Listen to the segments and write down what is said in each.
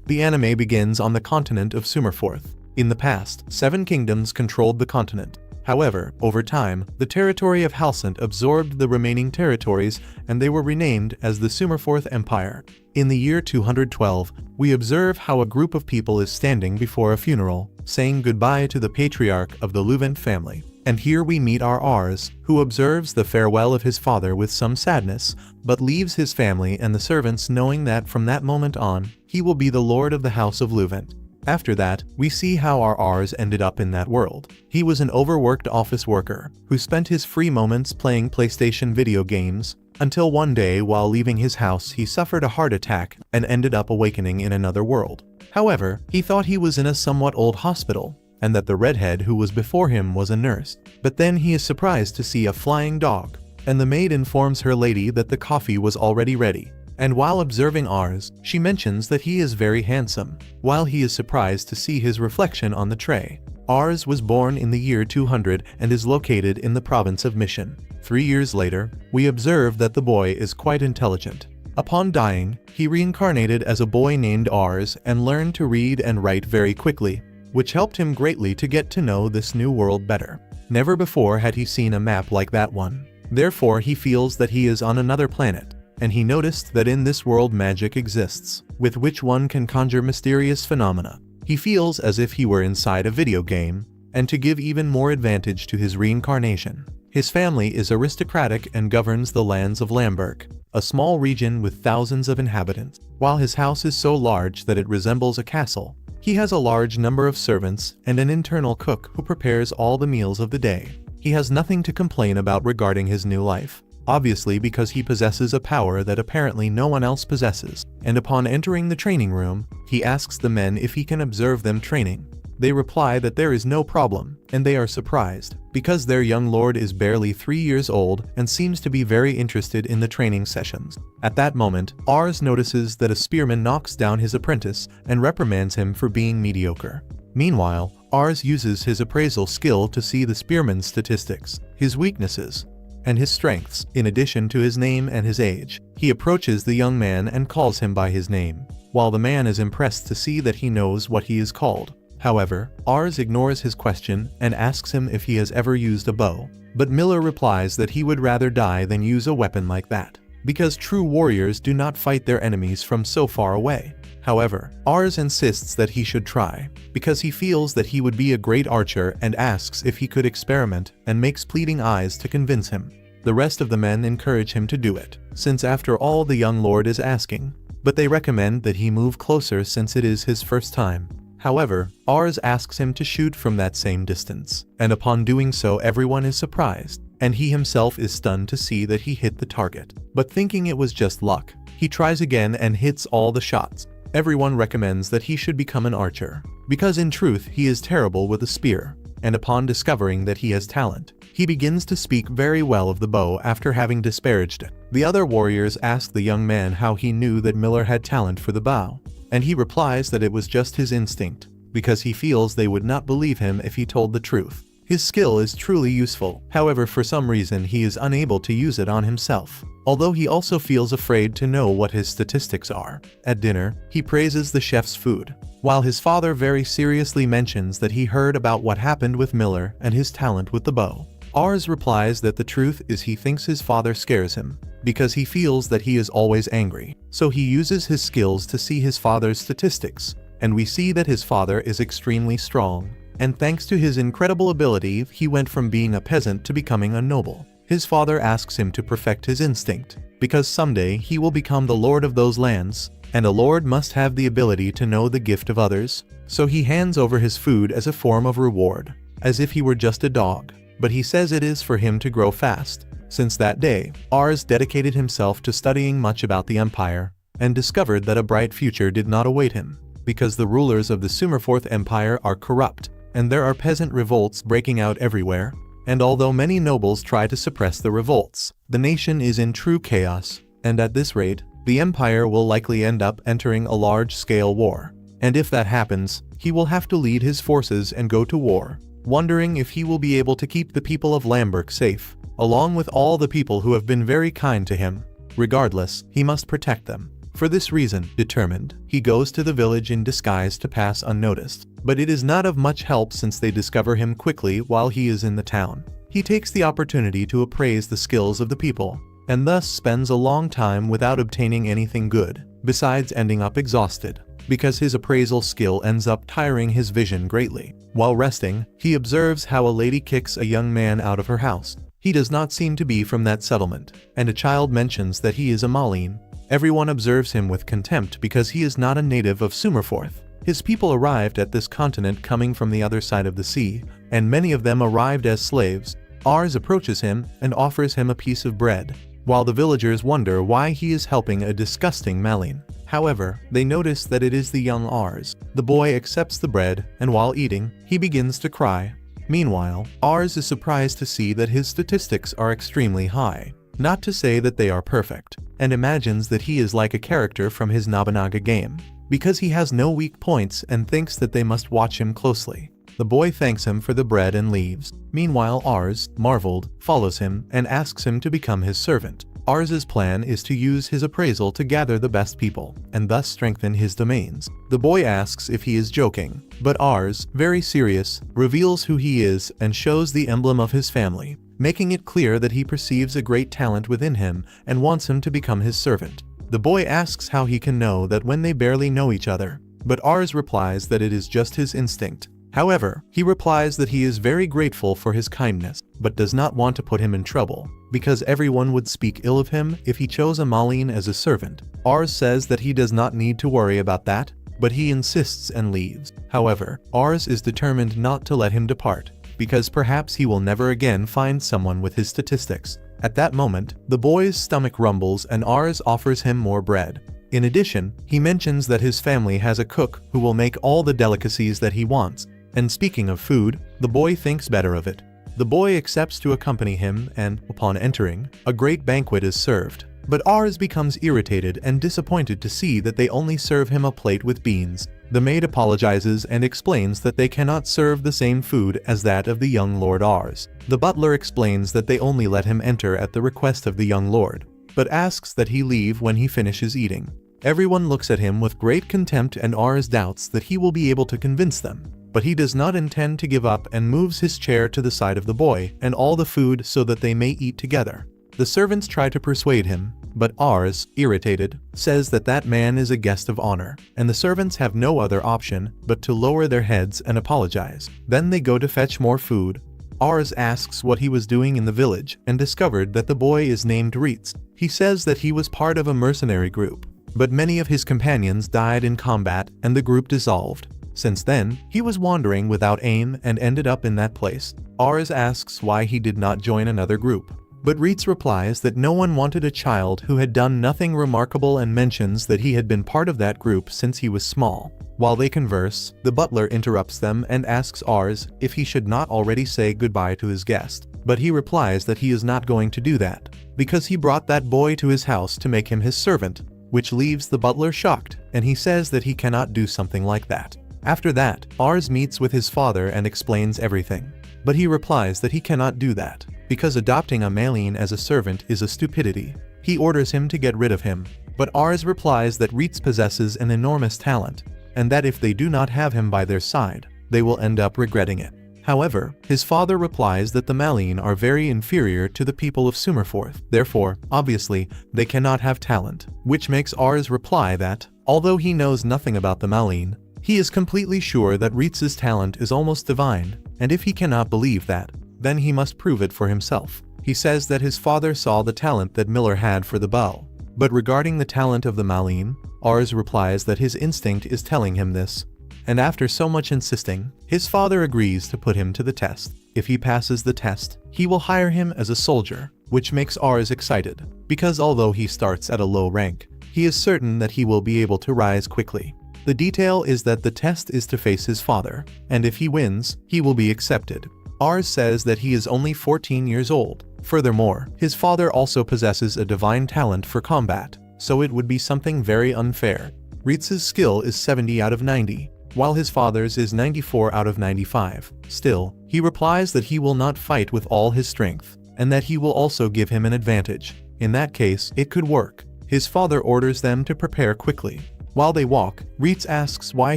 The anime begins on the continent of Summerforth. In the past, 7 kingdoms controlled the continent. However, over time, the territory of Halcyon absorbed the remaining territories and they were renamed as the Summerforth Empire. In the year 212, we observe how a group of people is standing before a funeral, saying goodbye to the patriarch of the Luvent family. And here we meet our Ars, who observes the farewell of his father with some sadness, but leaves his family and the servants knowing that from that moment on, he will be the lord of the house of Luvent. After that, we see how our Ars ended up in that world. He was an overworked office worker, who spent his free moments playing PlayStation video games, until one day while leaving his house he suffered a heart attack and ended up awakening in another world. However, he thought he was in a somewhat old hospital, and that the redhead who was before him was a nurse. But then he is surprised to see a flying dog, and the maid informs her lady that the coffee was already ready. And while observing Ars, she mentions that he is very handsome, while he is surprised to see his reflection on the tray. Ars was born in the year 200 and is located in the province of Mission. 3 years later, we observe that the boy is quite intelligent. Upon dying, he reincarnated as a boy named Ars and learned to read and write very quickly, which helped him greatly to get to know this new world better. Never before had he seen a map like that one. Therefore he feels that he is on another planet, and he noticed that in this world magic exists, with which one can conjure mysterious phenomena. He feels as if he were inside a video game, and to give even more advantage to his reincarnation. His family is aristocratic and governs the lands of Lamberg, a small region with thousands of inhabitants. While his house is so large that it resembles a castle, he has a large number of servants and an internal cook who prepares all the meals of the day. He has nothing to complain about regarding his new life, obviously because he possesses a power that apparently no one else possesses. And upon entering the training room, he asks the men if he can observe them training. They reply that there is no problem, and they are surprised, because their young lord is barely 3 years old and seems to be very interested in the training sessions. At that moment, Ars notices that a spearman knocks down his apprentice and reprimands him for being mediocre. Meanwhile, Ars uses his appraisal skill to see the spearman's statistics, his weaknesses, and his strengths, in addition to his name and his age. He approaches the young man and calls him by his name, while the man is impressed to see that he knows what he is called. However, Ars ignores his question and asks him if he has ever used a bow. But Miller replies that he would rather die than use a weapon like that, because true warriors do not fight their enemies from so far away. However, Ars insists that he should try, because he feels that he would be a great archer and asks if he could experiment and makes pleading eyes to convince him. The rest of the men encourage him to do it, since after all the young lord is asking, but they recommend that he move closer since it is his first time. However, Ars asks him to shoot from that same distance, and upon doing so everyone is surprised, and he himself is stunned to see that he hit the target. But thinking it was just luck, he tries again and hits all the shots. Everyone recommends that he should become an archer, because in truth he is terrible with a spear, and upon discovering that he has talent, he begins to speak very well of the bow after having disparaged it. The other warriors ask the young man how he knew that Miller had talent for the bow, and he replies that it was just his instinct, because he feels they would not believe him if he told the truth. His skill is truly useful, however for some reason he is unable to use it on himself, although he also feels afraid to know what his statistics are. At dinner, he praises the chef's food, while his father very seriously mentions that he heard about what happened with Miller and his talent with the bow. Ars replies that the truth is he thinks his father scares him, because he feels that he is always angry, so he uses his skills to see his father's statistics, and we see that his father is extremely strong, and thanks to his incredible ability he went from being a peasant to becoming a noble. His father asks him to perfect his instinct, because someday he will become the lord of those lands, and a lord must have the ability to know the gift of others, so he hands over his food as a form of reward, as if he were just a dog, but he says it is for him to grow fast. Since that day, Ars dedicated himself to studying much about the empire, and discovered that a bright future did not await him, because the rulers of the Summerforth Empire are corrupt, and there are peasant revolts breaking out everywhere, and although many nobles try to suppress the revolts, the nation is in true chaos, and at this rate, the empire will likely end up entering a large-scale war. And if that happens, he will have to lead his forces and go to war, wondering if he will be able to keep the people of Lamberg safe, along with all the people who have been very kind to him. Regardless, he must protect them. For this reason, determined, he goes to the village in disguise to pass unnoticed. But it is not of much help since they discover him quickly while he is in the town. He takes the opportunity to appraise the skills of the people, and thus spends a long time without obtaining anything good, besides ending up exhausted, because his appraisal skill ends up tiring his vision greatly. While resting, he observes how a lady kicks a young man out of her house. He does not seem to be from that settlement, and a child mentions that he is a Maline. Everyone observes him with contempt because he is not a native of Sumerforth. His people arrived at this continent coming from the other side of the sea, and many of them arrived as slaves. Ars approaches him and offers him a piece of bread, while the villagers wonder why he is helping a disgusting Maline. However, they notice that it is the young Ars. The boy accepts the bread, and while eating, he begins to cry. Meanwhile, Ars is surprised to see that his statistics are extremely high, not to say that they are perfect, and imagines that he is like a character from his Nobunaga game, because he has no weak points and thinks that they must watch him closely. The boy thanks him for the bread and leaves. Meanwhile, Ars, marveled, follows him and asks him to become his servant. Ars's plan is to use his appraisal to gather the best people, and thus strengthen his domains. The boy asks if he is joking, but Ars, very serious, reveals who he is and shows the emblem of his family, making it clear that he perceives a great talent within him and wants him to become his servant. The boy asks how he can know that when they barely know each other, but Ars replies that it is just his instinct. However, he replies that he is very grateful for his kindness, but does not want to put him in trouble, because everyone would speak ill of him if he chose a Maline as a servant. Ars says that he does not need to worry about that, but he insists and leaves. However, Ars is determined not to let him depart, because perhaps he will never again find someone with his statistics. At that moment, the boy's stomach rumbles and Ars offers him more bread. In addition, he mentions that his family has a cook who will make all the delicacies that he wants. And speaking of food, the boy thinks better of it. The boy accepts to accompany him and, upon entering, a great banquet is served. But Ars becomes irritated and disappointed to see that they only serve him a plate with beans. The maid apologizes and explains that they cannot serve the same food as that of the young Lord Ars. The butler explains that they only let him enter at the request of the young lord, but asks that he leave when he finishes eating. Everyone looks at him with great contempt and Ars doubts that he will be able to convince them. But he does not intend to give up and moves his chair to the side of the boy and all the food so that they may eat together. The servants try to persuade him, but Ars, irritated, says that that man is a guest of honor, and the servants have no other option but to lower their heads and apologize. Then they go to fetch more food. Ars asks what he was doing in the village and discovered that the boy is named Reitz. He says that he was part of a mercenary group, but many of his companions died in combat and the group dissolved. Since then, he was wandering without aim and ended up in that place. Ars asks why he did not join another group, but Reitz replies that no one wanted a child who had done nothing remarkable and mentions that he had been part of that group since he was small. While they converse, the butler interrupts them and asks Ars if he should not already say goodbye to his guest, but he replies that he is not going to do that, because he brought that boy to his house to make him his servant, which leaves the butler shocked, and he says that he cannot do something like that. After that, Ars meets with his father and explains everything. But he replies that he cannot do that, because adopting a Maline as a servant is a stupidity. He orders him to get rid of him, but Ars replies that Reitz possesses an enormous talent, and that if they do not have him by their side, they will end up regretting it. However, his father replies that the Maline are very inferior to the people of Sumerforth. Therefore, obviously, they cannot have talent, which makes Ars reply that, although he knows nothing about the Maline, he is completely sure that Reitz's talent is almost divine, and if he cannot believe that, then he must prove it for himself. He says that his father saw the talent that Miller had for the bow. But regarding the talent of the Maline, Ars replies that his instinct is telling him this. And after so much insisting, his father agrees to put him to the test. If he passes the test, he will hire him as a soldier, which makes Ars excited, because although he starts at a low rank, he is certain that he will be able to rise quickly. The detail is that the test is to face his father, and if he wins, he will be accepted. Ars says that he is only 14 years old. Furthermore, his father also possesses a divine talent for combat, so it would be something very unfair. Reitz's skill is 70 out of 90, while his father's is 94 out of 95. Still, he replies that he will not fight with all his strength, and that he will also give him an advantage. In that case, it could work. His father orders them to prepare quickly. While they walk, Reitz asks why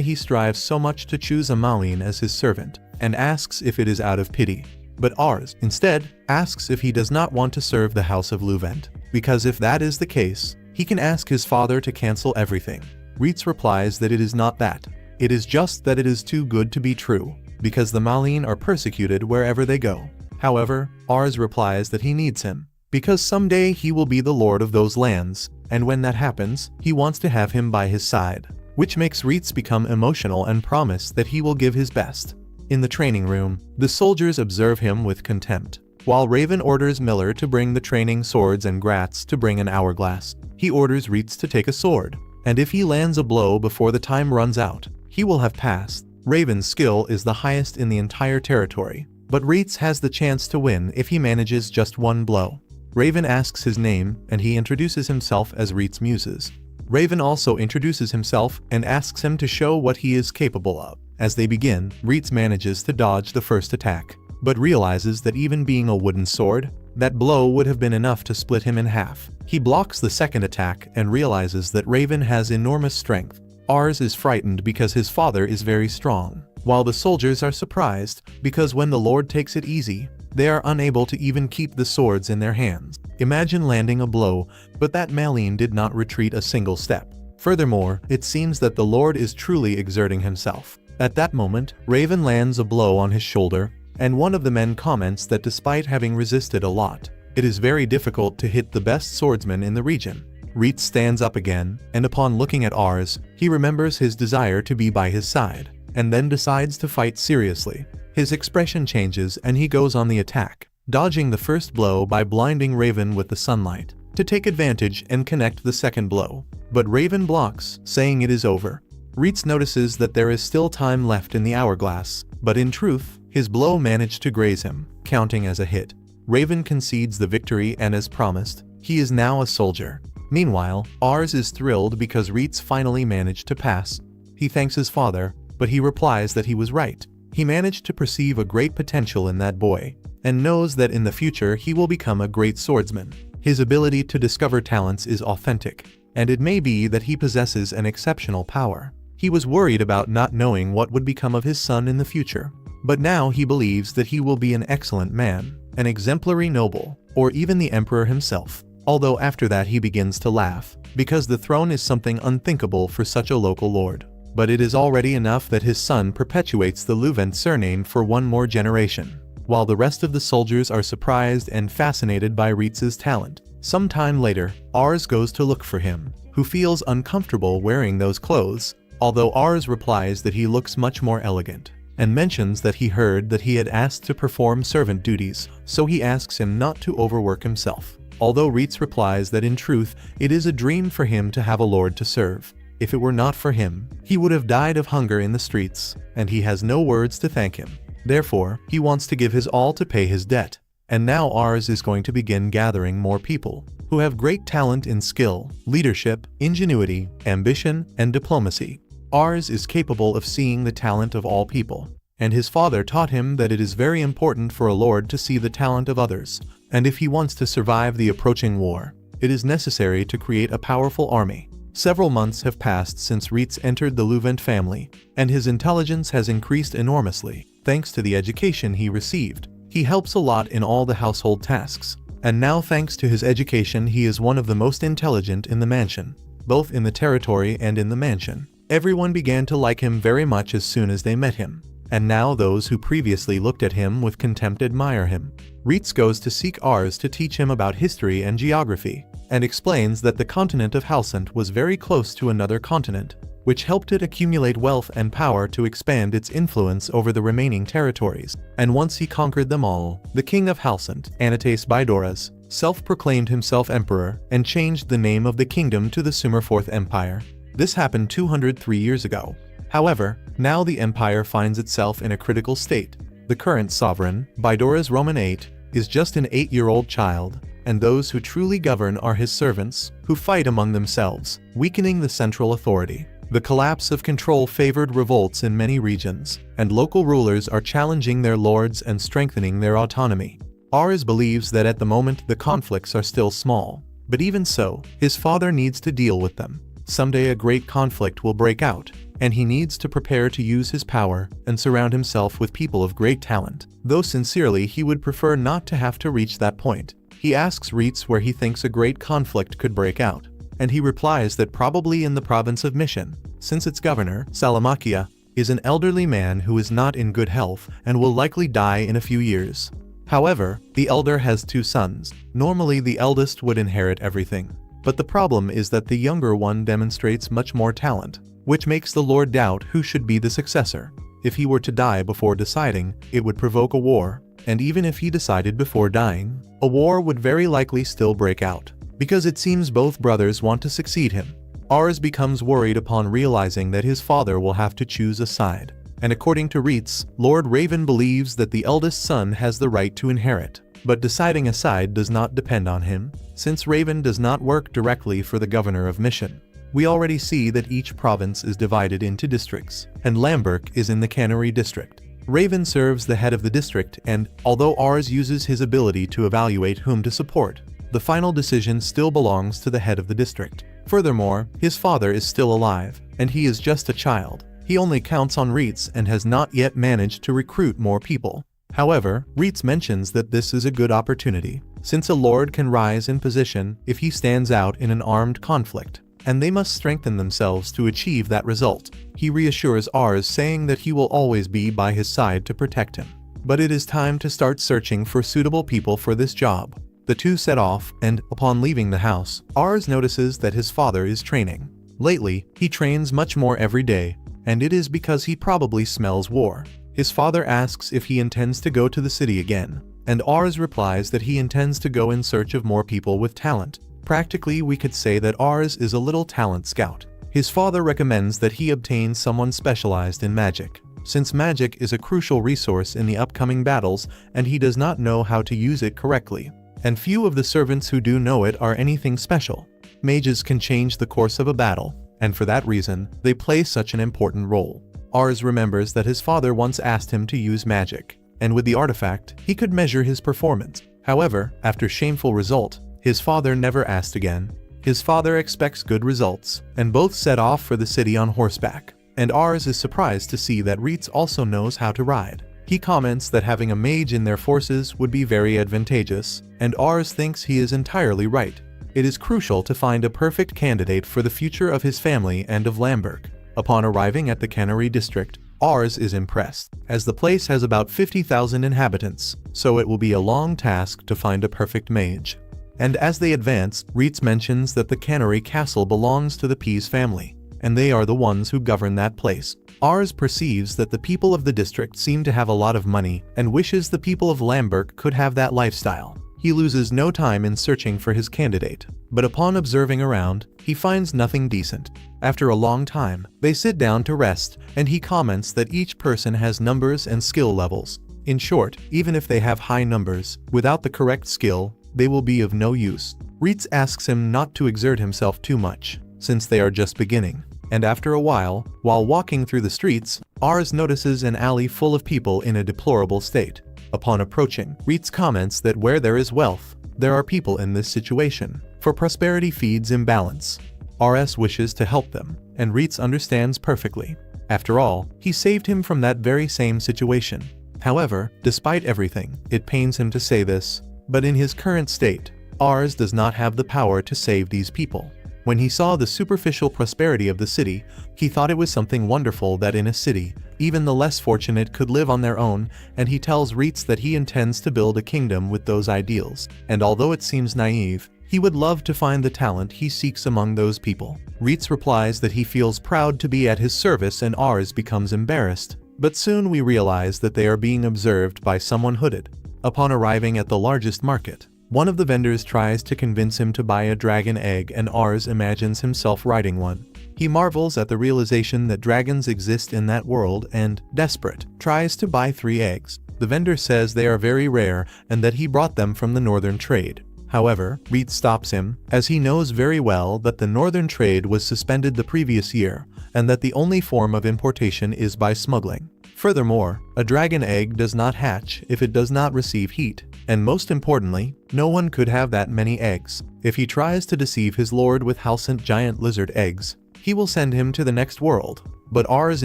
he strives so much to choose a Malin as his servant, and asks if it is out of pity. But Ars, instead, asks if he does not want to serve the House of Luvent, because if that is the case, he can ask his father to cancel everything. Reitz replies that it is not that. It is just that it is too good to be true, because the Malin are persecuted wherever they go. However, Ars replies that he needs him, because someday he will be the lord of those lands, and when that happens, he wants to have him by his side, which makes Reitz become emotional and promise that he will give his best. In the training room, the soldiers observe him with contempt. While Raven orders Miller to bring the training swords and Gratz to bring an hourglass, he orders Reitz to take a sword, and if he lands a blow before the time runs out, he will have passed. Raven's skill is the highest in the entire territory, but Reitz has the chance to win if he manages just one blow. Raven asks his name, and he introduces himself as Reitz Muses. Raven also introduces himself and asks him to show what he is capable of. As they begin, Reitz manages to dodge the first attack, but realizes that even being a wooden sword, that blow would have been enough to split him in half. He blocks the second attack and realizes that Raven has enormous strength. Ars is frightened because his father is very strong, while the soldiers are surprised because when the Lord takes it easy, they are unable to even keep the swords in their hands. Imagine landing a blow, but that Malin did not retreat a single step. Furthermore, it seems that the Lord is truly exerting himself. At that moment, Raven lands a blow on his shoulder, and one of the men comments that despite having resisted a lot, it is very difficult to hit the best swordsman in the region. Reitz stands up again, and upon looking at Ars, he remembers his desire to be by his side, and then decides to fight seriously. His expression changes and he goes on the attack, dodging the first blow by blinding Raven with the sunlight, to take advantage and connect the second blow. But Raven blocks, saying it is over. Reitz notices that there is still time left in the hourglass, but in truth, his blow managed to graze him, counting as a hit. Raven concedes the victory and as promised, he is now a soldier. Meanwhile, Ars is thrilled because Reitz finally managed to pass. He thanks his father, but he replies that he was right. He managed to perceive a great potential in that boy, and knows that in the future he will become a great swordsman. His ability to discover talents is authentic, and it may be that he possesses an exceptional power. He was worried about not knowing what would become of his son in the future, but now he believes that he will be an excellent man, an exemplary noble, or even the emperor himself. Although after that he begins to laugh, because the throne is something unthinkable for such a local lord. But it is already enough that his son perpetuates the Luvent surname for one more generation. While the rest of the soldiers are surprised and fascinated by Reitz's talent. Some time later, Ars goes to look for him, who feels uncomfortable wearing those clothes, although Ars replies that he looks much more elegant, and mentions that he heard that he had asked to perform servant duties, so he asks him not to overwork himself. Although Reitz replies that in truth, it is a dream for him to have a lord to serve. If it were not for him, he would have died of hunger in the streets, and he has no words to thank him. Therefore, he wants to give his all to pay his debt. And now Ars is going to begin gathering more people, who have great talent in skill, leadership, ingenuity, ambition, and diplomacy. Ars is capable of seeing the talent of all people, and his father taught him that it is very important for a lord to see the talent of others, and if he wants to survive the approaching war, it is necessary to create a powerful army. Several months have passed since Reitz entered the Luvent family, and his intelligence has increased enormously, thanks to the education he received. He helps a lot in all the household tasks, and now thanks to his education he is one of the most intelligent in the mansion, both in the territory and in the mansion. Everyone began to like him very much as soon as they met him, and now those who previously looked at him with contempt admire him. Reitz goes to seek Ars to teach him about history and geography, and explains that the continent of Halcent was very close to another continent, which helped it accumulate wealth and power to expand its influence over the remaining territories. And once he conquered them all, the king of Halcent, Anates Bidoras, self-proclaimed himself emperor and changed the name of the kingdom to the Sumerforth Empire. This happened 203 years ago. However, now the empire finds itself in a critical state. The current sovereign, Bidoras Roman VIII, is just an 8-year-old child, and those who truly govern are his servants, who fight among themselves, weakening the central authority. The collapse of control favored revolts in many regions, and local rulers are challenging their lords and strengthening their autonomy. Ars believes that at the moment the conflicts are still small, But even so, his father needs to deal with them. Someday a great conflict will break out, and he needs to prepare to use his power and surround himself with people of great talent. Though sincerely he would prefer not to have to reach that point. He asks Ritz where he thinks a great conflict could break out, and he replies that probably in the province of Mission, since its governor, Salamakia, is an elderly man who is not in good health and will likely die in a few years. However, the elder has 2 sons. Normally the eldest would inherit everything. But the problem is that the younger one demonstrates much more talent, which makes the Lord doubt who should be the successor. If he were to die before deciding, it would provoke a war, and even if he decided before dying, a war would very likely still break out, because it seems both brothers want to succeed him. Ars becomes worried upon realizing that his father will have to choose a side, and according to Ritz, Lord Raven believes that the eldest son has the right to inherit, but deciding a side does not depend on him, since Raven does not work directly for the governor of Mission. We already see that each province is divided into districts, and Lamberk is in the Cannery district. Raven serves the head of the district and, although Ars uses his ability to evaluate whom to support, the final decision still belongs to the head of the district. Furthermore, his father is still alive, and he is just a child. He only counts on Ritz and has not yet managed to recruit more people. However, Ritz mentions that this is a good opportunity, since a lord can rise in position if he stands out in an armed conflict, and they must strengthen themselves to achieve that result. He reassures Ars, saying that he will always be by his side to protect him. But it is time to start searching for suitable people for this job. The two set off, and, upon leaving the house, Ars notices that his father is training. Lately, he trains much more every day, and it is because he probably smells war. His father asks if he intends to go to the city again, and Ars replies that he intends to go in search of more people with talent. Practically, we could say that Ars is a little talent scout. His father recommends that he obtain someone specialized in magic, since magic is a crucial resource in the upcoming battles and he does not know how to use it correctly. And few of the servants who do know it are anything special. Mages can change the course of a battle, and for that reason, they play such an important role. Ars remembers that his father once asked him to use magic, and with the artifact, he could measure his performance. However, after shameful result, his father never asked again. His father expects good results, and both set off for the city on horseback. And Ars is surprised to see that Ritz also knows how to ride. He comments that having a mage in their forces would be very advantageous, and Ars thinks he is entirely right. It is crucial to find a perfect candidate for the future of his family and of Lamberk. Upon arriving at the Cannery district, Ars is impressed, as the place has about 50,000 inhabitants, so it will be a long task to find a perfect mage. And as they advance, Ritz mentions that the Cannery castle belongs to the Pease family, and they are the ones who govern that place. Ars perceives that the people of the district seem to have a lot of money and wishes the people of Lamberk could have that lifestyle. He loses no time in searching for his candidate, but upon observing around, he finds nothing decent. After a long time, they sit down to rest, and he comments that each person has numbers and skill levels. In short, even if they have high numbers, without the correct skill, they will be of no use. Ritz asks him not to exert himself too much, since they are just beginning. And after a while walking through the streets, Ars notices an alley full of people in a deplorable state. Upon approaching, Ritz comments that where there is wealth, there are people in this situation, for prosperity feeds imbalance. Rs wishes to help them, and Ritz understands perfectly. After all, he saved him from that very same situation. However, despite everything, it pains him to say this, but in his current state, Ars does not have the power to save these people. When he saw the superficial prosperity of the city, he thought it was something wonderful that in a city, even the less fortunate could live on their own, and he tells Ritz that he intends to build a kingdom with those ideals, and although it seems naive, he would love to find the talent he seeks among those people. Ritz replies that he feels proud to be at his service, and Ars becomes embarrassed, but soon we realize that they are being observed by someone hooded. Upon arriving at the largest market, one of the vendors tries to convince him to buy a dragon egg, and Ars imagines himself riding one. He marvels at the realization that dragons exist in that world and, desperate, tries to buy 3 eggs. The vendor says they are very rare and that he brought them from the northern trade. However, Ritz stops him, as he knows very well that the northern trade was suspended the previous year, and that the only form of importation is by smuggling. Furthermore, a dragon egg does not hatch if it does not receive heat, and most importantly, no one could have that many eggs. If he tries to deceive his lord with halcyon giant lizard eggs, he will send him to the next world. But Ars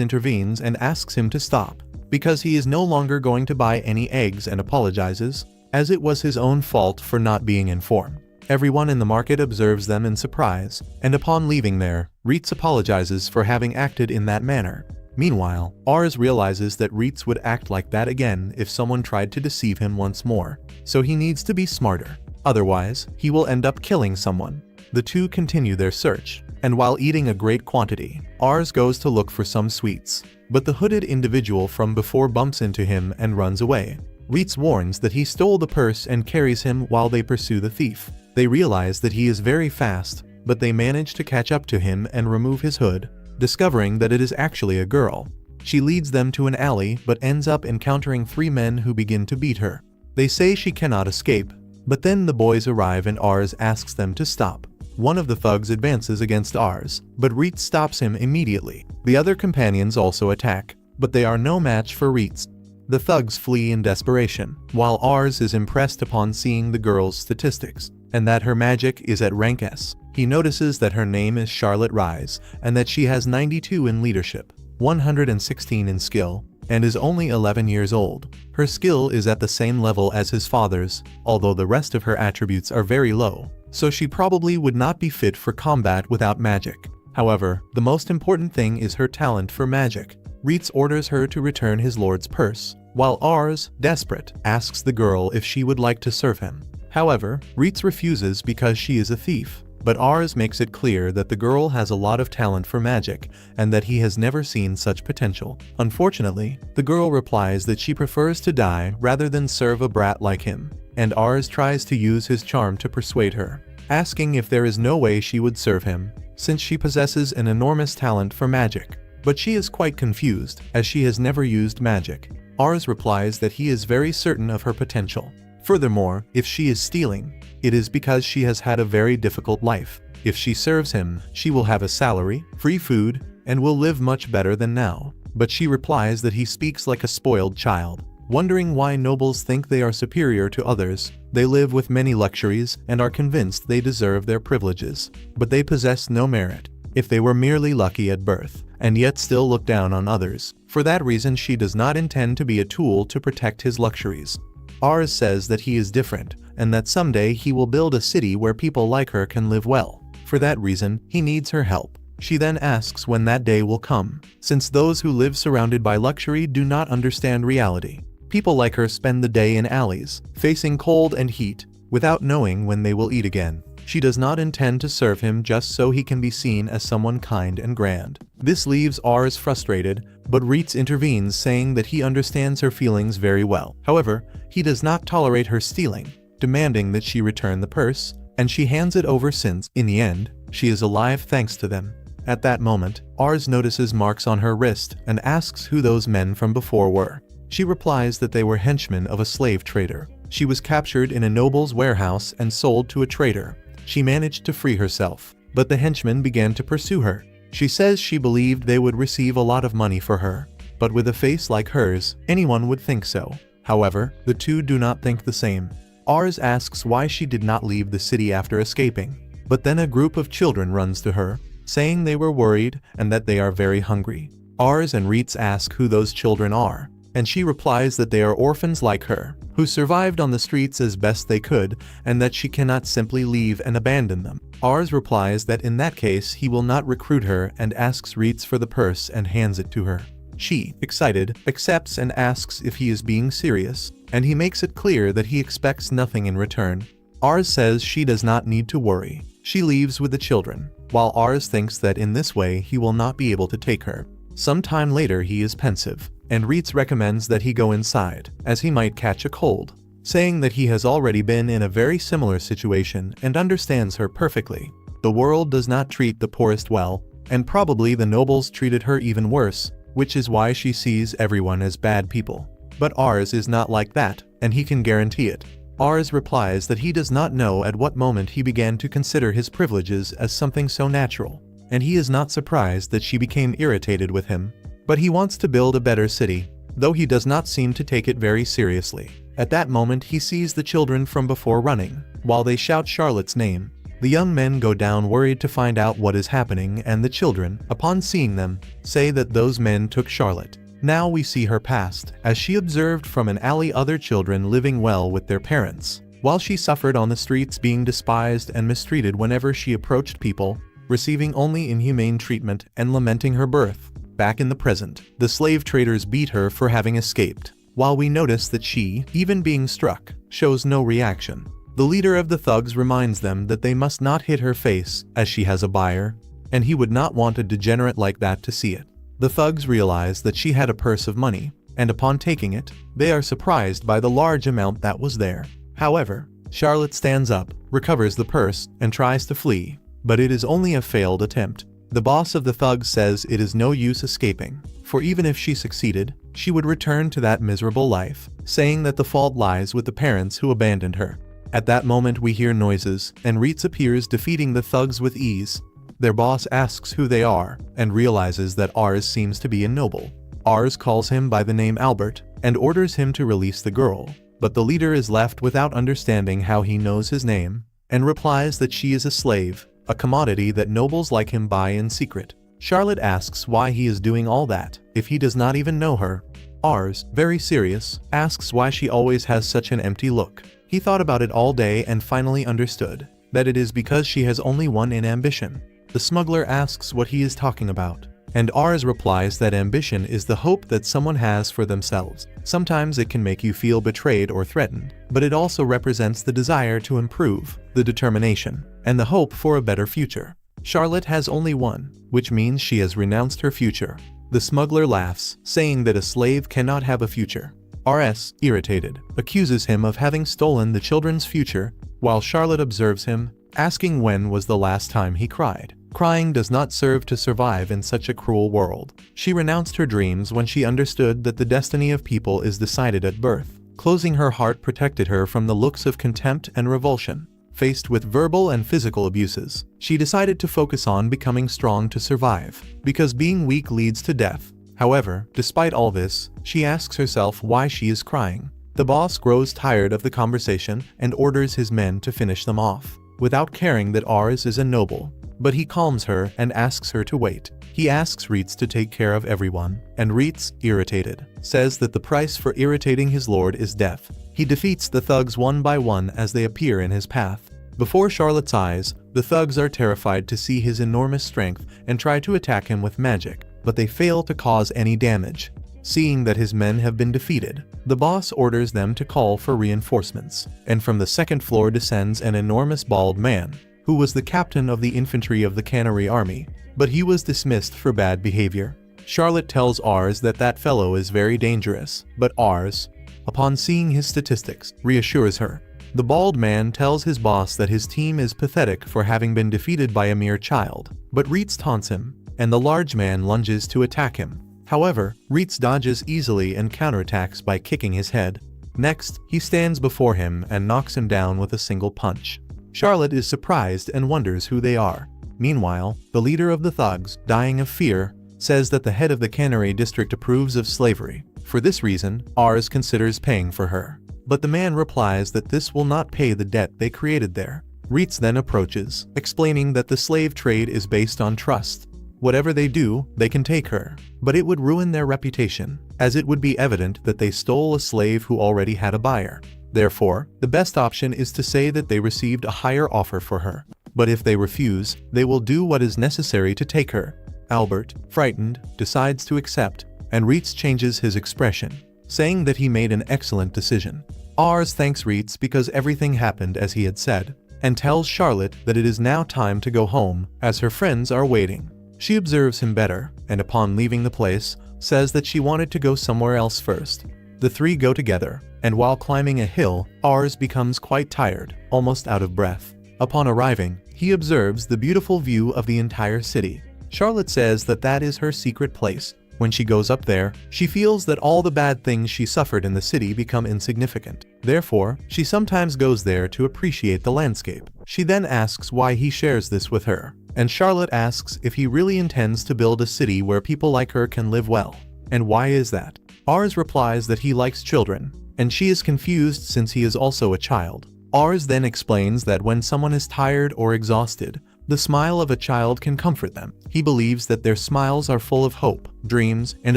intervenes and asks him to stop, because he is no longer going to buy any eggs and apologizes, as it was his own fault for not being informed. Everyone in the market observes them in surprise, and upon leaving there, Reitz apologizes for having acted in that manner. Meanwhile, Ars realizes that Reitz would act like that again if someone tried to deceive him once more, so he needs to be smarter. Otherwise, he will end up killing someone. The two continue their search, and while eating a great quantity, Ars goes to look for some sweets. But the hooded individual from before bumps into him and runs away. Reitz warns that he stole the purse and carries him while they pursue the thief. They realize that he is very fast, but they manage to catch up to him and remove his hood, discovering that it is actually a girl. She leads them to an alley but ends up encountering 3 men who begin to beat her. They say she cannot escape, but then the boys arrive and Ars asks them to stop. One of the thugs advances against Ars, but Reitz stops him immediately. The other companions also attack, but they are no match for Reitz. The thugs flee in desperation, while Ars is impressed upon seeing the girl's statistics, and that her magic is at rank S. He notices that her name is Charlotte Rise, and that she has 92 in leadership, 116 in skill, and is only 11 years old. Her skill is at the same level as his father's, although the rest of her attributes are very low, so she probably would not be fit for combat without magic. However, the most important thing is her talent for magic. Reitz orders her to return his lord's purse, while Ars, desperate, asks the girl if she would like to serve him. However, Reitz refuses because she is a thief, but Ars makes it clear that the girl has a lot of talent for magic and that he has never seen such potential. Unfortunately, the girl replies that she prefers to die rather than serve a brat like him, and Ars tries to use his charm to persuade her, asking if there is no way she would serve him, since she possesses an enormous talent for magic. But she is quite confused, as she has never used magic. Ars replies that he is very certain of her potential. Furthermore, if she is stealing, it is because she has had a very difficult life. If she serves him, she will have a salary, free food, and will live much better than now. But she replies that he speaks like a spoiled child. Wondering why nobles think they are superior to others, they live with many luxuries and are convinced they deserve their privileges. But they possess no merit, if they were merely lucky at birth, and yet still look down on others. For that reason she does not intend to be a tool to protect his luxuries. Ars says that he is different, and that someday he will build a city where people like her can live well. For that reason, he needs her help. She then asks when that day will come, since those who live surrounded by luxury do not understand reality. People like her spend the day in alleys, facing cold and heat, without knowing when they will eat again. She does not intend to serve him just so he can be seen as someone kind and grand. This leaves Ars frustrated, but Reitz intervenes saying that he understands her feelings very well. However, he does not tolerate her stealing, demanding that she return the purse, and she hands it over since, in the end, she is alive thanks to them. At that moment, Ars notices marks on her wrist and asks who those men from before were. She replies that they were henchmen of a slave trader. She was captured in a noble's warehouse and sold to a trader. She managed to free herself, but the henchmen began to pursue her. She says she believed they would receive a lot of money for her, but with a face like hers, anyone would think so. However, the two do not think the same. Ars asks why she did not leave the city after escaping, but then a group of children runs to her, saying they were worried and that they are very hungry. Ars and Reitz ask who those children are, and she replies that they are orphans like her, who survived on the streets as best they could, and that she cannot simply leave and abandon them. Ars replies that in that case he will not recruit her and asks Reitz for the purse and hands it to her. She, excited, accepts and asks if he is being serious, and he makes it clear that he expects nothing in return. Ars says she does not need to worry. She leaves with the children, while Ars thinks that in this way he will not be able to take her. Some time later he is pensive, and Reitz recommends that he go inside, as he might catch a cold, saying that he has already been in a very similar situation and understands her perfectly. The world does not treat the poorest well, and probably the nobles treated her even worse, which is why she sees everyone as bad people. But Ars is not like that, and he can guarantee it. Ars replies that he does not know at what moment he began to consider his privileges as something so natural, and he is not surprised that she became irritated with him. But he wants to build a better city, though he does not seem to take it very seriously. At that moment he sees the children from before running, while they shout Charlotte's name. The young men go down worried to find out what is happening, and the children, upon seeing them, say that those men took Charlotte. Now we see her past, as she observed from an alley other children living well with their parents, while she suffered on the streets being despised and mistreated whenever she approached people, receiving only inhumane treatment and lamenting her birth. Back in the present, the slave traders beat her for having escaped, while we notice that she, even being struck, shows no reaction. The leader of the thugs reminds them that they must not hit her face, as she has a buyer, and he would not want a degenerate like that to see it. The thugs realize that she had a purse of money, and upon taking it, they are surprised by the large amount that was there. However, Charlotte stands up, recovers the purse, and tries to flee, but it is only a failed attempt. The boss of the thugs says it is no use escaping, for even if she succeeded, she would return to that miserable life, saying that the fault lies with the parents who abandoned her. At that moment we hear noises, and Reitz appears defeating the thugs with ease. Their boss asks who they are, and realizes that Ars seems to be a noble. Ars calls him by the name Albert, and orders him to release the girl, but the leader is left without understanding how he knows his name, and replies that she is a slave, a commodity that nobles like him buy in secret. Charlotte asks why he is doing all that, if he does not even know her. Ars, very serious, asks why she always has such an empty look. He thought about it all day and finally understood that it is because she has only one in ambition. The smuggler asks what he is talking about, and Ars replies that ambition is the hope that someone has for themselves. Sometimes it can make you feel betrayed or threatened, but it also represents the desire to improve, the determination, and the hope for a better future. Charlotte has only one, which means she has renounced her future. The smuggler laughs, saying that a slave cannot have a future. Rs, irritated, accuses him of having stolen the children's future, while Charlotte observes him, asking when was the last time he cried. Crying does not serve to survive in such a cruel world. She renounced her dreams when she understood that the destiny of people is decided at birth. Closing her heart protected her from the looks of contempt and revulsion. Faced with verbal and physical abuses, she decided to focus on becoming strong to survive, because being weak leads to death. However, despite all this, she asks herself why she is crying. The boss grows tired of the conversation and orders his men to finish them off, without caring that Ars is a noble. But he calms her and asks her to wait. He asks Reitz to take care of everyone, and Reitz, irritated, says that the price for irritating his lord is death. He defeats the thugs one by one as they appear in his path. Before Charlotte's eyes, the thugs are terrified to see his enormous strength and try to attack him with magic, but they fail to cause any damage. Seeing that his men have been defeated, the boss orders them to call for reinforcements, and from the second floor descends an enormous bald man, who was the captain of the infantry of the Canary army, but he was dismissed for bad behavior. Charlotte tells Ars that that fellow is very dangerous, but Ars, upon seeing his statistics, reassures her. The bald man tells his boss that his team is pathetic for having been defeated by a mere child, but Reitz taunts him, and the large man lunges to attack him. However, Reitz dodges easily and counterattacks by kicking his head. Next, he stands before him and knocks him down with a single punch. Charlotte is surprised and wonders who they are. Meanwhile, the leader of the thugs, dying of fear, says that the head of the Canary district approves of slavery. For this reason, Ars considers paying for her. But the man replies that this will not pay the debt they created there. Reitz then approaches, explaining that the slave trade is based on trust. Whatever they do, they can take her, but it would ruin their reputation, as it would be evident that they stole a slave who already had a buyer. Therefore, the best option is to say that they received a higher offer for her. But if they refuse, they will do what is necessary to take her. Albert, frightened, decides to accept, and Reitz changes his expression, saying that he made an excellent decision. Ars thanks Reitz because everything happened as he had said, and tells Charlotte that it is now time to go home, as her friends are waiting. She observes him better, and upon leaving the place, says that she wanted to go somewhere else first. The three go together, and while climbing a hill, Ars becomes quite tired, almost out of breath. Upon arriving, he observes the beautiful view of the entire city. Charlotte says that that is her secret place. When she goes up there, she feels that all the bad things she suffered in the city become insignificant. Therefore, she sometimes goes there to appreciate the landscape. She then asks why he shares this with her, and Charlotte asks if he really intends to build a city where people like her can live well. And why is that? Ars replies that he likes children, and she is confused since he is also a child. Ars then explains that when someone is tired or exhausted, the smile of a child can comfort them. He believes that their smiles are full of hope, dreams, and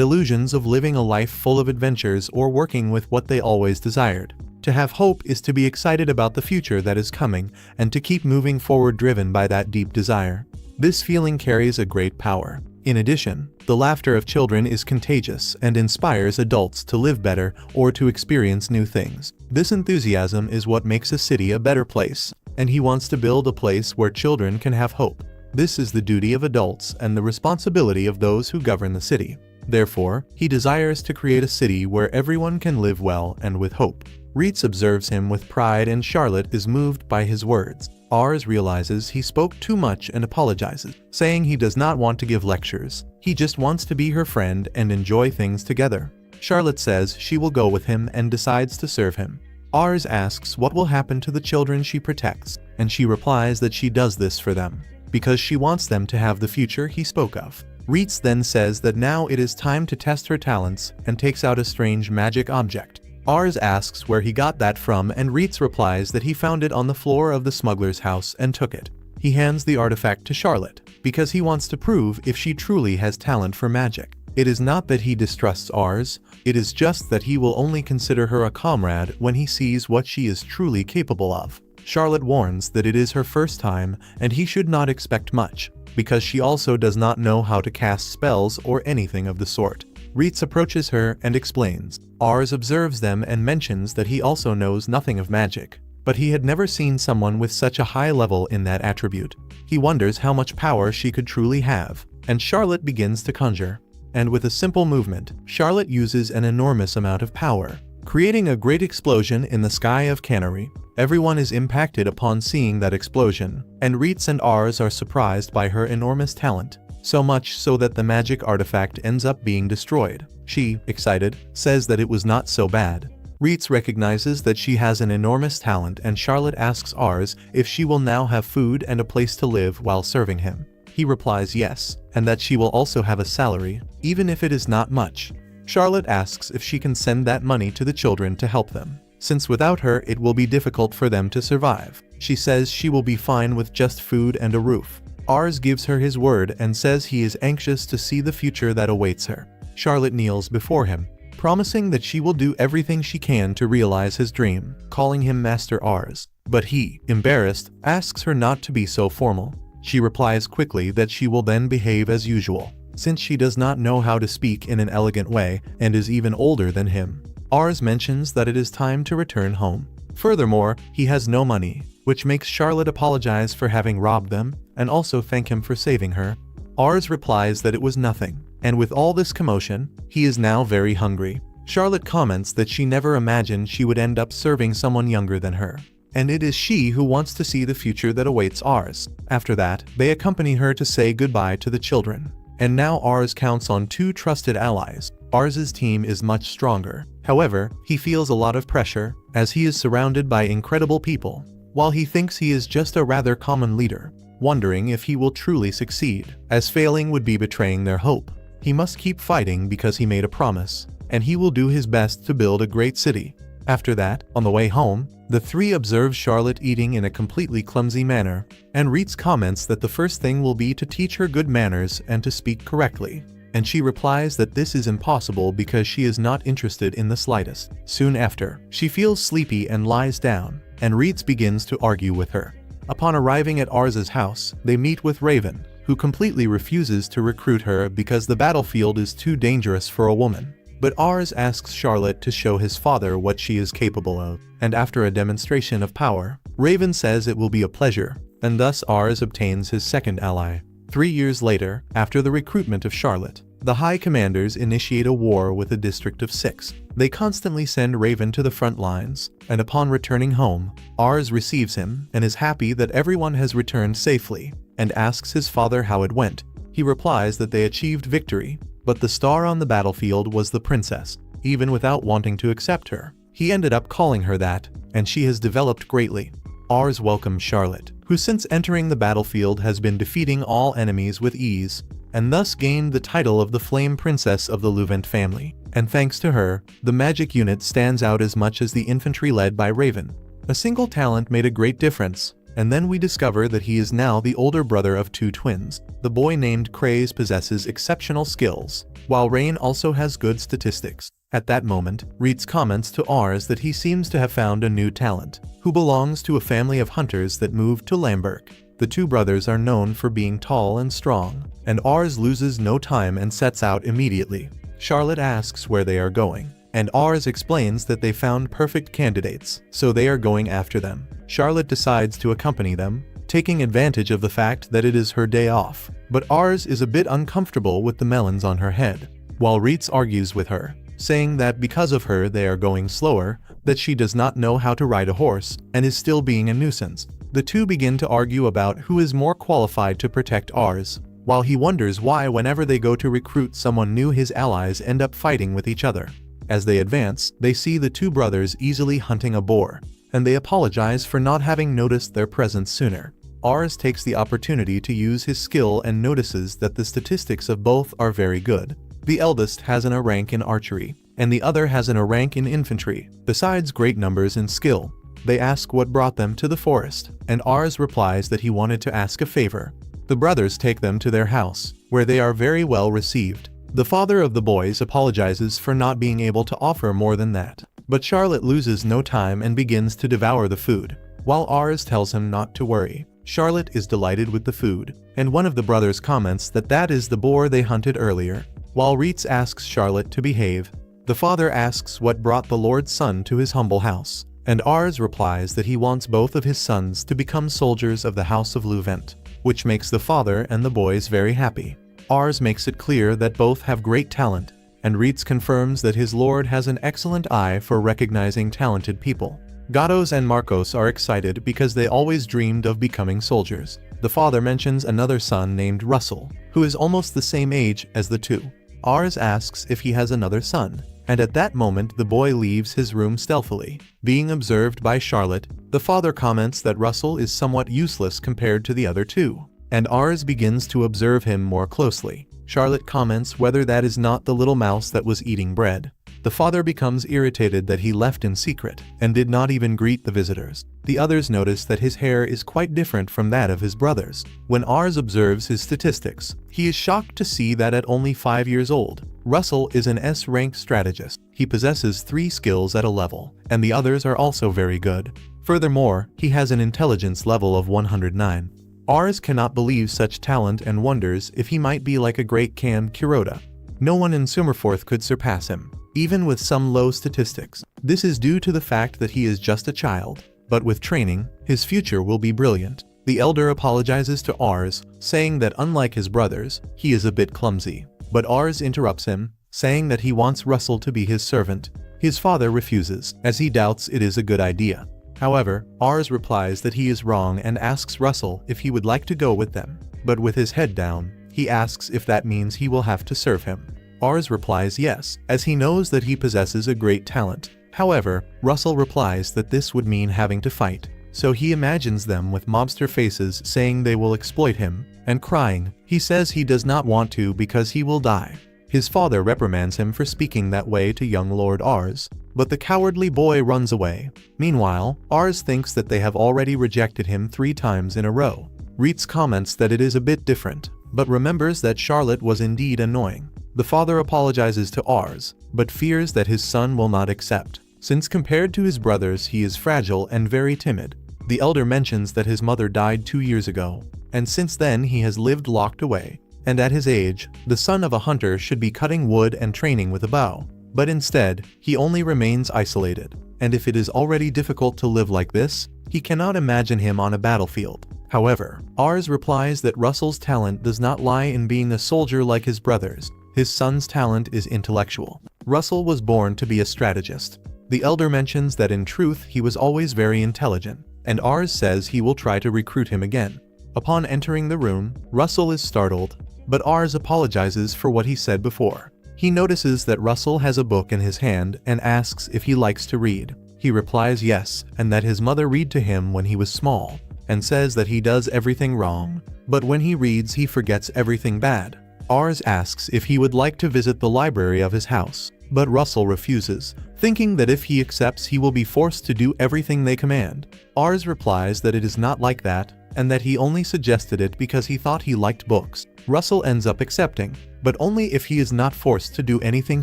illusions of living a life full of adventures or working with what they always desired. To have hope is to be excited about the future that is coming and to keep moving forward driven by that deep desire. This feeling carries a great power. In addition, the laughter of children is contagious and inspires adults to live better or to experience new things. This enthusiasm is what makes a city a better place, and he wants to build a place where children can have hope. This is the duty of adults and the responsibility of those who govern the city. Therefore, he desires to create a city where everyone can live well and with hope. Reitz observes him with pride and Charlotte is moved by his words. Ars realizes he spoke too much and apologizes, saying he does not want to give lectures. He just wants to be her friend and enjoy things together. Charlotte says she will go with him and decides to serve him. Ars asks what will happen to the children she protects, and she replies that she does this for them, because she wants them to have the future he spoke of. Reitz then says that now it is time to test her talents and takes out a strange magic object. Ars asks where he got that from and Reitz replies that he found it on the floor of the smuggler's house and took it. He hands the artifact to Charlotte, because he wants to prove if she truly has talent for magic. It is not that he distrusts Ars, it is just that he will only consider her a comrade when he sees what she is truly capable of. Charlotte warns that it is her first time and he should not expect much, because she also does not know how to cast spells or anything of the sort. Reitz approaches her and explains. Ars observes them and mentions that he also knows nothing of magic, but he had never seen someone with such a high level in that attribute. He wonders how much power she could truly have, and Charlotte begins to conjure. And with a simple movement, Charlotte uses an enormous amount of power, creating a great explosion in the sky of Canary. Everyone is impacted upon seeing that explosion, and Reitz and Ars are surprised by her enormous talent. So much so that the magic artifact ends up being destroyed. She, excited, says that it was not so bad. Reitz recognizes that she has an enormous talent and Charlotte asks Ars if she will now have food and a place to live while serving him. He replies yes, and that she will also have a salary, even if it is not much. Charlotte asks if she can send that money to the children to help them, since without her it will be difficult for them to survive. She says she will be fine with just food and a roof. Ars gives her his word and says he is anxious to see the future that awaits her. Charlotte kneels before him, promising that she will do everything she can to realize his dream, calling him Master Ars. But he, embarrassed, asks her not to be so formal. She replies quickly that she will then behave as usual, since she does not know how to speak in an elegant way and is even older than him. Ars mentions that it is time to return home. Furthermore, he has no money, which makes Charlotte apologize for having robbed them and also thank him for saving her. Ars replies that it was nothing, and with all this commotion, he is now very hungry. Charlotte comments that she never imagined she would end up serving someone younger than her, and it is she who wants to see the future that awaits Ars. After that, they accompany her to say goodbye to the children. And now Ars counts on 2 trusted allies. Ars's team is much stronger. However, he feels a lot of pressure, as he is surrounded by incredible people, while he thinks he is just a rather common leader, wondering if he will truly succeed, as failing would be betraying their hope. He must keep fighting because he made a promise, and he will do his best to build a great city. After that, on the way home, the 3 observe Charlotte eating in a completely clumsy manner, and Reitz comments that the first thing will be to teach her good manners and to speak correctly. And she replies that this is impossible because she is not interested in the slightest. Soon after, she feels sleepy and lies down, and Reitz begins to argue with her. Upon arriving at Ars's house, they meet with Raven, who completely refuses to recruit her because the battlefield is too dangerous for a woman. But Ars asks Charlotte to show his father what she is capable of, and after a demonstration of power, Raven says it will be a pleasure, and thus Ars obtains his second ally. 3 years later, after the recruitment of Charlotte, the High Commanders initiate a war with a district of 6. They constantly send Raven to the front lines, and upon returning home, Ars receives him and is happy that everyone has returned safely, and asks his father how it went. He replies that they achieved victory, but the star on the battlefield was the princess. Even without wanting to accept her, he ended up calling her that, and she has developed greatly. Ars welcomes Charlotte, who since entering the battlefield has been defeating all enemies with ease. and thus gained the title of the Flame Princess of the Luvent family. And thanks to her, the magic unit stands out as much as the infantry led by Raven. A single talent made a great difference, and then we discover that he is now the older brother of 2 twins. The boy named Craze possesses exceptional skills, while Rain also has good statistics. At that moment, Reitz comments to Ars that he seems to have found a new talent, who belongs to a family of hunters that moved to Lamberg. The 2 brothers are known for being tall and strong, and Ars loses no time and sets out immediately. Charlotte asks where they are going, and Ars explains that they found perfect candidates, so they are going after them. Charlotte decides to accompany them, taking advantage of the fact that it is her day off, but Ars is a bit uncomfortable with the melons on her head, while Reitz argues with her, saying that because of her they are going slower, that she does not know how to ride a horse, and is still being a nuisance. The 2 begin to argue about who is more qualified to protect Ars, while he wonders why whenever they go to recruit someone new his allies end up fighting with each other. As they advance, they see the 2 brothers easily hunting a boar, and they apologize for not having noticed their presence sooner. Ars takes the opportunity to use his skill and notices that the statistics of both are very good. The eldest has an A rank in archery, and the other has an A rank in infantry, besides great numbers in skill. They ask what brought them to the forest, and Ars replies that he wanted to ask a favor. The brothers take them to their house, where they are very well received. The father of the boys apologizes for not being able to offer more than that, but Charlotte loses no time and begins to devour the food, while Ars tells him not to worry. Charlotte is delighted with the food, and one of the brothers comments that that is the boar they hunted earlier. While Reitz asks Charlotte to behave, the father asks what brought the Lord's son to his humble house, and Ars replies that he wants both of his sons to become soldiers of the House of Luvent, which makes the father and the boys very happy. Ars makes it clear that both have great talent, and Reitz confirms that his lord has an excellent eye for recognizing talented people. Gatos and Marcos are excited because they always dreamed of becoming soldiers. The father mentions another son named Russell, who is almost the same age as the 2. Ars asks if he has another son, and at that moment the boy leaves his room stealthily. Being observed by Charlotte, the father comments that Russell is somewhat useless compared to the other 2, and Ars begins to observe him more closely. Charlotte comments whether that is not the little mouse that was eating bread. The father becomes irritated that he left in secret and did not even greet the visitors. The others notice that his hair is quite different from that of his brothers. When Ars observes his statistics, he is shocked to see that at only 5 years old, Russell is an S-rank strategist. He possesses 3 skills at a level, and the others are also very good. Furthermore, he has an intelligence level of 109. Ars cannot believe such talent and wonders if he might be like a great Kan Kuroda. No one in Summerforth could surpass him, even with some low statistics. This is due to the fact that he is just a child, but with training, his future will be brilliant. The elder apologizes to Ars, saying that unlike his brothers, he is a bit clumsy. But Ars interrupts him, saying that he wants Russell to be his servant. His father refuses, as he doubts it is a good idea. However, Ars replies that he is wrong and asks Russell if he would like to go with them. But with his head down, he asks if that means he will have to serve him. Ars replies yes, as he knows that he possesses a great talent. However, Russell replies that this would mean having to fight, so he imagines them with mobster faces saying they will exploit him, and crying. He says he does not want to because he will die. His father reprimands him for speaking that way to young Lord Ars, but the cowardly boy runs away. Meanwhile, Ars thinks that they have already rejected him 3 times in a row. Reitz comments that it is a bit different, but remembers that Charlotte was indeed annoying. The father apologizes to Ars, but fears that his son will not accept, since compared to his brothers he is fragile and very timid. The elder mentions that his mother died 2 years ago, and since then he has lived locked away, and at his age, the son of a hunter should be cutting wood and training with a bow. But instead, he only remains isolated, and if it is already difficult to live like this, he cannot imagine him on a battlefield. However, Ars replies that Russell's talent does not lie in being a soldier like his brothers. His son's talent is intellectual. Russell was born to be a strategist. The elder mentions that in truth he was always very intelligent, and Ars says he will try to recruit him again. Upon entering the room, Russell is startled, but Ars apologizes for what he said before. He notices that Russell has a book in his hand and asks if he likes to read. He replies yes, and that his mother read to him when he was small, and says that he does everything wrong, but when he reads he forgets everything bad. Ars asks if he would like to visit the library of his house, but Russell refuses, thinking that if he accepts he will be forced to do everything they command. Ars replies that it is not like that, and that he only suggested it because he thought he liked books. Russell ends up accepting, but only if he is not forced to do anything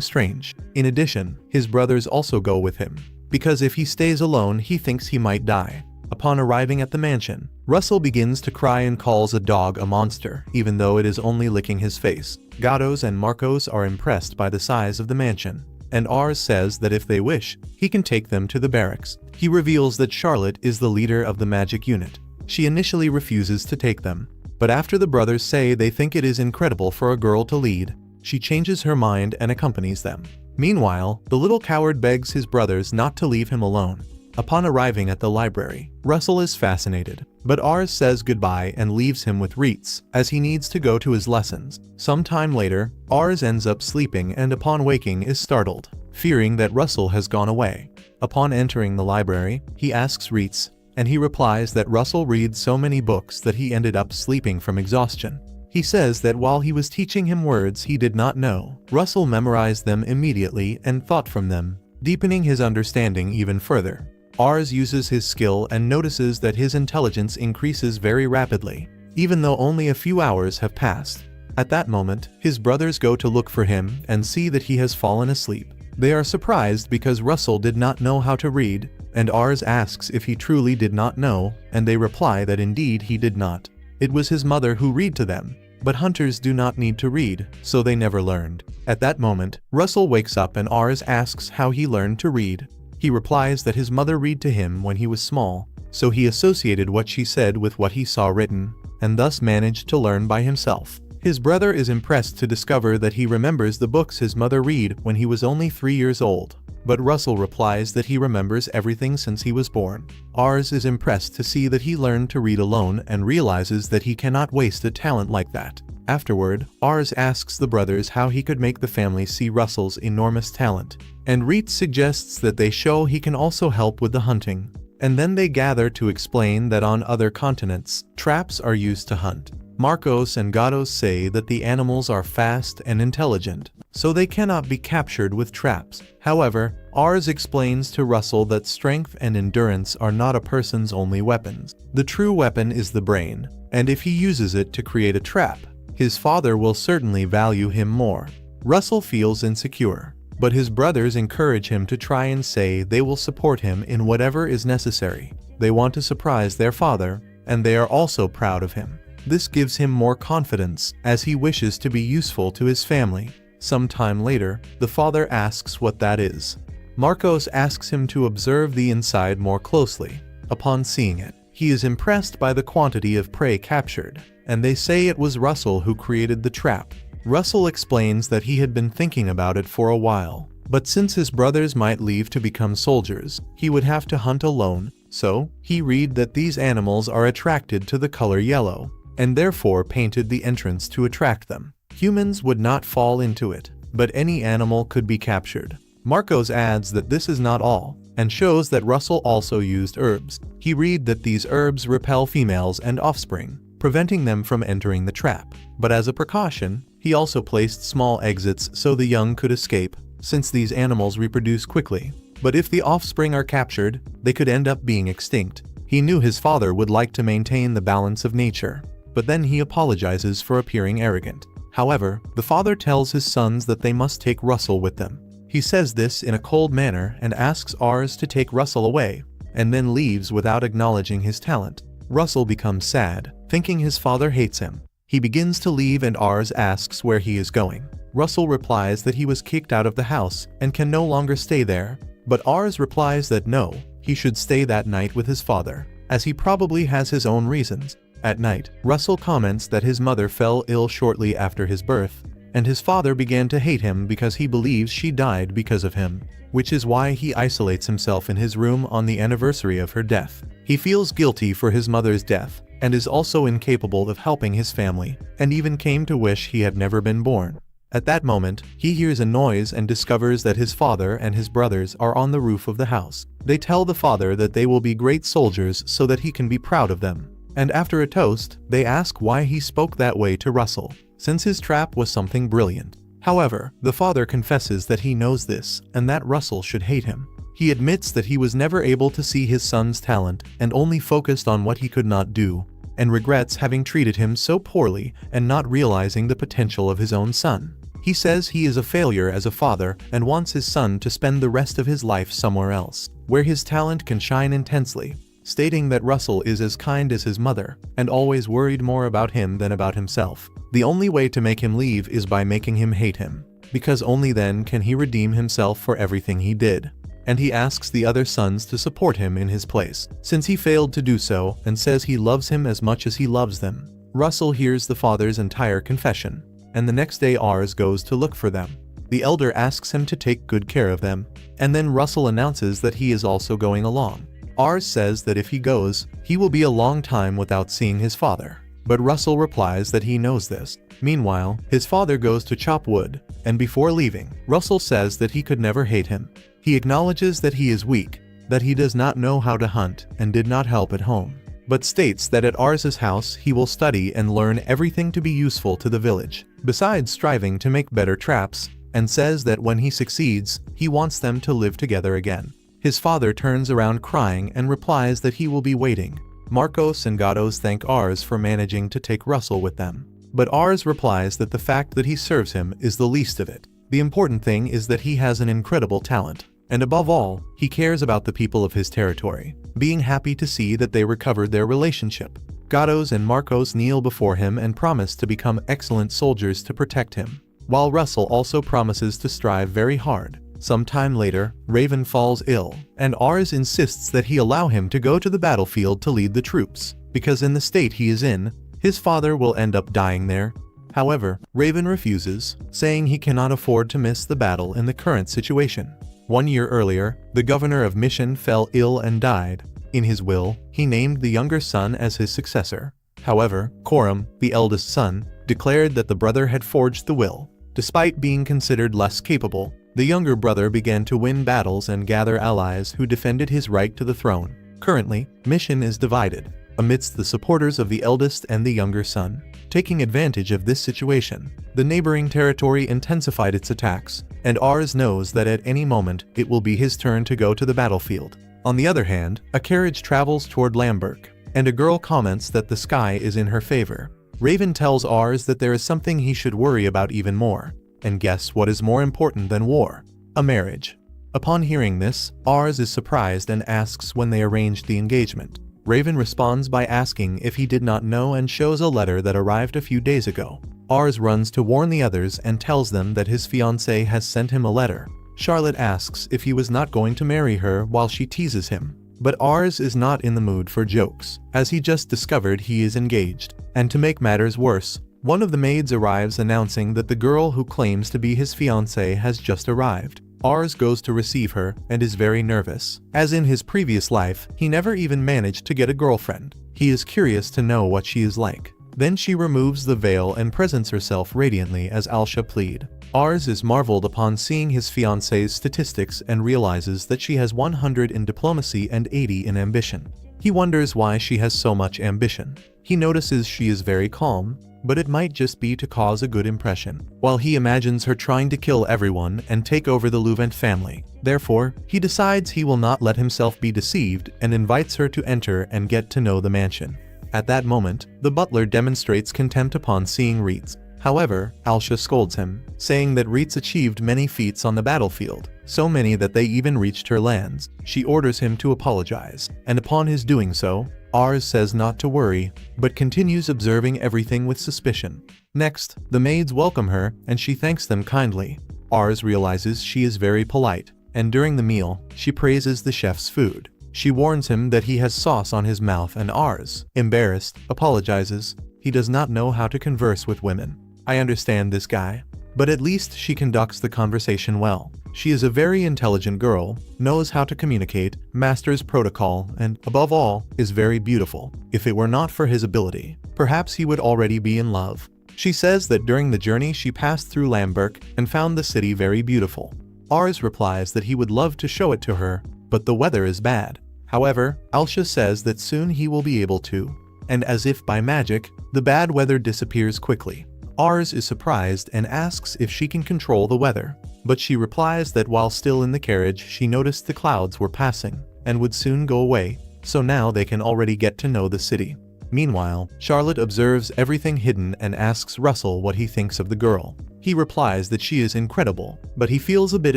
strange. In addition, his brothers also go with him, because if he stays alone he thinks he might die. Upon arriving at the mansion, Russell begins to cry and calls a dog a monster, even though it is only licking his face. Gatos and Marcos are impressed by the size of the mansion, and Ars says that if they wish, he can take them to the barracks. He reveals that Charlotte is the leader of the magic unit. She initially refuses to take them, but after the brothers say they think it is incredible for a girl to lead, she changes her mind and accompanies them. Meanwhile, the little coward begs his brothers not to leave him alone. Upon arriving at the library, Russell is fascinated, but Ars says goodbye and leaves him with Reitz, as he needs to go to his lessons. Some time later, Ars ends up sleeping and upon waking is startled, fearing that Russell has gone away. Upon entering the library, he asks Reitz, and he replies that Russell reads so many books that he ended up sleeping from exhaustion. He says that while he was teaching him words he did not know, Russell memorized them immediately and thought from them, deepening his understanding even further. Ars uses his skill and notices that his intelligence increases very rapidly, even though only a few hours have passed. At that moment, his brothers go to look for him and see that he has fallen asleep. They are surprised because Russell did not know how to read, and Ars asks if he truly did not know, and they reply that indeed he did not. It was his mother who read to them, but hunters do not need to read, so they never learned. At that moment, Russell wakes up and Ars asks how he learned to read. He replies that his mother read to him when he was small, so he associated what she said with what he saw written, and thus managed to learn by himself. His brother is impressed to discover that he remembers the books his mother read when he was only 3 years old, but Russell replies that he remembers everything since he was born. Ars is impressed to see that he learned to read alone and realizes that he cannot waste a talent like that. Afterward, Ars asks the brothers how he could make the family see Russell's enormous talent, and Reitz suggests that they show he can also help with the hunting. And then they gather to explain that on other continents, traps are used to hunt. Marcos and Gatos say that the animals are fast and intelligent, so they cannot be captured with traps. However, Ars explains to Russell that strength and endurance are not a person's only weapons. The true weapon is the brain, and if he uses it to create a trap, his father will certainly value him more. Russell feels insecure, but his brothers encourage him to try and say they will support him in whatever is necessary. They want to surprise their father, and they are also proud of him. This gives him more confidence, as he wishes to be useful to his family. Some time later, the father asks what that is. Marcos asks him to observe the inside more closely. Upon seeing it, he is impressed by the quantity of prey captured, and they say it was Russell who created the trap. Russell explains that he had been thinking about it for a while, but since his brothers might leave to become soldiers, he would have to hunt alone, so he read that these animals are attracted to the color yellow, and therefore painted the entrance to attract them. Humans would not fall into it, but any animal could be captured. Marcos adds that this is not all, and shows that Russell also used herbs. He read that these herbs repel females and offspring, preventing them from entering the trap. But as a precaution, he also placed small exits so the young could escape, since these animals reproduce quickly. But if the offspring are captured, they could end up being extinct. He knew his father would like to maintain the balance of nature, but then he apologizes for appearing arrogant. However, the father tells his sons that they must take Russell with them. He says this in a cold manner and asks Ars to take Russell away, and then leaves without acknowledging his talent. Russell becomes sad, thinking his father hates him. He begins to leave and Ars asks where he is going. Russell replies that he was kicked out of the house and can no longer stay there, but Ars replies that no, he should stay that night with his father, as he probably has his own reasons. At night, Russell comments that his mother fell ill shortly after his birth, and his father began to hate him because he believes she died because of him, which is why he isolates himself in his room on the anniversary of her death. He feels guilty for his mother's death, and is also incapable of helping his family, and even came to wish he had never been born. At that moment, he hears a noise and discovers that his father and his brothers are on the roof of the house. They tell the father that they will be great soldiers so that he can be proud of them. And after a toast, they ask why he spoke that way to Russell. since his trap was something brilliant. However, the father confesses that he knows this and that Russell should hate him. He admits that he was never able to see his son's talent and only focused on what he could not do, and regrets having treated him so poorly and not realizing the potential of his own son. He says he is a failure as a father and wants his son to spend the rest of his life somewhere else, where his talent can shine intensely, stating that Russell is as kind as his mother and always worried more about him than about himself. The only way to make him leave is by making him hate him, because only then can he redeem himself for everything he did. And he asks the other sons to support him in his place, since he failed to do so, and says he loves him as much as he loves them. Russell hears the father's entire confession, and the next day Ars goes to look for them. The elder asks him to take good care of them, and then Russell announces that he is also going along. Ars says that if he goes, he will be a long time without seeing his father, but Russell replies that he knows this. Meanwhile, his father goes to chop wood, and before leaving, Russell says that he could never hate him. He acknowledges that he is weak, that he does not know how to hunt and did not help at home, but states that at Ars's house he will study and learn everything to be useful to the village, besides striving to make better traps, and says that when he succeeds, he wants them to live together again. His father turns around crying and replies that he will be waiting. Marcos and Gatos thank Ars for managing to take Russell with them, but Ars replies that the fact that he serves him is the least of it. The important thing is that he has an incredible talent, and above all, he cares about the people of his territory, being happy to see that they recovered their relationship. Gatos and Marcos kneel before him and promise to become excellent soldiers to protect him, while Russell also promises to strive very hard. Some time later, Raven falls ill, and Ars insists that he allow him to go to the battlefield to lead the troops, because in the state he is in, his father will end up dying there. However, Raven refuses, saying he cannot afford to miss the battle in the current situation. 1 year earlier, the governor of Mission fell ill and died. In his will, he named the younger son as his successor. However, Coram, the eldest son, declared that the brother had forged the will. Despite being considered less capable, the younger brother began to win battles and gather allies who defended his right to the throne. Currently, Mission is divided, amidst the supporters of the eldest and the younger son. Taking advantage of this situation, the neighboring territory intensified its attacks, and Ars knows that at any moment it will be his turn to go to the battlefield. On the other hand, a carriage travels toward Lamberg, and a girl comments that the sky is in her favor. Raven tells Ars that there is something he should worry about even more, and guess what is more important than war? A marriage. Upon hearing this, Ars is surprised and asks when they arranged the engagement. Raven responds by asking if he did not know and shows a letter that arrived a few days ago. Ars runs to warn the others and tells them that his fiancée has sent him a letter. Charlotte asks if he was not going to marry her while she teases him, but Ars is not in the mood for jokes, as he just discovered he is engaged. And to make matters worse, one of the maids arrives announcing that the girl who claims to be his fiancée has just arrived. Ars goes to receive her and is very nervous. As in his previous life, he never even managed to get a girlfriend. He is curious to know what she is like. Then she removes the veil and presents herself radiantly as Alsha plead. Ars is marveled upon seeing his fiancée's statistics and realizes that she has 100 in diplomacy and 80 in ambition. He wonders why she has so much ambition. He notices she is very calm, but it might just be to cause a good impression, while he imagines her trying to kill everyone and take over the Louvent family. Therefore, he decides he will not let himself be deceived and invites her to enter and get to know the mansion. At that moment, the butler demonstrates contempt upon seeing Reitz. However, Alsha scolds him, saying that Reitz achieved many feats on the battlefield, so many that they even reached her lands. She orders him to apologize, and upon his doing so, Ars says not to worry, but continues observing everything with suspicion. Next, the maids welcome her, and she thanks them kindly. Ars realizes she is very polite, and during the meal, she praises the chef's food. She warns him that he has sauce on his mouth, and Ars, embarrassed, apologizes. He does not know how to converse with women. I understand this guy. But at least she conducts the conversation well. She is a very intelligent girl, knows how to communicate, masters protocol, and, above all, is very beautiful. If it were not for his ability, perhaps he would already be in love. She says that during the journey she passed through Lamberg and found the city very beautiful. Ars replies that he would love to show it to her, but the weather is bad. However, Alsha says that soon he will be able to, and as if by magic, the bad weather disappears quickly. Ars is surprised and asks if she can control the weather, but she replies that while still in the carriage she noticed the clouds were passing and would soon go away, so now they can already get to know the city. Meanwhile, Charlotte observes everything hidden and asks Russell what he thinks of the girl. He replies that she is incredible, but he feels a bit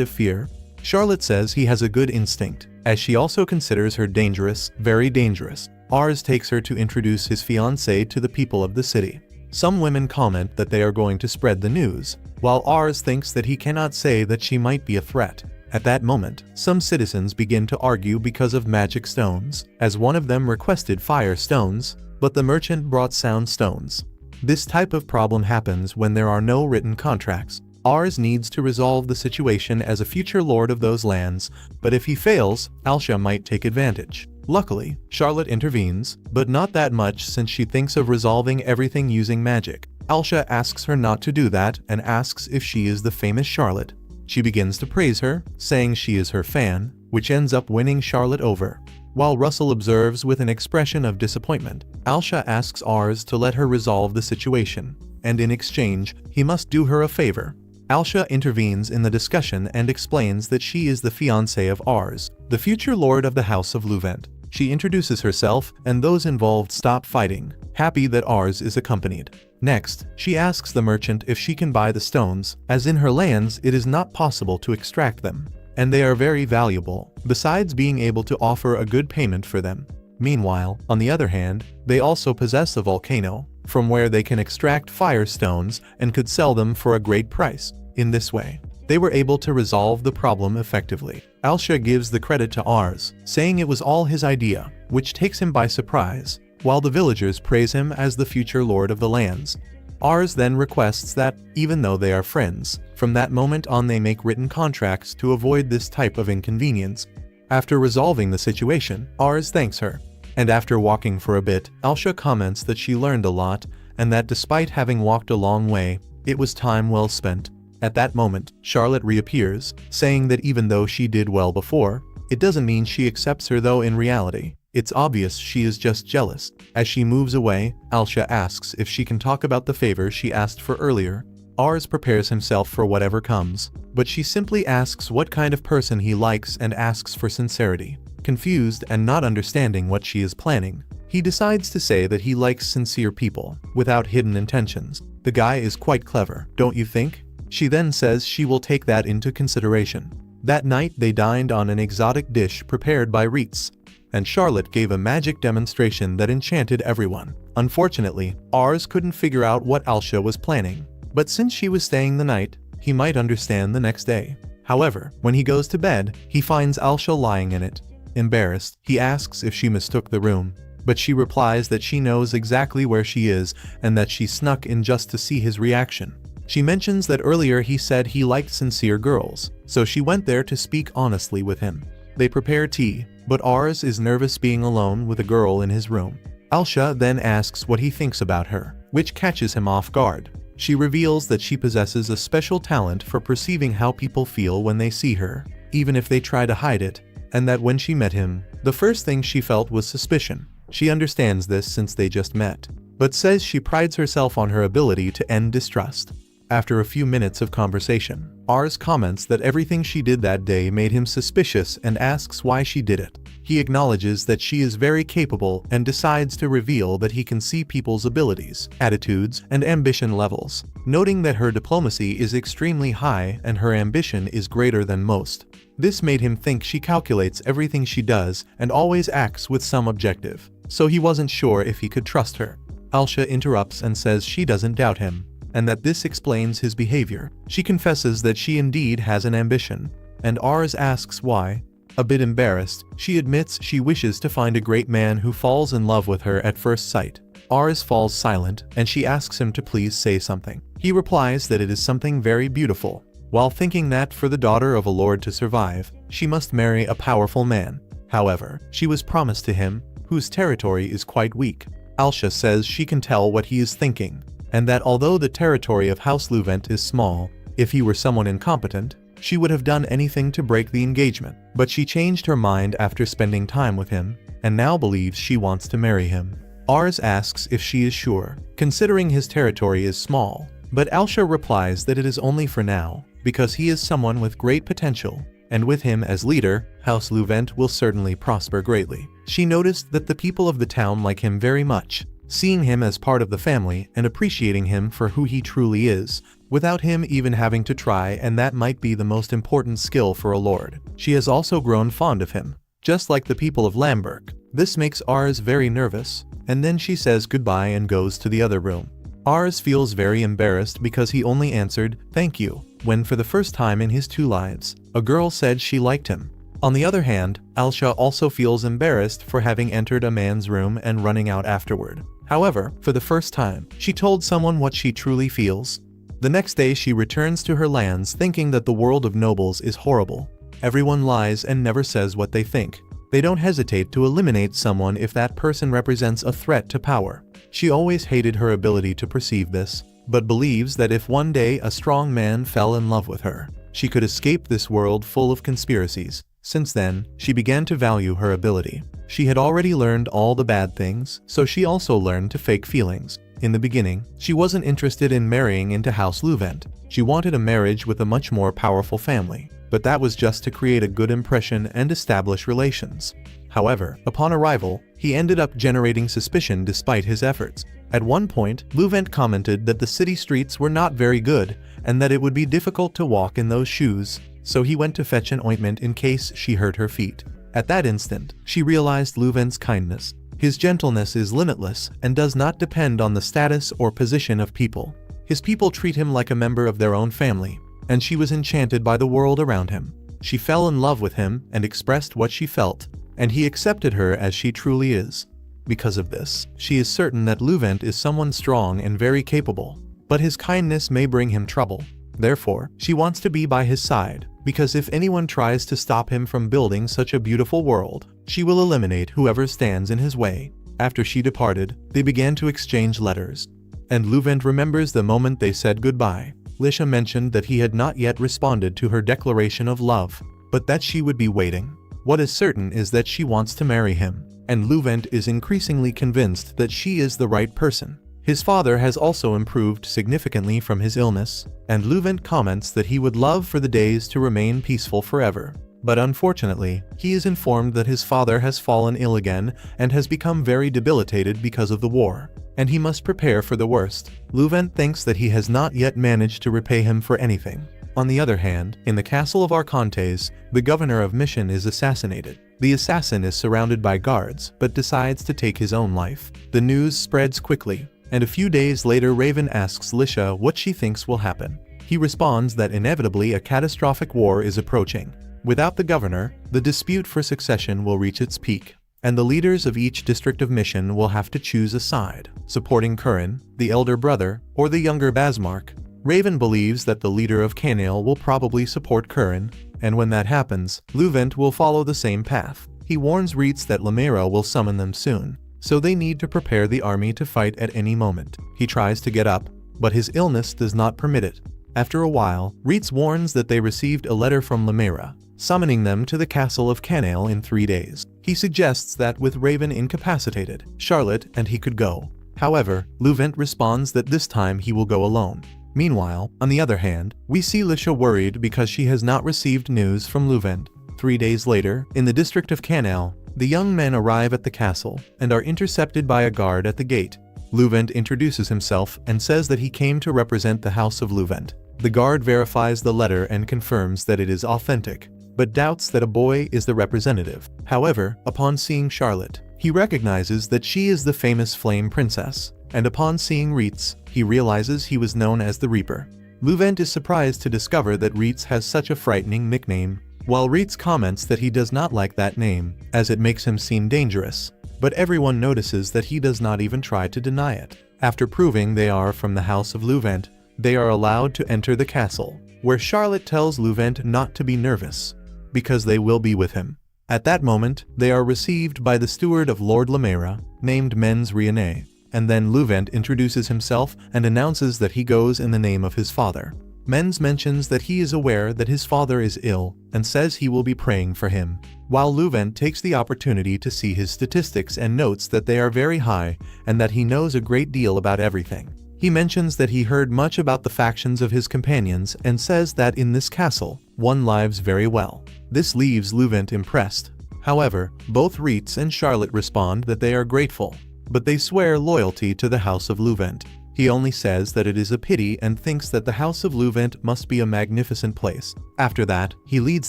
of fear. Charlotte says he has a good instinct, as she also considers her dangerous, very dangerous. Ars takes her to introduce his fiancée to the people of the city. Some women comment that they are going to spread the news, while Ars thinks that he cannot say that she might be a threat. At that moment, some citizens begin to argue because of magic stones, as one of them requested fire stones, but the merchant brought sound stones. This type of problem happens when there are no written contracts. Ars needs to resolve the situation as a future lord of those lands, but if he fails, Alsha might take advantage. Luckily, Charlotte intervenes, but not that much since she thinks of resolving everything using magic. Alsha asks her not to do that and asks if she is the famous Charlotte. She begins to praise her, saying she is her fan, which ends up winning Charlotte over. While Russell observes with an expression of disappointment, Alsha asks Ars to let her resolve the situation, and in exchange, he must do her a favor. Alsha intervenes in the discussion and explains that she is the fiancée of Ars, the future lord of the House of Luvent. She introduces herself, and those involved stop fighting, happy that Ars is accompanied. Next, she asks the merchant if she can buy the stones, as in her lands it is not possible to extract them, and they are very valuable, besides being able to offer a good payment for them. Meanwhile, on the other hand, they also possess a volcano, from where they can extract fire stones and could sell them for a great price. In this way, they were able to resolve the problem effectively. Alsha gives the credit to Ars, saying it was all his idea, which takes him by surprise, while the villagers praise him as the future lord of the lands. Ars then requests that, even though they are friends, from that moment on they make written contracts to avoid this type of inconvenience. After resolving the situation, Ars thanks her, and after walking for a bit, Alsha comments that she learned a lot, and that despite having walked a long way, it was time well spent. At that moment, Charlotte reappears, saying that even though she did well before, it doesn't mean she accepts her, though in reality, it's obvious she is just jealous. As she moves away, Alsha asks if she can talk about the favor she asked for earlier. Ars prepares himself for whatever comes, but she simply asks what kind of person he likes and asks for sincerity. Confused and not understanding what she is planning, he decides to say that he likes sincere people, without hidden intentions. The guy is quite clever, don't you think? She then says she will take that into consideration. That night they dined on an exotic dish prepared by Reitz, and Charlotte gave a magic demonstration that enchanted everyone. Unfortunately, Ars couldn't figure out what Alsha was planning, but since she was staying the night, he might understand the next day. However, when he goes to bed, he finds Alsha lying in it. Embarrassed, he asks if she mistook the room, but she replies that she knows exactly where she is and that she snuck in just to see his reaction. She mentions that earlier he said he liked sincere girls, so she went there to speak honestly with him. They prepare tea, but Ars is nervous being alone with a girl in his room. Alsha then asks what he thinks about her, which catches him off guard. She reveals that she possesses a special talent for perceiving how people feel when they see her, even if they try to hide it, and that when she met him, the first thing she felt was suspicion. She understands this since they just met, but says she prides herself on her ability to end distrust. After a few minutes of conversation, Ars comments that everything she did that day made him suspicious and asks why she did it. He acknowledges that she is very capable and decides to reveal that he can see people's abilities, attitudes, and ambition levels, noting that her diplomacy is extremely high and her ambition is greater than most. This made him think she calculates everything she does and always acts with some objective, so he wasn't sure if he could trust her. Alsha interrupts and says she doesn't doubt him, and that this explains his behavior. She confesses that she indeed has an ambition, and Ars asks why. A bit embarrassed, she admits she wishes to find a great man who falls in love with her at first sight. Ars falls silent, and she asks him to please say something. He replies that it is something very beautiful, while thinking that for the daughter of a lord to survive, she must marry a powerful man. However, she was promised to him, whose territory is quite weak. Alsha says she can tell what he is thinking, and that although the territory of House Luvent is small, if he were someone incompetent, she would have done anything to break the engagement. But she changed her mind after spending time with him, and now believes she wants to marry him. Ars asks if she is sure, considering his territory is small, But Alsha replies that it is only for now, because he is someone with great potential, and with him as leader, House Luvent will certainly prosper greatly. She noticed that the people of the town like him very much, seeing him as part of the family and appreciating him for who he truly is, without him even having to try, and that might be the most important skill for a lord. She has also grown fond of him, just like the people of Lamberg. This makes Ars very nervous, and then she says goodbye and goes to the other room. Ars feels very embarrassed because he only answered, "Thank you," when for the first time in his 2 lives, a girl said she liked him. On the other hand, Alsha also feels embarrassed for having entered a man's room and running out afterward. However, for the first time, she told someone what she truly feels. The next day she returns to her lands thinking that the world of nobles is horrible. Everyone lies and never says what they think. They don't hesitate to eliminate someone if that person represents a threat to power. She always hated her ability to perceive this, but believes that if one day a strong man fell in love with her, she could escape this world full of conspiracies. Since then, she began to value her ability. She had already learned all the bad things, so she also learned to fake feelings. In the beginning, she wasn't interested in marrying into House Luvent. She wanted a marriage with a much more powerful family, but that was just to create a good impression and establish relations. However, upon arrival, he ended up generating suspicion despite his efforts. At one point, Luvent commented that the city streets were not very good, and that it would be difficult to walk in those shoes, so he went to fetch an ointment in case she hurt her feet. At that instant, she realized Luvent's kindness. His gentleness is limitless and does not depend on the status or position of people. His people treat him like a member of their own family, and she was enchanted by the world around him. She fell in love with him and expressed what she felt, and he accepted her as she truly is. Because of this, she is certain that Luvent is someone strong and very capable, but his kindness may bring him trouble. Therefore, she wants to be by his side, because if anyone tries to stop him from building such a beautiful world, she will eliminate whoever stands in his way. After she departed, they began to exchange letters, and Luvent remembers the moment they said goodbye. Lisha mentioned that he had not yet responded to her declaration of love, but that she would be waiting. What is certain is that she wants to marry him, and Luvent is increasingly convinced that she is the right person. His father has also improved significantly from his illness, and Luvent comments that he would love for the days to remain peaceful forever. But unfortunately, he is informed that his father has fallen ill again and has become very debilitated because of the war, and he must prepare for the worst. Luvent thinks that he has not yet managed to repay him for anything. On the other hand, in the castle of Arcantes, the governor of Mission is assassinated. The assassin is surrounded by guards, but decides to take his own life. The news spreads quickly, and a few days later Raven asks Lisha what she thinks will happen. He responds that inevitably a catastrophic war is approaching. Without the governor, the dispute for succession will reach its peak, and the leaders of each district of Mission will have to choose a side, supporting Curran, the elder brother, or the younger Basmark. Raven believes that the leader of Canail will probably support Curran, and when that happens, Luvent will follow the same path. He warns Reitz that Lamera will summon them soon, so they need to prepare the army to fight at any moment. He tries to get up, but his illness does not permit it. After a while, Reitz warns that they received a letter from Lamera, summoning them to the castle of Canail in 3 days. He suggests that with Raven incapacitated, Charlotte and he could go. However, Luvent responds that this time he will go alone. Meanwhile, on the other hand, we see Lisha worried because she has not received news from Luvent. 3 days later, in the district of Canail, the young men arrive at the castle and are intercepted by a guard at the gate. Luvent introduces himself and says that he came to represent the House of Luvent. The guard verifies the letter and confirms that it is authentic, but doubts that a boy is the representative. However, upon seeing Charlotte, he recognizes that she is the famous Flame Princess, and upon seeing Reitz, he realizes he was known as the Reaper. Luvent is surprised to discover that Reitz has such a frightening nickname, while Reitz comments that he does not like that name, as it makes him seem dangerous, but everyone notices that he does not even try to deny it. After proving they are from the House of Luvent, they are allowed to enter the castle, where Charlotte tells Luvent not to be nervous, because they will be with him. At that moment, they are received by the steward of Lord Lamera, named Mens Riene, and then Luvent introduces himself and announces that he goes in the name of his father. Mens mentions that he is aware that his father is ill and says he will be praying for him, while Luvent takes the opportunity to see his statistics and notes that they are very high and that he knows a great deal about everything. He mentions that he heard much about the factions of his companions and says that in this castle, one lives very well. This leaves Luvent impressed. However, both Reitz and Charlotte respond that they are grateful, but they swear loyalty to the House of Luvent. He only says that it is a pity and thinks that the House of Luvent must be a magnificent place. After that, he leads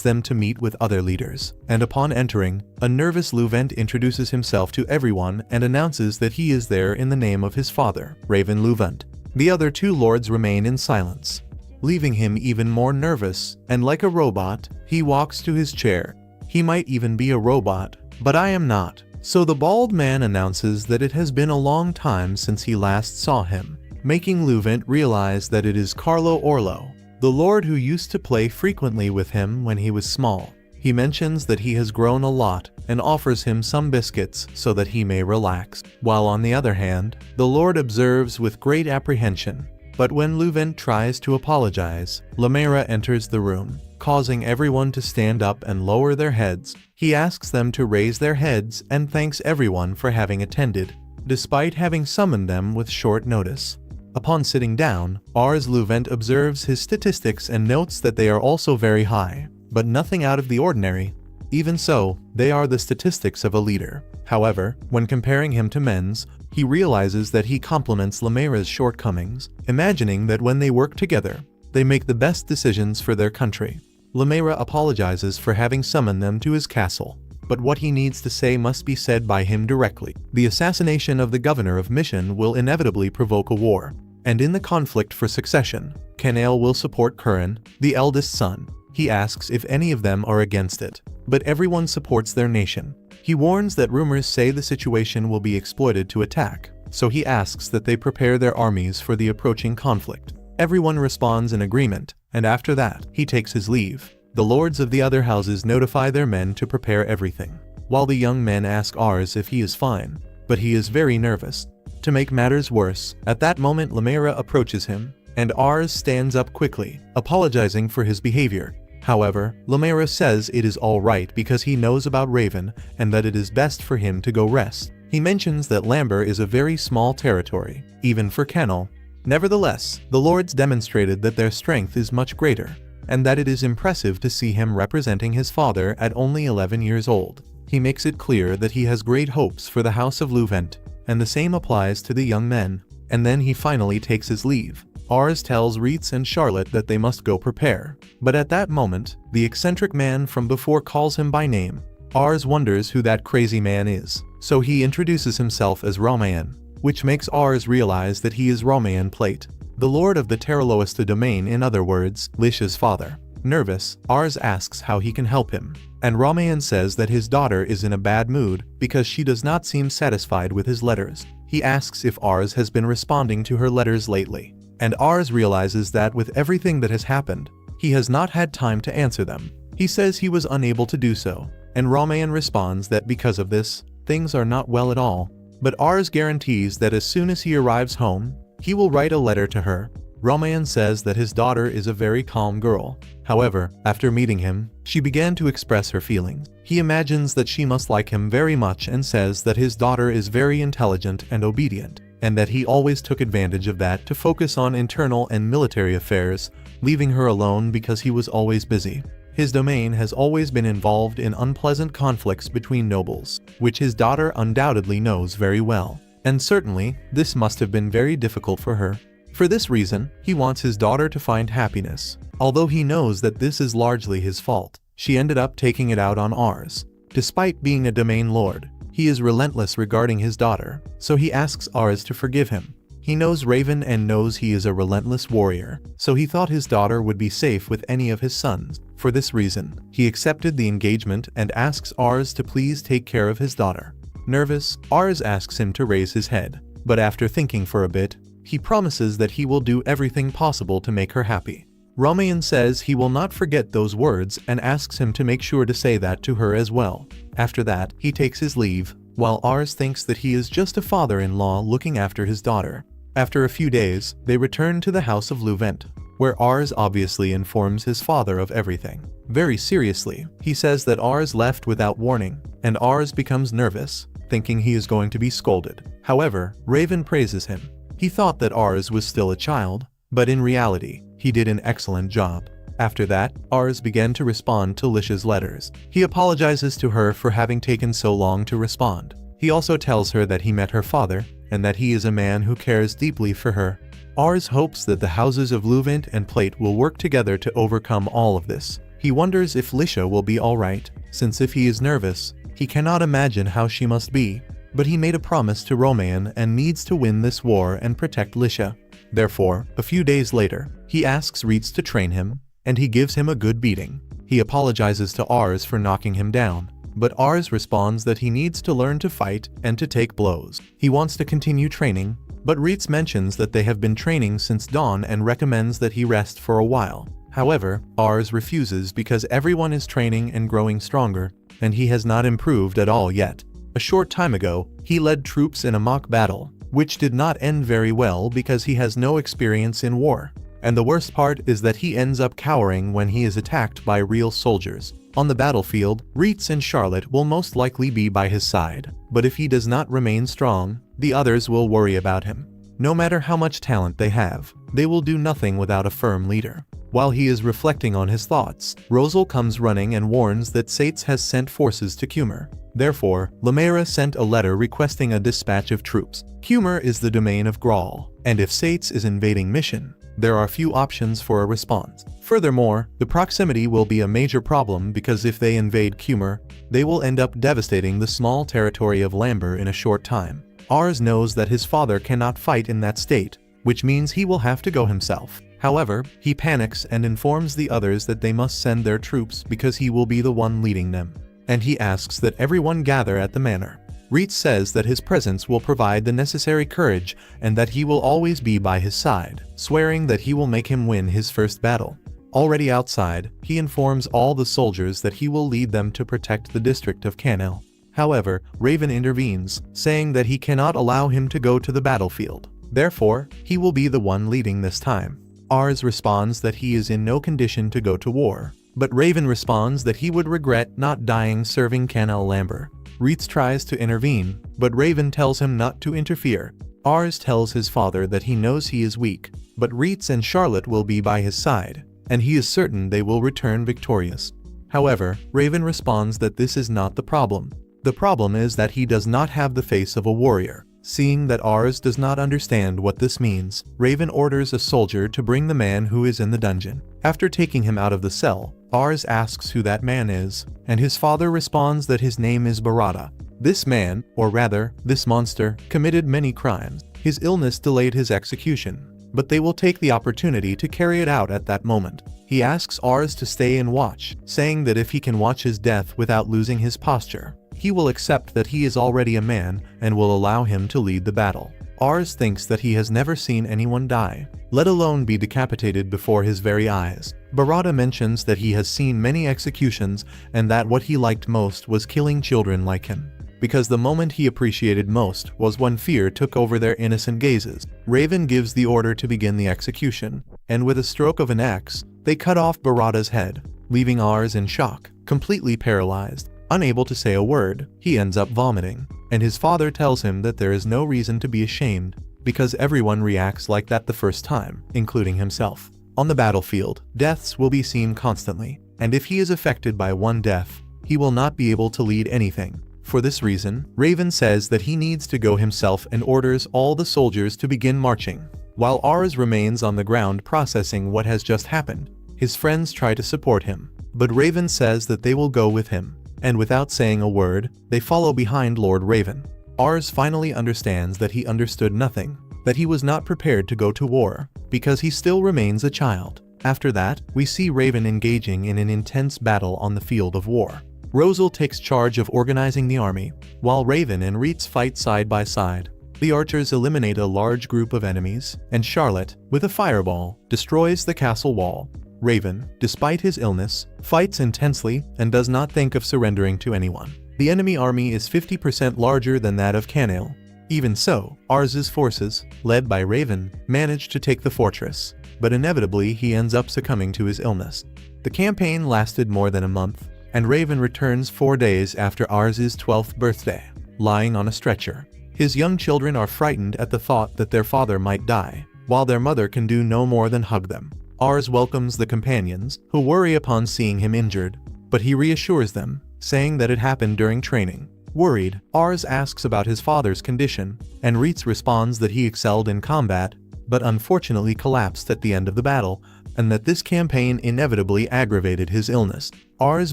them to meet with other leaders, and upon entering, a nervous Luvent introduces himself to everyone and announces that he is there in the name of his father, Raven Luvent. The other two lords remain in silence, leaving him even more nervous, and like a robot, he walks to his chair. He might even be a robot, but I am not. So the bald man announces that it has been a long time since he last saw him, making Luvent realize that it is Carlo Orlo, the lord who used to play frequently with him when he was small. He mentions that he has grown a lot and offers him some biscuits so that he may relax, while on the other hand, the lord observes with great apprehension. But when Luvent tries to apologize, Lamera enters the room, causing everyone to stand up and lower their heads. He asks them to raise their heads and thanks everyone for having attended, despite having summoned them with short notice. Upon sitting down, Ars Luvent observes his statistics and notes that they are also very high, but nothing out of the ordinary. Even so, they are the statistics of a leader. However, when comparing him to Men's, he realizes that he complements Lamera's shortcomings, imagining that when they work together, they make the best decisions for their country. Lamera apologizes for having summoned them to his castle, but what he needs to say must be said by him directly. The assassination of the governor of Mission will inevitably provoke a war, and in the conflict for succession, Canale will support Curran, the eldest son. He asks if any of them are against it, but everyone supports their nation. He warns that rumors say the situation will be exploited to attack, so he asks that they prepare their armies for the approaching conflict. Everyone responds in agreement, and after that, he takes his leave. The lords of the other houses notify their men to prepare everything, while the young men ask Ars if he is fine, but he is very nervous. To make matters worse, at that moment Lamera approaches him, and Ars stands up quickly, apologizing for his behavior. However, Lamera says it is all right because he knows about Raven and that it is best for him to go rest. He mentions that Lambert is a very small territory, even for Canale. Nevertheless, the lords demonstrated that their strength is much greater, and that it is impressive to see him representing his father at only 11 years old. He makes it clear that he has great hopes for the House of Luvent, and the same applies to the young men, and then he finally takes his leave. Ars tells Reitz and Charlotte that they must go prepare, but at that moment, the eccentric man from before calls him by name. Ars wonders who that crazy man is, so he introduces himself as Romain, which makes Ars realize that he is Romain Plate, the lord of the Terraloista domain, in other words, Lish's father. Nervous, Ars asks how he can help him, and Romain says that his daughter is in a bad mood because she does not seem satisfied with his letters. He asks if Ars has been responding to her letters lately, and Ars realizes that with everything that has happened, he has not had time to answer them. He says he was unable to do so, and Romain responds that because of this, things are not well at all. But Ars guarantees that as soon as he arrives home, he will write a letter to her. Romain says that his daughter is a very calm girl. However, after meeting him, she began to express her feelings. He imagines that she must like him very much and says that his daughter is very intelligent and obedient, and that he always took advantage of that to focus on internal and military affairs, leaving her alone because he was always busy. His domain has always been involved in unpleasant conflicts between nobles, which his daughter undoubtedly knows very well, and certainly, this must have been very difficult for her. For this reason, he wants his daughter to find happiness, although he knows that this is largely his fault. She ended up taking it out on Ars. Despite being a domain lord, he is relentless regarding his daughter, so he asks Ars to forgive him. He knows Raven and knows he is a relentless warrior, so he thought his daughter would be safe with any of his sons. For this reason, he accepted the engagement and asks Ars to please take care of his daughter. Nervous, Ars asks him to raise his head, but after thinking for a bit, he promises that he will do everything possible to make her happy. Romain says he will not forget those words and asks him to make sure to say that to her as well. After that, he takes his leave, while Ars thinks that he is just a father-in-law looking after his daughter. After a few days, they return to the House of Luvent, where Ars obviously informs his father of everything. Very seriously, he says that Ars left without warning, and Ars becomes nervous, thinking he is going to be scolded. However, Raven praises him. He thought that Ars was still a child, but in reality, he did an excellent job. After that, Ars began to respond to Lisha's letters. He apologizes to her for having taken so long to respond. He also tells her that he met her father, and that he is a man who cares deeply for her. Ars hopes that the houses of Luvint and Plate will work together to overcome all of this. He wonders if Lisha will be alright, since if he is nervous, he cannot imagine how she must be. But he made a promise to Romain and needs to win this war and protect Lisha. Therefore, a few days later, he asks Reitz to train him, and he gives him a good beating. He apologizes to Ars for knocking him down, but Ars responds that he needs to learn to fight and to take blows. He wants to continue training, but Reitz mentions that they have been training since dawn and recommends that he rest for a while. However, Ars refuses because everyone is training and growing stronger, and he has not improved at all yet. A short time ago, he led troops in a mock battle, which did not end very well because he has no experience in war. And the worst part is that he ends up cowering when he is attacked by real soldiers. On the battlefield, Reitz and Charlotte will most likely be by his side, but if he does not remain strong, the others will worry about him. No matter how much talent they have, they will do nothing without a firm leader. While he is reflecting on his thoughts, Rosal comes running and warns that Sates has sent forces to Kumar. Therefore, Lemera sent a letter requesting a dispatch of troops. Kumar is the domain of Grawl, and if Sates is invading mission, there are few options for a response. Furthermore, the proximity will be a major problem because if they invade Kumar, they will end up devastating the small territory of Lamber in a short time. Ars knows that his father cannot fight in that state, which means he will have to go himself. However, he panics and informs the others that they must send their troops because he will be the one leading them. And he asks that everyone gather at the manor. Reitz says that his presence will provide the necessary courage and that he will always be by his side, swearing that he will make him win his first battle. Already outside, he informs all the soldiers that he will lead them to protect the district of Canel. However, Raven intervenes, saying that he cannot allow him to go to the battlefield. Therefore, he will be the one leading this time. Ars responds that he is in no condition to go to war, but Raven responds that he would regret not dying serving Canel Lamber. Reitz tries to intervene, but Raven tells him not to interfere. Ars tells his father that he knows he is weak, but Reitz and Charlotte will be by his side, and he is certain they will return victorious. However, Raven responds that this is not the problem. The problem is that he does not have the face of a warrior. Seeing that Ars does not understand what this means, Raven orders a soldier to bring the man who is in the dungeon. After taking him out of the cell, Ars asks who that man is, and his father responds that his name is Barada. This man, or rather, this monster, committed many crimes. His illness delayed his execution, but they will take the opportunity to carry it out at that moment. He asks Ars to stay and watch, saying that if he can watch his death without losing his posture, he will accept that he is already a man and will allow him to lead the battle. Ars thinks that he has never seen anyone die, let alone be decapitated before his very eyes. Barada mentions that he has seen many executions and that what he liked most was killing children like him, because the moment he appreciated most was when fear took over their innocent gazes. Raven gives the order to begin the execution, and with a stroke of an axe, they cut off Barada's head, leaving Ars in shock, completely paralyzed. Unable to say a word, he ends up vomiting, and his father tells him that there is no reason to be ashamed, because everyone reacts like that the first time, including himself. On the battlefield, deaths will be seen constantly, and if he is affected by one death, he will not be able to lead anything. For this reason, Raven says that he needs to go himself and orders all the soldiers to begin marching. While Ars remains on the ground processing what has just happened, his friends try to support him, but Raven says that they will go with him. And without saying a word, they follow behind Lord Raven. Ars finally understands that he understood nothing, that he was not prepared to go to war, because he still remains a child. After that, we see Raven engaging in an intense battle on the field of war. Rosal takes charge of organizing the army, while Raven and Reitz fight side by side. The archers eliminate a large group of enemies, and Charlotte, with a fireball, destroys the castle wall. Raven, despite his illness, fights intensely and does not think of surrendering to anyone. The enemy army is 50% larger than that of Canale. Even so, Ars's forces, led by Raven, manage to take the fortress, but inevitably he ends up succumbing to his illness. The campaign lasted more than a month, and Raven returns 4 days after Ars's 12th birthday, lying on a stretcher. His young children are frightened at the thought that their father might die, while their mother can do no more than hug them. Ars welcomes the companions, who worry upon seeing him injured, but he reassures them, saying that it happened during training. Worried, Ars asks about his father's condition, and Reitz responds that he excelled in combat, but unfortunately collapsed at the end of the battle, and that this campaign inevitably aggravated his illness. Ars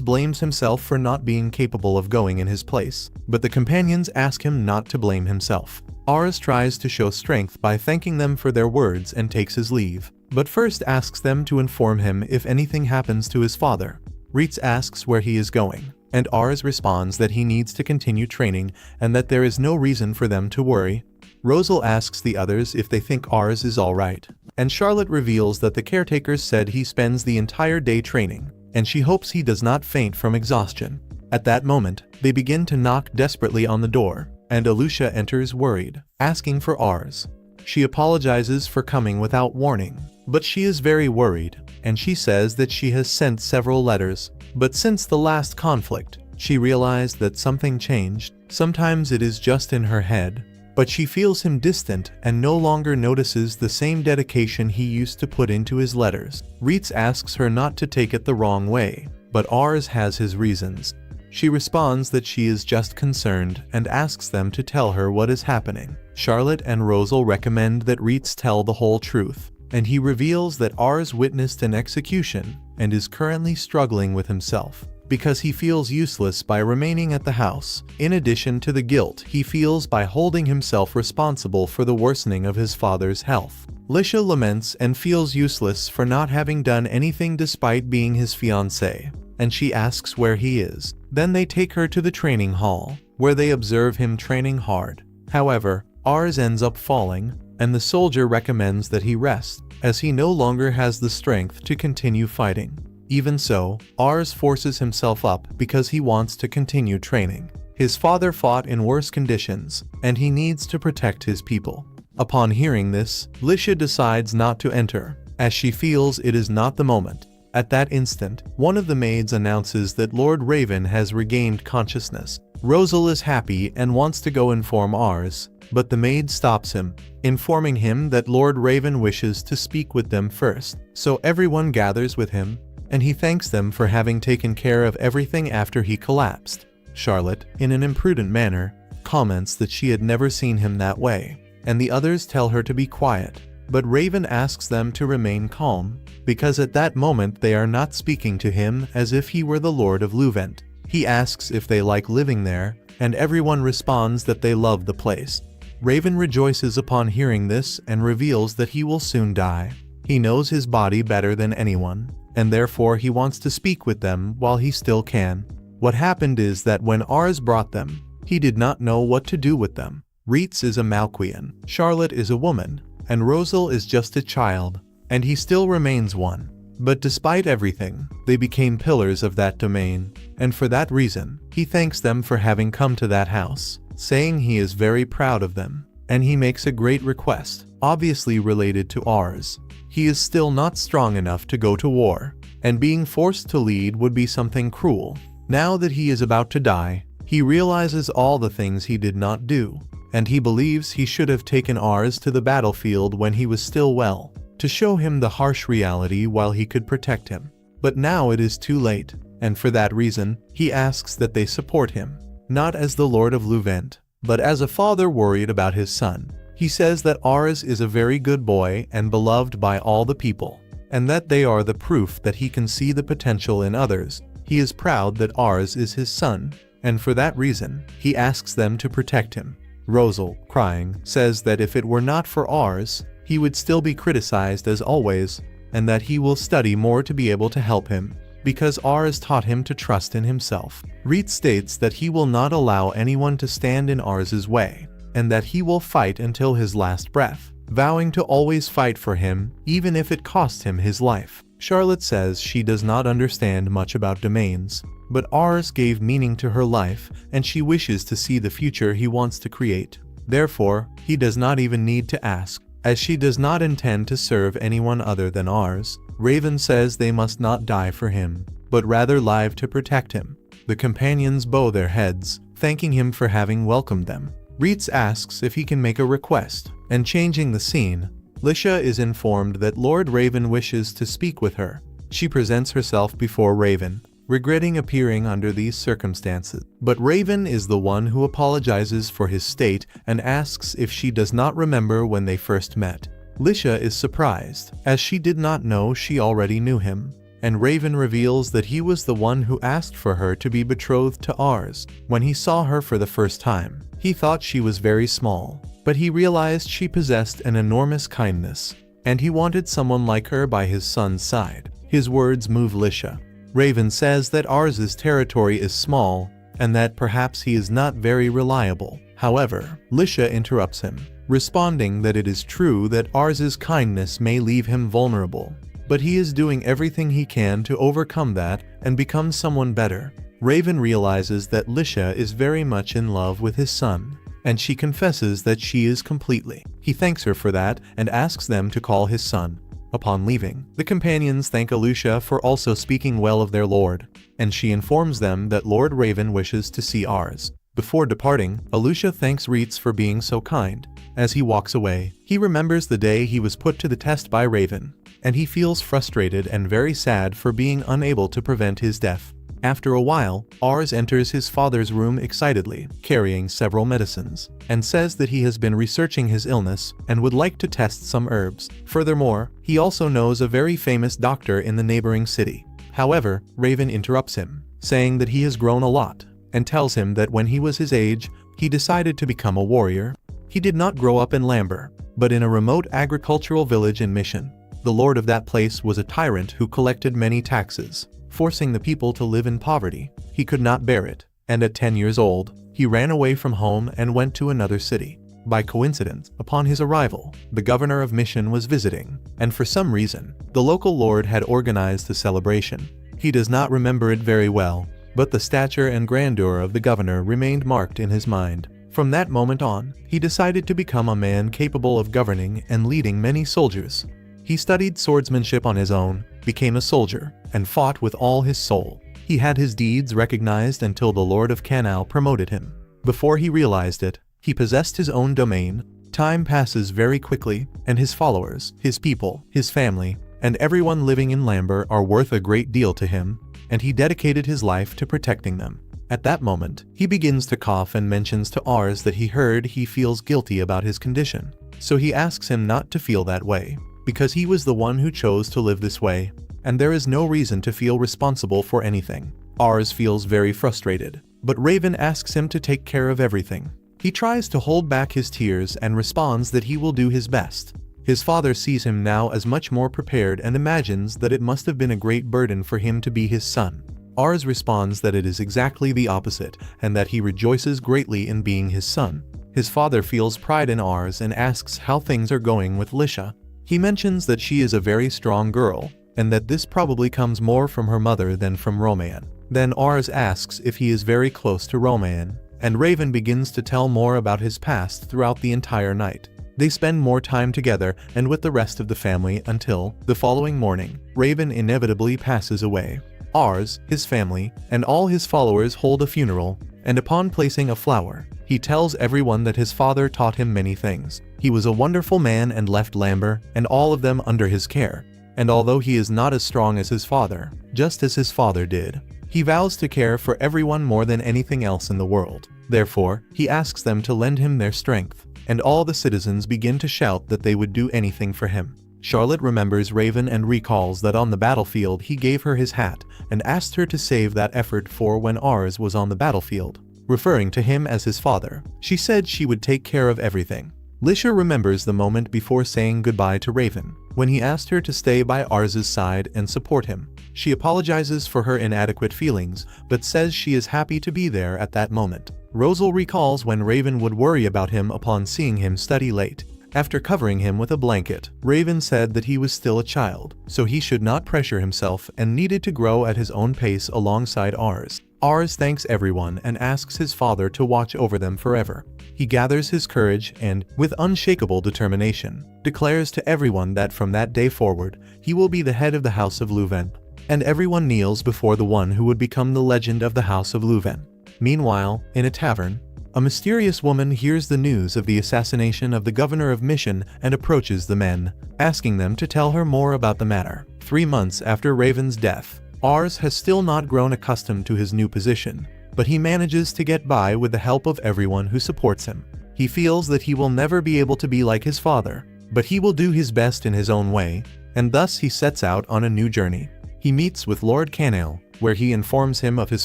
blames himself for not being capable of going in his place, but the companions ask him not to blame himself. Ars tries to show strength by thanking them for their words and takes his leave, but first asks them to inform him if anything happens to his father. Reitz asks where he is going, and Ars responds that he needs to continue training and that there is no reason for them to worry. Rosal asks the others if they think Ars is alright, and Charlotte reveals that the caretakers said he spends the entire day training, and she hopes he does not faint from exhaustion. At that moment, they begin to knock desperately on the door, and Alucia enters worried, asking for Ars. She apologizes for coming without warning, but she is very worried, and she says that she has sent several letters, but since the last conflict, she realized that something changed. Sometimes it is just in her head, but she feels him distant and no longer notices the same dedication he used to put into his letters. Reitz asks her not to take it the wrong way, but Ars has his reasons. She responds that she is just concerned and asks them to tell her what is happening. Charlotte and Rosal recommend that Reitz tell the whole truth, and he reveals that Ars witnessed an execution and is currently struggling with himself, because he feels useless by remaining at the house, in addition to the guilt he feels by holding himself responsible for the worsening of his father's health. Lisha laments and feels useless for not having done anything despite being his fiancé, and she asks where he is. Then they take her to the training hall, where they observe him training hard. However, Ars ends up falling, and the soldier recommends that he rest, as he no longer has the strength to continue fighting. Even so, Ars forces himself up because he wants to continue training. His father fought in worse conditions, and he needs to protect his people. Upon hearing this, Lisha decides not to enter, as she feels it is not the moment. At that instant, one of the maids announces that Lord Raven has regained consciousness. Rosal is happy and wants to go inform Ars, but the maid stops him, informing him that Lord Raven wishes to speak with them first. So everyone gathers with him, and he thanks them for having taken care of everything after he collapsed. Charlotte, in an imprudent manner, comments that she had never seen him that way, and the others tell her to be quiet. But Raven asks them to remain calm, because at that moment they are not speaking to him as if he were the Lord of Luvent. He asks if they like living there, and everyone responds that they love the place. Raven rejoices upon hearing this and reveals that he will soon die. He knows his body better than anyone, and therefore he wants to speak with them while he still can. What happened is that when Ars brought them, he did not know what to do with them. Reitz is a Malquian, Charlotte is a woman, and Rosal is just a child, and he still remains one. But despite everything, they became pillars of that domain, and for that reason, he thanks them for having come to that house, saying he is very proud of them, and he makes a great request, obviously related to Ars. He is still not strong enough to go to war, and being forced to lead would be something cruel. Now that he is about to die, he realizes all the things he did not do, and he believes he should have taken Ars to the battlefield when he was still well, to show him the harsh reality while he could protect him. But now it is too late, and for that reason, he asks that they support him, not as the Lord of Luvent, but as a father worried about his son. He says that Ars is a very good boy and beloved by all the people, and that they are the proof that he can see the potential in others. He is proud that Ars is his son, and for that reason, he asks them to protect him. Rosal, crying, says that if it were not for Ars, he would still be criticized as always, and that he will study more to be able to help him, because Ars taught him to trust in himself. Reitz states that he will not allow anyone to stand in Ars's way, and that he will fight until his last breath, vowing to always fight for him, even if it costs him his life. Charlotte says she does not understand much about domains, but Ars gave meaning to her life, and she wishes to see the future he wants to create. Therefore, he does not even need to ask, as she does not intend to serve anyone other than Ars. Raven says they must not die for him, but rather live to protect him. The companions bow their heads, thanking him for having welcomed them. Reitz asks if he can make a request, and changing the scene, Lisha is informed that Lord Raven wishes to speak with her. She presents herself before Raven, regretting appearing under these circumstances. But Raven is the one who apologizes for his state and asks if she does not remember when they first met. Lisha is surprised, as she did not know she already knew him, and Raven reveals that he was the one who asked for her to be betrothed to Ars. When he saw her for the first time, he thought she was very small, but he realized she possessed an enormous kindness, and he wanted someone like her by his son's side. His words move Lisha. Raven says that Ars's territory is small, and that perhaps he is not very reliable. However, Lisha interrupts him, responding that it is true that Ars's kindness may leave him vulnerable, but he is doing everything he can to overcome that and become someone better. Raven realizes that Lisha is very much in love with his son, and she confesses that she is completely. He thanks her for that and asks them to call his son. Upon leaving, the companions thank Alusha for also speaking well of their lord, and she informs them that Lord Raven wishes to see Ars. Before departing, Alusha thanks Reitz for being so kind. As he walks away, he remembers the day he was put to the test by Raven, and he feels frustrated and very sad for being unable to prevent his death. After a while, Ars enters his father's room excitedly, carrying several medicines, and says that he has been researching his illness and would like to test some herbs. Furthermore, he also knows a very famous doctor in the neighboring city. However, Raven interrupts him, saying that he has grown a lot, and tells him that when he was his age, he decided to become a warrior. He did not grow up in Lamber, but in a remote agricultural village in Mission. The lord of that place was a tyrant who collected many taxes, forcing the people to live in poverty. He could not bear it, and at 10 years old, he ran away from home and went to another city. By coincidence, upon his arrival, the governor of Mission was visiting, and for some reason, the local lord had organized a celebration. He does not remember it very well, but the stature and grandeur of the governor remained marked in his mind. From that moment on, he decided to become a man capable of governing and leading many soldiers. He studied swordsmanship on his own, became a soldier, and fought with all his soul. He had his deeds recognized until the Lord of Canal promoted him. Before he realized it, he possessed his own domain. Time passes very quickly, and his followers, his people, his family, and everyone living in Lamber are worth a great deal to him, and he dedicated his life to protecting them. At that moment, he begins to cough and mentions to Ars that he heard he feels guilty about his condition. So he asks him not to feel that way, because he was the one who chose to live this way, and there is no reason to feel responsible for anything. Ars feels very frustrated, but Raven asks him to take care of everything. He tries to hold back his tears and responds that he will do his best. His father sees him now as much more prepared and imagines that it must have been a great burden for him to be his son. Ars responds that it is exactly the opposite, and that he rejoices greatly in being his son. His father feels pride in Ars and asks how things are going with Lisha. He mentions that she is a very strong girl, and that this probably comes more from her mother than from Romain. Then Ars asks if he is very close to Romain, and Raven begins to tell more about his past throughout the entire night. They spend more time together and with the rest of the family until, the following morning, Raven inevitably passes away. Ars, his family, and all his followers hold a funeral, and upon placing a flower, he tells everyone that his father taught him many things. He was a wonderful man and left Lamber and all of them under his care. And although he is not as strong as his father, just as his father did, he vows to care for everyone more than anything else in the world. Therefore, he asks them to lend him their strength, and all the citizens begin to shout that they would do anything for him. Charlotte remembers Raven and recalls that on the battlefield he gave her his hat and asked her to save that effort for when Ars was on the battlefield. Referring to him as his father, she said she would take care of everything. Lisha remembers the moment before saying goodbye to Raven, when he asked her to stay by Ars's side and support him. She apologizes for her inadequate feelings, but says she is happy to be there at that moment. Rosal recalls when Raven would worry about him upon seeing him study late. After covering him with a blanket, Raven said that he was still a child, so he should not pressure himself and needed to grow at his own pace alongside Ars. Ars thanks everyone and asks his father to watch over them forever. He gathers his courage and, with unshakable determination, declares to everyone that from that day forward, he will be the head of the House of Louvain. And everyone kneels before the one who would become the legend of the House of Louvain. Meanwhile, in a tavern, A mysterious woman hears the news of the assassination of the governor of Mission and approaches the men, asking them to tell her more about the matter. 3 months after Raven's death, Ars has still not grown accustomed to his new position, but he manages to get by with the help of everyone who supports him. He feels that he will never be able to be like his father, but he will do his best in his own way, and thus he sets out on a new journey. He meets with Lord Canail, where he informs him of his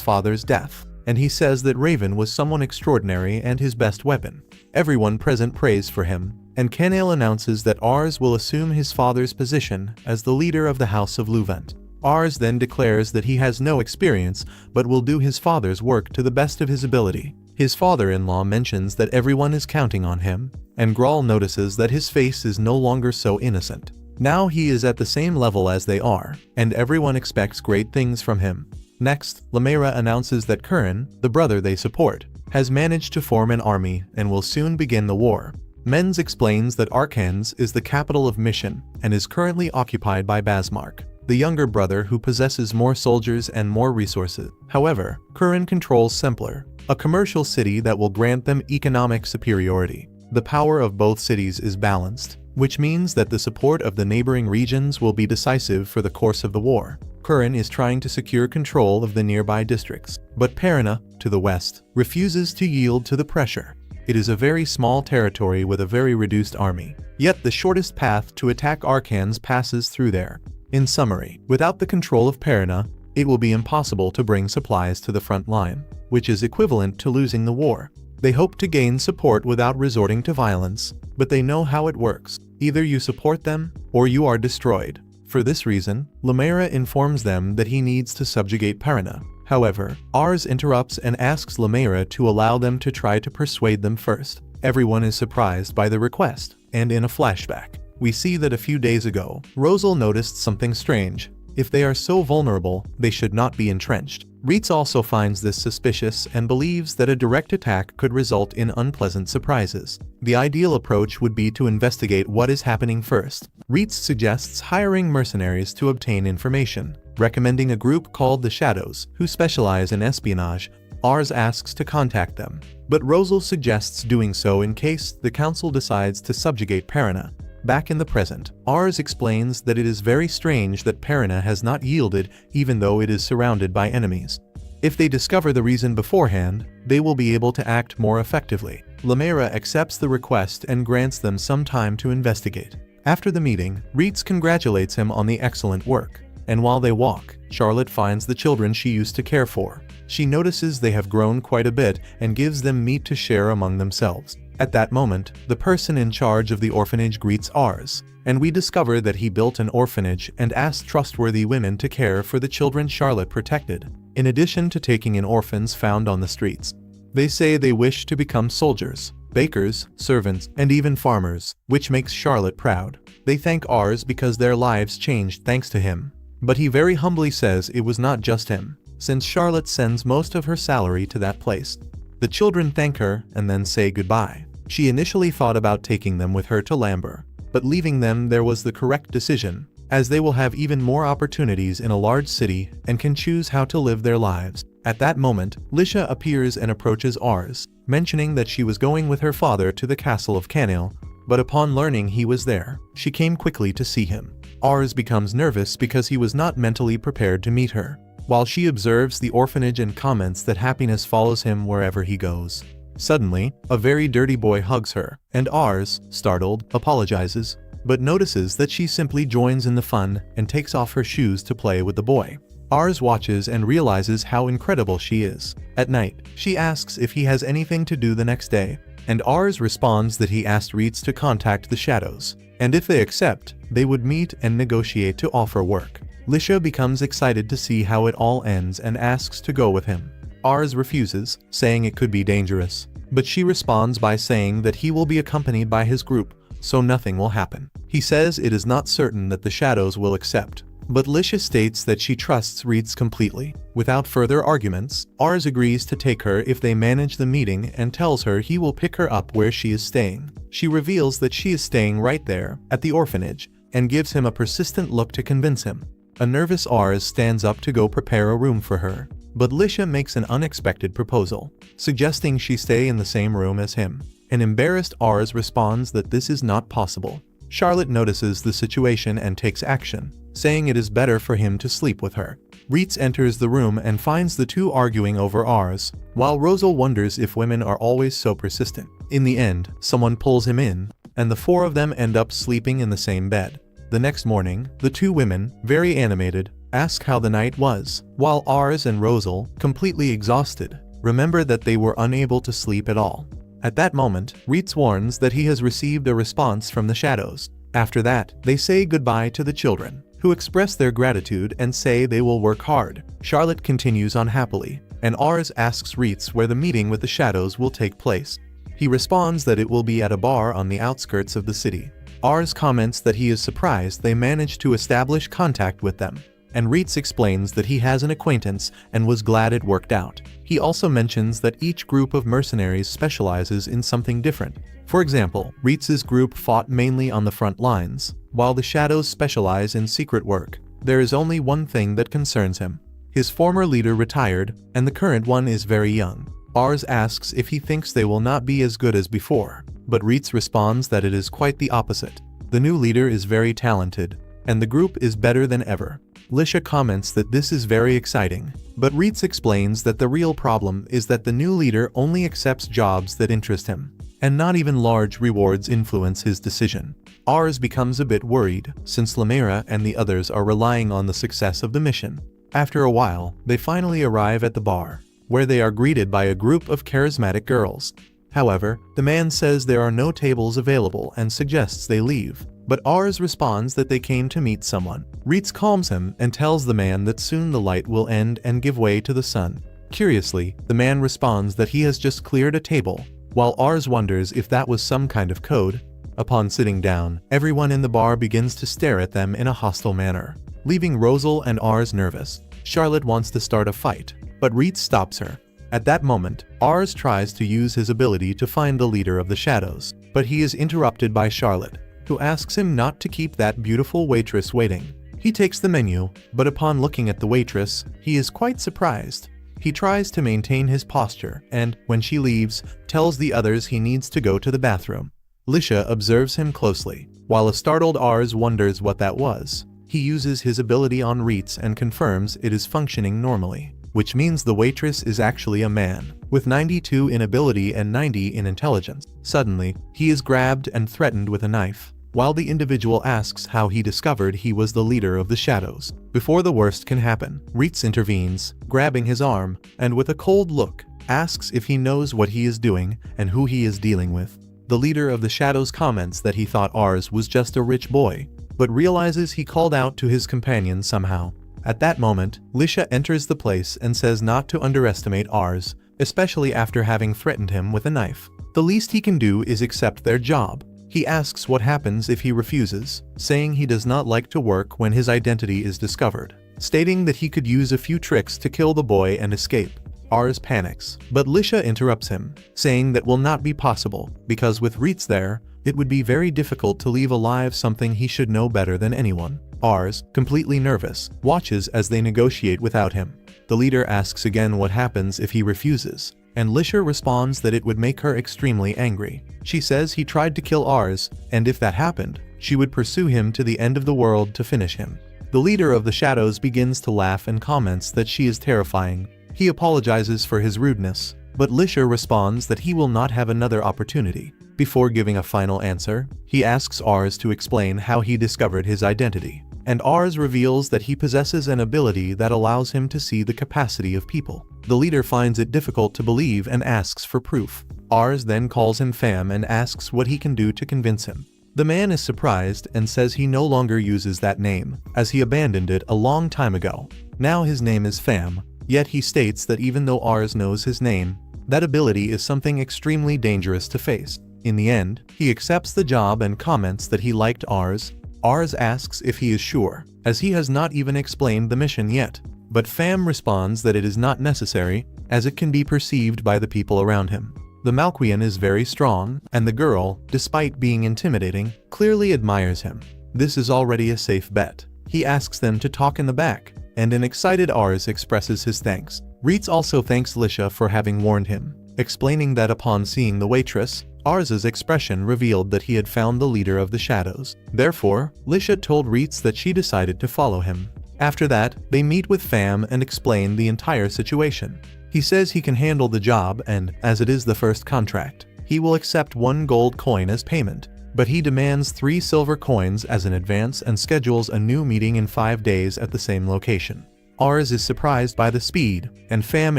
father's death, and he says that Raven was someone extraordinary and his best weapon. Everyone present prays for him, and Canail announces that Ars will assume his father's position as the leader of the House of Luvent. Ars then declares that he has no experience but will do his father's work to the best of his ability. His father-in-law mentions that everyone is counting on him, and Grawl notices that his face is no longer so innocent. Now he is at the same level as they are, and everyone expects great things from him. Next, Lemera announces that Curran, the brother they support, has managed to form an army and will soon begin the war. Menz explains that Arkans is the capital of Mission and is currently occupied by Basmark, the younger brother who possesses more soldiers and more resources. However, Curran controls Sempler, a commercial city that will grant them economic superiority. The power of both cities is balanced, which means that the support of the neighboring regions will be decisive for the course of the war. Curran is trying to secure control of the nearby districts, but Perina, to the west, refuses to yield to the pressure. It is a very small territory with a very reduced army, yet the shortest path to attack Arkans passes through there. In summary, without the control of Perina, it will be impossible to bring supplies to the front line, which is equivalent to losing the war. They hope to gain support without resorting to violence, but they know how it works. Either you support them, or you are destroyed. For this reason, Lemera informs them that he needs to subjugate Perina. However, Ars interrupts and asks Lemera to allow them to try to persuade them first. Everyone is surprised by the request, and in a flashback, we see that a few days ago, Rosal noticed something strange. If they are so vulnerable, they should not be entrenched. Reitz also finds this suspicious and believes that a direct attack could result in unpleasant surprises. The ideal approach would be to investigate what is happening first. Reitz suggests hiring mercenaries to obtain information, recommending a group called the Shadows, who specialize in espionage. Ars asks to contact them, but Rosal suggests doing so in case the council decides to subjugate Perina. Back in the present, Ars explains that it is very strange that Perina has not yielded even though it is surrounded by enemies. If they discover the reason beforehand, they will be able to act more effectively. Lemera accepts the request and grants them some time to investigate. After the meeting, Reitz congratulates him on the excellent work, and while they walk, Charlotte finds the children she used to care for. She notices they have grown quite a bit and gives them meat to share among themselves. At that moment, the person in charge of the orphanage greets Ars, and we discover that he built an orphanage and asked trustworthy women to care for the children Charlotte protected, in addition to taking in orphans found on the streets. They say they wish to become soldiers, bakers, servants, and even farmers, which makes Charlotte proud. They thank Ars because their lives changed thanks to him, but he very humbly says it was not just him, since Charlotte sends most of her salary to that place. The children thank her and then say goodbye. She initially thought about taking them with her to Lambert, but leaving them there was the correct decision, as they will have even more opportunities in a large city and can choose how to live their lives. At that moment, Lisha appears and approaches Ars, mentioning that she was going with her father to the castle of Canail, but upon learning he was there, she came quickly to see him. Ars becomes nervous because he was not mentally prepared to meet her, while she observes the orphanage and comments that happiness follows him wherever he goes. Suddenly, a very dirty boy hugs her, and Ars, startled, apologizes, but notices that she simply joins in the fun and takes off her shoes to play with the boy. Ars watches and realizes how incredible she is. At night, she asks if he has anything to do the next day, and Ars responds that he asked Reitz to contact the Shadows, and if they accept, they would meet and negotiate to offer work. Lisha becomes excited to see how it all ends and asks to go with him. Ars refuses, saying it could be dangerous, but she responds by saying that he will be accompanied by his group, so nothing will happen. He says it is not certain that the Shadows will accept, but Lisha states that she trusts Reitz completely. Without further arguments, Ars agrees to take her if they manage the meeting and tells her he will pick her up where she is staying. She reveals that she is staying right there, at the orphanage, and gives him a persistent look to convince him. A nervous Ars stands up to go prepare a room for her. but Lisha makes an unexpected proposal, suggesting she stay in the same room as him. An embarrassed Ars responds that this is not possible. Charlotte notices the situation and takes action, saying it is better for him to sleep with her. Reitz enters the room and finds the two arguing over Ars, while Rosal wonders if women are always so persistent. In the end, someone pulls him in, and the four of them end up sleeping in the same bed. The next morning, the two women, very animated, ask how the night was, while Ars and Rosal, completely exhausted, remember that they were unable to sleep at all. At that moment, Reitz warns that he has received a response from the shadows. After that, they say goodbye to the children, who express their gratitude and say they will work hard. Charlotte continues unhappily, and Ars asks Reitz where the meeting with the shadows will take place. He responds that it will be at a bar on the outskirts of the city. Ars comments that he is surprised they managed to establish contact with them, and Reitz explains that he has an acquaintance and was glad it worked out. He also mentions that each group of mercenaries specializes in something different. For example, Reitz's group fought mainly on the front lines, while the shadows specialize in secret work. There is only one thing that concerns him. His former leader retired, and the current one is very young. Ars asks if he thinks they will not be as good as before, but Reitz responds that it is quite the opposite. The new leader is very talented, and the group is better than ever. Lisha comments that this is very exciting, but Reitz explains that the real problem is that the new leader only accepts jobs that interest him, and not even large rewards influence his decision. Ars becomes a bit worried, since Lamira and the others are relying on the success of the mission. After a while, they finally arrive at the bar, where they are greeted by a group of charismatic girls. However, the man says there are no tables available and suggests they leave, but Ars responds that they came to meet someone. Reitz calms him and tells the man that soon the light will end and give way to the sun. Curiously, the man responds that he has just cleared a table, while Ars wonders if that was some kind of code. Upon sitting down, everyone in the bar begins to stare at them in a hostile manner, leaving Rosal and Ars nervous. Charlotte wants to start a fight, but Reitz stops her. At that moment, Ars tries to use his ability to find the leader of the shadows, but he is interrupted by Charlotte, who asks him not to keep that beautiful waitress waiting. He takes the menu, but upon looking at the waitress, he is quite surprised. He tries to maintain his posture and, when she leaves, tells the others he needs to go to the bathroom. Lisha observes him closely, while a startled Ars wonders what that was. He uses his ability on Reitz and confirms it is functioning normally, which means the waitress is actually a man, with 92 in ability and 90 in intelligence. Suddenly, he is grabbed and threatened with a knife, while the individual asks how he discovered he was the leader of the shadows. Before the worst can happen, Reitz intervenes, grabbing his arm, and with a cold look, asks if he knows what he is doing and who he is dealing with. The leader of the shadows comments that he thought Ars was just a rich boy, but realizes he called out to his companion somehow. At that moment, Lisha enters the place and says not to underestimate Ars, especially after having threatened him with a knife. The least he can do is accept their job. He asks what happens if he refuses, saying he does not like to work when his identity is discovered, stating that he could use a few tricks to kill the boy and escape. Ars panics, but Lisha interrupts him, saying that will not be possible, because with Reitz there, it would be very difficult to leave alive something he should know better than anyone. Ars, completely nervous, watches as they negotiate without him. The leader asks again what happens if he refuses, and Lisha responds that it would make her extremely angry. She says he tried to kill Ars, and if that happened, she would pursue him to the end of the world to finish him. The leader of the shadows begins to laugh and comments that she is terrifying. He apologizes for his rudeness, but Lisha responds that he will not have another opportunity. Before giving a final answer, he asks Ars to explain how he discovered his identity, and Ars reveals that he possesses an ability that allows him to see the capacity of people. The leader finds it difficult to believe and asks for proof. Ars then calls him Fam and asks what he can do to convince him. The man is surprised and says he no longer uses that name, as he abandoned it a long time ago. Now his name is Fam, yet he states that even though Ars knows his name, that ability is something extremely dangerous to face. In the end, he accepts the job and comments that he liked Ars. Ars asks if he is sure, as he has not even explained the mission yet. But Fam responds that it is not necessary, as it can be perceived by the people around him. The Malquian is very strong, and the girl, despite being intimidating, clearly admires him. This is already a safe bet. He asks them to talk in the back, and an excited Ars expresses his thanks. Reitz also thanks Lisha for having warned him, explaining that upon seeing the waitress, Ars's expression revealed that he had found the leader of the shadows. Therefore, Lisha told Reitz that she decided to follow him. After that, they meet with Pham and explain the entire situation. He says he can handle the job and, as it is the first contract, he will accept 1 gold coin as payment, but he demands 3 silver coins as an advance and schedules a new meeting in 5 days at the same location. Ars is surprised by the speed, and Pham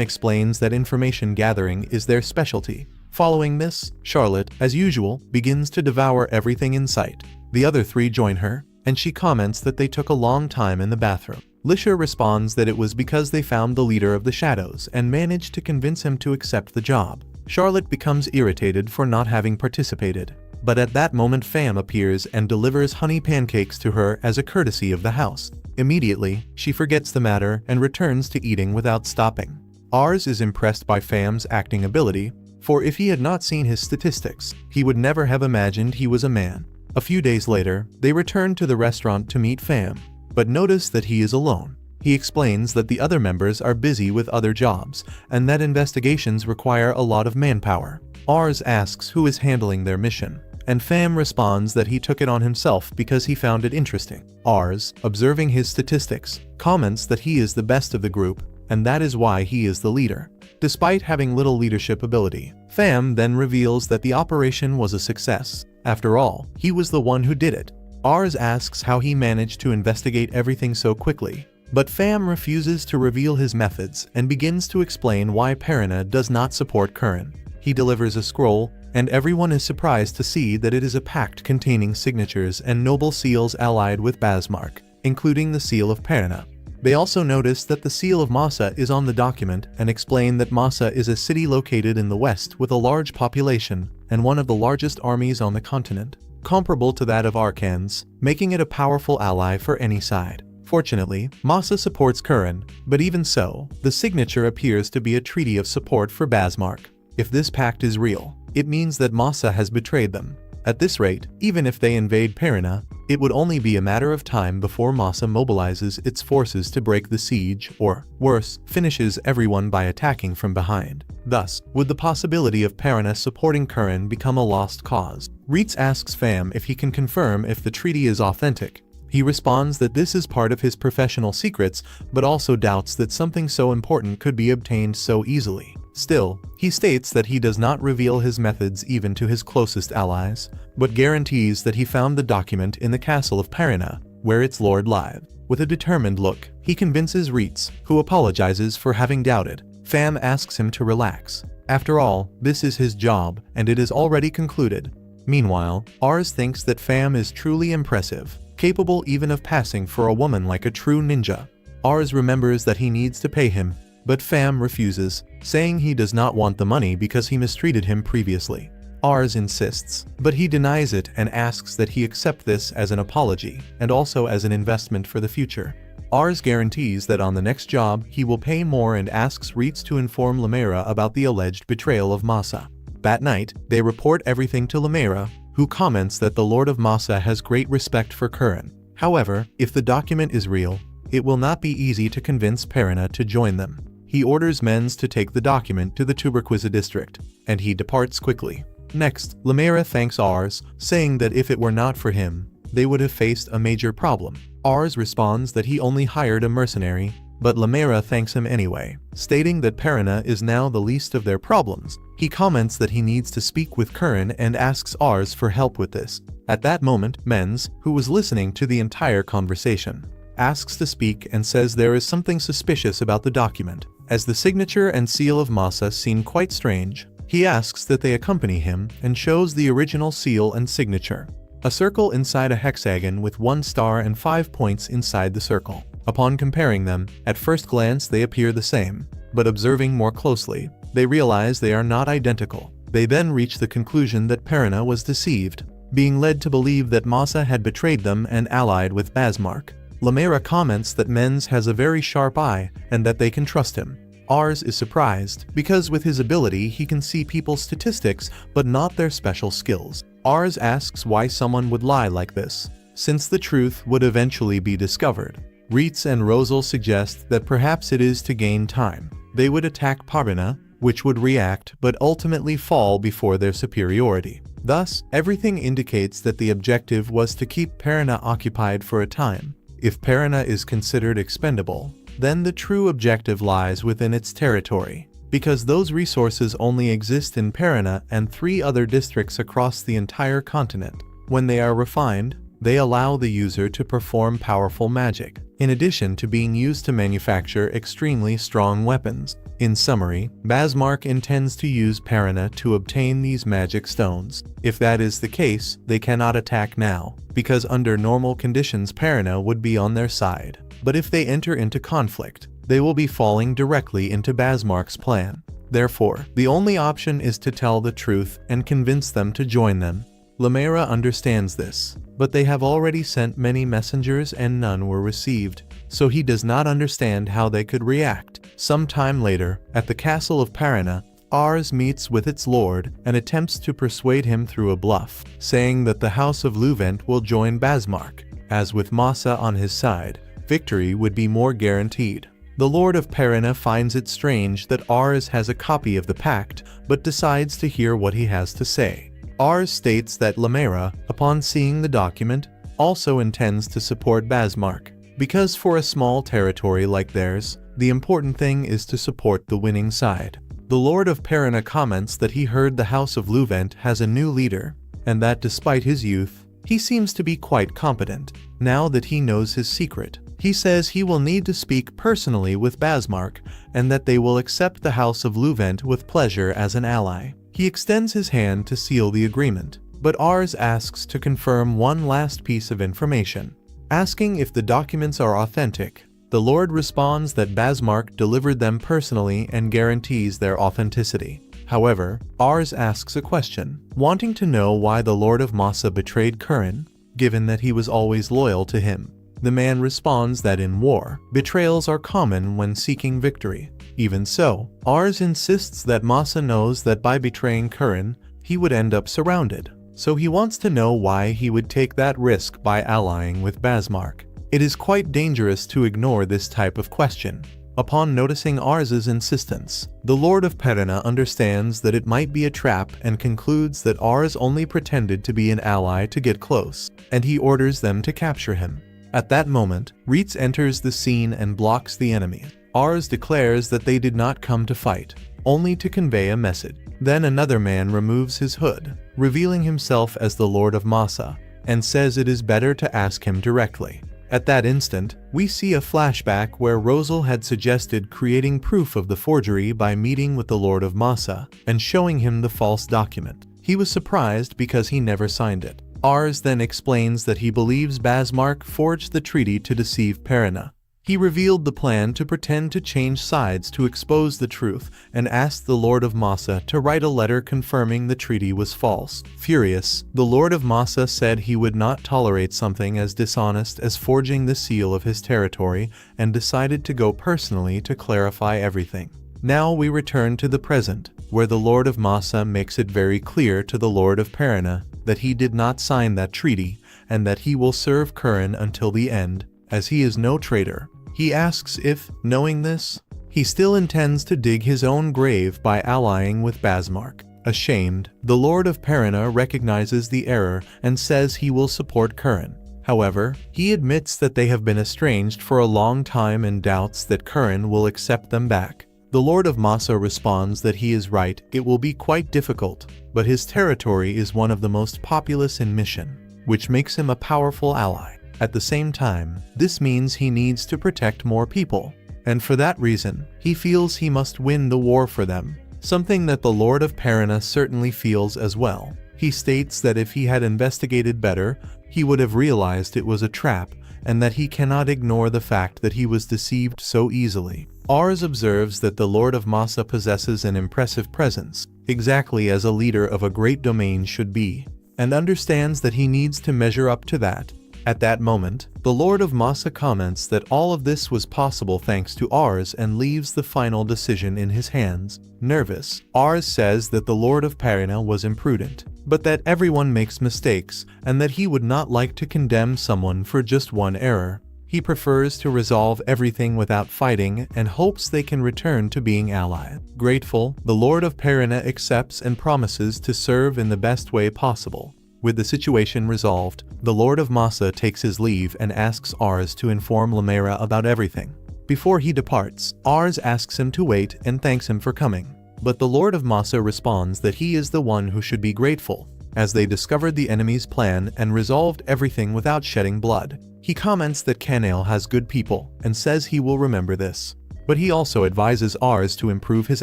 explains that information gathering is their specialty. Following this, Charlotte, as usual, begins to devour everything in sight. The other 3 join her, and she comments that they took a long time in the bathroom. Lisha responds that it was because they found the leader of the shadows and managed to convince him to accept the job. Charlotte becomes irritated for not having participated, but at that moment Pham appears and delivers honey pancakes to her as a courtesy of the house. Immediately, she forgets the matter and returns to eating without stopping. Ars is impressed by Pham's acting ability, for if he had not seen his statistics, he would never have imagined he was a man. A few days later, they return to the restaurant to meet Pham, but notice that he is alone. He explains that the other members are busy with other jobs, and that investigations require a lot of manpower. Ars asks who is handling their mission, and Pham responds that he took it on himself because he found it interesting. Ars, observing his statistics, comments that he is the best of the group, and that is why he is the leader. Despite having little leadership ability, Pham then reveals that the operation was a success. After all, he was the one who did it. Ars asks how he managed to investigate everything so quickly, but Pham refuses to reveal his methods and begins to explain why Perina does not support Curran. He delivers a scroll, and everyone is surprised to see that it is a pact containing signatures and noble seals allied with Basmark, including the seal of Perina. They also notice that the seal of Masa is on the document and explain that Masa is a city located in the west with a large population and one of the largest armies on the continent, comparable to that of Arkans, making it a powerful ally for any side. Fortunately, Masa supports Curran, but even so, the signature appears to be a treaty of support for Basmark. If this pact is real, it means that Masa has betrayed them. At this rate, even if they invade Perina, it would only be a matter of time before Masa mobilizes its forces to break the siege or, worse, finishes everyone by attacking from behind. Thus, would the possibility of Perina supporting Curran become a lost cause? Reitz asks Pham if he can confirm if the treaty is authentic. He responds that this is part of his professional secrets, but also doubts that something so important could be obtained so easily. Still, he states that he does not reveal his methods even to his closest allies, but guarantees that he found the document in the castle of Perina, where its lord lied. With a determined look, he convinces Reitz, who apologizes for having doubted. Pham asks him to relax. After all, this is his job, and it is already concluded. Meanwhile, Ars thinks that Pham is truly impressive, capable even of passing for a woman like a true ninja. Ars remembers that he needs to pay him, but Pham refuses, saying he does not want the money because he mistreated him previously. Ars insists, but he denies it and asks that he accept this as an apology, and also as an investment for the future. Ars guarantees that on the next job he will pay more and asks Reitz to inform Lamera about the alleged betrayal of Masa. That night, they report everything to Lamera, who comments that the Lord of Masa has great respect for Curran. However, if the document is real, it will not be easy to convince Perina to join them. He orders Menz to take the document to the Tuberquiza district, and he departs quickly. Next, Lamera thanks Ars, saying that if it were not for him, they would have faced a major problem. Ars responds that he only hired a mercenary, but Lamera thanks him anyway, stating that Perina is now the least of their problems. He comments that he needs to speak with Curran and asks Ars for help with this. At that moment, Menz, who was listening to the entire conversation, asks to speak and says there is something suspicious about the document, as the signature and seal of Masa seem quite strange. He asks that they accompany him and shows the original seal and signature. A circle inside a hexagon with 1 star and 5 points inside the circle. Upon comparing them, at first glance they appear the same, but observing more closely, they realize they are not identical. They then reach the conclusion that Perina was deceived, being led to believe that Masa had betrayed them and allied with Basmark. Lamera comments that Menz has a very sharp eye and that they can trust him. Ars is surprised, because with his ability he can see people's statistics but not their special skills. Ars asks why someone would lie like this, since the truth would eventually be discovered. Reitz and Rosal suggest that perhaps it is to gain time. they would attack Parana, which would react but ultimately fall before their superiority. Thus, everything indicates that the objective was to keep Parana occupied for a time. If Parana is considered expendable, then the true objective lies within its territory, because those resources only exist in Parana and 3 other districts across the entire continent. When they are refined, they allow the user to perform powerful magic, in addition to being used to manufacture extremely strong weapons. In summary, Basmark intends to use Parana to obtain these magic stones. If that is the case, they cannot attack now, because under normal conditions Parana would be on their side. But if they enter into conflict, they will be falling directly into Basmark's plan. Therefore, the only option is to tell the truth and convince them to join them. Lamera understands this, but they have already sent many messengers and none were received, so he does not understand how they could react. Some time later, at the castle of Parana, Ars meets with its lord and attempts to persuade him through a bluff, saying that the House of Luvent will join Basmark. As with Masa on his side, victory would be more guaranteed. The Lord of Parana finds it strange that Ars has a copy of the pact, but decides to hear what he has to say. Ars states that Lamera, upon seeing the document, also intends to support Basmark, because for a small territory like theirs, the important thing is to support the winning side. The Lord of Parana comments that he heard the House of Luvent has a new leader, and that despite his youth, he seems to be quite competent. Now that he knows his secret, he says he will need to speak personally with Basmark, and that they will accept the House of Luvent with pleasure as an ally. He extends his hand to seal the agreement, but Ars asks to confirm one last piece of information. Asking if the documents are authentic, the Lord responds that Basmark delivered them personally and guarantees their authenticity. However, Ars asks a question, wanting to know why the Lord of Masa betrayed Curran, given that he was always loyal to him. The man responds that in war, betrayals are common when seeking victory. Even so, Ars insists that Masa knows that by betraying Curran, he would end up surrounded, so he wants to know why he would take that risk by allying with Basmark. It is quite dangerous to ignore this type of question. Upon noticing Ars's insistence, the Lord of Parana understands that it might be a trap and concludes that Ars only pretended to be an ally to get close, and he orders them to capture him. At that moment, Reitz enters the scene and blocks the enemy. Ars declares that they did not come to fight, only to convey a message. Then another man removes his hood, revealing himself as the Lord of Masa, and says it is better to ask him directly. At that instant, we see a flashback where Rosal had suggested creating proof of the forgery by meeting with the Lord of Masa and showing him the false document. He was surprised because he never signed it. Ars then explains that he believes Basmark forged the treaty to deceive Parana. He revealed the plan to pretend to change sides to expose the truth and asked the Lord of Masa to write a letter confirming the treaty was false. Furious, the Lord of Masa said he would not tolerate something as dishonest as forging the seal of his territory and decided to go personally to clarify everything. Now we return to the present, where the Lord of Masa makes it very clear to the Lord of Parana that he did not sign that treaty and that he will serve Curran until the end, as he is no traitor. He asks if, knowing this, he still intends to dig his own grave by allying with Basmark. Ashamed, the Lord of Parana recognizes the error and says he will support Curran. However, he admits that they have been estranged for a long time and doubts that Curran will accept them back. The Lord of Masa responds that he is right, it will be quite difficult, but his territory is one of the most populous in Mission, which makes him a powerful ally. At the same time, this means he needs to protect more people, and for that reason, he feels he must win the war for them, something that the Lord of Parana certainly feels as well. He states that if he had investigated better, he would have realized it was a trap, and that he cannot ignore the fact that he was deceived so easily. Ars observes that the Lord of Masa possesses an impressive presence, exactly as a leader of a great domain should be, and understands that he needs to measure up to that. At that moment, the Lord of Masa comments that all of this was possible thanks to Ars and leaves the final decision in his hands. Nervous, Ars says that the Lord of Parana was imprudent, but that everyone makes mistakes and that he would not like to condemn someone for just one error. He prefers to resolve everything without fighting and hopes they can return to being allies. Grateful, the Lord of Perina accepts and promises to serve in the best way possible. With the situation resolved, the Lord of Masa takes his leave and asks Ars to inform Lamera about everything. Before he departs, Ars asks him to wait and thanks him for coming. But the Lord of Masa responds that he is the one who should be grateful, as they discovered the enemy's plan and resolved everything without shedding blood. He comments that Kanale has good people and says he will remember this. But he also advises Ars to improve his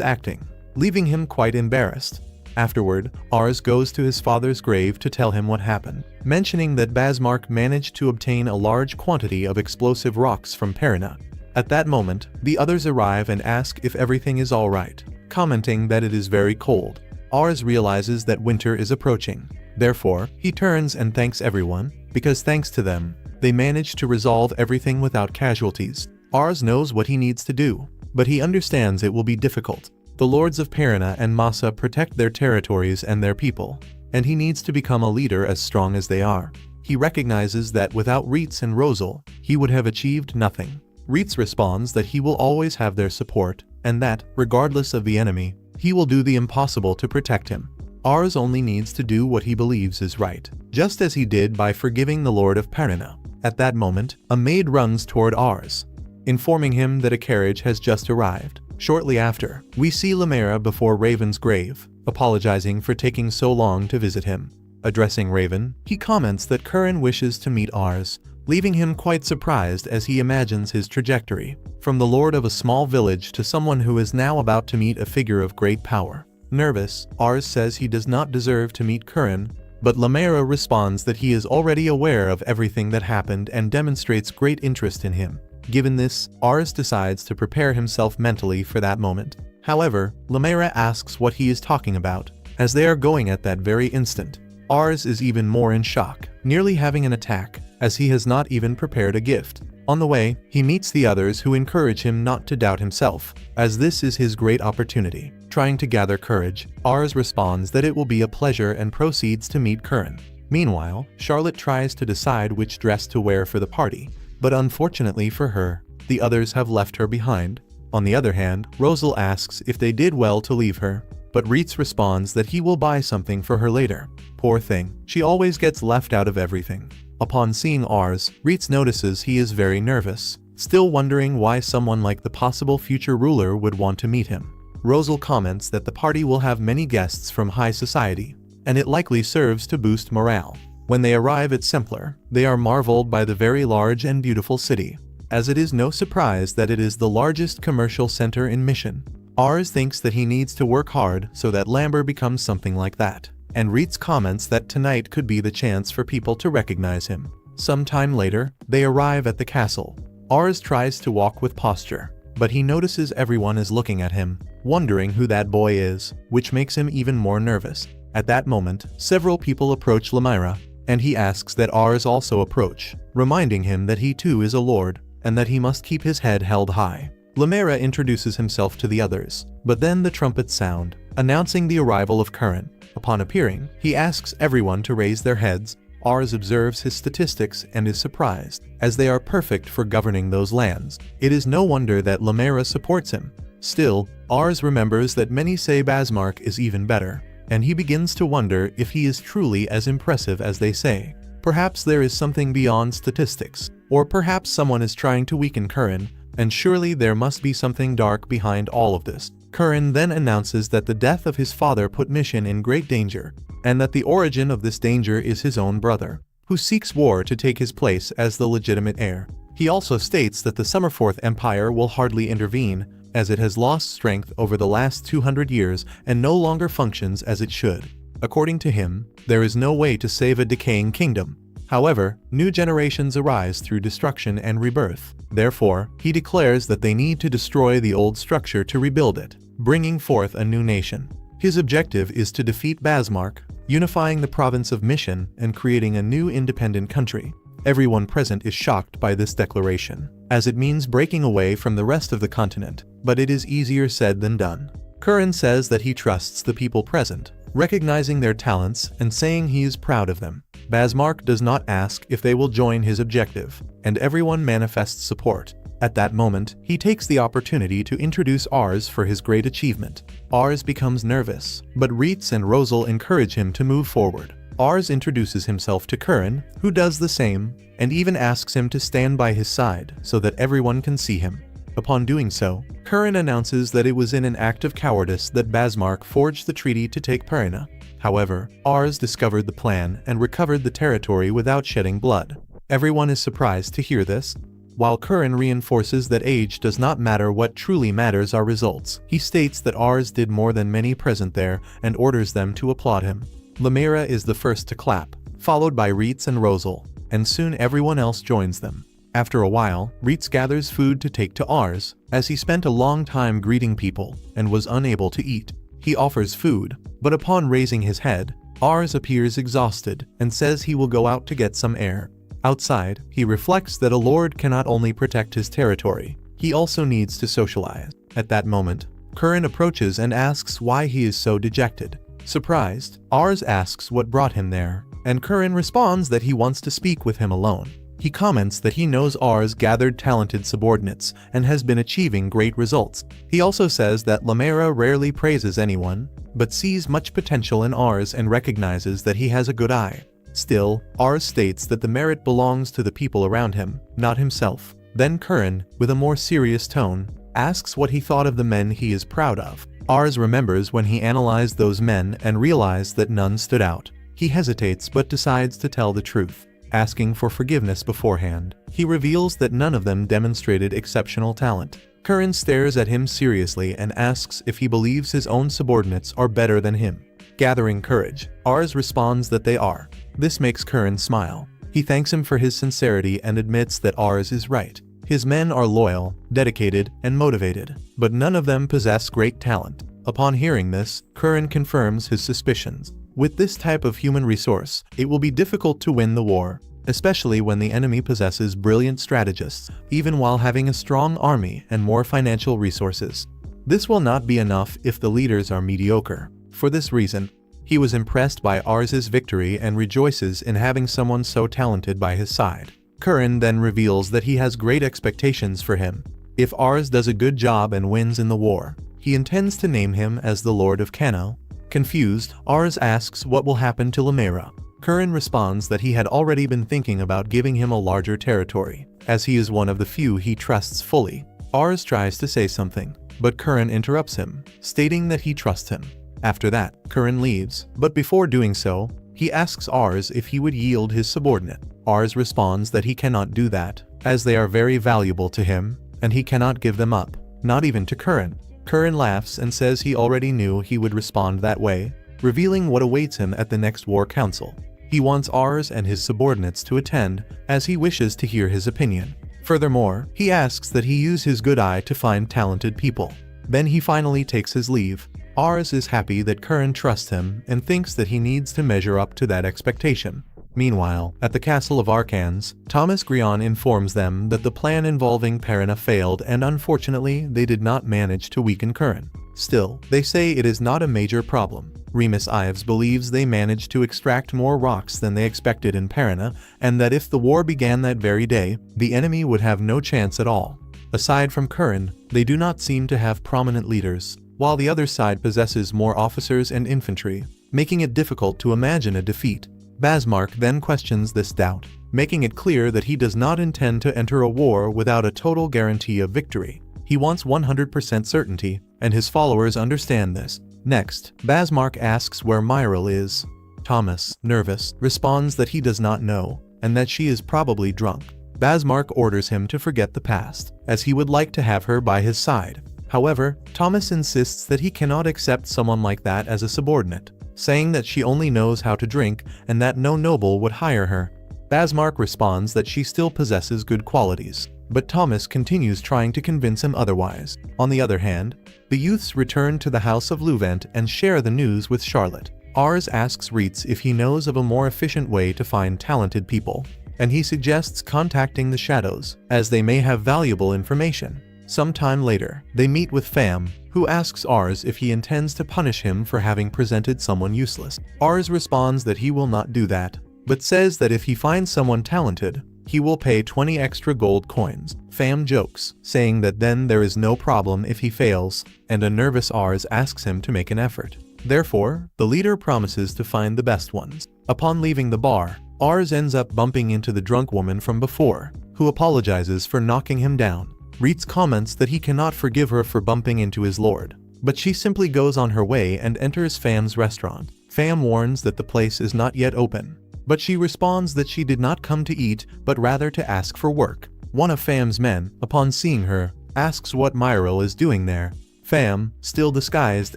acting, leaving him quite embarrassed. Afterward, Ars goes to his father's grave to tell him what happened, mentioning that Basmark managed to obtain a large quantity of explosive rocks from Perina. At that moment, the others arrive and ask if everything is alright, commenting that it is very cold. Ars realizes that winter is approaching. Therefore, he turns and thanks everyone, because thanks to them, they managed to resolve everything without casualties. Ars knows what he needs to do, but he understands it will be difficult. The lords of Perina and Masa protect their territories and their people, and he needs to become a leader as strong as they are. He recognizes that without Reitz and Rosal, he would have achieved nothing. Reitz responds that he will always have their support, and that, regardless of the enemy, he will do the impossible to protect him. Ars only needs to do what he believes is right, just as he did by forgiving the Lord of Perina. At that moment, a maid runs toward Ars, informing him that a carriage has just arrived. Shortly after, we see Lamera before Raven's grave, apologizing for taking so long to visit him. Addressing Raven, he comments that Curran wishes to meet Ars, leaving him quite surprised as he imagines his trajectory, from the lord of a small village to someone who is now about to meet a figure of great power. Nervous, Ars says he does not deserve to meet Curran, but Lamera responds that he is already aware of everything that happened and demonstrates great interest in him. Given this, Ars decides to prepare himself mentally for that moment. However, Lamera asks what he is talking about, as they are going at that very instant. Ars is even more in shock, nearly having an attack, as he has not even prepared a gift. On the way, he meets the others who encourage him not to doubt himself, as this is his great opportunity. Trying to gather courage, Ars responds that it will be a pleasure and proceeds to meet Curran. Meanwhile, Charlotte tries to decide which dress to wear for the party, but unfortunately for her, the others have left her behind. On the other hand, Rosal asks if they did well to leave her, but Reitz responds that he will buy something for her later. Poor thing, she always gets left out of everything. Upon seeing Ars, Reitz notices he is very nervous, still wondering why someone like the possible future ruler would want to meet him. Rosal comments that the party will have many guests from high society, and it likely serves to boost morale. When they arrive at Simpler, they are marveled by the very large and beautiful city, as it is no surprise that it is the largest commercial center in Mission. Ars thinks that he needs to work hard so that Lambert becomes something like that, and Reitz comments that tonight could be the chance for people to recognize him. Sometime later, they arrive at the castle. Ars tries to walk with posture, but he notices everyone is looking at him, wondering who that boy is, which makes him even more nervous. At that moment, several people approach Lamera, and he asks that Ars also approach, reminding him that he too is a lord, and that he must keep his head held high. Lamera introduces himself to the others, but then the trumpets sound, announcing the arrival of Curran. Upon appearing, he asks everyone to raise their heads. Ars observes his statistics and is surprised, as they are perfect for governing those lands. It is no wonder that Lamera supports him. Still, Ars remembers that many say Basmark is even better, and he begins to wonder if he is truly as impressive as they say. Perhaps there is something beyond statistics, or perhaps someone is trying to weaken Curran, and surely there must be something dark behind all of this. Curran then announces that the death of his father put Mission in great danger, and that the origin of this danger is his own brother, who seeks war to take his place as the legitimate heir. He also states that the Summerforth Empire will hardly intervene, as it has lost strength over the last 200 years and no longer functions as it should. According to him, there is no way to save a decaying kingdom. However, new generations arise through destruction and rebirth. Therefore, he declares that they need to destroy the old structure to rebuild it, bringing forth a new nation. His objective is to defeat Basmark, unifying the province of Mission and creating a new independent country. Everyone present is shocked by this declaration, as it means breaking away from the rest of the continent, but it is easier said than done. Curran says that he trusts the people present, recognizing their talents and saying he is proud of them. Basmark does not ask if they will join his objective, and everyone manifests support. At that moment, he takes the opportunity to introduce Ars for his great achievement. Ars becomes nervous, but Reitz and Rosal encourage him to move forward. Ars introduces himself to Curran, who does the same, and even asks him to stand by his side so that everyone can see him. Upon doing so, Curran announces that it was in an act of cowardice that Basmark forged the treaty to take Perina. However, Ars discovered the plan and recovered the territory without shedding blood. Everyone is surprised to hear this. While Curran reinforces that age does not matter, what truly matters are results. He states that Ars did more than many present there and orders them to applaud him. Lamera is the first to clap, followed by Reitz and Rosal, and soon everyone else joins them. After a while, Reitz gathers food to take to Ars, as he spent a long time greeting people and was unable to eat. He offers food, but upon raising his head, Ars appears exhausted and says he will go out to get some air. Outside, he reflects that a lord cannot only protect his territory, he also needs to socialize. At that moment, Curran approaches and asks why he is so dejected. Surprised, Ars asks what brought him there, and Curran responds that he wants to speak with him alone. He comments that he knows Ars gathered talented subordinates and has been achieving great results. He also says that Lamera rarely praises anyone, but sees much potential in Ars and recognizes that he has a good eye. Still, Ars states that the merit belongs to the people around him, not himself. Then Curran, with a more serious tone, asks what he thought of the men he is proud of. Ars remembers when he analyzed those men and realized that none stood out. He hesitates but decides to tell the truth. Asking for forgiveness beforehand, he reveals that none of them demonstrated exceptional talent. Curran stares at him seriously and asks if he believes his own subordinates are better than him. Gathering courage, Ars responds that they are. This makes Curran smile. He thanks him for his sincerity and admits that Ars is right. His men are loyal, dedicated, and motivated, but none of them possess great talent. Upon hearing this, Curran confirms his suspicions. With this type of human resource, it will be difficult to win the war, especially when the enemy possesses brilliant strategists, even while having a strong army and more financial resources. This will not be enough if the leaders are mediocre. For this reason, he was impressed by Ars's victory and rejoices in having someone so talented by his side. Curran then reveals that he has great expectations for him. If Ars does a good job and wins in the war, he intends to name him as the Lord of Kano. Confused, Ars asks what will happen to Lamera. Curran responds that he had already been thinking about giving him a larger territory, as he is one of the few he trusts fully. Ars tries to say something, but Curran interrupts him, stating that he trusts him. After that, Curran leaves, but before doing so, he asks Ars if he would yield his subordinate. Ars responds that he cannot do that, as they are very valuable to him, and he cannot give them up, not even to Curran. Curran laughs and says he already knew he would respond that way, revealing what awaits him at the next war council. He wants Ars and his subordinates to attend, as he wishes to hear his opinion. Furthermore, he asks that he use his good eye to find talented people. Then he finally takes his leave. Ars is happy that Curran trusts him and thinks that he needs to measure up to that expectation. Meanwhile, at the castle of Arcans, Thomas Grion informs them that the plan involving Perina failed and unfortunately they did not manage to weaken Curran. Still, they say it is not a major problem. Remus Ives believes they managed to extract more rocks than they expected in Perina, and that if the war began that very day, the enemy would have no chance at all. Aside from Curran, they do not seem to have prominent leaders, while the other side possesses more officers and infantry, making it difficult to imagine a defeat. Basmark then questions this doubt, making it clear that he does not intend to enter a war without a total guarantee of victory. He wants 100% certainty, and his followers understand this. Next, Basmark asks where Myril is. Thomas, nervous, responds that he does not know, and that she is probably drunk. Basmark orders him to forget the past, as he would like to have her by his side. However, Thomas insists that he cannot accept someone like that as a subordinate, saying that she only knows how to drink and that no noble would hire her. Basmark responds that she still possesses good qualities, but Thomas continues trying to convince him otherwise. On the other hand, the youths return to the house of Luvent and share the news with Charlotte. Ars asks Reitz if he knows of a more efficient way to find talented people, and he suggests contacting the Shadows, as they may have valuable information. Sometime later, they meet with Pham, who asks Ars if he intends to punish him for having presented someone useless. Ars responds that he will not do that, but says that if he finds someone talented, he will pay 20 extra gold coins. Pham jokes, saying that then there is no problem if he fails, and a nervous Ars asks him to make an effort. Therefore, the leader promises to find the best ones. Upon leaving the bar, Ars ends up bumping into the drunk woman from before, who apologizes for knocking him down. Reitz comments that he cannot forgive her for bumping into his lord, but she simply goes on her way and enters Pham's restaurant. Pham warns that the place is not yet open, but she responds that she did not come to eat but rather to ask for work. One of Pham's men, upon seeing her, asks what Myril is doing there. Pham, still disguised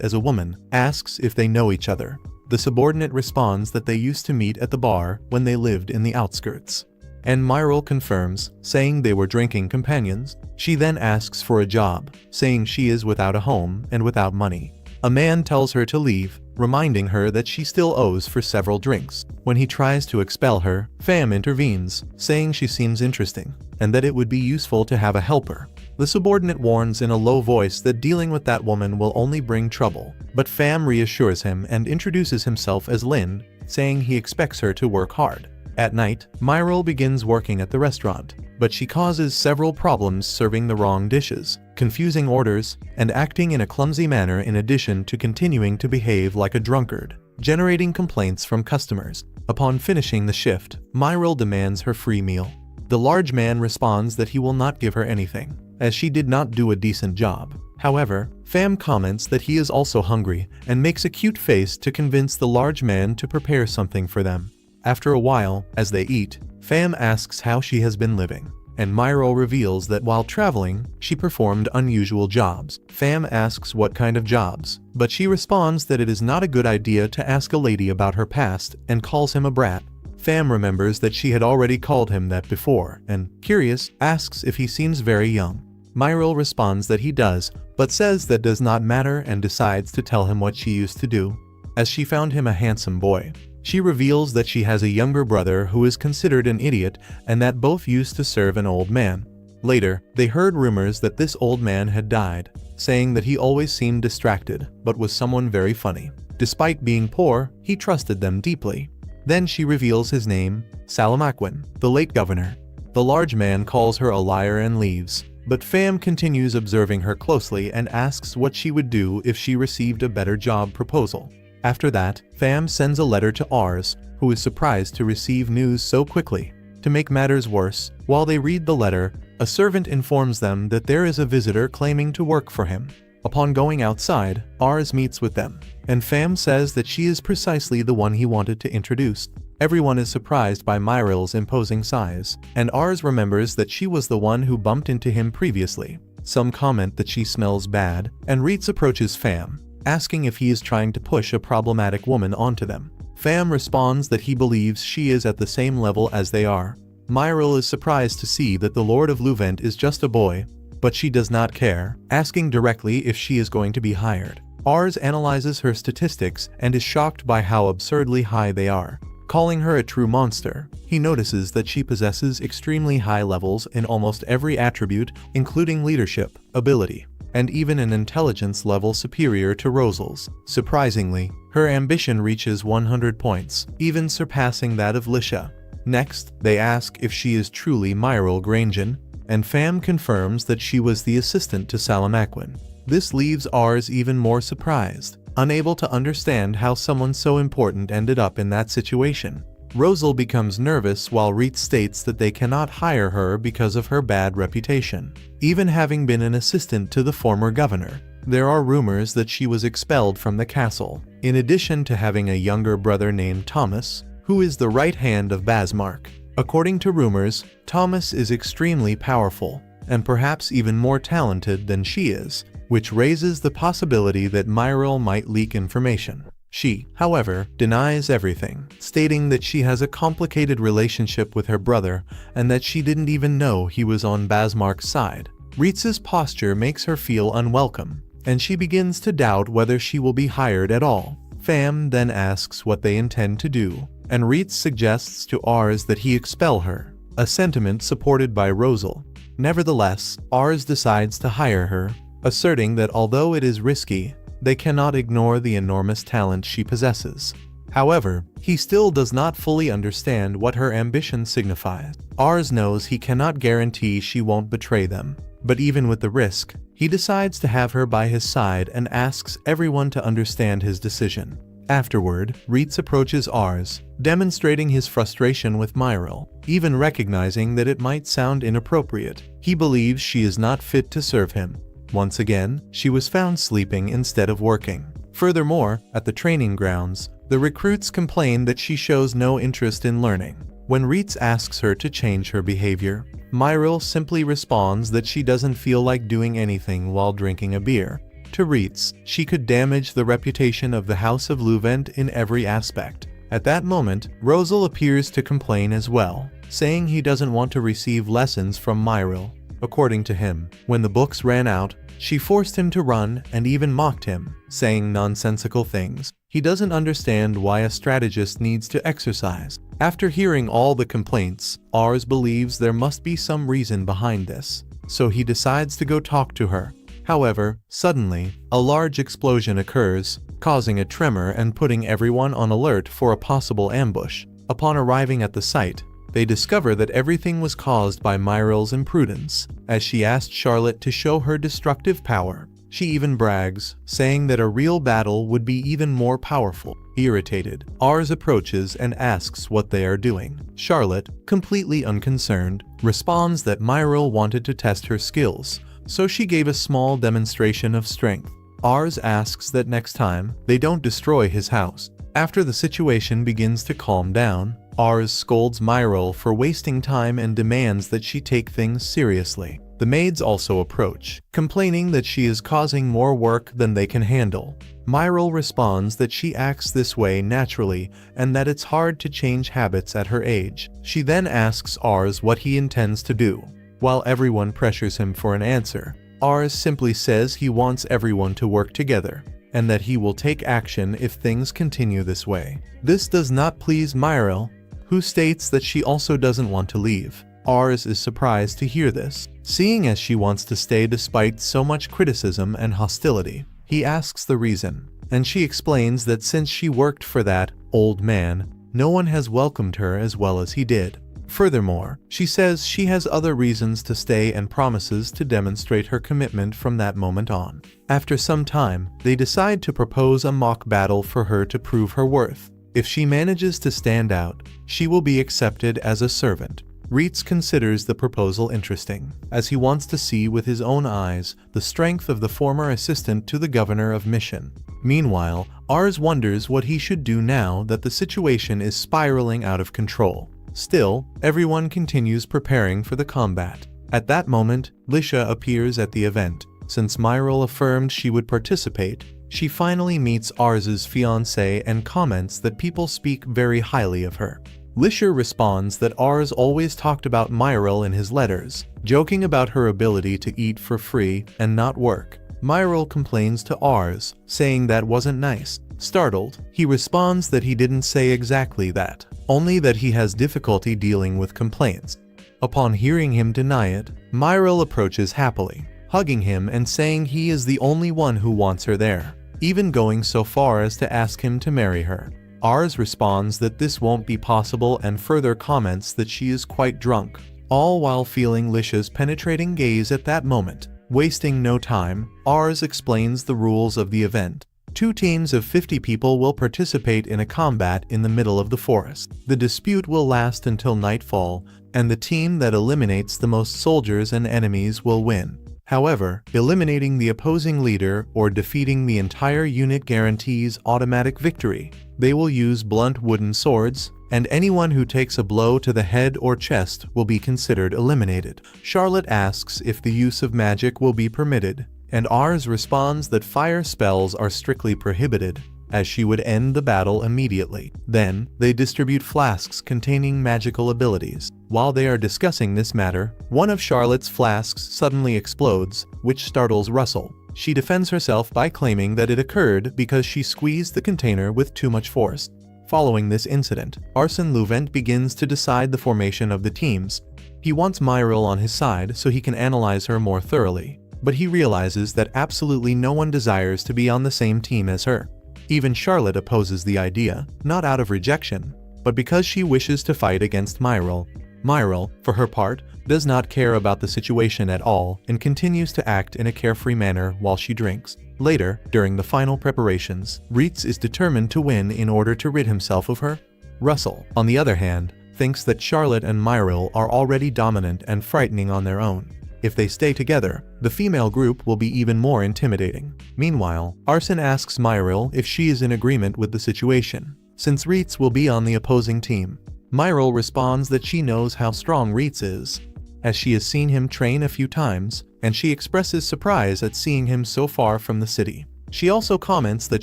as a woman, asks if they know each other. The subordinate responds that they used to meet at the bar when they lived in the outskirts. And Myril confirms, saying they were drinking companions. She then asks for a job, saying she is without a home and without money. A man tells her to leave, reminding her that she still owes for several drinks. When he tries to expel her, Pham intervenes, saying she seems interesting, and that it would be useful to have a helper. The subordinate warns in a low voice that dealing with that woman will only bring trouble, but Pham reassures him and introduces himself as Lin, saying he expects her to work hard. At night, Myril begins working at the restaurant, but she causes several problems serving the wrong dishes, confusing orders, and acting in a clumsy manner in addition to continuing to behave like a drunkard, generating complaints from customers. Upon finishing the shift, Myril demands her free meal. The large man responds that he will not give her anything, as she did not do a decent job. However, Pham comments that he is also hungry and makes a cute face to convince the large man to prepare something for them. After a while, as they eat, Pham asks how she has been living, and Myril reveals that while traveling, she performed unusual jobs. Pham asks what kind of jobs, but she responds that it is not a good idea to ask a lady about her past and calls him a brat. Pham remembers that she had already called him that before and, curious, asks if he seems very young. Myril responds that he does, but says that does not matter and decides to tell him what she used to do, as she found him a handsome boy. She reveals that she has a younger brother who is considered an idiot and that both used to serve an old man. Later, they heard rumors that this old man had died, saying that he always seemed distracted but was someone very funny. Despite being poor, he trusted them deeply. Then she reveals his name, Salamaquin, the late governor. The large man calls her a liar and leaves, but Pham continues observing her closely and asks what she would do if she received a better job proposal. After that, Pham sends a letter to Ars, who is surprised to receive news so quickly. To make matters worse, while they read the letter, a servant informs them that there is a visitor claiming to work for him. Upon going outside, Ars meets with them, and Pham says that she is precisely the one he wanted to introduce. Everyone is surprised by Myril's imposing size, and Ars remembers that she was the one who bumped into him previously. Some comment that she smells bad, and Reitz approaches Pham, asking if he is trying to push a problematic woman onto them. Pham responds that he believes she is at the same level as they are. Myril is surprised to see that the Lord of Luvent is just a boy, but she does not care, asking directly if she is going to be hired. Ars analyzes her statistics and is shocked by how absurdly high they are. Calling her a true monster, he notices that she possesses extremely high levels in almost every attribute, including leadership, ability, and even an intelligence level superior to Rosal's. Surprisingly, her ambition reaches 100 points, even surpassing that of Lisha. Next, they ask if she is truly Myril Grangen, and Pham confirms that she was the assistant to Salamaquin. This leaves Ars even more surprised, unable to understand how someone so important ended up in that situation. Rosal becomes nervous while Reitz states that they cannot hire her because of her bad reputation, even having been an assistant to the former governor. There are rumors that she was expelled from the castle, in addition to having a younger brother named Thomas, who is the right hand of Basmark. According to rumors, Thomas is extremely powerful, and perhaps even more talented than she is, which raises the possibility that Myril might leak information. She, however, denies everything, stating that she has a complicated relationship with her brother and that she didn't even know he was on Basmark's side. Reitz's posture makes her feel unwelcome, and she begins to doubt whether she will be hired at all. Pham then asks what they intend to do, and Reitz suggests to Ars that he expel her, a sentiment supported by Rosal. Nevertheless, Ars decides to hire her, asserting that although it is risky, they cannot ignore the enormous talent she possesses. However, he still does not fully understand what her ambition signifies. Ars knows he cannot guarantee she won't betray them, but even with the risk, he decides to have her by his side and asks everyone to understand his decision. Afterward, Reitz approaches Ars, demonstrating his frustration with Myril, even recognizing that it might sound inappropriate. He believes she is not fit to serve him. Once again, she was found sleeping instead of working. Furthermore, at the training grounds, the recruits complain that she shows no interest in learning. When Reitz asks her to change her behavior, Myril simply responds that she doesn't feel like doing anything while drinking a beer. To Reitz, she could damage the reputation of the House of Luvent in every aspect. At that moment, Rosal appears to complain as well, saying he doesn't want to receive lessons from Myril. According to him, when the books ran out, she forced him to run and even mocked him, saying nonsensical things. He doesn't understand why a strategist needs to exercise. After hearing all the complaints, Ars believes there must be some reason behind this, so he decides to go talk to her. However, suddenly, a large explosion occurs, causing a tremor and putting everyone on alert for a possible ambush. Upon arriving at the site, they discover that everything was caused by Myril's imprudence, as she asked Charlotte to show her destructive power. She even brags, saying that a real battle would be even more powerful. Irritated, Ars approaches and asks what they are doing. Charlotte, completely unconcerned, responds that Myril wanted to test her skills, so she gave a small demonstration of strength. Ars asks that next time, they don't destroy his house. After the situation begins to calm down, Ars scolds Myril for wasting time and demands that she take things seriously. The maids also approach, complaining that she is causing more work than they can handle. Myril responds that she acts this way naturally and that it's hard to change habits at her age. She then asks Ars what he intends to do. While everyone pressures him for an answer, Ars simply says he wants everyone to work together, and that he will take action if things continue this way. This does not please Myril, who states that she also doesn't want to leave. Ars is surprised to hear this, seeing as she wants to stay despite so much criticism and hostility. He asks the reason, and she explains that since she worked for that old man, no one has welcomed her as well as he did. Furthermore, she says she has other reasons to stay and promises to demonstrate her commitment from that moment on. After some time, they decide to propose a mock battle for her to prove her worth. If she manages to stand out, she will be accepted as a servant. Reitz considers the proposal interesting, as he wants to see with his own eyes the strength of the former assistant to the governor of Mission. Meanwhile, Ars wonders what he should do now that the situation is spiraling out of control. Still, everyone continues preparing for the combat. At that moment, Lisha appears at the event. Since Myril affirmed she would participate, she finally meets Ars's fiancé and comments that people speak very highly of her. Lisha responds that Ars always talked about Myril in his letters, joking about her ability to eat for free and not work. Myril complains to Ars, saying that wasn't nice. Startled, he responds that he didn't say exactly that, only that he has difficulty dealing with complaints. Upon hearing him deny it, Myril approaches happily, hugging him and saying he is the only one who wants her there, even going so far as to ask him to marry her. Ars responds that this won't be possible and further comments that she is quite drunk, all while feeling Lisha's penetrating gaze at that moment. Wasting no time, Ars explains the rules of the event. 2 teams of 50 people will participate in a combat in the middle of the forest. The dispute will last until nightfall, and the team that eliminates the most soldiers and enemies will win. However, eliminating the opposing leader or defeating the entire unit guarantees automatic victory. They will use blunt wooden swords, and anyone who takes a blow to the head or chest will be considered eliminated. Charlotte asks if the use of magic will be permitted, and Ars responds that fire spells are strictly prohibited, as she would end the battle immediately. Then, they distribute flasks containing magical abilities. While they are discussing this matter, one of Charlotte's flasks suddenly explodes, which startles Russell. She defends herself by claiming that it occurred because she squeezed the container with too much force. Following this incident, Arsène Lupin begins to decide the formation of the teams. He wants Myril on his side so he can analyze her more thoroughly, but he realizes that absolutely no one desires to be on the same team as her. Even Charlotte opposes the idea, not out of rejection, but because she wishes to fight against Myril. Myril, for her part, does not care about the situation at all and continues to act in a carefree manner while she drinks. Later, during the final preparations, Reitz is determined to win in order to rid himself of her. Russell, on the other hand, thinks that Charlotte and Myril are already dominant and frightening on their own. If they stay together, the female group will be even more intimidating. Meanwhile, Arsène asks Myril if she is in agreement with the situation, since Reitz will be on the opposing team. Myril responds that she knows how strong Reitz is, as she has seen him train a few times, and she expresses surprise at seeing him so far from the city. She also comments that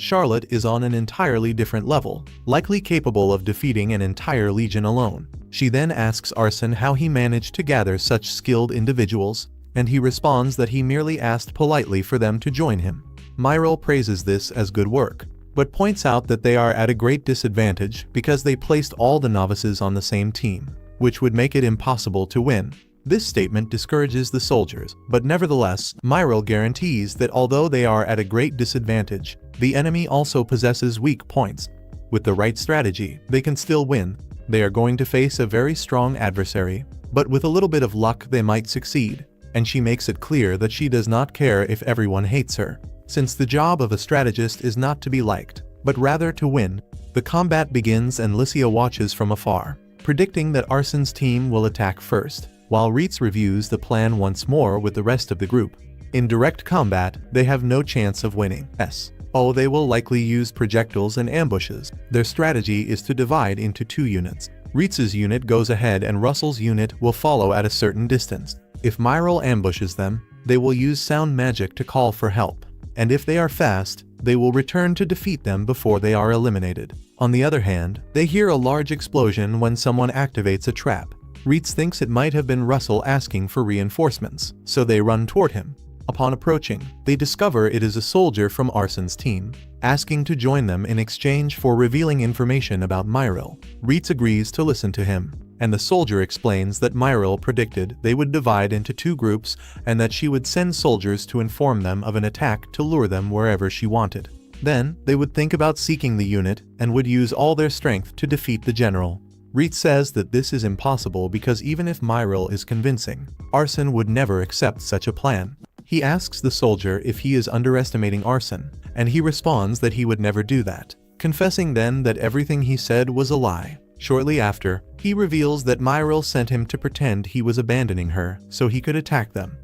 Charlotte is on an entirely different level, likely capable of defeating an entire legion alone. She then asks Arsène how he managed to gather such skilled individuals, and he responds that he merely asked politely for them to join him. Myril praises this as good work, but points out that they are at a great disadvantage because they placed all the novices on the same team, which would make it impossible to win. This statement discourages the soldiers, but nevertheless, Myril guarantees that although they are at a great disadvantage, the enemy also possesses weak points. With the right strategy, they can still win. They are going to face a very strong adversary, but with a little bit of luck they might succeed, and she makes it clear that she does not care if everyone hates her, since the job of a strategist is not to be liked, but rather to win. The combat begins and Lycia watches from afar, predicting that Arsène's team will attack first, while Reitz reviews the plan once more with the rest of the group. In direct combat, they have no chance of winning. They will likely use projectiles and ambushes. Their strategy is to divide into two units. Reitz's unit goes ahead and Russell's unit will follow at a certain distance. If Myril ambushes them, they will use sound magic to call for help, and if they are fast, they will return to defeat them before they are eliminated. On the other hand, they hear a large explosion when someone activates a trap. Reitz thinks it might have been Russell asking for reinforcements, so they run toward him. Upon approaching, they discover it is a soldier from Arsène's team, asking to join them in exchange for revealing information about Myril. Reitz agrees to listen to him, and the soldier explains that Myril predicted they would divide into two groups and that she would send soldiers to inform them of an attack to lure them wherever she wanted. Then, they would think about seeking the unit and would use all their strength to defeat the general. Reitz says that this is impossible because even if Myril is convincing, Arsène would never accept such a plan. He asks the soldier if he is underestimating Arsène, and he responds that he would never do that, confessing then that everything he said was a lie. Shortly after, he reveals that Myril sent him to pretend he was abandoning her so he could attack them.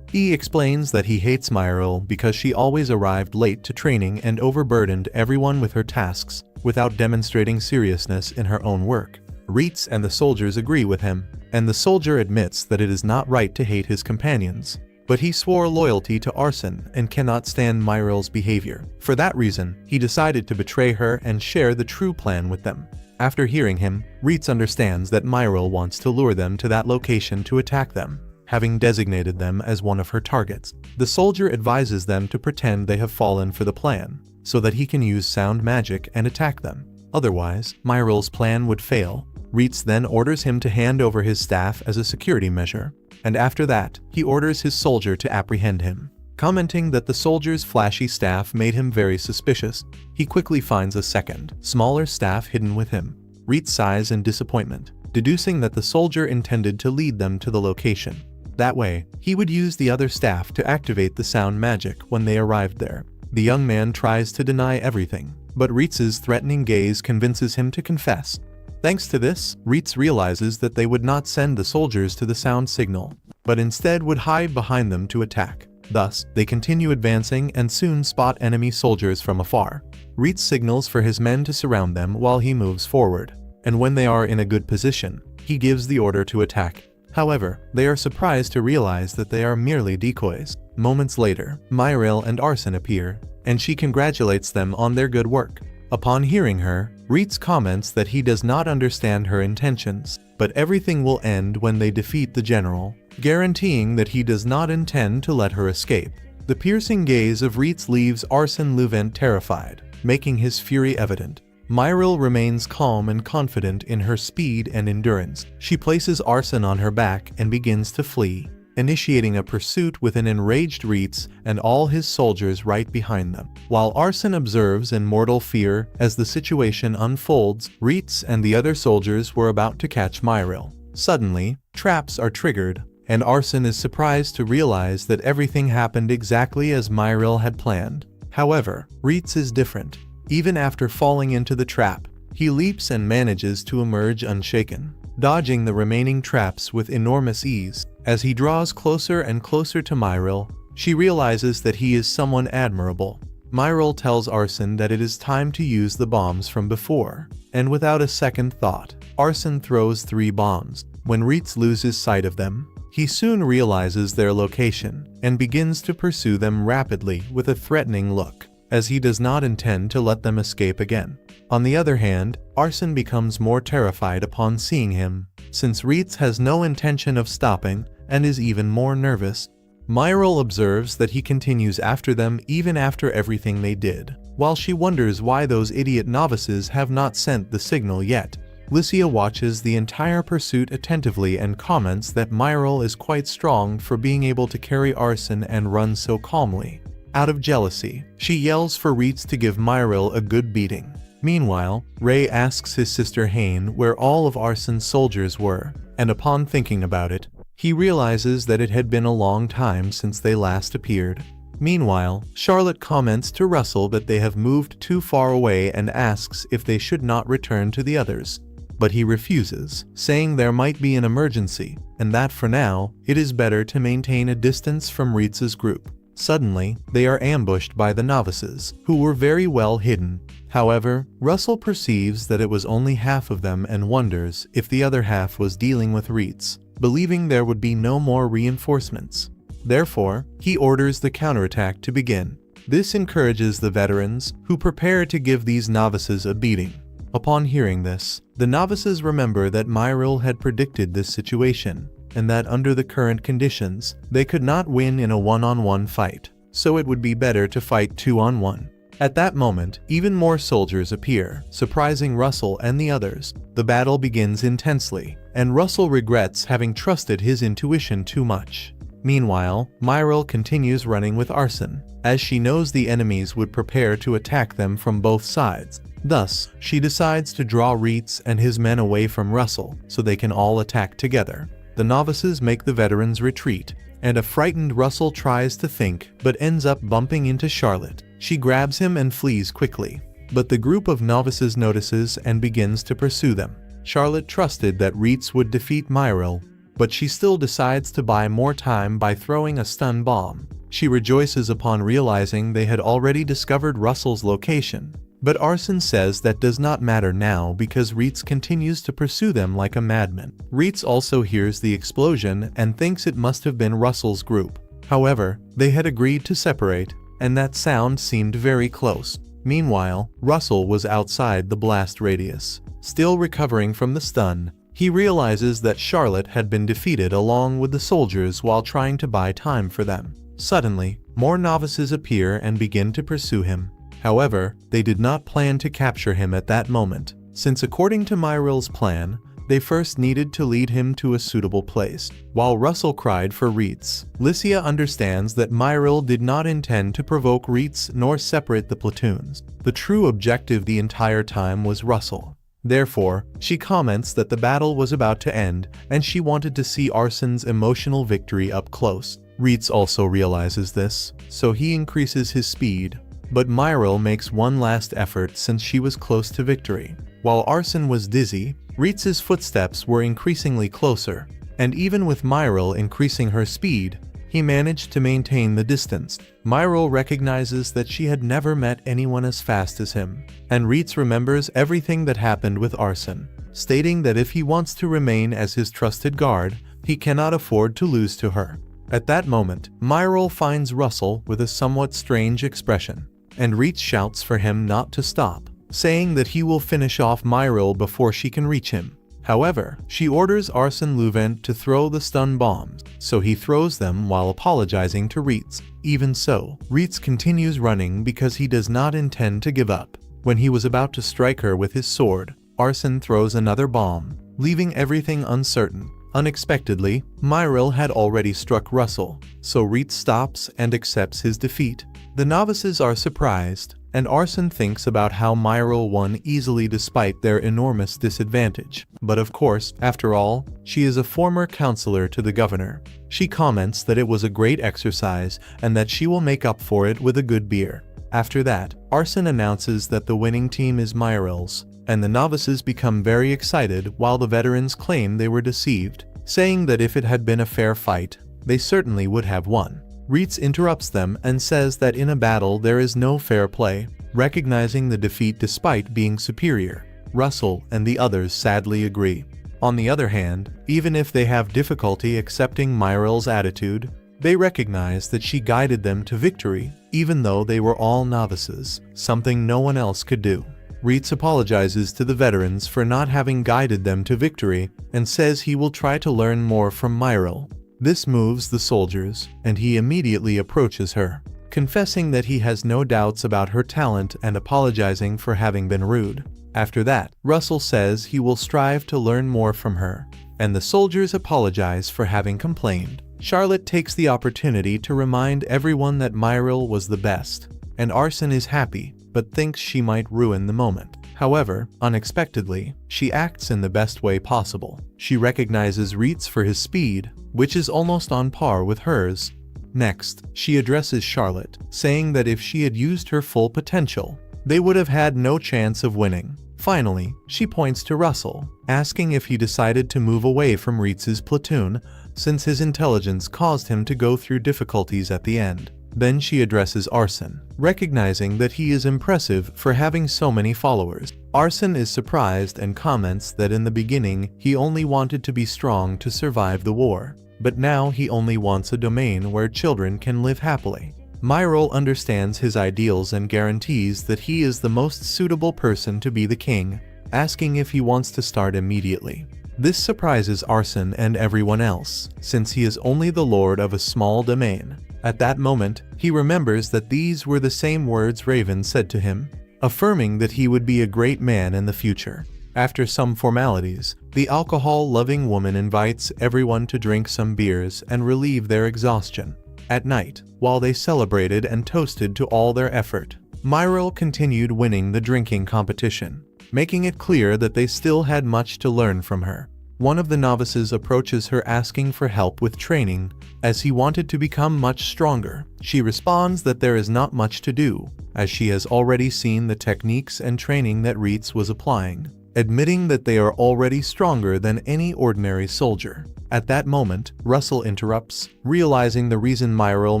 He explains that he hates Myril because she always arrived late to training and overburdened everyone with her tasks, without demonstrating seriousness in her own work. Reitz and the soldiers agree with him, and the soldier admits that it is not right to hate his companions. But he swore loyalty to Arsène and cannot stand Myril's behavior. For that reason, he decided to betray her and share the true plan with them. After hearing him, Reitz understands that Myril wants to lure them to that location to attack them, having designated them as one of her targets. The soldier advises them to pretend they have fallen for the plan, so that he can use sound magic and attack them. Otherwise, Myril's plan would fail. Reitz then orders him to hand over his staff as a security measure, and after that, he orders his soldier to apprehend him. Commenting that the soldier's flashy staff made him very suspicious, he quickly finds a second, smaller staff hidden with him. Reitz sighs in disappointment, deducing that the soldier intended to lead them to the location. That way, he would use the other staff to activate the sound magic when they arrived there. The young man tries to deny everything, but Reitz's threatening gaze convinces him to confess. Thanks to this, Reitz realizes that they would not send the soldiers to the sound signal, but instead would hide behind them to attack. Thus, they continue advancing and soon spot enemy soldiers from afar. Reitz signals for his men to surround them while he moves forward, and when they are in a good position, he gives the order to attack. However, they are surprised to realize that they are merely decoys. Moments later, Myril and Arsène appear, and she congratulates them on their good work. Upon hearing her, Reitz comments that he does not understand her intentions, but everything will end when they defeat the general, guaranteeing that he does not intend to let her escape. The piercing gaze of Reitz leaves Arsène Lupin terrified, making his fury evident. Myril remains calm and confident in her speed and endurance. She places Arsène on her back and begins to flee. initiating a pursuit with an enraged Ritz and all his soldiers right behind them. While Arsene observes in mortal fear as the situation unfolds, Ritz and the other soldiers were about to catch Myril. Suddenly, traps are triggered, and Arsene is surprised to realize that everything happened exactly as Myril had planned. However, Ritz is different. Even after falling into the trap, he leaps and manages to emerge unshaken, dodging the remaining traps with enormous ease. As he draws closer and closer to Myril, she realizes that he is someone admirable. Myril tells Arsene that it is time to use the bombs from before, and without a second thought, Arsene throws 3 bombs. When Ritz loses sight of them, he soon realizes their location and begins to pursue them rapidly with a threatening look, as he does not intend to let them escape again. On the other hand, Arsene becomes more terrified upon seeing him, since Ritz has no intention of stopping and is even more nervous. Myril observes that he continues after them even after everything they did, while she wonders why those idiot novices have not sent the signal yet. Lycia watches the entire pursuit attentively and comments that Myril is quite strong for being able to carry Arsene and run so calmly. Out of jealousy, she yells for Ritz to give Myril a good beating. Meanwhile, Ray asks his sister Hain where all of Arsene's soldiers were, and upon thinking about it, he realizes that it had been a long time since they last appeared. Meanwhile, Charlotte comments to Russell that they have moved too far away and asks if they should not return to the others. But he refuses, saying there might be an emergency, and that for now, it is better to maintain a distance from Ritz's group. Suddenly, they are ambushed by the novices, who were very well hidden. However, Russell perceives that it was only half of them and wonders if the other half was dealing with Ritz, believing there would be no more reinforcements. Therefore, he orders the counterattack to begin. This encourages the veterans, who prepare to give these novices a beating. Upon hearing this, the novices remember that Myril had predicted this situation, and that under the current conditions, they could not win in a one-on-one fight, so it would be better to fight 2-on-1. At that moment, even more soldiers appear, surprising Russell and the others. The battle begins intensely, and Russell regrets having trusted his intuition too much. Meanwhile, Myril continues running with Arsene, as she knows the enemies would prepare to attack them from both sides. Thus, she decides to draw Ritz and his men away from Russell, so they can all attack together. The novices make the veterans retreat, and a frightened Russell tries to think but ends up bumping into Charlotte. She grabs him and flees quickly, but the group of novices notices and begins to pursue them. Charlotte trusted that Ritz would defeat Myril, but she still decides to buy more time by throwing a stun bomb. She rejoices upon realizing they had already discovered Russell's location. But Arsene says that does not matter now because Ritz continues to pursue them like a madman. Ritz also hears the explosion and thinks it must have been Russell's group. However, they had agreed to separate, and that sound seemed very close. Meanwhile, Russell was outside the blast radius. Still recovering from the stun, he realizes that Charlotte had been defeated along with the soldiers while trying to buy time for them. Suddenly, more novices appear and begin to pursue him. However, they did not plan to capture him at that moment, since according to Myril's plan, they first needed to lead him to a suitable place. While Russell cried for Ritz, Lycia understands that Myril did not intend to provoke Ritz nor separate the platoons. The true objective the entire time was Russell. Therefore, she comments that the battle was about to end and she wanted to see Arsene's emotional victory up close. Ritz also realizes this, so he increases his speed. But Myril makes one last effort since she was close to victory. While Arsene was dizzy, Ritz's footsteps were increasingly closer, and even with Myril increasing her speed, he managed to maintain the distance. Myril recognizes that she had never met anyone as fast as him, and Ritz remembers everything that happened with Arsene, stating that if he wants to remain as his trusted guard, he cannot afford to lose to her. At that moment, Myril finds Russell with a somewhat strange expression, and Ritz shouts for him not to stop, saying that he will finish off Myril before she can reach him. However, she orders Arsene Lupin to throw the stun bombs, so he throws them while apologizing to Ritz. Even so, Ritz continues running because he does not intend to give up. When he was about to strike her with his sword, Arsene throws another bomb, leaving everything uncertain. Unexpectedly, Myril had already struck Russell, so Reitz stops and accepts his defeat. The novices are surprised, and Arson thinks about how Myril won easily despite their enormous disadvantage. But of course, after all, she is a former counselor to the governor. She comments that it was a great exercise and that she will make up for it with a good beer. After that, Arson announces that the winning team is Myril's, and the novices become very excited while the veterans claim they were deceived, saying that if it had been a fair fight, they certainly would have won. Reitz interrupts them and says that in a battle there is no fair play, recognizing the defeat despite being superior. Russell and the others sadly agree. On the other hand, even if they have difficulty accepting Myril's attitude, they recognize that she guided them to victory, even though they were all novices, something no one else could do. Reitz apologizes to the veterans for not having guided them to victory and says he will try to learn more from Myril. This moves the soldiers, and he immediately approaches her, confessing that he has no doubts about her talent and apologizing for having been rude. After that, Russell says he will strive to learn more from her, and the soldiers apologize for having complained. Charlotte takes the opportunity to remind everyone that Myril was the best, and Arson is happy, but thinks she might ruin the moment. However, unexpectedly, she acts in the best way possible. She recognizes Reitz for his speed, which is almost on par with hers. Next, she addresses Charlotte, saying that if she had used her full potential, they would have had no chance of winning. Finally, she points to Russell, asking if he decided to move away from Reitz's platoon, since his intelligence caused him to go through difficulties at the end. Then she addresses Arson, recognizing that he is impressive for having so many followers. Arson is surprised and comments that in the beginning he only wanted to be strong to survive the war, but now he only wants a domain where children can live happily. Myril understands his ideals and guarantees that he is the most suitable person to be the king, asking if he wants to start immediately. This surprises Arson and everyone else, since he is only the lord of a small domain. At that moment, he remembers that these were the same words Raven said to him, affirming that he would be a great man in the future. After some formalities, the alcohol-loving woman invites everyone to drink some beers and relieve their exhaustion. At night, while they celebrated and toasted to all their effort, Myril continued winning the drinking competition, making it clear that they still had much to learn from her. One of the novices approaches her asking for help with training, as he wanted to become much stronger. She responds that there is not much to do, as she has already seen the techniques and training that Reitz was applying, admitting that they are already stronger than any ordinary soldier. At that moment, Russell interrupts, realizing the reason Myril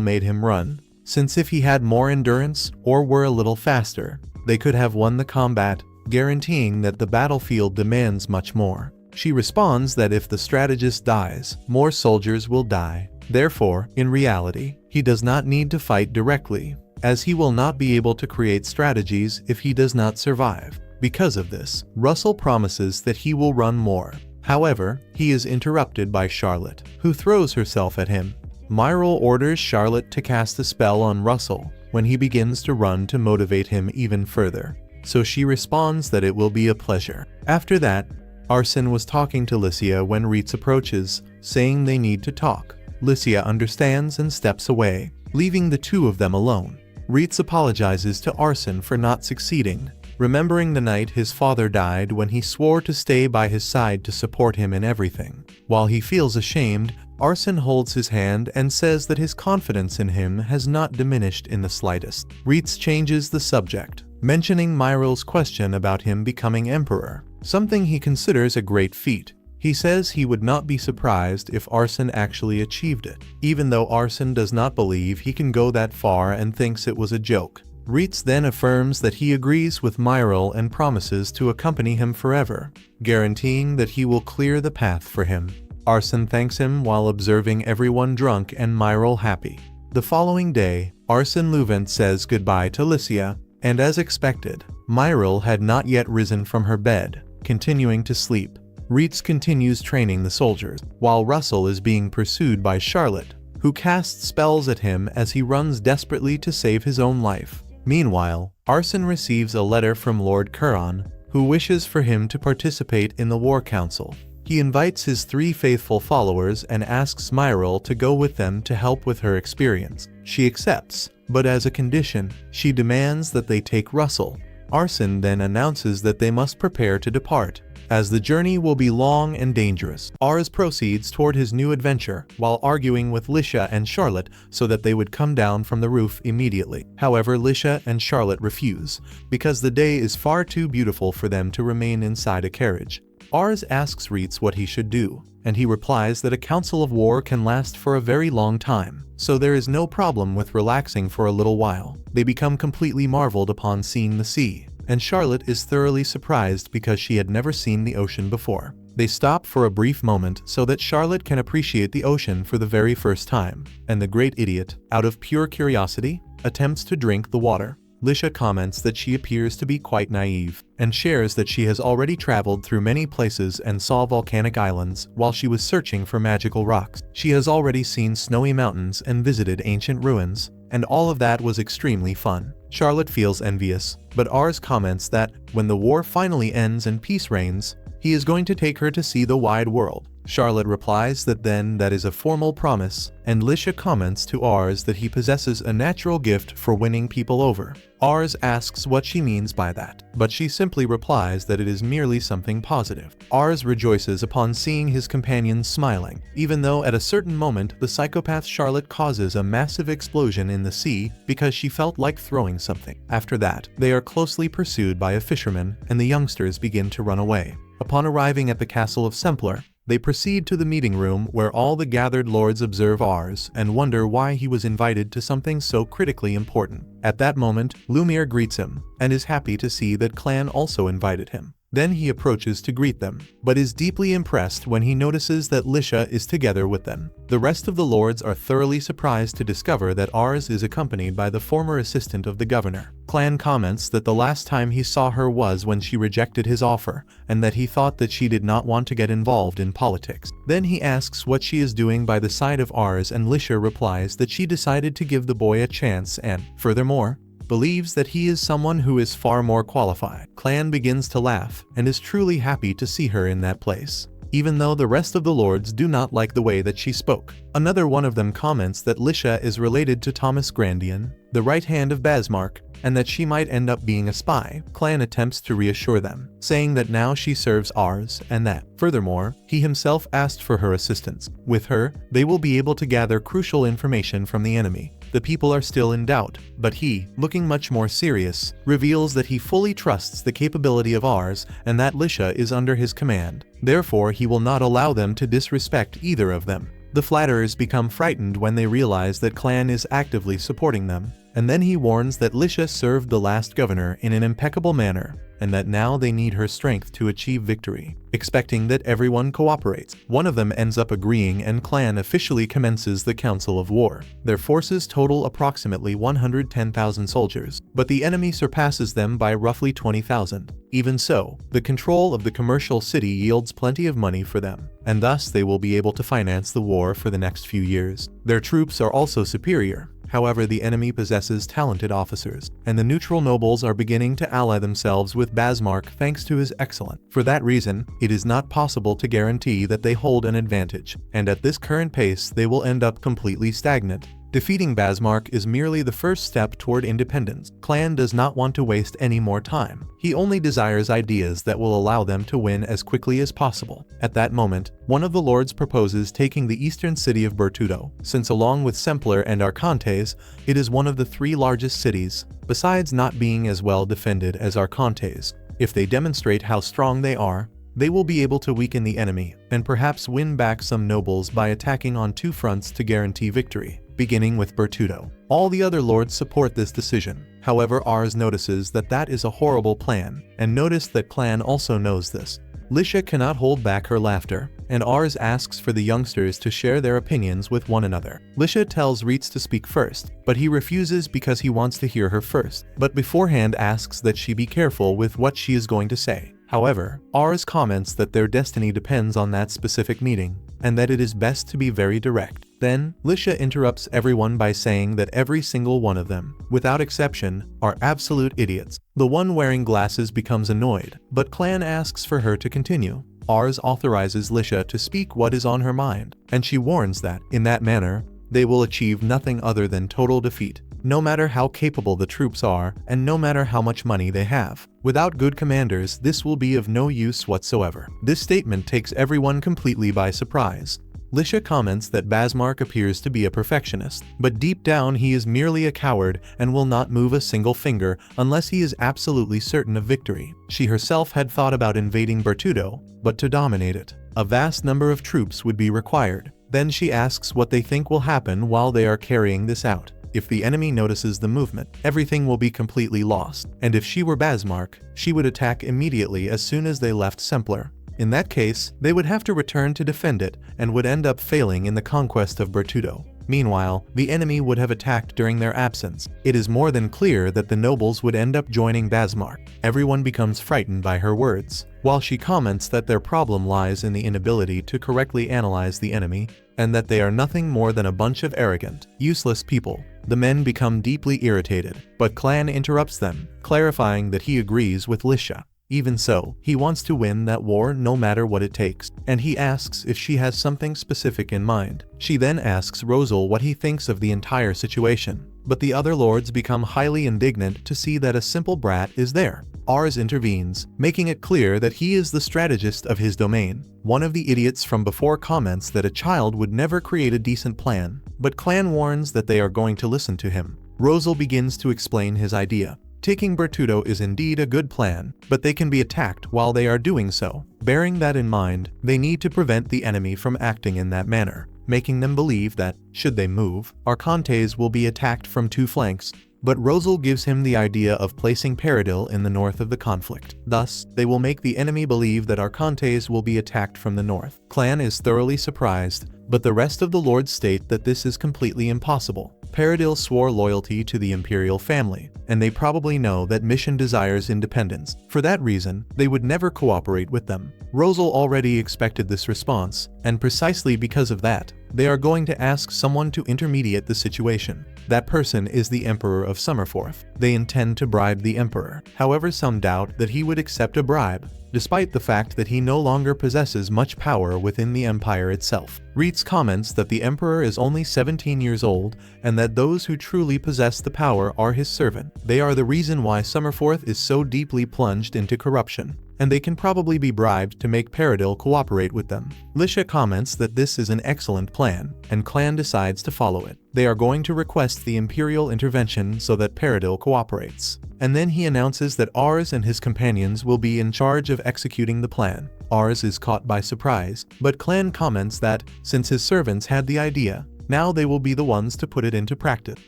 made him run, since if he had more endurance or were a little faster, they could have won the combat, guaranteeing that the battlefield demands much more. She responds that if the strategist dies, more soldiers will die. Therefore, in reality, he does not need to fight directly, as he will not be able to create strategies if he does not survive. Because of this, Russell promises that he will run more. However, he is interrupted by Charlotte, who throws herself at him. Myril orders Charlotte to cast a spell on Russell when he begins to run to motivate him even further, so she responds that it will be a pleasure. After that, Arson was talking to Lycia when Reitz approaches, saying they need to talk. Lycia understands and steps away, leaving the two of them alone. Reitz apologizes to Arson for not succeeding, remembering the night his father died when he swore to stay by his side to support him in everything. While he feels ashamed, Arson holds his hand and says that his confidence in him has not diminished in the slightest. Reitz changes the subject, mentioning Myril's question about him becoming emperor, something he considers a great feat. He says he would not be surprised if Arson actually achieved it, even though Arson does not believe he can go that far and thinks it was a joke. Reitz then affirms that he agrees with Myril and promises to accompany him forever, guaranteeing that he will clear the path for him. Arson thanks him while observing everyone drunk and Myril happy. The following day, Arson Luvent says goodbye to Lycia, and as expected, Myril had not yet risen from her bed, continuing to sleep. Reitz continues training the soldiers, while Russell is being pursued by Charlotte, who casts spells at him as he runs desperately to save his own life. Meanwhile, Arson receives a letter from Lord Kuron, who wishes for him to participate in the War Council. He He invites his 3 faithful followers and asks Myril to go with them to help with her experience. She accepts, but as a condition, she demands that they take Russell. Arson then announces that they must prepare to depart, as the journey will be long and dangerous. Ars proceeds toward his new adventure, while arguing with Lisha and Charlotte so that they would come down from the roof immediately. However, Lisha and Charlotte refuse, because the day is far too beautiful for them to remain inside a carriage. Ars asks Reitz what he should do, and he replies that a council of war can last for a very long time, so there is no problem with relaxing for a little while. They become completely marveled upon seeing the sea, and Charlotte is thoroughly surprised because she had never seen the ocean before. They stop for a brief moment so that Charlotte can appreciate the ocean for the very first time, and the great idiot, out of pure curiosity, attempts to drink the water. Lisha comments that she appears to be quite naive, and shares that she has already traveled through many places and saw volcanic islands while she was searching for magical rocks. She has already seen snowy mountains and visited ancient ruins, and all of that was extremely fun. Charlotte feels envious, but Ars comments that, when the war finally ends and peace reigns, he is going to take her to see the wide world. Charlotte replies that then that is a formal promise, and Lisha comments to Ars that he possesses a natural gift for winning people over. Ars asks what she means by that, but she simply replies that it is merely something positive. Ars rejoices upon seeing his companions smiling, even though at a certain moment the psychopath Charlotte causes a massive explosion in the sea because she felt like throwing something. After that, they are closely pursued by a fisherman, and the youngsters begin to run away. Upon arriving at the castle of Sempler, they proceed to the meeting room where all the gathered lords observe Ars and wonder why he was invited to something so critically important. At that moment, Lumiere greets him, and is happy to see that Clan also invited him. Then he approaches to greet them, but is deeply impressed when he notices that Lisha is together with them. The rest of the lords are thoroughly surprised to discover that Ars is accompanied by the former assistant of the governor. Clan comments that the last time he saw her was when she rejected his offer, and that he thought that she did not want to get involved in politics. Then he asks what she is doing by the side of Ars, and Lisha replies that she decided to give the boy a chance and, furthermore, believes that he is someone who is far more qualified. Clan begins to laugh, and is truly happy to see her in that place, even though the rest of the lords do not like the way that she spoke. Another one of them comments that Lisha is related to Thomas Grandian, the right hand of Basmark, and that she might end up being a spy. Clan attempts to reassure them, saying that now she serves Ars, and that, furthermore, he himself asked for her assistance. With her, they will be able to gather crucial information from the enemy. The people are still in doubt, but he, looking much more serious, reveals that he fully trusts the capability of Ars and that Lisha is under his command. Therefore, he will not allow them to disrespect either of them. The flatterers become frightened when they realize that Clan is actively supporting them, and then he warns that Lisha served the last governor in an impeccable manner, and that now they need her strength to achieve victory, expecting that everyone cooperates. One of them ends up agreeing, and Clan officially commences the Council of War. Their forces total approximately 110,000 soldiers, but the enemy surpasses them by roughly 20,000. Even so, the control of the commercial city yields plenty of money for them, and thus they will be able to finance the war for the next few years. Their troops are also superior. However, the enemy possesses talented officers, and the neutral nobles are beginning to ally themselves with Basmark thanks to his excellence. For that reason, it is not possible to guarantee that they hold an advantage, and at this current pace they will end up completely stagnant. Defeating Basmark is merely the first step toward independence. Clan does not want to waste any more time. He only desires ideas that will allow them to win as quickly as possible. At that moment, one of the lords proposes taking the eastern city of Bertudo, since along with Sempler and Arcantes, it is one of the 3 largest cities, besides not being as well defended as Arcantes. If they demonstrate how strong they are, they will be able to weaken the enemy, and perhaps win back some nobles by attacking on 2 fronts to guarantee victory, beginning with Bertudo. All the other lords support this decision. However, Ars notices that that is a horrible plan, and notice that Clan also knows this. Lisha cannot hold back her laughter, and Ars asks for the youngsters to share their opinions with one another. Lisha tells Reitz to speak first, but he refuses because he wants to hear her first, but beforehand asks that she be careful with what she is going to say. However, Ars comments that their destiny depends on that specific meeting, and that it is best to be very direct. Then, Lisha interrupts everyone by saying that every single one of them, without exception, are absolute idiots. The one wearing glasses becomes annoyed, but Clan asks for her to continue. Ars authorizes Lisha to speak what is on her mind, and she warns that, in that manner, they will achieve nothing other than total defeat, no matter how capable the troops are and no matter how much money they have. Without good commanders, this will be of no use whatsoever. This statement takes everyone completely by surprise. Lisha comments that Basmark appears to be a perfectionist, but deep down he is merely a coward and will not move a single finger unless he is absolutely certain of victory. She herself had thought about invading Bertudo, but to dominate it, a vast number of troops would be required. Then she asks what they think will happen while they are carrying this out. If the enemy notices the movement, everything will be completely lost, and if she were Basmark, she would attack immediately as soon as they left Sempler. In that case, they would have to return to defend it and would end up failing in the conquest of Bertudo. Meanwhile, the enemy would have attacked during their absence. It is more than clear that the nobles would end up joining Basmark. Everyone becomes frightened by her words, while she comments that their problem lies in the inability to correctly analyze the enemy, and that they are nothing more than a bunch of arrogant, useless people. The men become deeply irritated, but Clan interrupts them, clarifying that he agrees with Lisha. Even so, he wants to win that war no matter what it takes, and he asks if she has something specific in mind. She then asks Rosal what he thinks of the entire situation, but the other lords become highly indignant to see that a simple brat is there. Ars intervenes, making it clear that he is the strategist of his domain. One of the idiots from before comments that a child would never create a decent plan, but Clan warns that they are going to listen to him. Rosal begins to explain his idea. Taking Bertudo is indeed a good plan, but they can be attacked while they are doing so. Bearing that in mind, they need to prevent the enemy from acting in that manner, making them believe that, should they move, Arcantes will be attacked from two flanks. But Rosal gives him the idea of placing Paradil in the north of the conflict. Thus, they will make the enemy believe that Arcantes will be attacked from the north. Clan is thoroughly surprised, but the rest of the lords state that this is completely impossible. Paradil swore loyalty to the imperial family, and they probably know that Mission desires independence. For that reason, they would never cooperate with them. Rosal already expected this response, and precisely because of that, they are going to ask someone to intermediate the situation. That person is the Emperor of Summerforth. They intend to bribe the Emperor. However, some doubt that he would accept a bribe, despite the fact that he no longer possesses much power within the empire itself. Reitz comments that the Emperor is only 17 years old and that those who truly possess the power are his servant. They are the reason why Summerforth is so deeply plunged into corruption, and they can probably be bribed to make Paradil cooperate with them. Lisha comments that this is an excellent plan, and Clan decides to follow it. They are going to request the Imperial intervention so that Paradil cooperates. And then he announces that Ars and his companions will be in charge of executing the plan. Ars is caught by surprise, but Clan comments that, since his servants had the idea, now they will be the ones to put it into practice.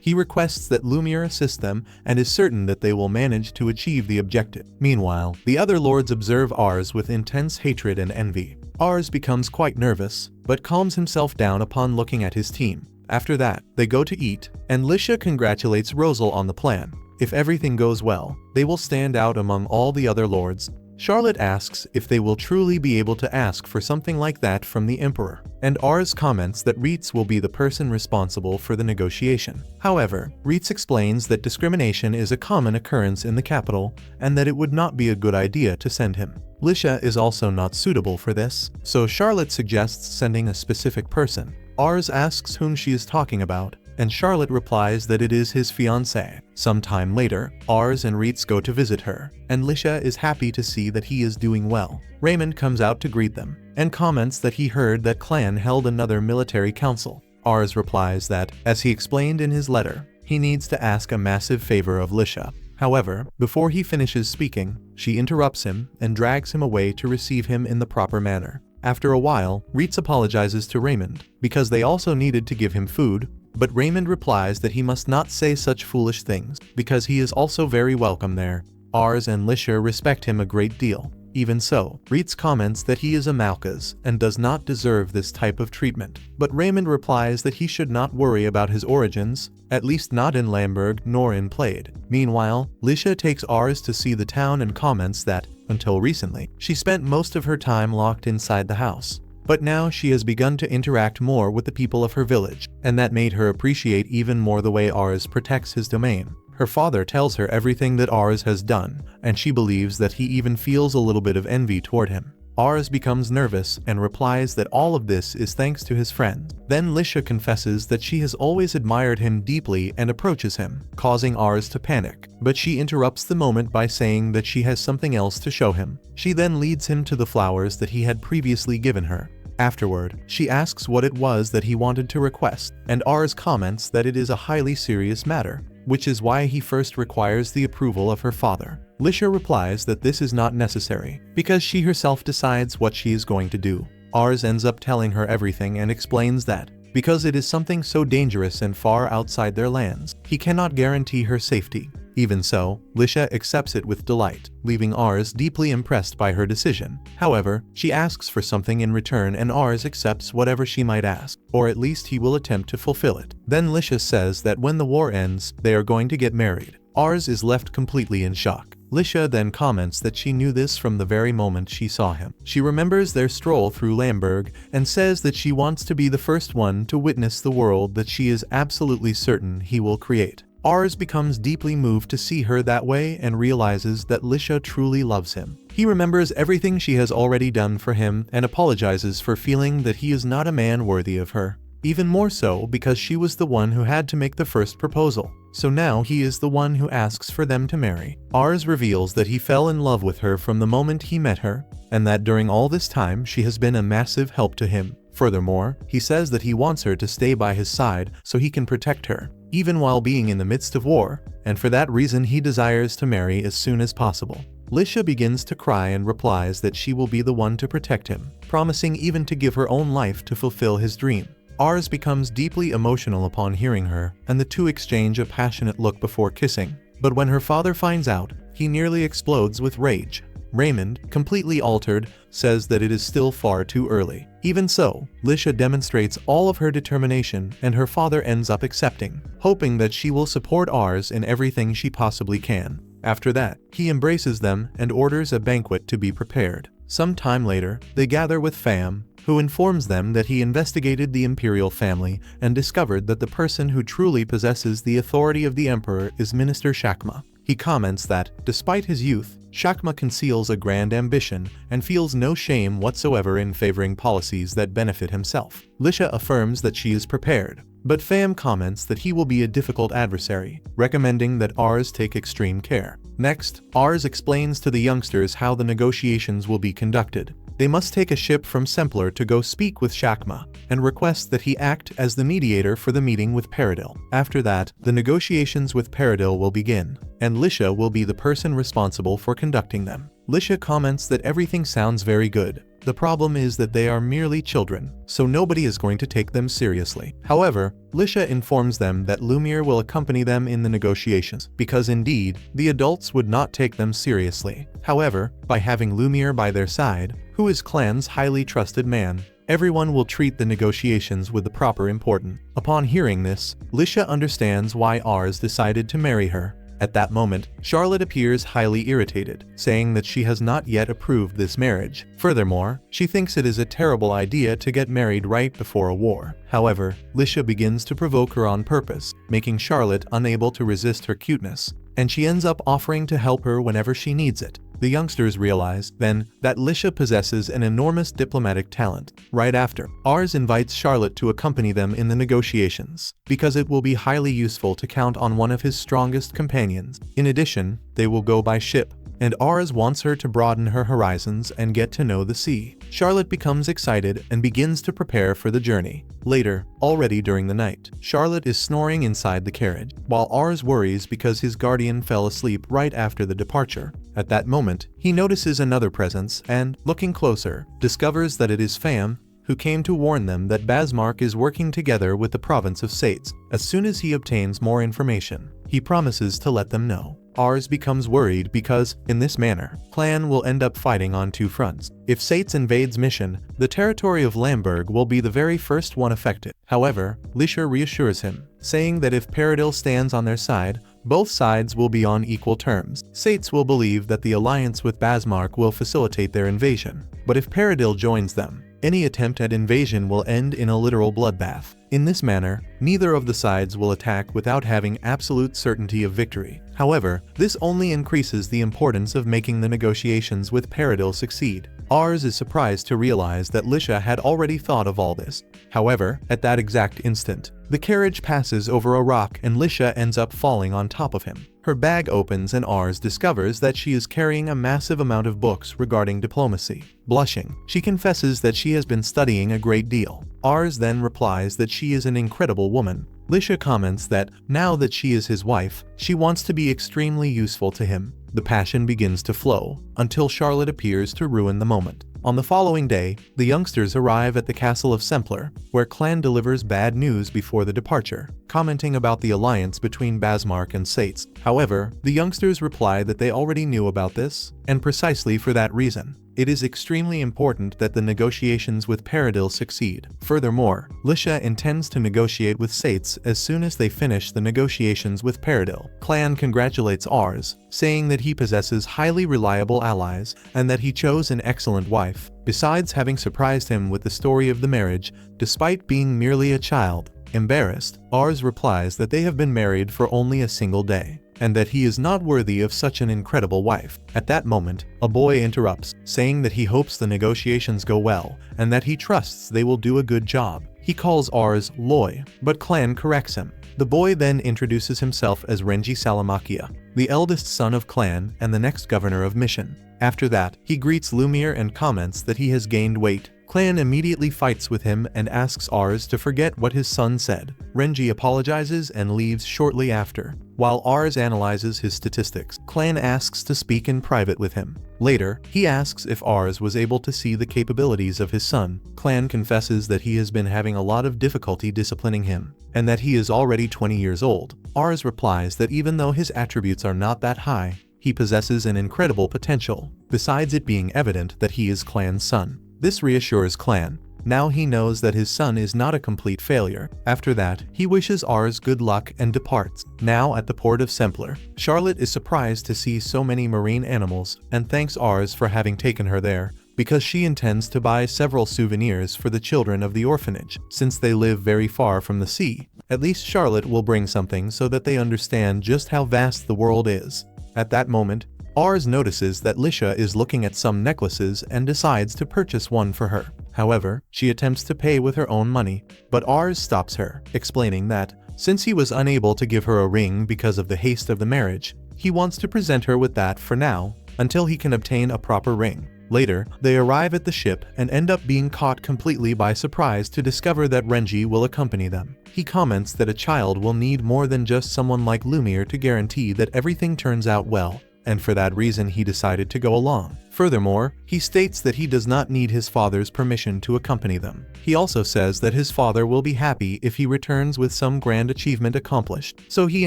He requests that Lumiere assist them and is certain that they will manage to achieve the objective. Meanwhile, the other lords observe Ars with intense hatred and envy. Ars becomes quite nervous, but calms himself down upon looking at his team. After that, they go to eat, and Lisha congratulates Rosal on the plan. If everything goes well, they will stand out among all the other lords. Charlotte asks if they will truly be able to ask for something like that from the Emperor, and Ars comments that Reitz will be the person responsible for the negotiation. However, Reitz explains that discrimination is a common occurrence in the capital, and that it would not be a good idea to send him. Lisha is also not suitable for this, so Charlotte suggests sending a specific person. Ars asks whom she is talking about, and Charlotte replies that it is his fiancée. Some time later, Ars and Reitz go to visit her, and Lisha is happy to see that he is doing well. Raymond comes out to greet them, and comments that he heard that Clan held another military council. Ars replies that, as he explained in his letter, he needs to ask a massive favor of Lisha. However, before he finishes speaking, she interrupts him and drags him away to receive him in the proper manner. After a while, Reitz apologizes to Raymond, because they also needed to give him food, but Raymond replies that he must not say such foolish things, because he is also very welcome there. Ars and Lisha respect him a great deal. Even so, Reitz comments that he is a Malkaz and does not deserve this type of treatment. But Raymond replies that he should not worry about his origins, at least not in Lamberg nor in Plade. Meanwhile, Lisha takes Ars to see the town and comments that, until recently, she spent most of her time locked inside the house. But now she has begun to interact more with the people of her village, and that made her appreciate even more the way Ars protects his domain. Her father tells her everything that Ars has done, and she believes that he even feels a little bit of envy toward him. Ars becomes nervous and replies that all of this is thanks to his friend. Then Lisha confesses that she has always admired him deeply and approaches him, causing Ars to panic. But she interrupts the moment by saying that she has something else to show him. She then leads him to the flowers that he had previously given her. Afterward, she asks what it was that he wanted to request, and Ars comments that it is a highly serious matter, which is why he first requires the approval of her father. Lisha replies that this is not necessary, because she herself decides what she is going to do. Ars ends up telling her everything and explains that, because it is something so dangerous and far outside their lands, he cannot guarantee her safety. Even so, Lisha accepts it with delight, leaving Ars deeply impressed by her decision. However, she asks for something in return and Ars accepts whatever she might ask, or at least he will attempt to fulfill it. Then Lisha says that when the war ends, they are going to get married. Ars is left completely in shock. Lisha then comments that she knew this from the very moment she saw him. She remembers their stroll through Lamberg and says that she wants to be the first one to witness the world that she is absolutely certain he will create. Ars becomes deeply moved to see her that way and realizes that Lisha truly loves him. He remembers everything she has already done for him and apologizes for feeling that he is not a man worthy of her. Even more so because she was the one who had to make the first proposal. So now he is the one who asks for them to marry. Ars reveals that he fell in love with her from the moment he met her, and that during all this time she has been a massive help to him. Furthermore, he says that he wants her to stay by his side so he can protect her, even while being in the midst of war, and for that reason he desires to marry as soon as possible. Lisha begins to cry and replies that she will be the one to protect him, promising even to give her own life to fulfill his dream. Ars becomes deeply emotional upon hearing her, and the two exchange a passionate look before kissing. But when her father finds out, he nearly explodes with rage. Raymond, completely altered, says that it is still far too early. Even so, Lisha demonstrates all of her determination and her father ends up accepting, hoping that she will support Ars in everything she possibly can. After that, he embraces them and orders a banquet to be prepared. Some time later, they gather with Pham, who informs them that he investigated the imperial family and discovered that the person who truly possesses the authority of the emperor is Minister Shakma. He comments that, despite his youth, Shakma conceals a grand ambition and feels no shame whatsoever in favoring policies that benefit himself. Lisha affirms that she is prepared, but Pham comments that he will be a difficult adversary, recommending that Ars take extreme care. Next, Ars explains to the youngsters how the negotiations will be conducted. They must take a ship from Sempler to go speak with Shakma, and request that he act as the mediator for the meeting with Paradil. After that, the negotiations with Paradil will begin, and Lisha will be the person responsible for conducting them. Lisha comments that everything sounds very good. The problem is that they are merely children, so nobody is going to take them seriously. However, Lisha informs them that Lumiere will accompany them in the negotiations, because indeed, the adults would not take them seriously. However, by having Lumiere by their side, who is Clan's highly trusted man, everyone will treat the negotiations with the proper importance. Upon hearing this, Lisha understands why Ars decided to marry her. At that moment, Charlotte appears highly irritated, saying that she has not yet approved this marriage. Furthermore, she thinks it is a terrible idea to get married right before a war. However, Lisha begins to provoke her on purpose, making Charlotte unable to resist her cuteness, and she ends up offering to help her whenever she needs it. The youngsters realize, then, that Lisha possesses an enormous diplomatic talent. Right after, Ars invites Charlotte to accompany them in the negotiations, because it will be highly useful to count on one of his strongest companions. In addition, they will go by ship, and Ars wants her to broaden her horizons and get to know the sea. Charlotte becomes excited and begins to prepare for the journey. Later, already during the night, Charlotte is snoring inside the carriage, while Ars worries because his guardian fell asleep right after the departure. At that moment, he notices another presence and, looking closer, discovers that it is Pham, who came to warn them that Basmark is working together with the province of Sates. As soon as he obtains more information, he promises to let them know. Ars becomes worried because, in this manner, Clan will end up fighting on two fronts. If Sates invades Mission, the territory of Lamberg will be the very first one affected. However, Lisha reassures him, saying that if Paradil stands on their side, both sides will be on equal terms. Sates will believe that the alliance with Basmark will facilitate their invasion, but if Paradil joins them, any attempt at invasion will end in a literal bloodbath. In this manner, neither of the sides will attack without having absolute certainty of victory. However, this only increases the importance of making the negotiations with Paradil succeed. Ars is surprised to realize that Lisha had already thought of all this. However, at that exact instant, the carriage passes over a rock and Lisha ends up falling on top of him. Her bag opens and Ars discovers that she is carrying a massive amount of books regarding diplomacy. Blushing, she confesses that she has been studying a great deal. Ars then replies that she is an incredible woman. Lisha comments that, now that she is his wife, she wants to be extremely useful to him. The passion begins to flow, until Charlotte appears to ruin the moment. On the following day, the youngsters arrive at the castle of Sempler, where Clan delivers bad news before the departure, commenting about the alliance between Basmark and Sates. However, the youngsters reply that they already knew about this, and precisely for that reason, it is extremely important that the negotiations with Paradil succeed. Furthermore, Lisha intends to negotiate with Sates as soon as they finish the negotiations with Paradil. Clan congratulates Ars, saying that he possesses highly reliable allies and that he chose an excellent wife. Besides having surprised him with the story of the marriage, despite being merely a child. Embarrassed, Ars replies that they have been married for only a single day, and that he is not worthy of such an incredible wife. At that moment, a boy interrupts, saying that he hopes the negotiations go well, and that he trusts they will do a good job. He calls Ars Loy, but Clan corrects him. The boy then introduces himself as Renji Salamakia, the eldest son of Clan and the next governor of Mission. After that, he greets Lumiere and comments that he has gained weight. Clan immediately fights with him and asks Ars to forget what his son said. Renji apologizes and leaves shortly after. While Ars analyzes his statistics, Clan asks to speak in private with him. Later, he asks if Ars was able to see the capabilities of his son. Clan confesses that he has been having a lot of difficulty disciplining him, and that he is already 20 years old. Ars replies that even though his attributes are not that high, he possesses an incredible potential, besides it being evident that he is Clan's son. This reassures Clan. Now he knows that his son is not a complete failure. After that, he wishes Ars good luck and departs. Now at the port of Sempler, Charlotte is surprised to see so many marine animals and thanks Ars for having taken her there, because she intends to buy several souvenirs for the children of the orphanage. Since they live very far from the sea, at least Charlotte will bring something so that they understand just how vast the world is. At that moment, Ars notices that Lisha is looking at some necklaces and decides to purchase one for her. However, she attempts to pay with her own money, but Ars stops her, explaining that, since he was unable to give her a ring because of the haste of the marriage, he wants to present her with that for now, until he can obtain a proper ring. Later, they arrive at the ship and end up being caught completely by surprise to discover that Renji will accompany them. He comments that a child will need more than just someone like Lumiere to guarantee that everything turns out well, and for that reason he decided to go along. Furthermore, he states that he does not need his father's permission to accompany them. He also says that his father will be happy if he returns with some grand achievement accomplished, so he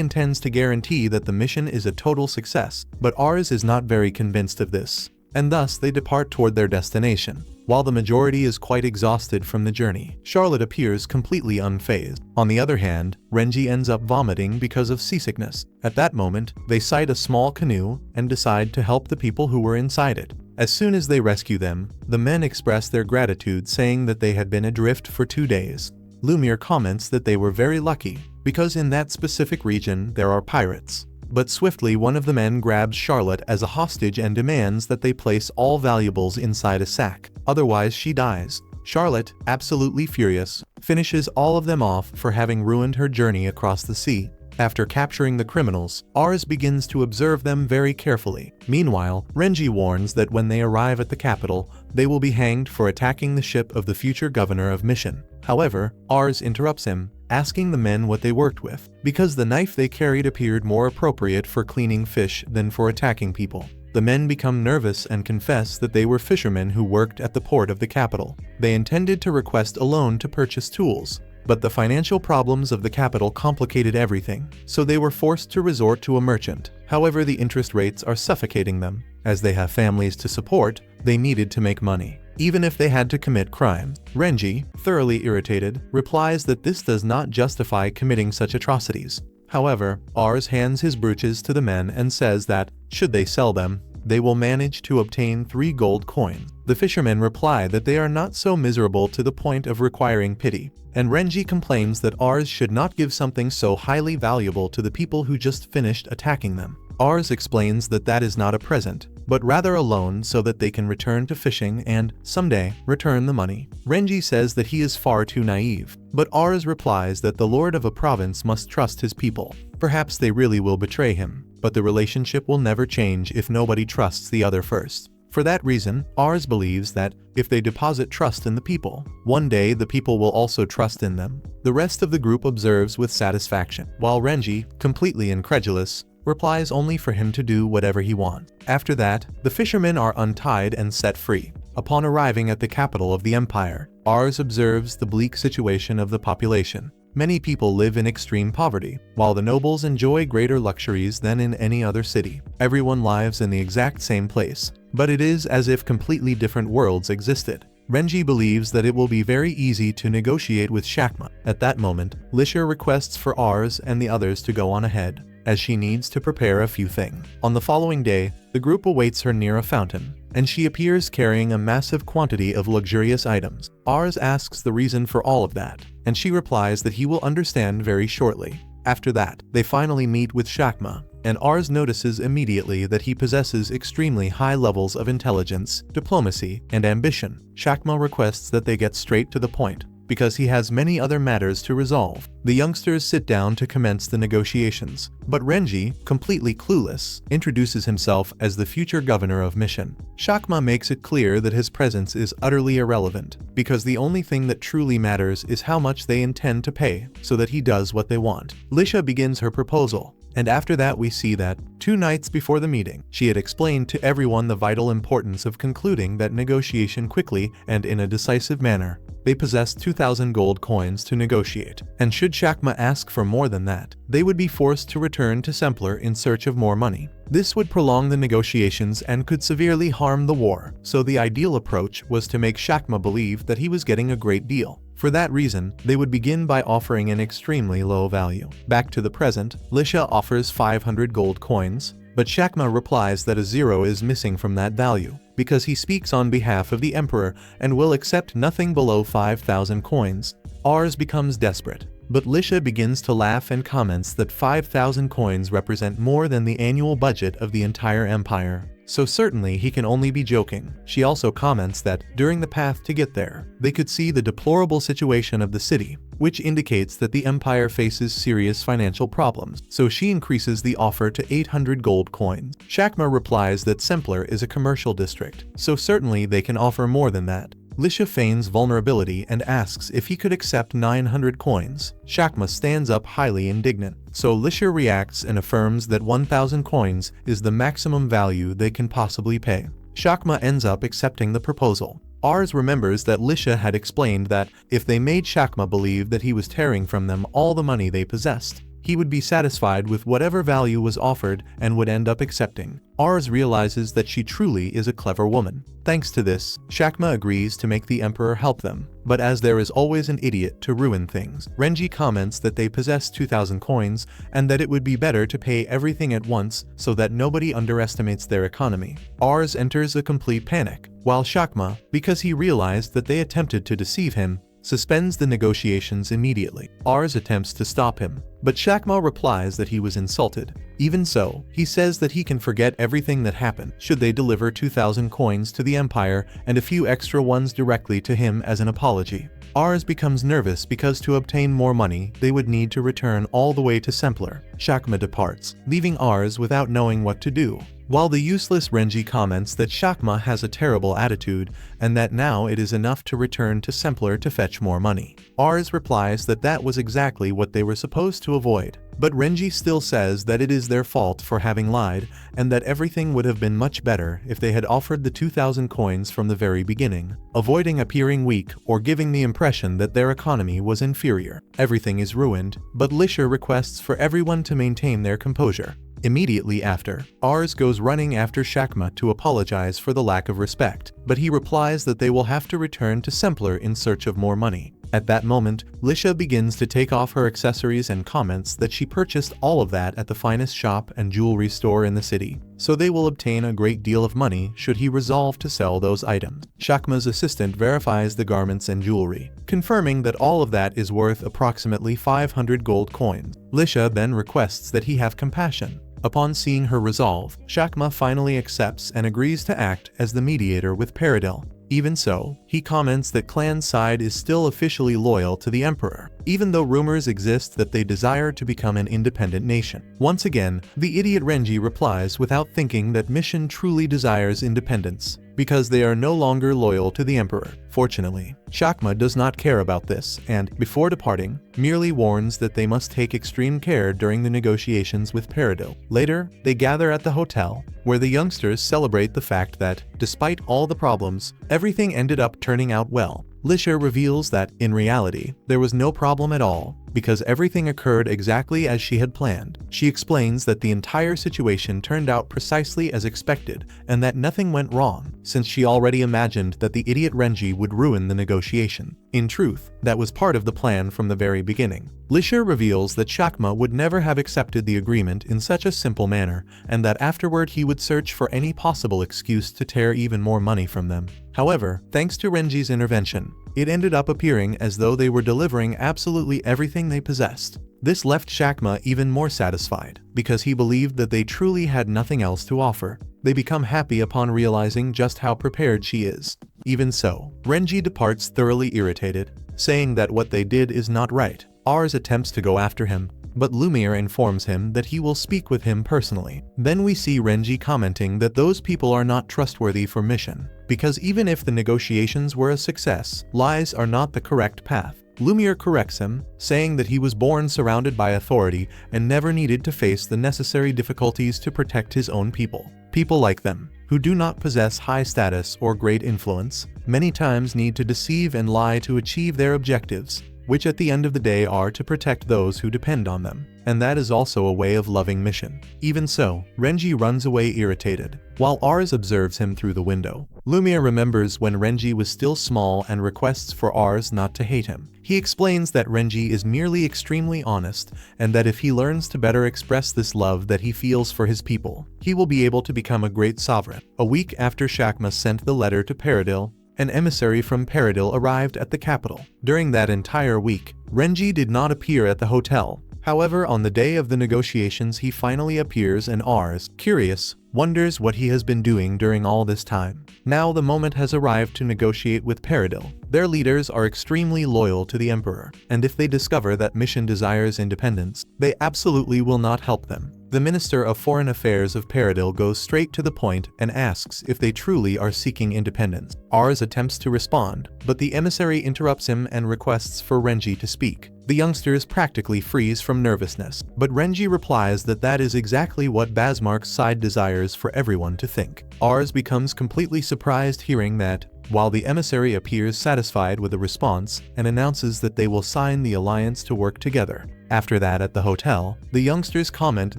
intends to guarantee that the mission is a total success. But Ars is not very convinced of this, and thus they depart toward their destination. While the majority is quite exhausted from the journey, Charlotte appears completely unfazed. On the other hand, Renji ends up vomiting because of seasickness. At that moment, they sight a small canoe and decide to help the people who were inside it. As soon as they rescue them, the men express their gratitude, saying that they had been adrift for 2 days. Lumiere comments that they were very lucky, because in that specific region there are pirates. But swiftly one of the men grabs Charlotte as a hostage and demands that they place all valuables inside a sack, otherwise she dies. Charlotte, absolutely furious, finishes all of them off for having ruined her journey across the sea. After capturing the criminals, Ars begins to observe them very carefully. Meanwhile, Renji warns that when they arrive at the capital, they will be hanged for attacking the ship of the future governor of Mission. However, Ars interrupts him, asking the men what they worked with, because the knife they carried appeared more appropriate for cleaning fish than for attacking people. The men become nervous and confess that they were fishermen who worked at the port of the capital. They intended to request a loan to purchase tools, but the financial problems of the capital complicated everything, so they were forced to resort to a merchant. However, the interest rates are suffocating them. As they have families to support, they needed to make money, even if they had to commit crimes. Renji, thoroughly irritated, replies that this does not justify committing such atrocities. However, Ars hands his brooches to the men and says that, should they sell them, they will manage to obtain 3 gold coins. The fishermen reply that they are not so miserable to the point of requiring pity, and Renji complains that Ars should not give something so highly valuable to the people who just finished attacking them. Ars explains that that is not a present, but rather a loan so that they can return to fishing and, someday, return the money. Renji says that he is far too naive, but Ars replies that the lord of a province must trust his people. Perhaps they really will betray him, but the relationship will never change if nobody trusts the other first. For that reason, Ars believes that, if they deposit trust in the people, one day the people will also trust in them. The rest of the group observes with satisfaction, while Renji, completely incredulous, replies only for him to do whatever he wants. After that, the fishermen are untied and set free. Upon arriving at the capital of the empire, Ars observes the bleak situation of the population. Many people live in extreme poverty, while the nobles enjoy greater luxuries than in any other city. Everyone lives in the exact same place, but it is as if completely different worlds existed. Renji believes that it will be very easy to negotiate with Shakma. At that moment, Lisha requests for Ars and the others to go on ahead, as she needs to prepare a few things. On the following day, the group awaits her near a fountain, and she appears carrying a massive quantity of luxurious items. Ars asks the reason for all of that, and she replies that he will understand very shortly. After that, they finally meet with Shakma, and Ars notices immediately that he possesses extremely high levels of intelligence, diplomacy, and ambition. Shakma requests that they get straight to the point, because he has many other matters to resolve. The youngsters sit down to commence the negotiations, but Renji, completely clueless, introduces himself as the future governor of Mission. Shakma makes it clear that his presence is utterly irrelevant, because the only thing that truly matters is how much they intend to pay, so that he does what they want. Lisha begins her proposal, and after that we see that, 2 nights before the meeting, she had explained to everyone the vital importance of concluding that negotiation quickly and in a decisive manner. They possessed 2,000 gold coins to negotiate, and should Shakma ask for more than that, they would be forced to return to Sempler in search of more money. This would prolong the negotiations and could severely harm the war, so the ideal approach was to make Shakma believe that he was getting a great deal. For that reason, they would begin by offering an extremely low value. Back to the present, Lisha offers 500 gold coins, but Shakma replies that a 0 is missing from that value, because he speaks on behalf of the emperor and will accept nothing below 5,000 coins. Ars becomes desperate, but Lisha begins to laugh and comments that 5,000 coins represent more than the annual budget of the entire empire. So certainly he can only be joking. She also comments that, during the path to get there, they could see the deplorable situation of the city, which indicates that the empire faces serious financial problems, so she increases the offer to 800 gold coins. Shakma replies that Sempler is a commercial district, so certainly they can offer more than that. Lisha feigns vulnerability and asks if he could accept 900 coins. Shakma stands up highly indignant, so Lisha reacts and affirms that 1,000 coins is the maximum value they can possibly pay. Shakma ends up accepting the proposal. Ars remembers that Lisha had explained that, if they made Shakma believe that he was tearing from them all the money they possessed, he would be satisfied with whatever value was offered and would end up accepting. Ars realizes that she truly is a clever woman. Thanks to this, Shakma agrees to make the emperor help them, but as there is always an idiot to ruin things, Renji comments that they possess 2,000 coins and that it would be better to pay everything at once so that nobody underestimates their economy. Ars enters a complete panic, while Shakma, because he realized that they attempted to deceive him, suspends the negotiations immediately. Ars attempts to stop him, but Shakma replies that he was insulted. Even so, he says that he can forget everything that happened should they deliver 2,000 coins to the empire and a few extra ones directly to him as an apology. Ars becomes nervous because to obtain more money, they would need to return all the way to Sempler. Shakma departs, leaving Ars without knowing what to do. While the useless Renji comments that Shakma has a terrible attitude and that now it is enough to return to Sempler to fetch more money. Ars replies that that was exactly what they were supposed to avoid. But Renji still says that it is their fault for having lied and that everything would have been much better if they had offered the 2,000 coins from the very beginning, avoiding appearing weak or giving the impression that their economy was inferior. Everything is ruined, but Lisha requests for everyone to maintain their composure. Immediately after, Ars goes running after Shakma to apologize for the lack of respect, but he replies that they will have to return to Sempler in search of more money. At that moment, Lisha begins to take off her accessories and comments that she purchased all of that at the finest shop and jewelry store in the city, so they will obtain a great deal of money should he resolve to sell those items. Shakma's assistant verifies the garments and jewelry, confirming that all of that is worth approximately 500 gold coins. Lisha then requests that he have compassion. Upon seeing her resolve, Shakma finally accepts and agrees to act as the mediator with Paradil. Even so, he comments that Clan's side is still officially loyal to the Emperor, even though rumors exist that they desire to become an independent nation. Once again, the idiot Renji replies without thinking that Mission truly desires independence, because they are no longer loyal to the Emperor. Fortunately, Shakma does not care about this and, before departing, merely warns that they must take extreme care during the negotiations with Paradil. Later, they gather at the hotel, where the youngsters celebrate the fact that, despite all the problems, everything ended up turning out well. Lisha reveals that, in reality, there was no problem at all, because everything occurred exactly as she had planned. She explains that the entire situation turned out precisely as expected, and that nothing went wrong, since she already imagined that the idiot Renji would ruin the negotiation. In truth, that was part of the plan from the very beginning. Lisha reveals that Shakma would never have accepted the agreement in such a simple manner, and that afterward he would search for any possible excuse to tear even more money from them. However, thanks to Renji's intervention, it ended up appearing as though they were delivering absolutely everything they possessed. This left Shakma even more satisfied, because he believed that they truly had nothing else to offer. They become happy upon realizing just how prepared she is. Even so, Renji departs thoroughly irritated, saying that what they did is not right. Ars attempts to go after him, but Lumiere informs him that he will speak with him personally. Then we see Renji commenting that those people are not trustworthy for Mission, because even if the negotiations were a success, lies are not the correct path. Lumiere corrects him, saying that he was born surrounded by authority and never needed to face the necessary difficulties to protect his own people. People like them, who do not possess high status or great influence, many times need to deceive and lie to achieve their objectives, which at the end of the day are to protect those who depend on them, and that is also a way of loving Mission. Even so, Renji runs away irritated, while Ars observes him through the window. Lumiere remembers when Renji was still small and requests for Ars not to hate him. He explains that Renji is merely extremely honest, and that if he learns to better express this love that he feels for his people, he will be able to become a great sovereign. A week after Shakma sent the letter to Paradil, an emissary from Paradil arrived at the capital. During that entire week, Renji did not appear at the hotel. However, on the day of the negotiations he finally appears, and Ars, curious, wonders what he has been doing during all this time. Now the moment has arrived to negotiate with Paradil. Their leaders are extremely loyal to the Emperor, and if they discover that Mission desires independence, they absolutely will not help them. The Minister of Foreign Affairs of Paradil goes straight to the point and asks if they truly are seeking independence. Ars attempts to respond, but the emissary interrupts him and requests for Renji to speak. The youngsters practically freeze from nervousness, but Renji replies that that is exactly what Basmark's side desires for everyone to think. Ars becomes completely surprised hearing that, while the emissary appears satisfied with the response and announces that they will sign the alliance to work together. After that, at the hotel, the youngsters comment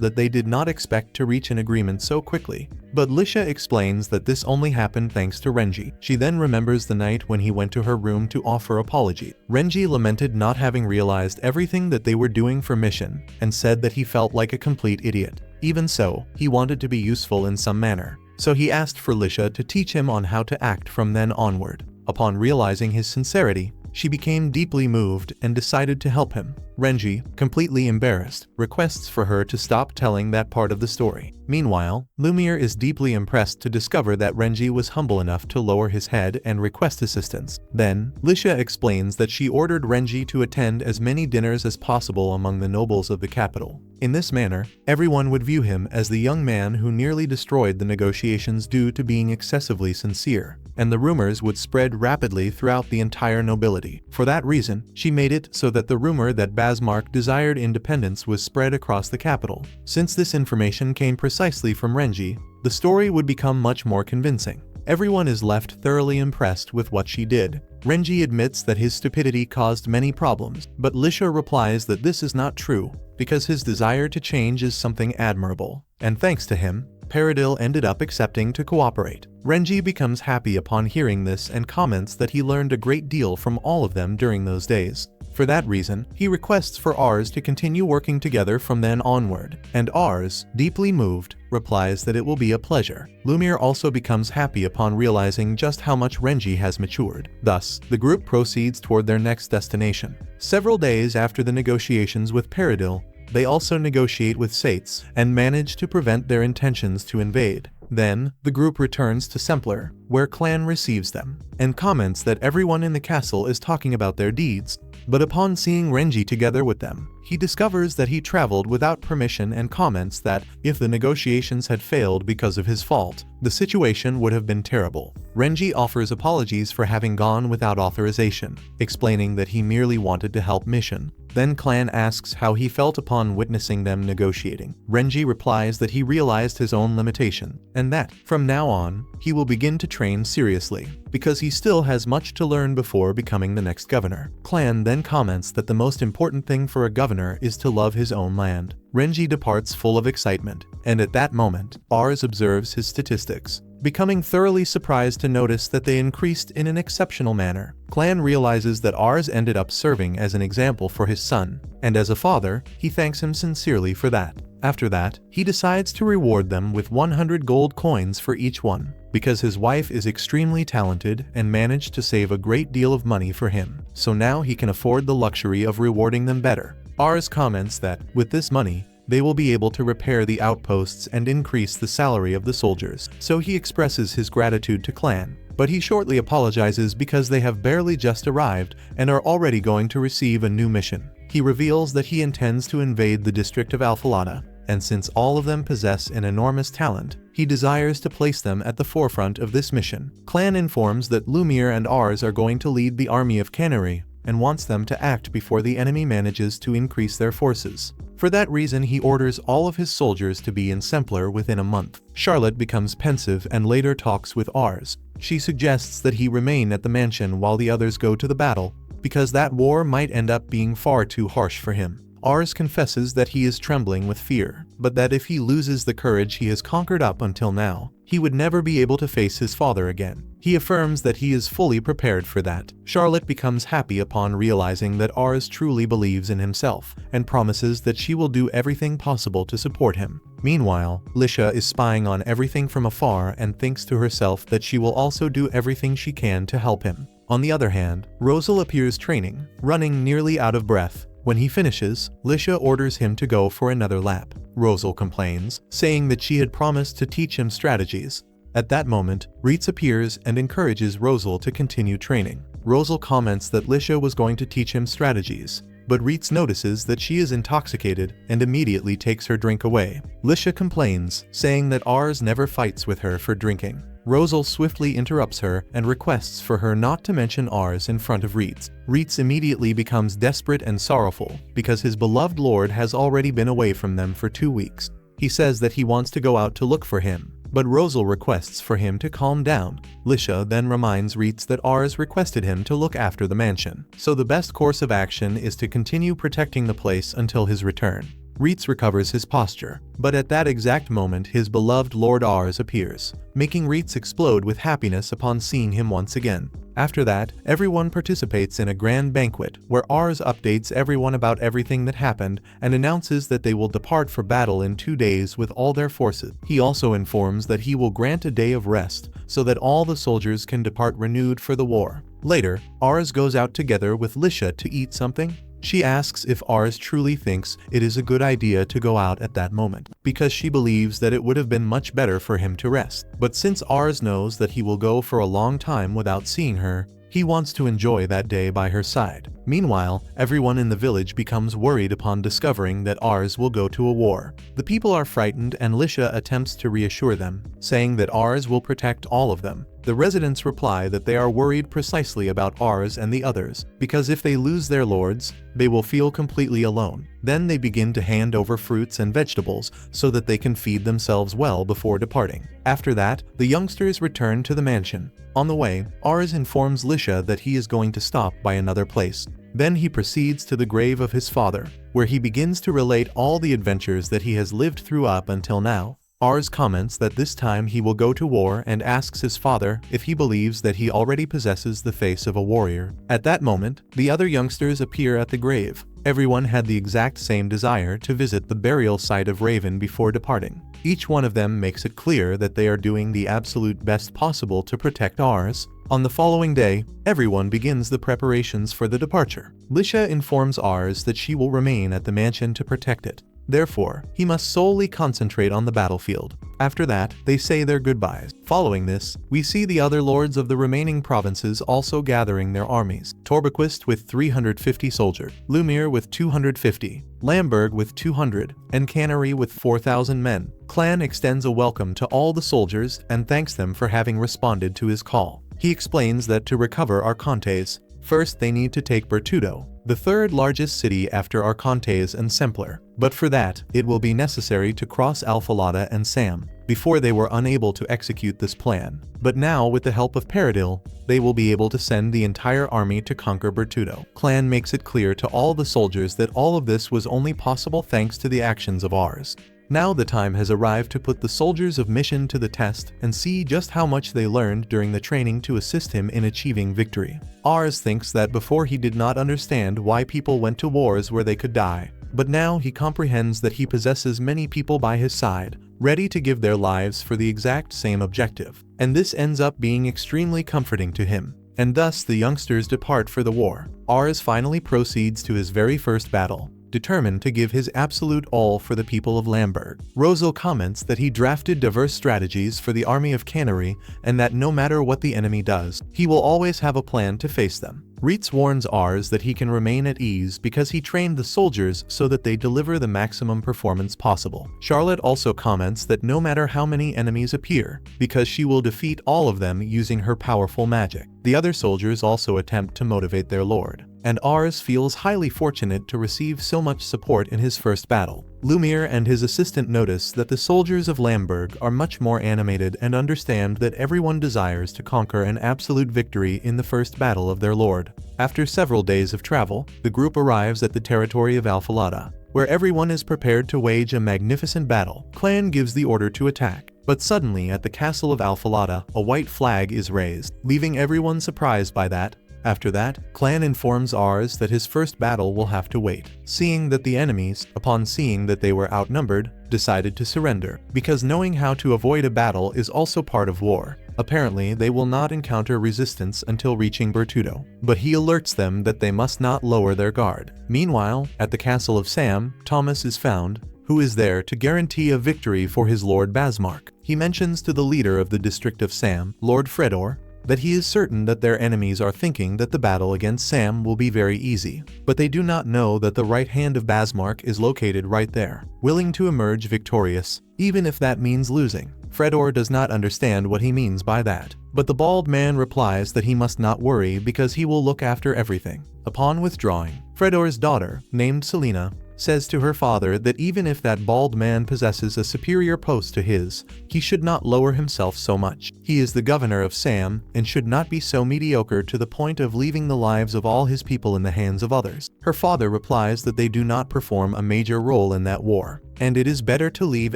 that they did not expect to reach an agreement so quickly, but Lisha explains that this only happened thanks to Renji. She then remembers the night when he went to her room to offer apology. Renji lamented not having realized everything that they were doing for Mission, and said that he felt like a complete idiot. Even so, he wanted to be useful in some manner, so he asked for Lisha to teach him on how to act from then onward. Upon realizing his sincerity, she became deeply moved and decided to help him. Renji, completely embarrassed, requests for her to stop telling that part of the story. Meanwhile, Lumiere is deeply impressed to discover that Renji was humble enough to lower his head and request assistance. Then, Lisha explains that she ordered Renji to attend as many dinners as possible among the nobles of the capital. In this manner, everyone would view him as the young man who nearly destroyed the negotiations due to being excessively sincere, and the rumors would spread rapidly throughout the entire nobility. For that reason, she made it so that the rumor that Basmark desired independence was spread across the capital. Since this information came precisely from Renji, the story would become much more convincing. Everyone is left thoroughly impressed with what she did. Renji admits that his stupidity caused many problems, but Lisha replies that this is not true, because his desire to change is something admirable, and thanks to him, Paradil ended up accepting to cooperate. Renji becomes happy upon hearing this and comments that he learned a great deal from all of them during those days. For that reason, he requests for Ars to continue working together from then onward, and Ars, deeply moved, replies that it will be a pleasure. Lumiere also becomes happy upon realizing just how much Renji has matured. Thus, the group proceeds toward their next destination. Several days after the negotiations with Paradil, they also negotiate with Sates and manage to prevent their intentions to invade. Then, the group returns to Sempler, where Clan receives them, and comments that everyone in the castle is talking about their deeds. But upon seeing Renji together with them, he discovers that he traveled without permission and comments that, if the negotiations had failed because of his fault, the situation would have been terrible. Renji offers apologies for having gone without authorization, explaining that he merely wanted to help mission. Then Clan asks how he felt upon witnessing them negotiating. Renji replies that he realized his own limitation, and that, from now on, he will begin to train seriously, because he still has much to learn before becoming the next governor. Clan then comments that the most important thing for a governor is to love his own land. Renji departs full of excitement, and at that moment, Ars observes his statistics, becoming thoroughly surprised to notice that they increased in an exceptional manner. Clan realizes that Ars ended up serving as an example for his son, and as a father, he thanks him sincerely for that. After that, he decides to reward them with 100 gold coins for each one, because his wife is extremely talented and managed to save a great deal of money for him, so now he can afford the luxury of rewarding them better. Ars comments that, with this money, they will be able to repair the outposts and increase the salary of the soldiers, so he expresses his gratitude to Clan. But he shortly apologizes because they have barely just arrived and are already going to receive a new mission. He reveals that he intends to invade the district of Alphalata, and since all of them possess an enormous talent, he desires to place them at the forefront of this mission. Clan informs that Lumiere and Ars are going to lead the army of Canary, and wants them to act before the enemy manages to increase their forces. For that reason, he orders all of his soldiers to be in Sempler within a month. Charlotte becomes pensive and later talks with Ars. She suggests that he remain at the mansion while the others go to the battle, because that war might end up being far too harsh for him. Ars confesses that he is trembling with fear, but that if he loses the courage he has conquered up until now, he would never be able to face his father again. He affirms that he is fully prepared for that. Charlotte becomes happy upon realizing that Ars truly believes in himself, and promises that she will do everything possible to support him. Meanwhile, Lisha is spying on everything from afar and thinks to herself that she will also do everything she can to help him. On the other hand, Rosal appears training, running nearly out of breath. When he finishes, Lisha orders him to go for another lap. Rosal complains, saying that she had promised to teach him strategies. At that moment, Reitz appears and encourages Rosal to continue training. Rosal comments that Lisha was going to teach him strategies, but Reitz notices that she is intoxicated and immediately takes her drink away. Lisha complains, saying that Ars never fights with her for drinking. Rosal swiftly interrupts her and requests for her not to mention Ars in front of Reitz. Reitz immediately becomes desperate and sorrowful because his beloved lord has already been away from them for 2 weeks. He says that he wants to go out to look for him, but Rosal requests for him to calm down. Lisha then reminds Reitz that Ars requested him to look after the mansion, so the best course of action is to continue protecting the place until his return. Reitz recovers his posture, but at that exact moment his beloved Lord Ars appears, making Reitz explode with happiness upon seeing him once again. After that, everyone participates in a grand banquet where Ars updates everyone about everything that happened and announces that they will depart for battle in 2 days with all their forces. He also informs that he will grant a day of rest so that all the soldiers can depart renewed for the war. Later, Ars goes out together with Lisha to eat something. She asks if Ars truly thinks it is a good idea to go out at that moment, because she believes that it would have been much better for him to rest. But since Ars knows that he will go for a long time without seeing her, he wants to enjoy that day by her side. Meanwhile, everyone in the village becomes worried upon discovering that Ars will go to a war. The people are frightened and Lisha attempts to reassure them, saying that Ars will protect all of them. The residents reply that they are worried precisely about Ars and the others, because if they lose their lords, they will feel completely alone. Then they begin to hand over fruits and vegetables so that they can feed themselves well before departing. After that, the youngsters return to the mansion. On the way, Ars informs Lisha that he is going to stop by another place. Then he proceeds to the grave of his father, where he begins to relate all the adventures that he has lived through up until now. Ars comments that this time he will go to war and asks his father if he believes that he already possesses the face of a warrior. At that moment, the other youngsters appear at the grave. Everyone had the exact same desire to visit the burial site of Raven before departing. Each one of them makes it clear that they are doing the absolute best possible to protect Ars. On the following day, everyone begins the preparations for the departure. Lisha informs Ars that she will remain at the mansion to protect it. Therefore, he must solely concentrate on the battlefield. After that, they say their goodbyes. Following this, we see the other lords of the remaining provinces also gathering their armies. Torbequist with 350 soldiers, Lumiere with 250, Lamberg with 200, and Canary with 4,000 men. Clan extends a welcome to all the soldiers and thanks them for having responded to his call. He explains that to recover Arcontes, first they need to take Bertudo, the third largest city after Arcontes and Sempler. But for that, it will be necessary to cross Alphalata and Sam. Before they were unable to execute this plan. But now with the help of Paradil, they will be able to send the entire army to conquer Bertudo. Clan makes it clear to all the soldiers that all of this was only possible thanks to the actions of Ars. Now the time has arrived to put the soldiers of Mission to the test and see just how much they learned during the training to assist him in achieving victory. Ars thinks that before he did not understand why people went to wars where they could die, but now he comprehends that he possesses many people by his side, ready to give their lives for the exact same objective. And this ends up being extremely comforting to him. And thus the youngsters depart for the war. Ars finally proceeds to his very first battle, determined to give his absolute all for the people of Lamberg. Rosal comments that he drafted diverse strategies for the army of Canary and that no matter what the enemy does, he will always have a plan to face them. Reitz warns Ars that he can remain at ease because he trained the soldiers so that they deliver the maximum performance possible. Charlotte also comments that no matter how many enemies appear, because she will defeat all of them using her powerful magic. The other soldiers also attempt to motivate their lord, and Ars feels highly fortunate to receive so much support in his first battle. Lumiere and his assistant notice that the soldiers of Lamberg are much more animated and understand that everyone desires to conquer an absolute victory in the first battle of their lord. After several days of travel, the group arrives at the territory of Alphalata, where everyone is prepared to wage a magnificent battle. Clan gives the order to attack, but suddenly at the castle of Alphalata, a white flag is raised, leaving everyone surprised by that. After that, Clan informs Ars that his first battle will have to wait, seeing that the enemies, upon seeing that they were outnumbered, decided to surrender, because knowing how to avoid a battle is also part of war. Apparently, they will not encounter resistance until reaching Bertudo, but he alerts them that they must not lower their guard. Meanwhile, at the castle of Sam, Thomas is found, who is there to guarantee a victory for his Lord Basmark. He mentions to the leader of the district of Sam, Lord Fredor, that he is certain that their enemies are thinking that the battle against Sam will be very easy, but they do not know that the right hand of Basmark is located right there, willing to emerge victorious, even if that means losing. Fredor does not understand what he means by that, but the bald man replies that he must not worry because he will look after everything. Upon withdrawing, Fredor's daughter, named Selena, says to her father that even if that bald man possesses a superior post to his, he should not lower himself so much. He is the governor of Sam and should not be so mediocre to the point of leaving the lives of all his people in the hands of others. Her father replies that they do not perform a major role in that war, and it is better to leave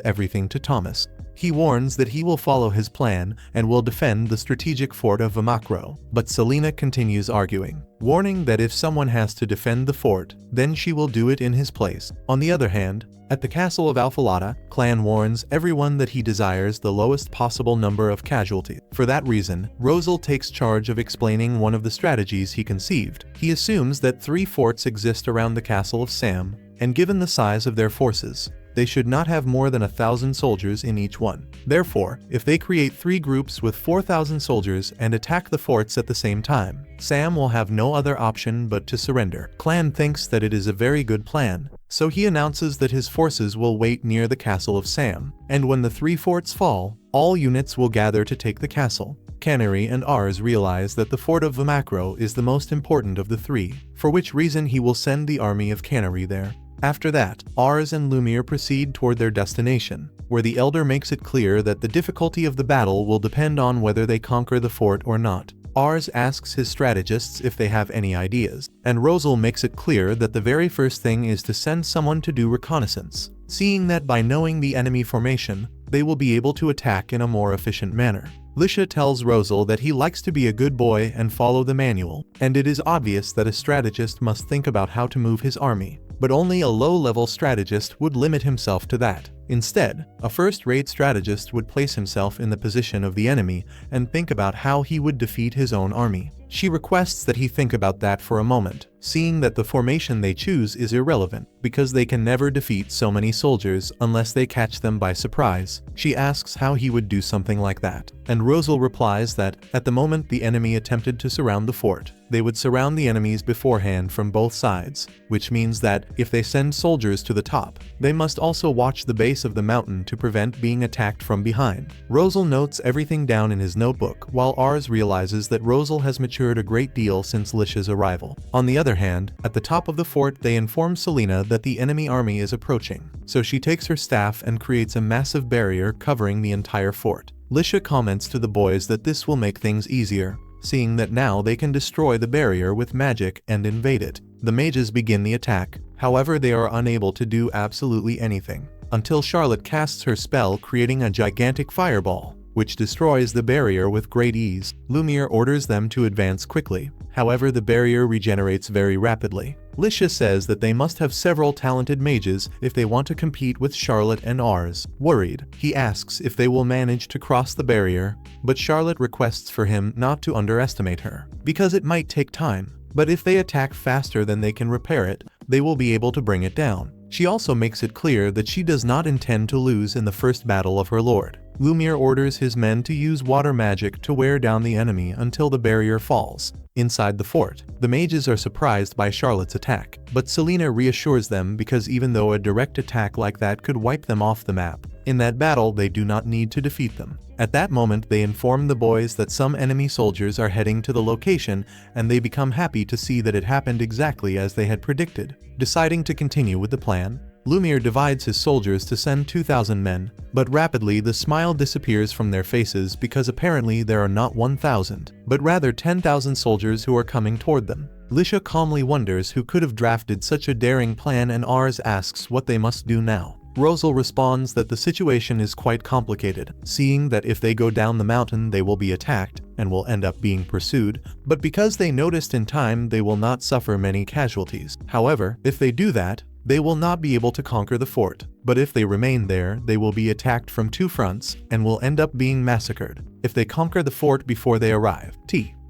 everything to Thomas. He warns that he will follow his plan and will defend the strategic fort of Vamakro, but Selena continues arguing, warning that if someone has to defend the fort, then she will do it in his place. On the other hand, at the castle of Alphalata, Clan warns everyone that he desires the lowest possible number of casualties. For that reason, Rosal takes charge of explaining one of the strategies he conceived. He assumes that 3 forts exist around the castle of Sam, and given the size of their forces, they should not have more than 1,000 soldiers in each one. Therefore, if they create 3 groups with 4,000 soldiers and attack the forts at the same time, Sam will have no other option but to surrender. Clan thinks that it is a very good plan, so he announces that his forces will wait near the castle of Sam, and when the 3 forts fall, all units will gather to take the castle. Canary and Ars realize that the fort of Vamakro is the most important of the 3, for which reason he will send the army of Canary there. After that, Ars and Lumiere proceed toward their destination, where the Elder makes it clear that the difficulty of the battle will depend on whether they conquer the fort or not. Ars asks his strategists if they have any ideas, and Rosal makes it clear that the very first thing is to send someone to do reconnaissance, seeing that by knowing the enemy formation, they will be able to attack in a more efficient manner. Lisha tells Rosal that he likes to be a good boy and follow the manual, and it is obvious that a strategist must think about how to move his army. But only a low-level strategist would limit himself to that. Instead, a first-rate strategist would place himself in the position of the enemy and think about how he would defeat his own army. She requests that he think about that for a moment, seeing that the formation they choose is irrelevant, because they can never defeat so many soldiers unless they catch them by surprise. She asks how he would do something like that, and Rosal replies that, at the moment the enemy attempted to surround the fort, they would surround the enemies beforehand from both sides, which means that, if they send soldiers to the top, they must also watch the base of the mountain to prevent being attacked from behind. Rosal notes everything down in his notebook, while Ars realizes that Rosal has matured a great deal since Lisha's arrival. On the other hand, at the top of the fort they inform Selena that the enemy army is approaching, so she takes her staff and creates a massive barrier covering the entire fort. Lisha comments to the boys that this will make things easier, seeing that now they can destroy the barrier with magic and invade it. The mages begin the attack, however they are unable to do absolutely anything, until Charlotte casts her spell creating a gigantic fireball, which destroys the barrier with great ease. Lumiere orders them to advance quickly, however the barrier regenerates very rapidly. Lisha says that they must have several talented mages if they want to compete with Charlotte and Ars. Worried, he asks if they will manage to cross the barrier, but Charlotte requests for him not to underestimate her, because it might take time, but if they attack faster than they can repair it, they will be able to bring it down. She also makes it clear that she does not intend to lose in the first battle of her lord. Lumiere orders his men to use water magic to wear down the enemy until the barrier falls. Inside the fort, the mages are surprised by Charlotte's attack, but Selena reassures them because even though a direct attack like that could wipe them off the map, in that battle they do not need to defeat them. At that moment they inform the boys that some enemy soldiers are heading to the location, and they become happy to see that it happened exactly as they had predicted. Deciding to continue with the plan, Lumiere divides his soldiers to send 2,000 men, but rapidly the smile disappears from their faces because apparently there are not 1,000, but rather 10,000 soldiers who are coming toward them. Lisha calmly wonders who could have drafted such a daring plan, and Ars asks what they must do now. Rosal responds that the situation is quite complicated, seeing that if they go down the mountain they will be attacked and will end up being pursued, but because they noticed in time they will not suffer many casualties. However, if they do that, they will not be able to conquer the fort, but if they remain there, they will be attacked from two fronts and will end up being massacred. If they conquer the fort before they arrive,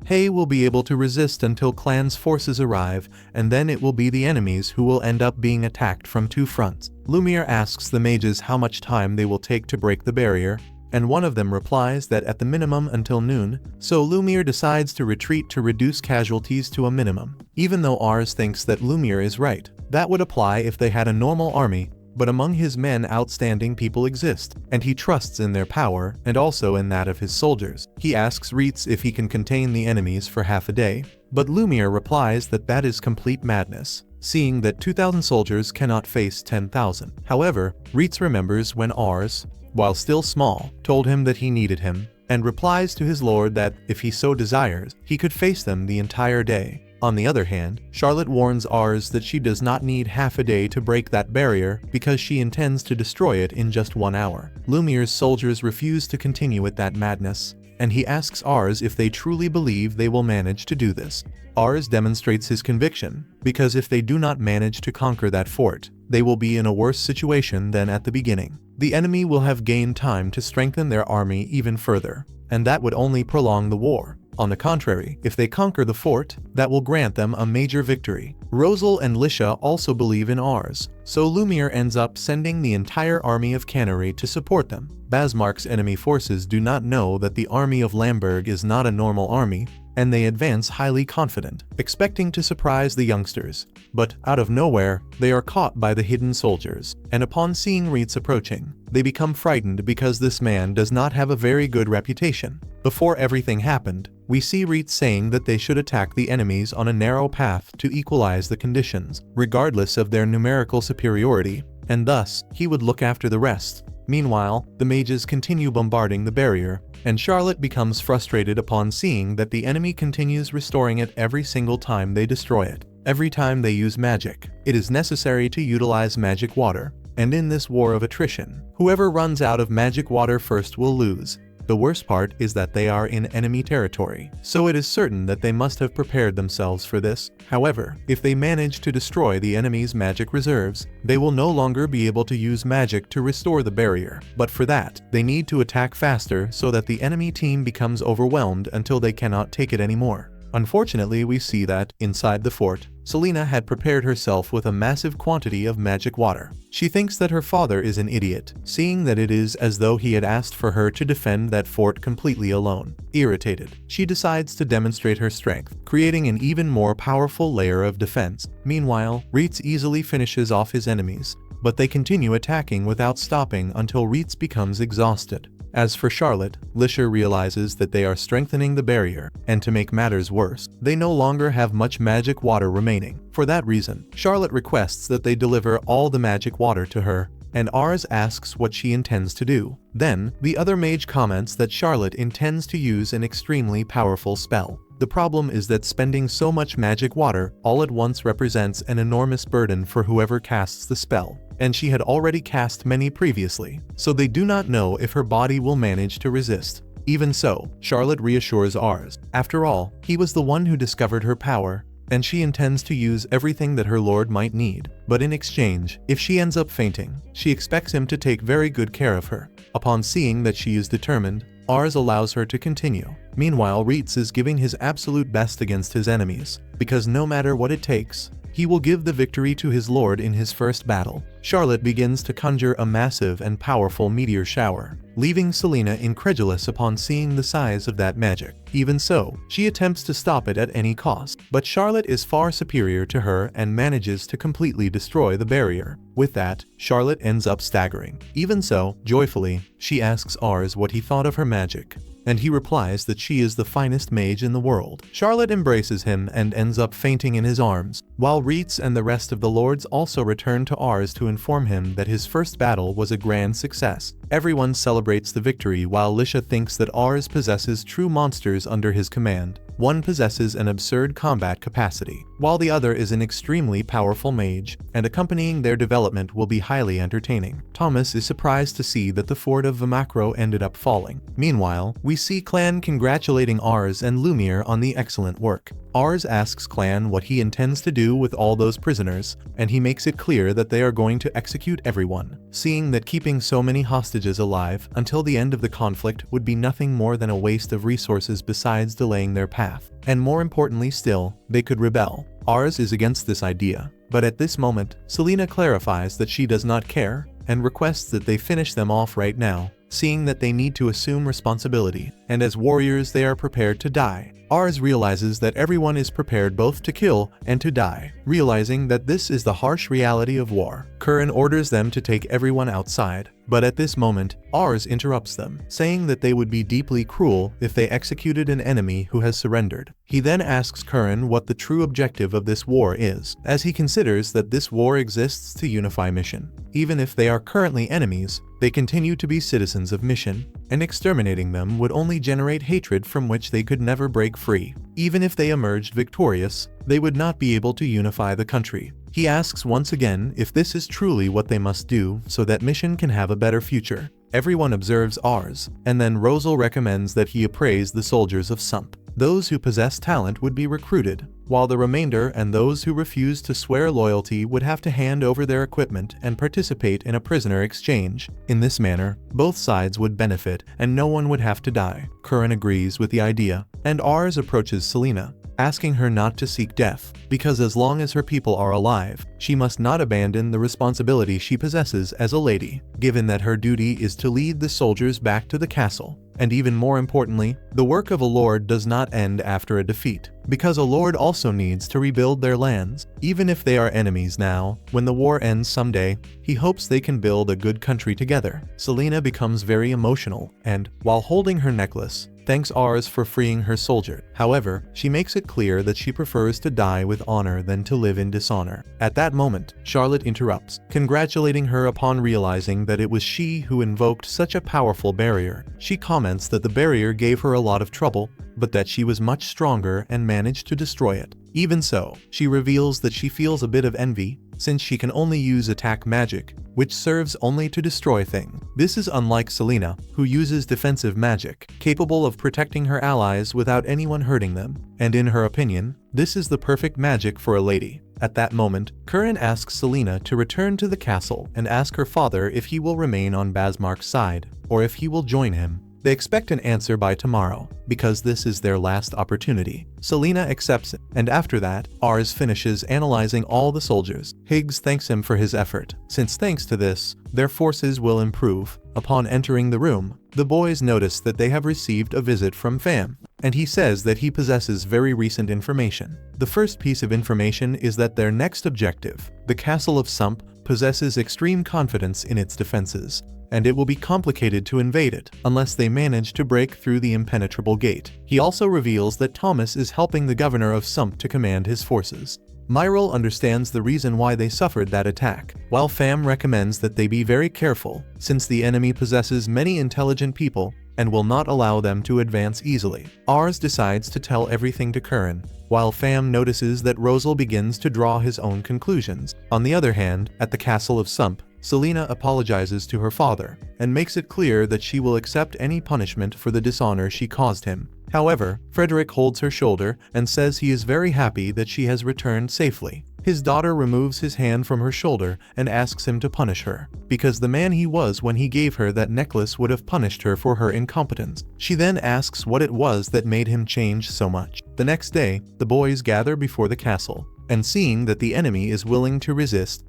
Hay will be able to resist until Clan's forces arrive, and then it will be the enemies who will end up being attacked from two fronts. Lumiere asks the mages how much time they will take to break the barrier, and one of them replies that at the minimum until noon, so Lumiere decides to retreat to reduce casualties to a minimum. Even though Ars thinks that Lumiere is right, that would apply if they had a normal army, but among his men outstanding people exist, and he trusts in their power and also in that of his soldiers. He asks Reitz if he can contain the enemies for half a day, but Lumiere replies that that is complete madness, seeing that 2,000 soldiers cannot face 10,000. However, Reitz remembers when Ars, while still small, told him that he needed him, and replies to his lord that, if he so desires, he could face them the entire day. On the other hand, Charlotte warns Ars that she does not need half a day to break that barrier because she intends to destroy it in just 1 hour. Lumiere's soldiers refuse to continue with that madness, and he asks Ars if they truly believe they will manage to do this. Ars demonstrates his conviction, because if they do not manage to conquer that fort, they will be in a worse situation than at the beginning. The enemy will have gained time to strengthen their army even further, and that would only prolong the war. On the contrary, if they conquer the fort, that will grant them a major victory. Rosal and Lisha also believe in Ars, so Lumiere ends up sending the entire army of Canary to support them. Basmark's enemy forces do not know that the army of Lamberg is not a normal army, and they advance highly confident, expecting to surprise the youngsters. But, out of nowhere, they are caught by the hidden soldiers, and upon seeing Reitz approaching, they become frightened because this man does not have a very good reputation. Before everything happened, we see Reitz saying that they should attack the enemies on a narrow path to equalize the conditions, regardless of their numerical superiority, and thus, he would look after the rest. Meanwhile, the mages continue bombarding the barrier, and Charlotte becomes frustrated upon seeing that the enemy continues restoring it every single time they destroy it. Every time they use magic, it is necessary to utilize magic water, and in this war of attrition, whoever runs out of magic water first will lose. The worst part is that they are in enemy territory, so it is certain that they must have prepared themselves for this. However, if they manage to destroy the enemy's magic reserves, they will no longer be able to use magic to restore the barrier. But for that, they need to attack faster so that the enemy team becomes overwhelmed until they cannot take it anymore. Unfortunately, we see that, inside the fort, Selena had prepared herself with a massive quantity of magic water. She thinks that her father is an idiot, seeing that it is as though he had asked for her to defend that fort completely alone. Irritated, she decides to demonstrate her strength, creating an even more powerful layer of defense. Meanwhile, Reitz easily finishes off his enemies, but they continue attacking without stopping until Reitz becomes exhausted. As for Charlotte, Lisha realizes that they are strengthening the barrier, and to make matters worse, they no longer have much magic water remaining. For that reason, Charlotte requests that they deliver all the magic water to her, and Ars asks what she intends to do. Then, the other mage comments that Charlotte intends to use an extremely powerful spell. The problem is that spending so much magic water all at once represents an enormous burden for whoever casts the spell, and she had already cast many previously, so they do not know if her body will manage to resist. Even so, Charlotte reassures Ars. After all, he was the one who discovered her power, and she intends to use everything that her lord might need. But in exchange, if she ends up fainting, she expects him to take very good care of her. Upon seeing that she is determined, Ars allows her to continue. Meanwhile, Reitz is giving his absolute best against his enemies, because no matter what it takes, he will give the victory to his lord in his first battle. Charlotte begins to conjure a massive and powerful meteor shower, leaving Selena incredulous upon seeing the size of that magic. Even so, she attempts to stop it at any cost, but Charlotte is far superior to her and manages to completely destroy the barrier. With that, Charlotte ends up staggering. Even so, joyfully, she asks Ars what he thought of her magic, and he replies that she is the finest mage in the world. Charlotte embraces him and ends up fainting in his arms, while Reitz and the rest of the lords also return to Ars to inform him that his first battle was a grand success. Everyone celebrates the victory while Lisha thinks that Ars possesses true monsters under his command. One possesses an absurd combat capacity, while the other is an extremely powerful mage, and accompanying their development will be highly entertaining. Thomas is surprised to see that the fort of Vimakro ended up falling. Meanwhile, we see Clan congratulating Ars and Lumiere on the excellent work. Ars asks Clan what he intends to do with all those prisoners, and he makes it clear that they are going to execute everyone, seeing that keeping so many hostages alive until the end of the conflict would be nothing more than a waste of resources besides delaying their path. And more importantly still, they could rebel. Ars is against this idea, but at this moment, Selena clarifies that she does not care, and requests that they finish them off right now, seeing that they need to assume responsibility, and as warriors they are prepared to die. Ars realizes that everyone is prepared both to kill and to die, realizing that this is the harsh reality of war. Curran orders them to take everyone outside, but at this moment, Ars interrupts them, saying that they would be deeply cruel if they executed an enemy who has surrendered. He then asks Curran what the true objective of this war is, as he considers that this war exists to unify Mission. Even if they are currently enemies, they continue to be citizens of Mission, and exterminating them would only generate hatred from which they could never break free. Even if they emerged victorious, they would not be able to unify the country. He asks once again if this is truly what they must do so that Mission can have a better future. Everyone observes Ars, and then Rosal recommends that he appraise the soldiers of Sump. Those who possess talent would be recruited, while the remainder and those who refuse to swear loyalty would have to hand over their equipment and participate in a prisoner exchange. In this manner, both sides would benefit and no one would have to die. Curran agrees with the idea, and Ars approaches Selena, asking her not to seek death, because as long as her people are alive, she must not abandon the responsibility she possesses as a lady, given that her duty is to lead the soldiers back to the castle. And even more importantly, the work of a lord does not end after a defeat, because a lord also needs to rebuild their lands. Even if they are enemies now, when the war ends someday, he hopes they can build a good country together. Selena becomes very emotional, and, while holding her necklace, thanks Ars for freeing her soldier. However, she makes it clear that she prefers to die with honor than to live in dishonor. At that moment, Charlotte interrupts, congratulating her upon realizing that it was she who invoked such a powerful barrier. She comments comments that the barrier gave her a lot of trouble, but that she was much stronger and managed to destroy it. Even so, she reveals that she feels a bit of envy, since she can only use attack magic, which serves only to destroy things. This is unlike Selena, who uses defensive magic, capable of protecting her allies without anyone hurting them, and in her opinion, this is the perfect magic for a lady. At that moment, Curren asks Selena to return to the castle and ask her father if he will remain on Basmark's side, or if he will join him. They expect an answer by tomorrow, because this is their last opportunity. Selena accepts it, and after that, Ars finishes analyzing all the soldiers. Higgs thanks him for his effort, since thanks to this, their forces will improve. Upon entering the room, the boys notice that they have received a visit from Pham, and he says that he possesses very recent information. The first piece of information is that their next objective, the Castle of Sump, possesses extreme confidence in its defenses, and it will be complicated to invade it unless they manage to break through the impenetrable gate. He also reveals that Thomas is helping the governor of Sump to command his forces. Myril understands the reason why they suffered that attack, while Pham recommends that they be very careful, since the enemy possesses many intelligent people and will not allow them to advance easily. Ars decides to tell everything to Curren, while Pham notices that Rosal begins to draw his own conclusions. On the other hand, at the Castle of Sump, Selena apologizes to her father and makes it clear that she will accept any punishment for the dishonor she caused him. However, Frederick holds her shoulder and says he is very happy that she has returned safely. His daughter removes his hand from her shoulder and asks him to punish her, because the man he was when he gave her that necklace would have punished her for her incompetence. She then asks what it was that made him change so much. The next day, the boys gather before the castle, and seeing that the enemy is willing to resist,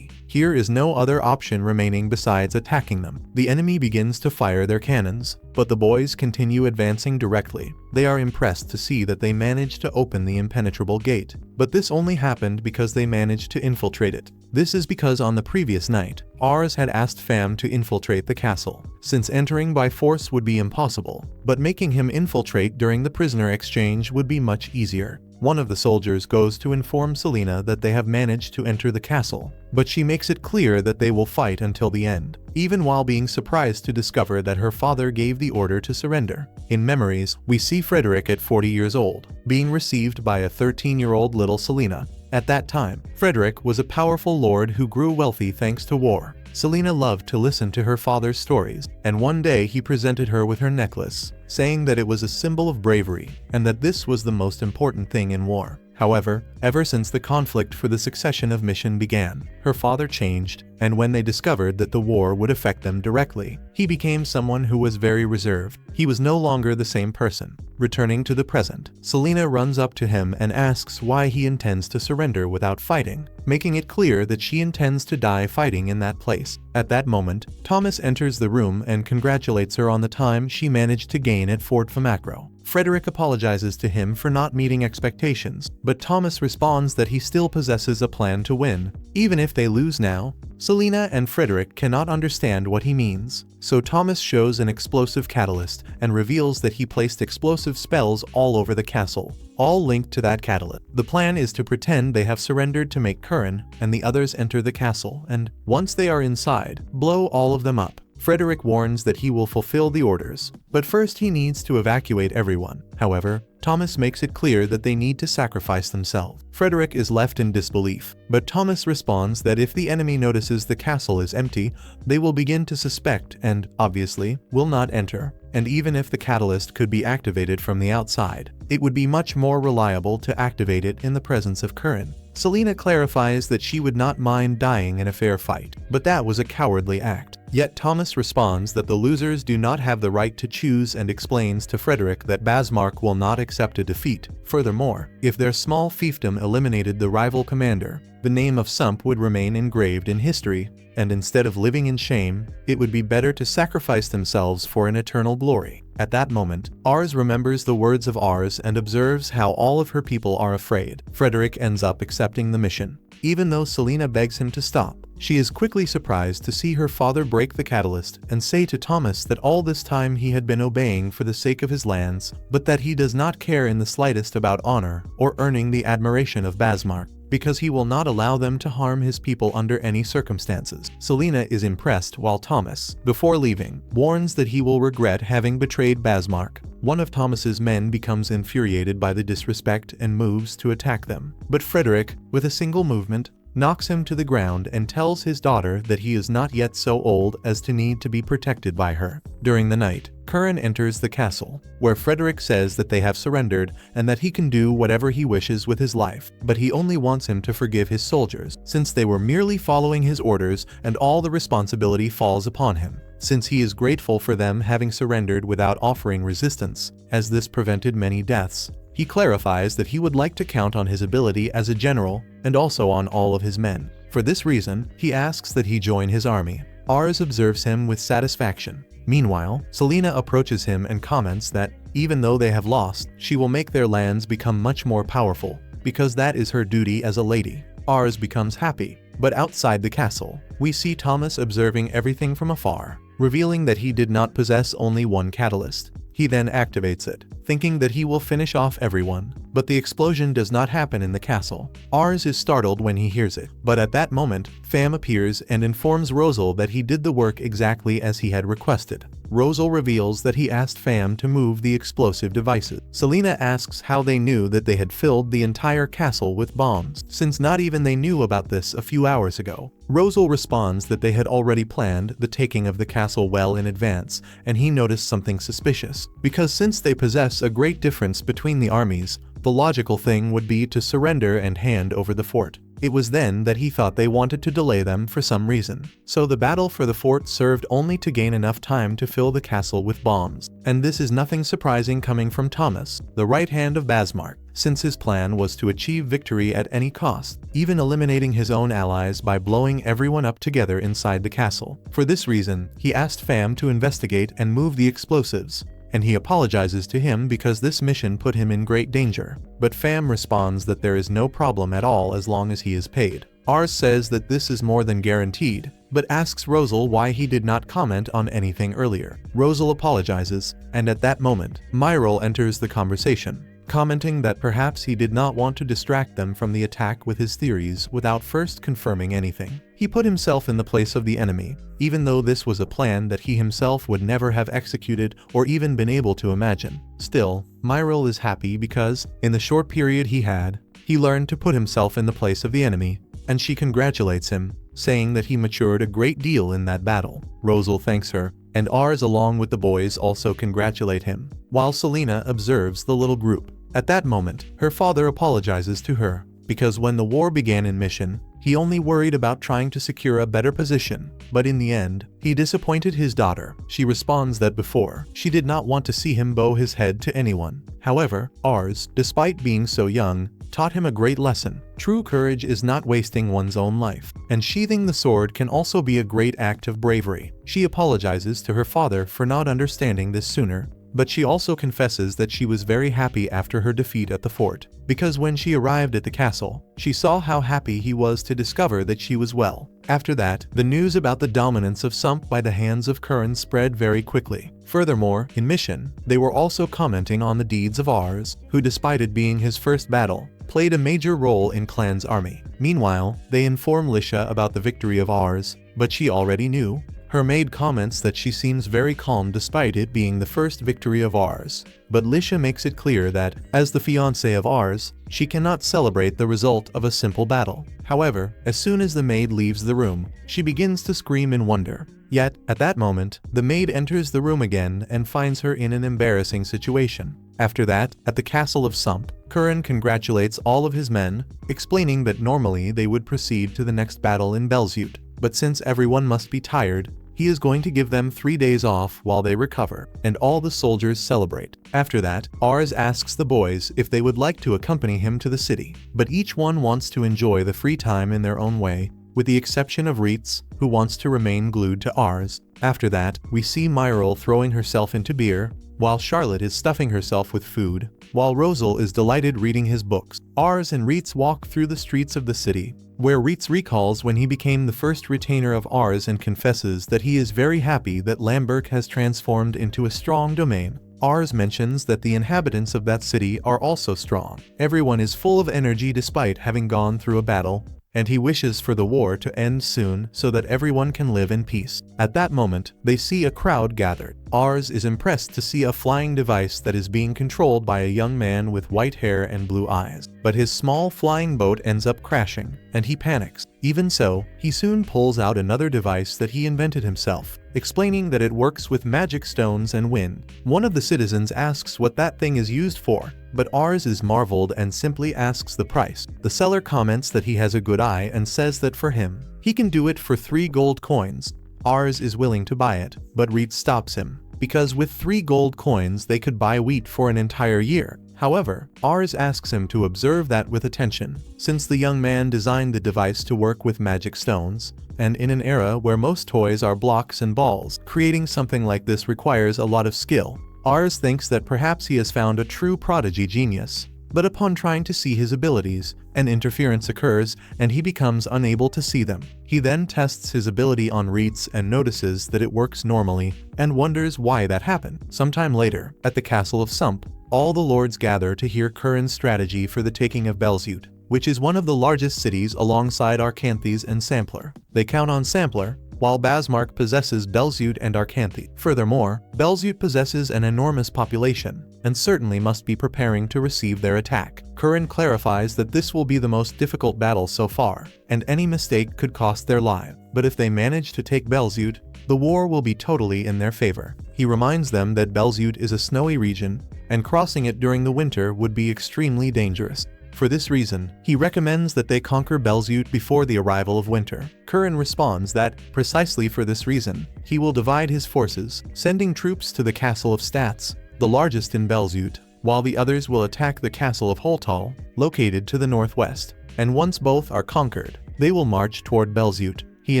here is no other option remaining besides attacking them. The enemy begins to fire their cannons, but the boys continue advancing directly. They are impressed to see that they managed to open the impenetrable gate, but this only happened because they managed to infiltrate it. This is because on the previous night, Ars had asked Pham to infiltrate the castle, since entering by force would be impossible, but making him infiltrate during the prisoner exchange would be much easier. One of the soldiers goes to inform Selena that they have managed to enter the castle, but she makes it clear that they will fight until the end, even while being surprised to discover that her father gave the order to surrender. In Memories, we see Frederick at 40 years old, being received by a 13-year-old little Selena. At that time, Frederick was a powerful lord who grew wealthy thanks to war. Selena loved to listen to her father's stories, and one day he presented her with her necklace, saying that it was a symbol of bravery, and that this was the most important thing in war. However, ever since the conflict for the succession of mission began, her father changed, and when they discovered that the war would affect them directly, he became someone who was very reserved. He was no longer the same person. Returning to the present, Selena runs up to him and asks why he intends to surrender without fighting, making it clear that she intends to die fighting in that place. At that moment, Thomas enters the room and congratulates her on the time she managed to gain at Fort Famacro. Frederick apologizes to him for not meeting expectations, but Thomas responds that he still possesses a plan to win, even if they lose now. Selena and Frederick cannot understand what he means, so Thomas shows an explosive catalyst and reveals that he placed explosive spells all over the castle, all linked to that catalyst. The plan is to pretend they have surrendered to make Curren and the others enter the castle and, once they are inside, blow all of them up. Frederick warns that he will fulfill the orders, but first he needs to evacuate everyone. However, Thomas makes it clear that they need to sacrifice themselves. Frederick is left in disbelief, but Thomas responds that if the enemy notices the castle is empty, they will begin to suspect and, obviously, will not enter. And even if the catalyst could be activated from the outside, it would be much more reliable to activate it in the presence of Curren. Selena clarifies that she would not mind dying in a fair fight, but that was a cowardly act. Yet Thomas responds that the losers do not have the right to choose and explains to Frederick that Basmark will not accept a defeat. Furthermore, if their small fiefdom eliminated the rival commander, the name of Sump would remain engraved in history, and instead of living in shame, it would be better to sacrifice themselves for an eternal glory. At that moment, Ars remembers the words of Ars and observes how all of her people are afraid. Frederick ends up accepting the mission, even though Selena begs him to stop. She is quickly surprised to see her father break the catalyst and say to Thomas that all this time he had been obeying for the sake of his lands, but that he does not care in the slightest about honor or earning the admiration of Basmark. because he will not allow them to harm his people under any circumstances. Selena is impressed while Thomas, before leaving, warns that he will regret having betrayed Basmark. One of Thomas's men becomes infuriated by the disrespect and moves to attack them. But Frederick, with a single movement, knocks him to the ground and tells his daughter that he is not yet so old as to need to be protected by her. During the night, Curran enters the castle, where Frederick says that they have surrendered and that he can do whatever he wishes with his life, but he only wants him to forgive his soldiers, since they were merely following his orders and all the responsibility falls upon him, since he is grateful for them having surrendered without offering resistance, as this prevented many deaths. He clarifies that he would like to count on his ability as a general, and also on all of his men. For this reason, he asks that he join his army. Ars observes him with satisfaction. Meanwhile, Selena approaches him and comments that, even though they have lost, she will make their lands become much more powerful, because that is her duty as a lady. Ars becomes happy, but outside the castle, we see Thomas observing everything from afar, revealing that he did not possess only one catalyst. He then activates it, thinking that he will finish off everyone, but the explosion does not happen in the castle. Ars is startled when he hears it, but at that moment, Pham appears and informs Rosal that he did the work exactly as he had requested. Rosal reveals that he asked Pham to move the explosive devices. Selena asks how they knew that they had filled the entire castle with bombs, since not even they knew about this a few hours ago. Rosal responds that they had already planned the taking of the castle well in advance, and he noticed something suspicious, because since they possess a great difference between the armies, the logical thing would be to surrender and hand over the fort. It was then that he thought they wanted to delay them for some reason. So the battle for the fort served only to gain enough time to fill the castle with bombs. And this is nothing surprising coming from Thomas, the right hand of Basmark, since his plan was to achieve victory at any cost, even eliminating his own allies by blowing everyone up together inside the castle. For this reason, he asked Pham to investigate and move the explosives, and he apologizes to him because this mission put him in great danger. But Pham responds that there is no problem at all as long as he is paid. Ars says that this is more than guaranteed, but asks Rosal why he did not comment on anything earlier. Rosal apologizes, and at that moment, Myril enters the conversation, commenting that perhaps he did not want to distract them from the attack with his theories without first confirming anything. He put himself in the place of the enemy, even though this was a plan that he himself would never have executed or even been able to imagine. Still, Myril is happy because, in the short period he had, he learned to put himself in the place of the enemy, and she congratulates him, saying that he matured a great deal in that battle. Rosal thanks her, and Ars along with the boys also congratulate him, while Selena observes the little group. At that moment, her father apologizes to her, because when the war began in Mission, he only worried about trying to secure a better position, but in the end, he disappointed his daughter. She responds that before, she did not want to see him bow his head to anyone. However, Ars, despite being so young, taught him a great lesson. True courage is not wasting one's own life, and sheathing the sword can also be a great act of bravery. She apologizes to her father for not understanding this sooner, but she also confesses that she was very happy after her defeat at the fort, because when she arrived at the castle, she saw how happy he was to discover that she was well. After that, the news about the dominance of Sump by the hands of Curran spread very quickly. Furthermore, in Mission, they were also commenting on the deeds of Ars, who despite it being his first battle, played a major role in Clan's army. Meanwhile, they inform Lisha about the victory of Ars, but she already knew. Her maid comments that she seems very calm despite it being the first victory of Ars, but Lisha makes it clear that, as the fiancé of Ars, she cannot celebrate the result of a simple battle. However, as soon as the maid leaves the room, she begins to scream in wonder. Yet, at that moment, the maid enters the room again and finds her in an embarrassing situation. After that, at the castle of Sump, Curran congratulates all of his men, explaining that normally they would proceed to the next battle in Belzute, but since everyone must be tired, he is going to give them 3 days off while they recover, and all the soldiers celebrate. After that, Ars asks the boys if they would like to accompany him to the city, but each one wants to enjoy the free time in their own way, with the exception of Reitz, who wants to remain glued to Ars. After that, we see Myril throwing herself into beer, while Charlotte is stuffing herself with food, while Rosal is delighted reading his books. Ars and Reitz walk through the streets of the city, where Reitz recalls when he became the first retainer of Ars and confesses that he is very happy that Lamberg has transformed into a strong domain. Ars mentions that the inhabitants of that city are also strong. Everyone is full of energy despite having gone through a battle, and he wishes for the war to end soon so that everyone can live in peace. At that moment, they see a crowd gathered. Ars is impressed to see a flying device that is being controlled by a young man with white hair and blue eyes. But his small flying boat ends up crashing, and he panics. Even so, he soon pulls out another device that he invented himself, explaining that it works with magic stones and wind. One of the citizens asks what that thing is used for, but Ars is marveled and simply asks the price. The seller comments that he has a good eye and says that for him, he can do it for 3 gold coins. Ars is willing to buy it, but Reitz stops him, because with 3 gold coins they could buy wheat for an entire year. However, Ars asks him to observe that with attention, since the young man designed the device to work with magic stones, and in an era where most toys are blocks and balls, creating something like this requires a lot of skill. Ars thinks that perhaps he has found a true prodigy genius, but upon trying to see his abilities, an interference occurs and he becomes unable to see them. He then tests his ability on Reitz and notices that it works normally, and wonders why that happened. Sometime later, at the castle of Sump, all the lords gather to hear Curran's strategy for the taking of Belzoot, which is one of the largest cities alongside Arcanthes and Sampler. They count on Sampler, while Basmark possesses Belzoot and Arcanthe. Furthermore, Belzoot possesses an enormous population, and certainly must be preparing to receive their attack. Curran clarifies that this will be the most difficult battle so far, and any mistake could cost their lives. But if they manage to take Belzoot, the war will be totally in their favor. He reminds them that Belzoot is a snowy region, and crossing it during the winter would be extremely dangerous. For this reason, he recommends that they conquer Belzoot before the arrival of winter. Curran responds that, precisely for this reason, he will divide his forces, sending troops to the castle of Stats, the largest in Belzoot, while the others will attack the castle of Holtal, located to the northwest. And once both are conquered, they will march toward Belzoot. He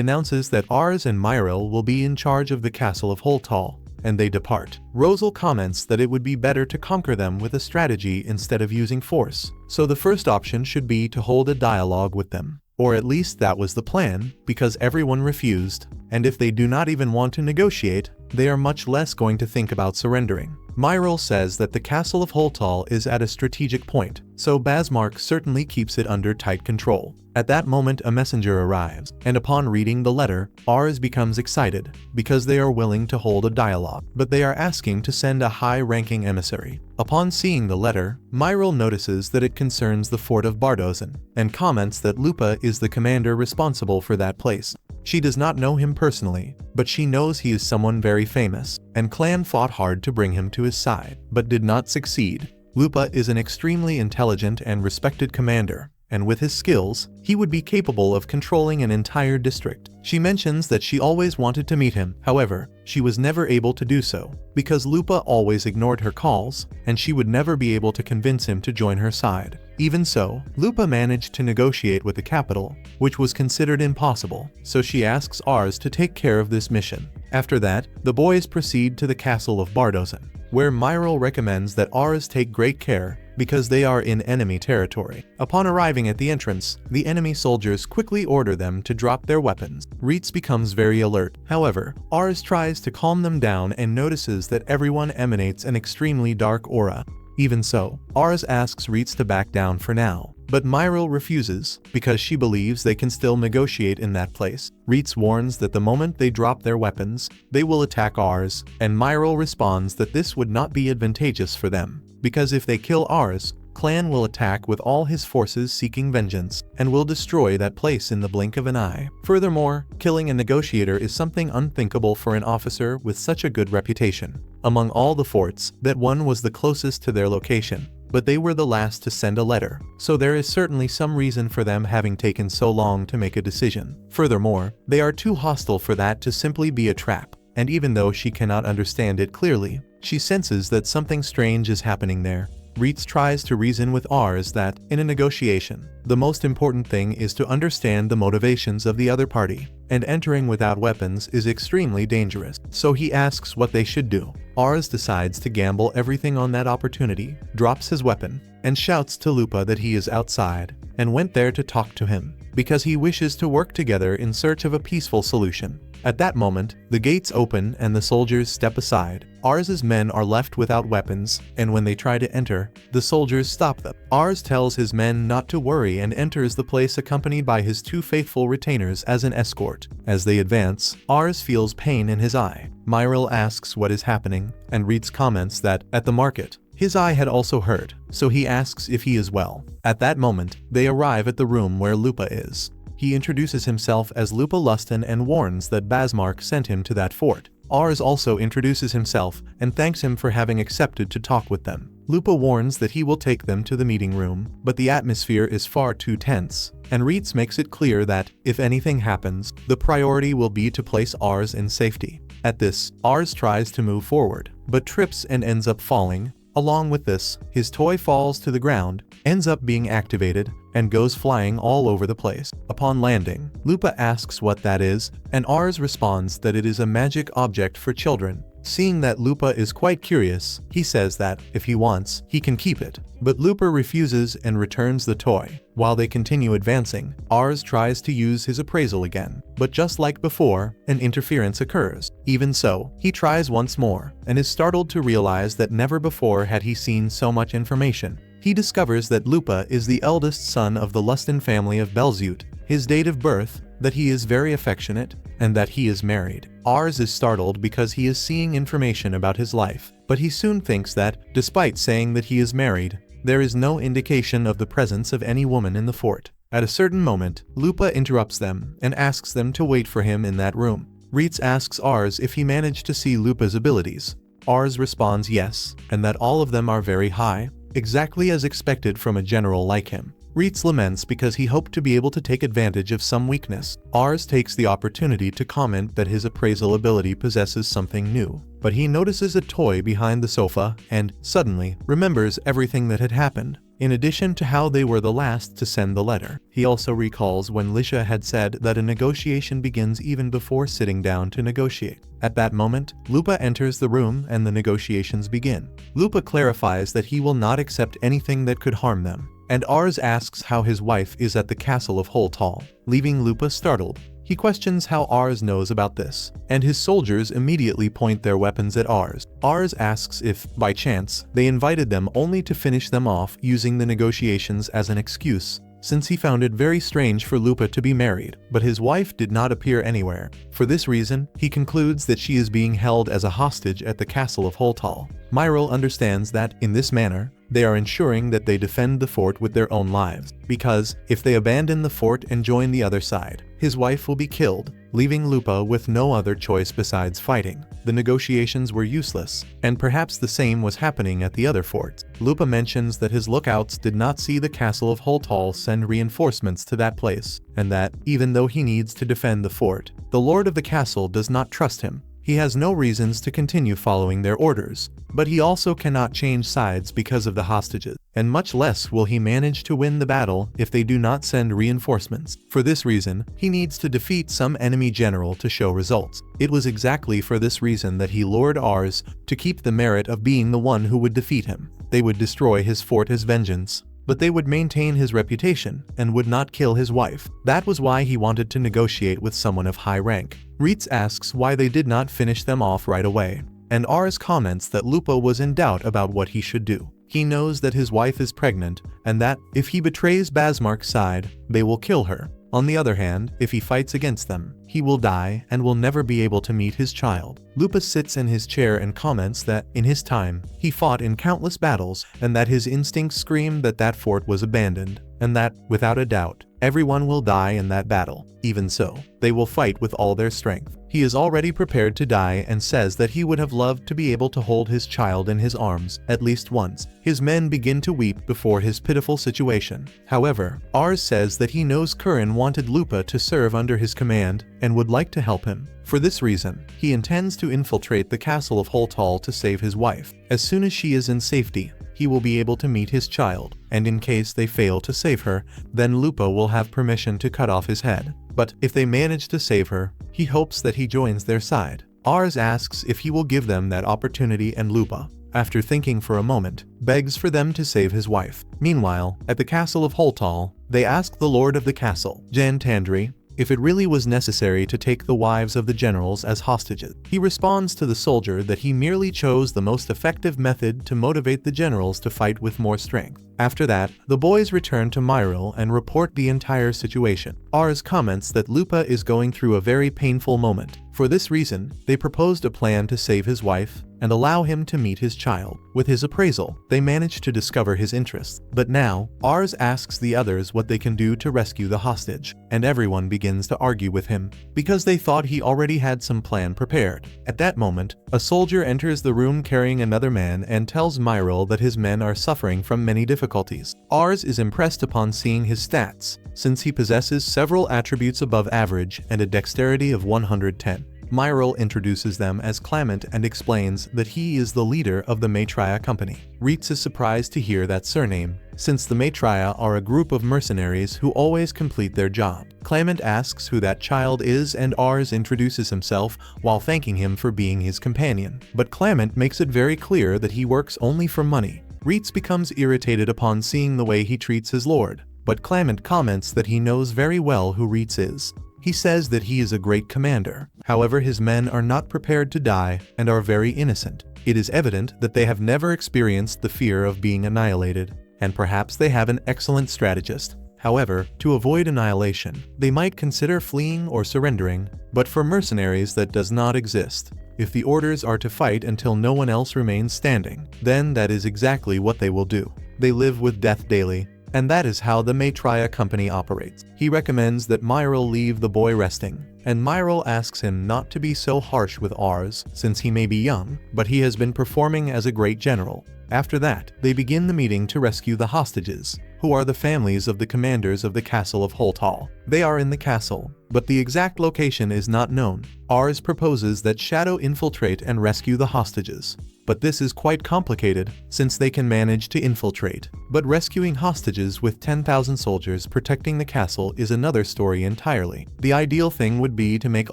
announces that Ars and Myril will be in charge of the castle of Holtal, and they depart. Rosal comments that it would be better to conquer them with a strategy instead of using force, so the first option should be to hold a dialogue with them. Or at least that was the plan, because everyone refused, and if they do not even want to negotiate, they are much less going to think about surrendering. Myril says that the castle of Holtal is at a strategic point, so Basmark certainly keeps it under tight control. At that moment a messenger arrives, and upon reading the letter, Ars becomes excited, because they are willing to hold a dialogue, but they are asking to send a high-ranking emissary. Upon seeing the letter, Myril notices that it concerns the fort of Bardozen, and comments that Lupa is the commander responsible for that place. She does not know him personally, but she knows he is someone very famous, and Clan fought hard to bring him to his side, but did not succeed. Lupa is an extremely intelligent and respected commander, and with his skills, he would be capable of controlling an entire district. She mentions that she always wanted to meet him, however, she was never able to do so, because Lupa always ignored her calls, and she would never be able to convince him to join her side. Even so, Lupa managed to negotiate with the capital, which was considered impossible, so she asks Ars to take care of this mission. After that, the boys proceed to the castle of Bardozen, where Myril recommends that Ars take great care, because they are in enemy territory. Upon arriving at the entrance, the enemy soldiers quickly order them to drop their weapons. Reitz becomes very alert. However, Ars tries to calm them down and notices that everyone emanates an extremely dark aura. Even so, Ars asks Reitz to back down for now, but Myril refuses, because she believes they can still negotiate in that place. Reitz warns that the moment they drop their weapons, they will attack Ars, and Myril responds that this would not be advantageous for them, because if they kill Ars, Clan will attack with all his forces seeking vengeance, and will destroy that place in the blink of an eye. Furthermore, killing a negotiator is something unthinkable for an officer with such a good reputation. Among all the forts, that one was the closest to their location, but they were the last to send a letter, so there is certainly some reason for them having taken so long to make a decision. Furthermore, they are too hostile for that to simply be a trap, and even though she cannot understand it clearly, she senses that something strange is happening there. Reitz tries to reason with Ars that, in a negotiation, the most important thing is to understand the motivations of the other party, and entering without weapons is extremely dangerous, so he asks what they should do. Ars decides to gamble everything on that opportunity, drops his weapon, and shouts to Lupa that he is outside, and went there to talk to him, because he wishes to work together in search of a peaceful solution. At that moment, the gates open and the soldiers step aside. Ars's men are left without weapons, and when they try to enter, the soldiers stop them. Ars tells his men not to worry and enters the place accompanied by his 2 faithful retainers as an escort. As they advance, Ars feels pain in his eye. Myril asks what is happening, and Reitz comments that, at the market, his eye had also hurt, so he asks if he is well. At that moment, they arrive at the room where Lupa is. He introduces himself as Lupa Lustin and warns that Basmark sent him to that fort. Ars also introduces himself and thanks him for having accepted to talk with them. Lupa warns that he will take them to the meeting room, but the atmosphere is far too tense, and Reitz makes it clear that, if anything happens, the priority will be to place Ars in safety. At this, Ars tries to move forward, but trips and ends up falling. Along with this, his toy falls to the ground, ends up being activated, and goes flying all over the place. Upon landing, Lupa asks what that is, and Ars responds that it is a magic object for children. Seeing that Lupa is quite curious, he says that, if he wants, he can keep it. But Lupa refuses and returns the toy. While they continue advancing, Ars tries to use his appraisal again, but just like before, an interference occurs. Even so, he tries once more, and is startled to realize that never before had he seen so much information. He discovers that Lupa is the eldest son of the Lustin family of Belzute, his date of birth, that he is very affectionate, and that he is married. Ars is startled because he is seeing information about his life, but he soon thinks that, despite saying that he is married, there is no indication of the presence of any woman in the fort. At a certain moment, Lupa interrupts them and asks them to wait for him in that room. Reitz asks Ars if he managed to see Lupa's abilities. Ars responds yes, and that all of them are very high, exactly as expected from a general like him. Reitz laments because he hoped to be able to take advantage of some weakness. Ars takes the opportunity to comment that his appraisal ability possesses something new, but he notices a toy behind the sofa and, suddenly, remembers everything that had happened. In addition to how they were the last to send the letter, he also recalls when Lisha had said that a negotiation begins even before sitting down to negotiate. At that moment, Lupa enters the room and the negotiations begin. Lupa clarifies that he will not accept anything that could harm them, and Ars asks how his wife is at the castle of Holtal, leaving Lupa startled. He questions how Ars knows about this, and his soldiers immediately point their weapons at Ars. Ars asks if, by chance, they invited them only to finish them off using the negotiations as an excuse, since he found it very strange for Lupa to be married, but his wife did not appear anywhere. For this reason, he concludes that she is being held as a hostage at the castle of Holtal. Myril understands that, in this manner, they are ensuring that they defend the fort with their own lives, because, if they abandon the fort and join the other side, his wife will be killed, leaving Lupa with no other choice besides fighting. The negotiations were useless, and perhaps the same was happening at the other forts. Lupa mentions that his lookouts did not see the castle of Holtal send reinforcements to that place, and that, even though he needs to defend the fort, the lord of the castle does not trust him. He has no reasons to continue following their orders, but he also cannot change sides because of the hostages, and much less will he manage to win the battle if they do not send reinforcements. For this reason, he needs to defeat some enemy general to show results. It was exactly for this reason that he lured Ars to keep the merit of being the one who would defeat him. They would destroy his fort as vengeance, but they would maintain his reputation and would not kill his wife. That was why he wanted to negotiate with someone of high rank. Reitz asks why they did not finish them off right away, and Ars comments that Lupa was in doubt about what he should do. He knows that his wife is pregnant, and that, if he betrays Basmark's side, they will kill her. On the other hand, if he fights against them, he will die and will never be able to meet his child. Lupa sits in his chair and comments that, in his time, he fought in countless battles, and that his instincts screamed that that fort was abandoned, and that, without a doubt, everyone will die in that battle. Even so, they will fight with all their strength. He is already prepared to die and says that he would have loved to be able to hold his child in his arms at least once. His men begin to weep before his pitiful situation. However, Ars says that he knows Kurin wanted Lupa to serve under his command and would like to help him. For this reason, he intends to infiltrate the castle of Holtal to save his wife. As soon as she is in safety, he will be able to meet his child, and in case they fail to save her, then Lupa will have permission to cut off his head. But if they manage to save her, he hopes that he joins their side. Ars asks if he will give them that opportunity, and Lupa, after thinking for a moment, begs for them to save his wife. Meanwhile, at the castle of Holtal, they ask the lord of the castle, Jan Tandri, if it really was necessary to take the wives of the generals as hostages. He responds to the soldier that he merely chose the most effective method to motivate the generals to fight with more strength. After that, the boys return to Myril and report the entire situation. Ars comments that Lupa is going through a very painful moment. For this reason, they proposed a plan to save his wife and allow him to meet his child. With his appraisal, they manage to discover his interests. But now, Ars asks the others what they can do to rescue the hostage, and everyone begins to argue with him, because they thought he already had some plan prepared. At that moment, a soldier enters the room carrying another man and tells Myril that his men are suffering from many difficulties. Ars is impressed upon seeing his stats, since he possesses several attributes above average and a dexterity of 110. Myril introduces them as Clement and explains that he is the leader of the Maitreya company. Reitz is surprised to hear that surname, since the Maitreya are a group of mercenaries who always complete their job. Clement asks who that child is and Ars introduces himself while thanking him for being his companion. But Clement makes it very clear that he works only for money. Reitz becomes irritated upon seeing the way he treats his lord, but Clement comments that he knows very well who Reitz is. He says that he is a great commander. However, his men are not prepared to die and are very innocent. It is evident that they have never experienced the fear of being annihilated, and perhaps they have an excellent strategist. However, to avoid annihilation, they might consider fleeing or surrendering, but for mercenaries that does not exist. If the orders are to fight until no one else remains standing, then that is exactly what they will do. They live with death daily, and that is how the Maitreya company operates. He recommends that Myril leave the boy resting, and Myril asks him not to be so harsh with Ars, since he may be young, but he has been performing as a great general. After that, they begin the meeting to rescue the hostages, who are the families of the commanders of the castle of Holtal. They are in the castle, but the exact location is not known. Ars proposes that Shadow infiltrate and rescue the hostages. But this is quite complicated, since they can manage to infiltrate. But rescuing hostages with 10,000 soldiers protecting the castle is another story entirely. The ideal thing would be to make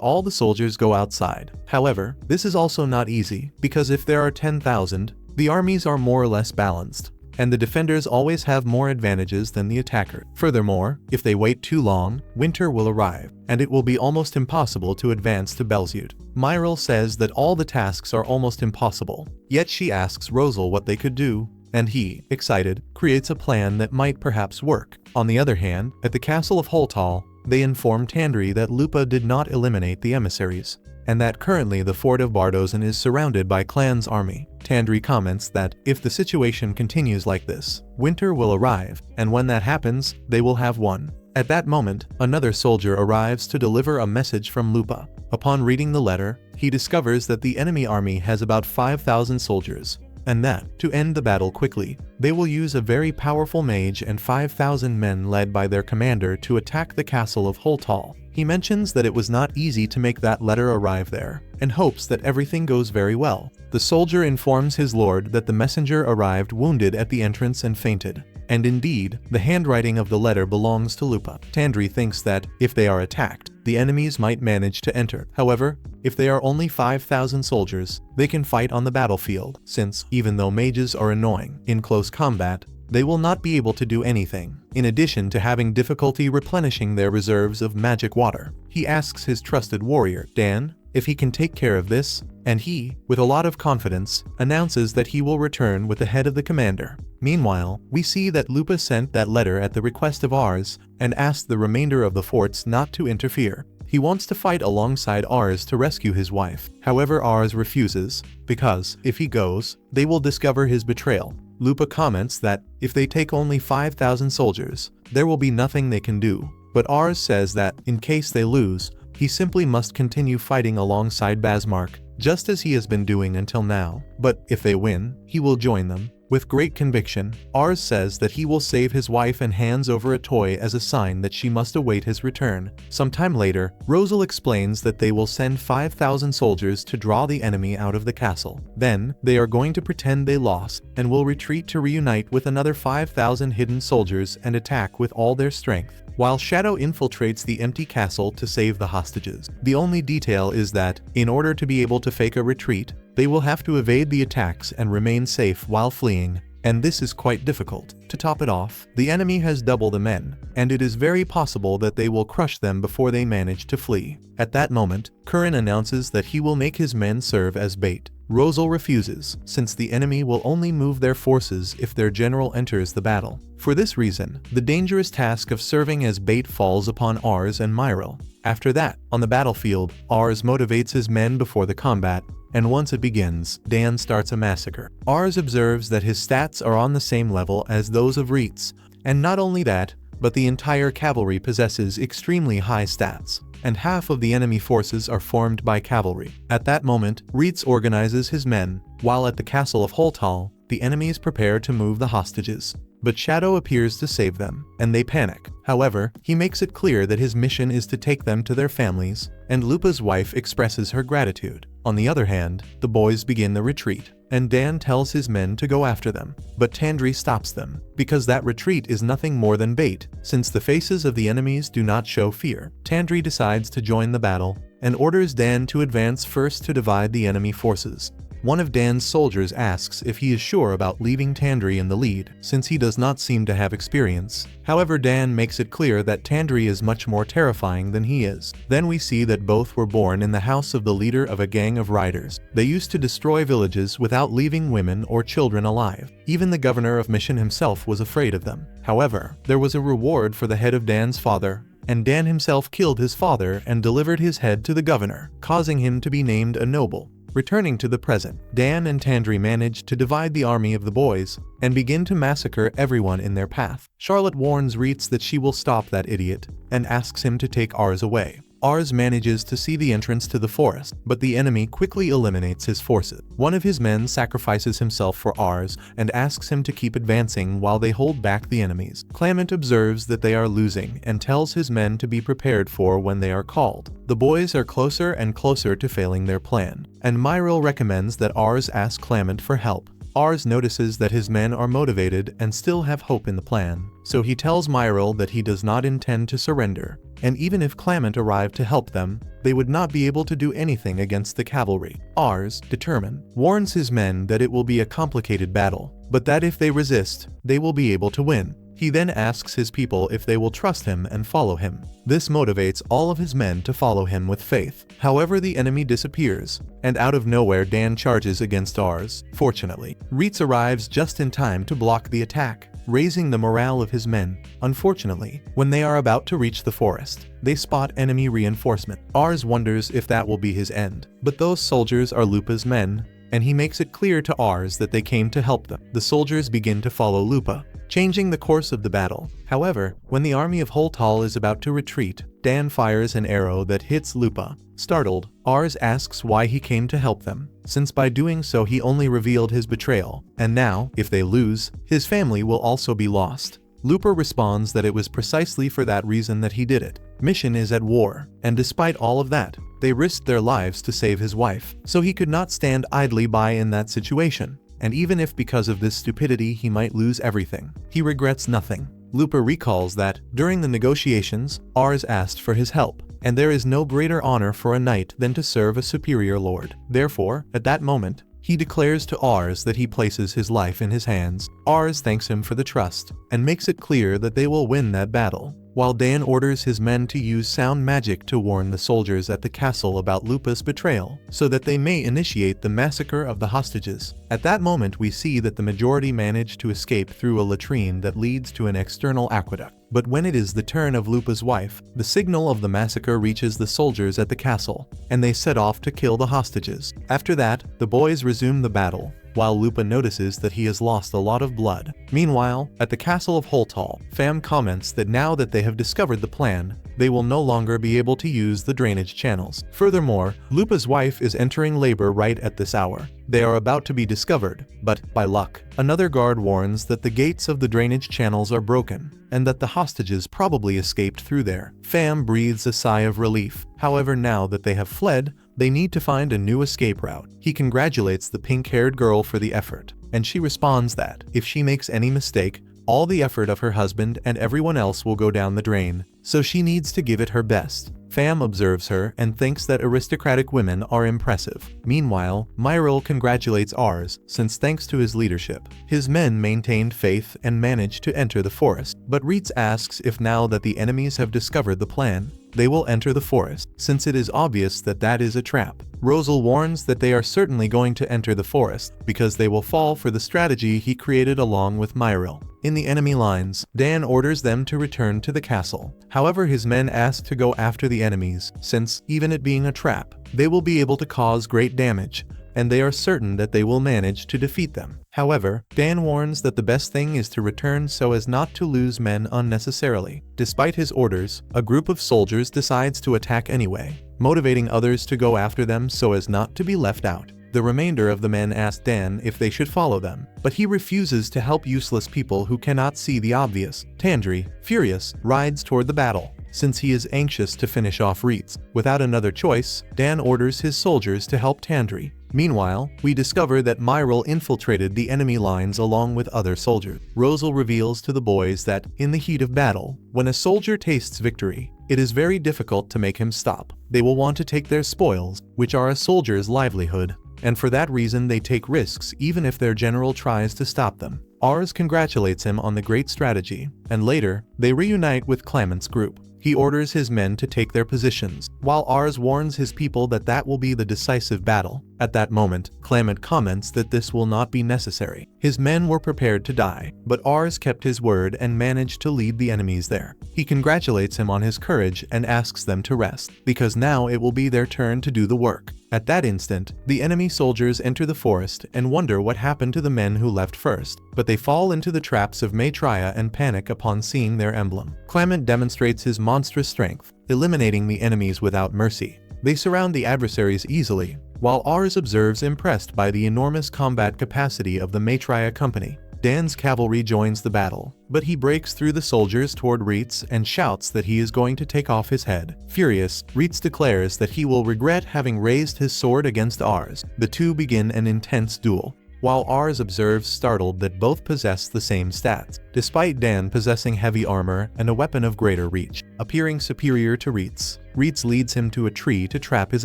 all the soldiers go outside. However, this is also not easy, because if there are 10,000, the armies are more or less balanced, and the defenders always have more advantages than the attacker. Furthermore, if they wait too long, winter will arrive, and it will be almost impossible to advance to Belzute. Myril says that all the tasks are almost impossible, yet she asks Rosal what they could do, and he, excited, creates a plan that might perhaps work. On the other hand, at the castle of Holtal, they inform Tandri that Lupa did not eliminate the emissaries, and that currently the fort of Bardozen is surrounded by Clan's army. Tandri comments that if the situation continues like this, winter will arrive, and when that happens, they will have won. At that moment, another soldier arrives to deliver a message from Lupa. Upon reading the letter, he discovers that the enemy army has about 5,000 soldiers, and that, to end the battle quickly, they will use a very powerful mage and 5,000 men led by their commander to attack the castle of Holtal. He mentions that it was not easy to make that letter arrive there, and hopes that everything goes very well. The soldier informs his lord that the messenger arrived wounded at the entrance and fainted. And indeed, the handwriting of the letter belongs to Lupa. Tandri thinks that, if they are attacked, the enemies might manage to enter. However, if they are only 5,000 soldiers, they can fight on the battlefield, since, even though mages are annoying in close combat, they will not be able to do anything, in addition to having difficulty replenishing their reserves of magic water. He asks his trusted warrior, Dan, if he can take care of this, and he, with a lot of confidence, announces that he will return with the head of the commander. Meanwhile, we see that Lupa sent that letter at the request of Ars, and asked the remainder of the forts not to interfere. He wants to fight alongside Ars to rescue his wife. However, Ars refuses, because, if he goes, they will discover his betrayal. Lupa comments that, if they take only 5,000 soldiers, there will be nothing they can do. But Ars says that, in case they lose, he simply must continue fighting alongside Basmark, just as he has been doing until now. But, if they win, he will join them. With great conviction, Ars says that he will save his wife and hands over a toy as a sign that she must await his return. Sometime later, Rosal explains that they will send 5,000 soldiers to draw the enemy out of the castle. Then, they are going to pretend they lost, and will retreat to reunite with another 5,000 hidden soldiers and attack with all their strength, while Shadow infiltrates the empty castle to save the hostages. The only detail is that, in order to be able to fake a retreat, they will have to evade the attacks and remain safe while fleeing, and this is quite difficult. To top it off, the enemy has double the men, and it is very possible that they will crush them before they manage to flee. At that moment, Kuren announces that he will make his men serve as bait. Rosal refuses, since the enemy will only move their forces if their general enters the battle. For this reason, the dangerous task of serving as bait falls upon Ars and Myril. After that, on the battlefield, Ars motivates his men before the combat, and once it begins, Dan starts a massacre. Ars observes that his stats are on the same level as those of Reitz, and not only that, but the entire cavalry possesses extremely high stats, and half of the enemy forces are formed by cavalry. At that moment, Reitz organizes his men, while at the castle of Holtal, the enemies prepare to move the hostages. But Shadow appears to save them, and they panic. However, he makes it clear that his mission is to take them to their families, and Lupa's wife expresses her gratitude. On the other hand, the boys begin the retreat, and Dan tells his men to go after them. But Tandri stops them, because that retreat is nothing more than bait, since the faces of the enemies do not show fear. Tandri decides to join the battle, and orders Dan to advance first to divide the enemy forces. One of Dan's soldiers asks if he is sure about leaving Tandri in the lead, since he does not seem to have experience. However, Dan makes it clear that Tandri is much more terrifying than he is. Then we see that both were born in the house of the leader of a gang of riders. They used to destroy villages without leaving women or children alive. Even the governor of Mission himself was afraid of them. However, there was a reward for the head of Dan's father, and Dan himself killed his father and delivered his head to the governor, causing him to be named a noble. Returning to the present, Dan and Tandri manage to divide the army of the boys and begin to massacre everyone in their path. Charlotte warns Reitz that she will stop that idiot and asks him to take Ars away. Ars manages to see the entrance to the forest, but the enemy quickly eliminates his forces. One of his men sacrifices himself for Ars and asks him to keep advancing while they hold back the enemies. Clement observes that they are losing and tells his men to be prepared for when they are called. The boys are closer and closer to failing their plan, and Myril recommends that Ars ask Clement for help. Ars notices that his men are motivated and still have hope in the plan, so he tells Myril that he does not intend to surrender, and even if Clement arrived to help them, they would not be able to do anything against the cavalry. Ars, determined, warns his men that it will be a complicated battle, but that if they resist, they will be able to win. He then asks his people if they will trust him and follow him. This motivates all of his men to follow him with faith. However, the enemy disappears, and out of nowhere Dan charges against Ars. Fortunately, Reitz arrives just in time to block the attack, raising the morale of his men. Unfortunately, when they are about to reach the forest, they spot enemy reinforcement. Ars wonders if that will be his end, but those soldiers are Lupa's men, and he makes it clear to Ars that they came to help them. The soldiers begin to follow Lupa, changing the course of the battle. However, when the army of Holtal is about to retreat, Dan fires an arrow that hits Lupa. Startled, Ars asks why he came to help them, since by doing so he only revealed his betrayal, and now, if they lose, his family will also be lost. Lupa responds that it was precisely for that reason that he did it. Mission is at war, and despite all of that, they risked their lives to save his wife, so he could not stand idly by in that situation. And even if because of this stupidity he might lose everything, he regrets nothing. Lupa recalls that, during the negotiations, Ars asked for his help, and there is no greater honor for a knight than to serve a superior lord. Therefore, at that moment, he declares to Ars that he places his life in his hands. Ars thanks him for the trust, and makes it clear that they will win that battle, while Dan orders his men to use sound magic to warn the soldiers at the castle about Lupa's betrayal, so that they may initiate the massacre of the hostages. At that moment we see that the majority manage to escape through a latrine that leads to an external aqueduct. But when it is the turn of Lupa's wife, the signal of the massacre reaches the soldiers at the castle, and they set off to kill the hostages. After that, the boys resume the battle, while Lupa notices that he has lost a lot of blood. Meanwhile, at the castle of Holtal, Fam comments that now that they have discovered the plan, they will no longer be able to use the drainage channels. Furthermore, Lupa's wife is entering labor right at this hour. They are about to be discovered, but, by luck, another guard warns that the gates of the drainage channels are broken, and that the hostages probably escaped through there. Fam breathes a sigh of relief. However, now that they have fled, they need to find a new escape route. He congratulates the pink-haired girl for the effort, and she responds that, if she makes any mistake, all the effort of her husband and everyone else will go down the drain, so she needs to give it her best. Pham observes her and thinks that aristocratic women are impressive. Meanwhile, Myril congratulates Ars, since thanks to his leadership, his men maintained faith and managed to enter the forest. But Reitz asks if now that the enemies have discovered the plan, they will enter the forest, since it is obvious that that is a trap. Rosal warns that they are certainly going to enter the forest, because they will fall for the strategy he created along with Myril. In the enemy lines, Dan orders them to return to the castle. However, his men ask to go after the enemies, since, even it being a trap, they will be able to cause great damage, and they are certain that they will manage to defeat them. However, Dan warns that the best thing is to return so as not to lose men unnecessarily. Despite his orders, a group of soldiers decides to attack anyway, motivating others to go after them so as not to be left out. The remainder of the men ask Dan if they should follow them, but he refuses to help useless people who cannot see the obvious. Tandri, furious, rides toward the battle, since he is anxious to finish off Reitz. Without another choice, Dan orders his soldiers to help Tandri. Meanwhile, we discover that Myril infiltrated the enemy lines along with other soldiers. Rosal reveals to the boys that, in the heat of battle, when a soldier tastes victory, it is very difficult to make him stop. They will want to take their spoils, which are a soldier's livelihood, and for that reason they take risks even if their general tries to stop them. Ars congratulates him on the great strategy, and later, they reunite with Clament's group. He orders his men to take their positions, while Ars warns his people that that will be the decisive battle. At that moment, Clement comments that this will not be necessary. His men were prepared to die, but Ars kept his word and managed to lead the enemies there. He congratulates him on his courage and asks them to rest, because now it will be their turn to do the work. At that instant, the enemy soldiers enter the forest and wonder what happened to the men who left first, but they fall into the traps of Maitreya and panic upon seeing their emblem. Clement demonstrates his monstrous strength, eliminating the enemies without mercy. They surround the adversaries easily, while Ars observes impressed by the enormous combat capacity of the Maitreya company. Dan's cavalry joins the battle, but he breaks through the soldiers toward Reitz and shouts that he is going to take off his head. Furious, Reitz declares that he will regret having raised his sword against Ars. The two begin an intense duel, while Ars observes startled that both possess the same stats, despite Dan possessing heavy armor and a weapon of greater reach. Appearing superior to Reitz, Reitz leads him to a tree to trap his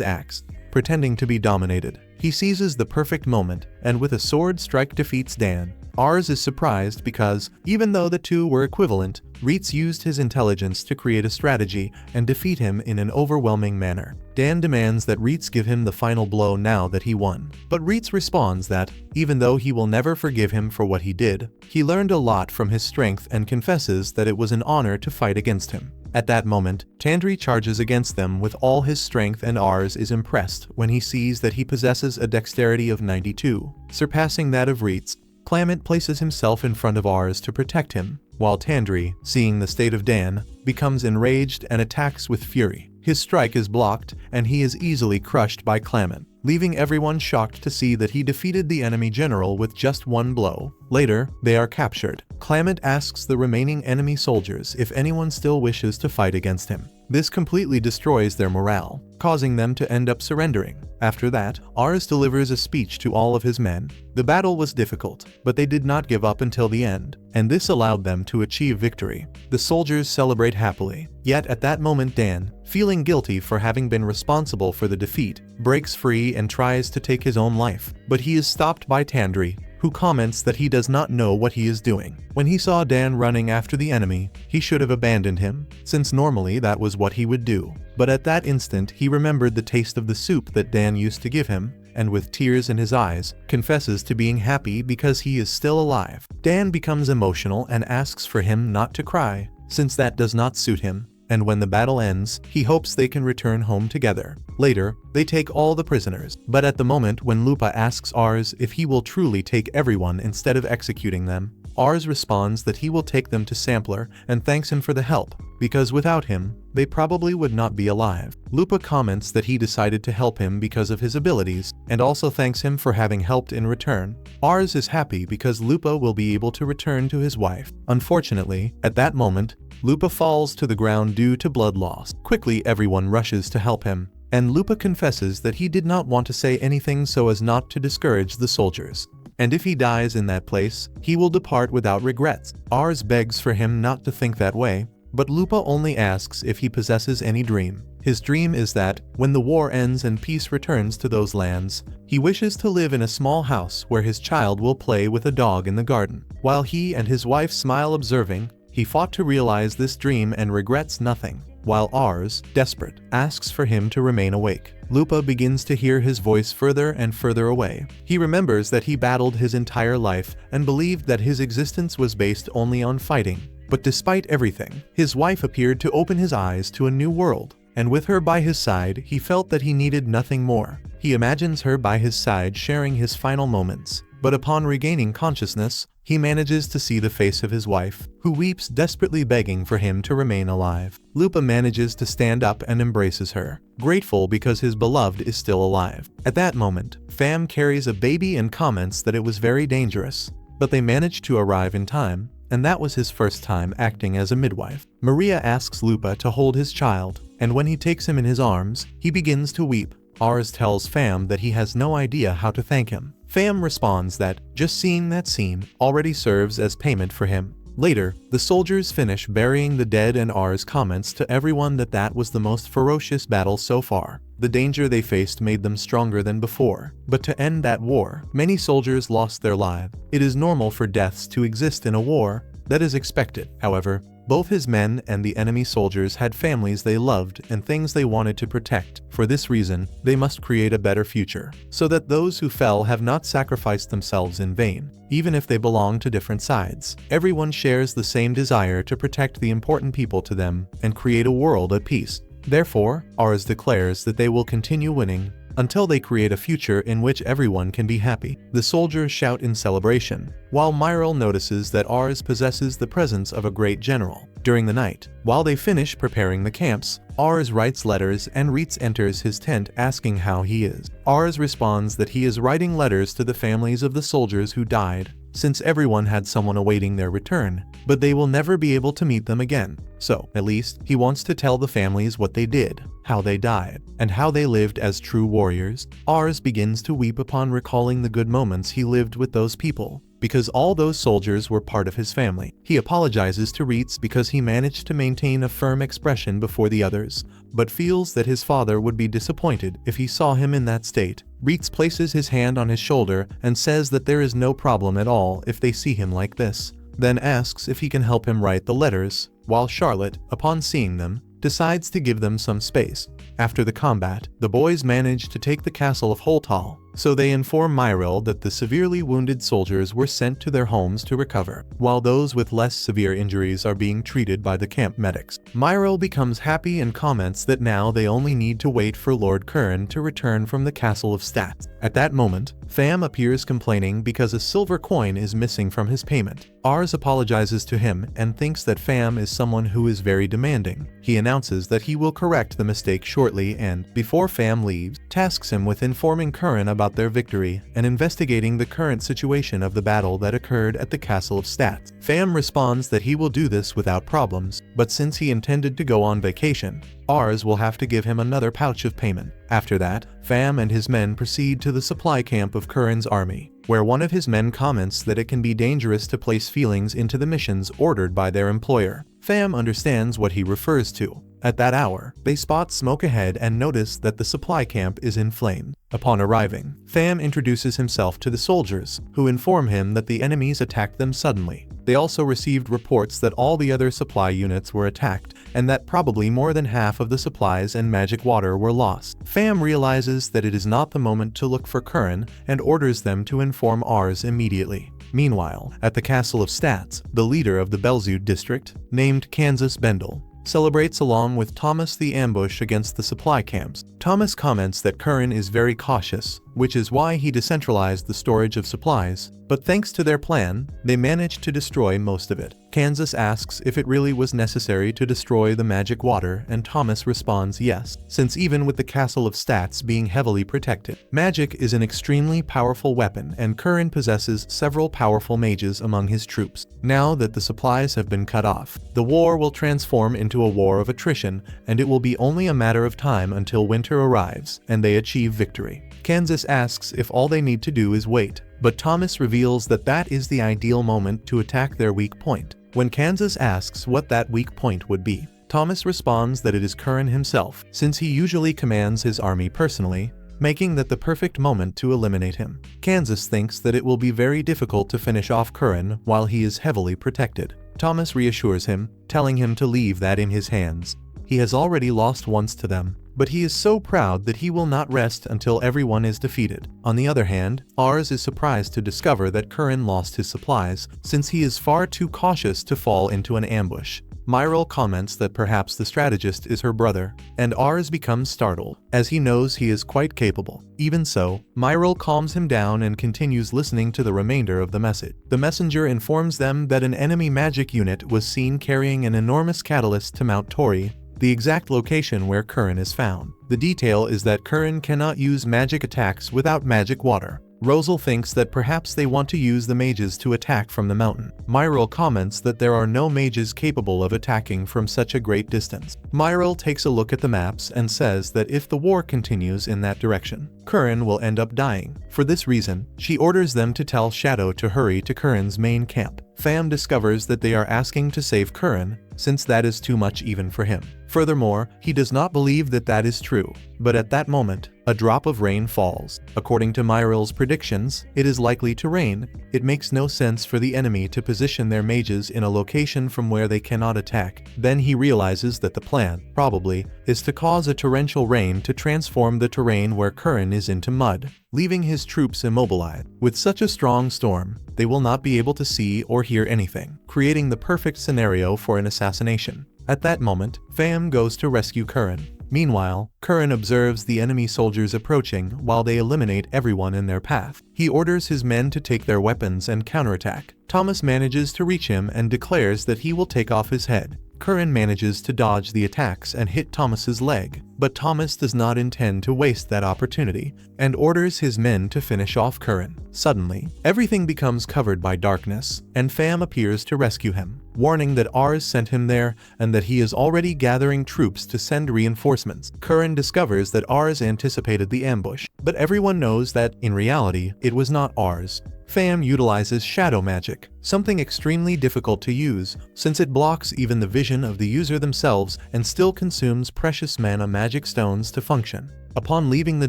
axe. Pretending to be dominated, he seizes the perfect moment and with a sword strike defeats Dan. Ars is surprised because, even though the two were equivalent, Reitz used his intelligence to create a strategy and defeat him in an overwhelming manner. Dan demands that Reitz give him the final blow now that he won. But Reitz responds that, even though he will never forgive him for what he did, he learned a lot from his strength and confesses that it was an honor to fight against him. At that moment, Tandri charges against them with all his strength and Ars is impressed when he sees that he possesses a dexterity of 92, surpassing that of Reitz. Clement places himself in front of Ars to protect him, while Tandri, seeing the state of Dan, becomes enraged and attacks with fury. His strike is blocked, and he is easily crushed by Clement, leaving everyone shocked to see that he defeated the enemy general with just one blow. Later, they are captured. Clement asks the remaining enemy soldiers if anyone still wishes to fight against him. This completely destroys their morale, causing them to end up surrendering. After that, Ars delivers a speech to all of his men. The battle was difficult, but they did not give up until the end, and this allowed them to achieve victory. The soldiers celebrate happily. Yet at that moment Dan, feeling guilty for having been responsible for the defeat, breaks free and tries to take his own life, but he is stopped by Tandri, who comments that he does not know what he is doing. When he saw Dan running after the enemy, he should have abandoned him, since normally that was what he would do. But at that instant he remembered the taste of the soup that Dan used to give him, and with tears in his eyes, confesses to being happy because he is still alive. Dan becomes emotional and asks for him not to cry, since that does not suit him, and when the battle ends, he hopes they can return home together. Later, they take all the prisoners, but at the moment when Lupa asks Ars if he will truly take everyone instead of executing them, Ars responds that he will take them to Sampler and thanks him for the help, because without him, they probably would not be alive. Lupa comments that he decided to help him because of his abilities, and also thanks him for having helped in return. Ars is happy because Lupa will be able to return to his wife. Unfortunately, at that moment, Lupa falls to the ground due to blood loss. Quickly everyone rushes to help him, and Lupa confesses that he did not want to say anything so as not to discourage the soldiers. And if he dies in that place, he will depart without regrets. Ars begs for him not to think that way, but Lupa only asks if he possesses any dream. His dream is that, when the war ends and peace returns to those lands, he wishes to live in a small house where his child will play with a dog in the garden. While he and his wife smile observing, he fought to realize this dream and regrets nothing. While Ars, desperate, asks for him to remain awake, Lupa begins to hear his voice further and further away. He remembers that he battled his entire life and believed that his existence was based only on fighting. But despite everything, his wife appeared to open his eyes to a new world, and with her by his side, he felt that he needed nothing more. He imagines her by his side sharing his final moments, but upon regaining consciousness, he manages to see the face of his wife, who weeps desperately begging for him to remain alive. Lupa manages to stand up and embraces her, grateful because his beloved is still alive. At that moment, Fam carries a baby and comments that it was very dangerous, but they managed to arrive in time, and that was his first time acting as a midwife. Maria asks Lupa to hold his child, and when he takes him in his arms, he begins to weep. Ars tells Fam that he has no idea how to thank him. Fam responds that just seeing that scene already serves as payment for him. Later, the soldiers finish burying the dead and Ars comments to everyone that that was the most ferocious battle so far. The danger they faced made them stronger than before. But to end that war, many soldiers lost their lives. It is normal for deaths to exist in a war. That is expected. However, both his men and the enemy soldiers had families they loved and things they wanted to protect. For this reason, they must create a better future, so that those who fell have not sacrificed themselves in vain. Even if they belong to different sides, everyone shares the same desire to protect the important people to them and create a world at peace. Therefore, Ars declares that they will continue winning until they create a future in which everyone can be happy. The soldiers shout in celebration, while Myril notices that Ars possesses the presence of a great general. During the night, while they finish preparing the camps, Ars writes letters and Reitz enters his tent asking how he is. Ars responds that he is writing letters to the families of the soldiers who died, since everyone had someone awaiting their return, but they will never be able to meet them again. So, at least, he wants to tell the families what they did, how they died, and how they lived as true warriors. Ars begins to weep upon recalling the good moments he lived with those people, because all those soldiers were part of his family. He apologizes to Reitz because he managed to maintain a firm expression before the others, but feels that his father would be disappointed if he saw him in that state. Reitz places his hand on his shoulder and says that there is no problem at all if they see him like this, then asks if he can help him write the letters, while Charlotte, upon seeing them, decides to give them some space. After the combat, the boys manage to take the castle of Holtal, so they inform Myril that the severely wounded soldiers were sent to their homes to recover, while those with less severe injuries are being treated by the camp medics. Myril becomes happy and comments that now they only need to wait for Lord Curran to return from the castle of Stats. At that moment, Fam appears complaining because a silver coin is missing from his payment. Ars apologizes to him and thinks that Fam is someone who is very demanding. He announces that he will correct the mistake shortly and, before Fam leaves, tasks him with informing Curran about their victory and investigating the current situation of the battle that occurred at the castle of Stats. Fam responds that he will do this without problems, but since he intended to go on vacation, Ars will have to give him another pouch of payment. After that, Fam and his men proceed to the supply camp of Curran's army, where one of his men comments that it can be dangerous to place feelings into the missions ordered by their employer. Fam understands what he refers to. At that hour, they spot smoke ahead and notice that the supply camp is in flames. Upon arriving, Fam introduces himself to the soldiers, who inform him that the enemies attacked them suddenly. They also received reports that all the other supply units were attacked, and that probably more than half of the supplies and magic water were lost. Fam realizes that it is not the moment to look for Curran and orders them to inform Ars immediately. Meanwhile, at the castle of Stats, the leader of the Belzud district, named Kansas Bendel, celebrates along with Thomas the ambush against the supply camps. Thomas comments that Curran is very cautious, which is why he decentralized the storage of supplies, but thanks to their plan, they managed to destroy most of it. Kansas asks if it really was necessary to destroy the magic water, and Thomas responds yes, since even with the castle of Stats being heavily protected, magic is an extremely powerful weapon and Curran possesses several powerful mages among his troops. Now that the supplies have been cut off, the war will transform into a war of attrition, and it will be only a matter of time until winter arrives and they achieve victory. Kansas asks if all they need to do is wait, but Thomas reveals that that is the ideal moment to attack their weak point. When Kansas asks what that weak point would be, Thomas responds that it is Curren himself, since he usually commands his army personally, making that the perfect moment to eliminate him. Kansas thinks that it will be very difficult to finish off Curren while he is heavily protected. Thomas reassures him, telling him to leave that in his hands. He has already lost once to them, but he is so proud that he will not rest until everyone is defeated. On the other hand, Ars is surprised to discover that Curren lost his supplies, since he is far too cautious to fall into an ambush. Myril comments that perhaps the strategist is her brother, and Ars becomes startled, as he knows he is quite capable. Even so, Myril calms him down and continues listening to the remainder of the message. The messenger informs them that an enemy magic unit was seen carrying an enormous catalyst to Mount Tori, the exact location where Curren is found. The detail is that Curren cannot use magic attacks without magic water. Rosal thinks that perhaps they want to use the mages to attack from the mountain. Myril comments that there are no mages capable of attacking from such a great distance. Myril takes a look at the maps and says that if the war continues in that direction, Curren will end up dying. For this reason, she orders them to tell Shadow to hurry to Curren's main camp. Pham discovers that they are asking to save Curren, since that is too much even for him. Furthermore, he does not believe that that is true, but at that moment, a drop of rain falls. According to Myril's predictions, it is likely to rain. It makes no sense for the enemy to position their mages in a location from where they cannot attack. Then he realizes that the plan, probably, is to cause a torrential rain to transform the terrain where Curren is into mud, leaving his troops immobilized. With such a strong storm, they will not be able to see or hear anything, creating the perfect scenario for an assassination. At that moment, Pham goes to rescue Curren. Meanwhile, Curren observes the enemy soldiers approaching while they eliminate everyone in their path. He orders his men to take their weapons and counterattack. Thomas manages to reach him and declares that he will take off his head. Curren manages to dodge the attacks and hit Thomas's leg, but Thomas does not intend to waste that opportunity and orders his men to finish off Curren. Suddenly, everything becomes covered by darkness, and Pham appears to rescue him, warning that Ars sent him there and that he is already gathering troops to send reinforcements. Curren discovers that Ars anticipated the ambush, but everyone knows that, in reality, it was not Ars. Pham utilizes shadow magic, something extremely difficult to use, since it blocks even the vision of the user themselves and still consumes precious mana magic stones to function. Upon leaving the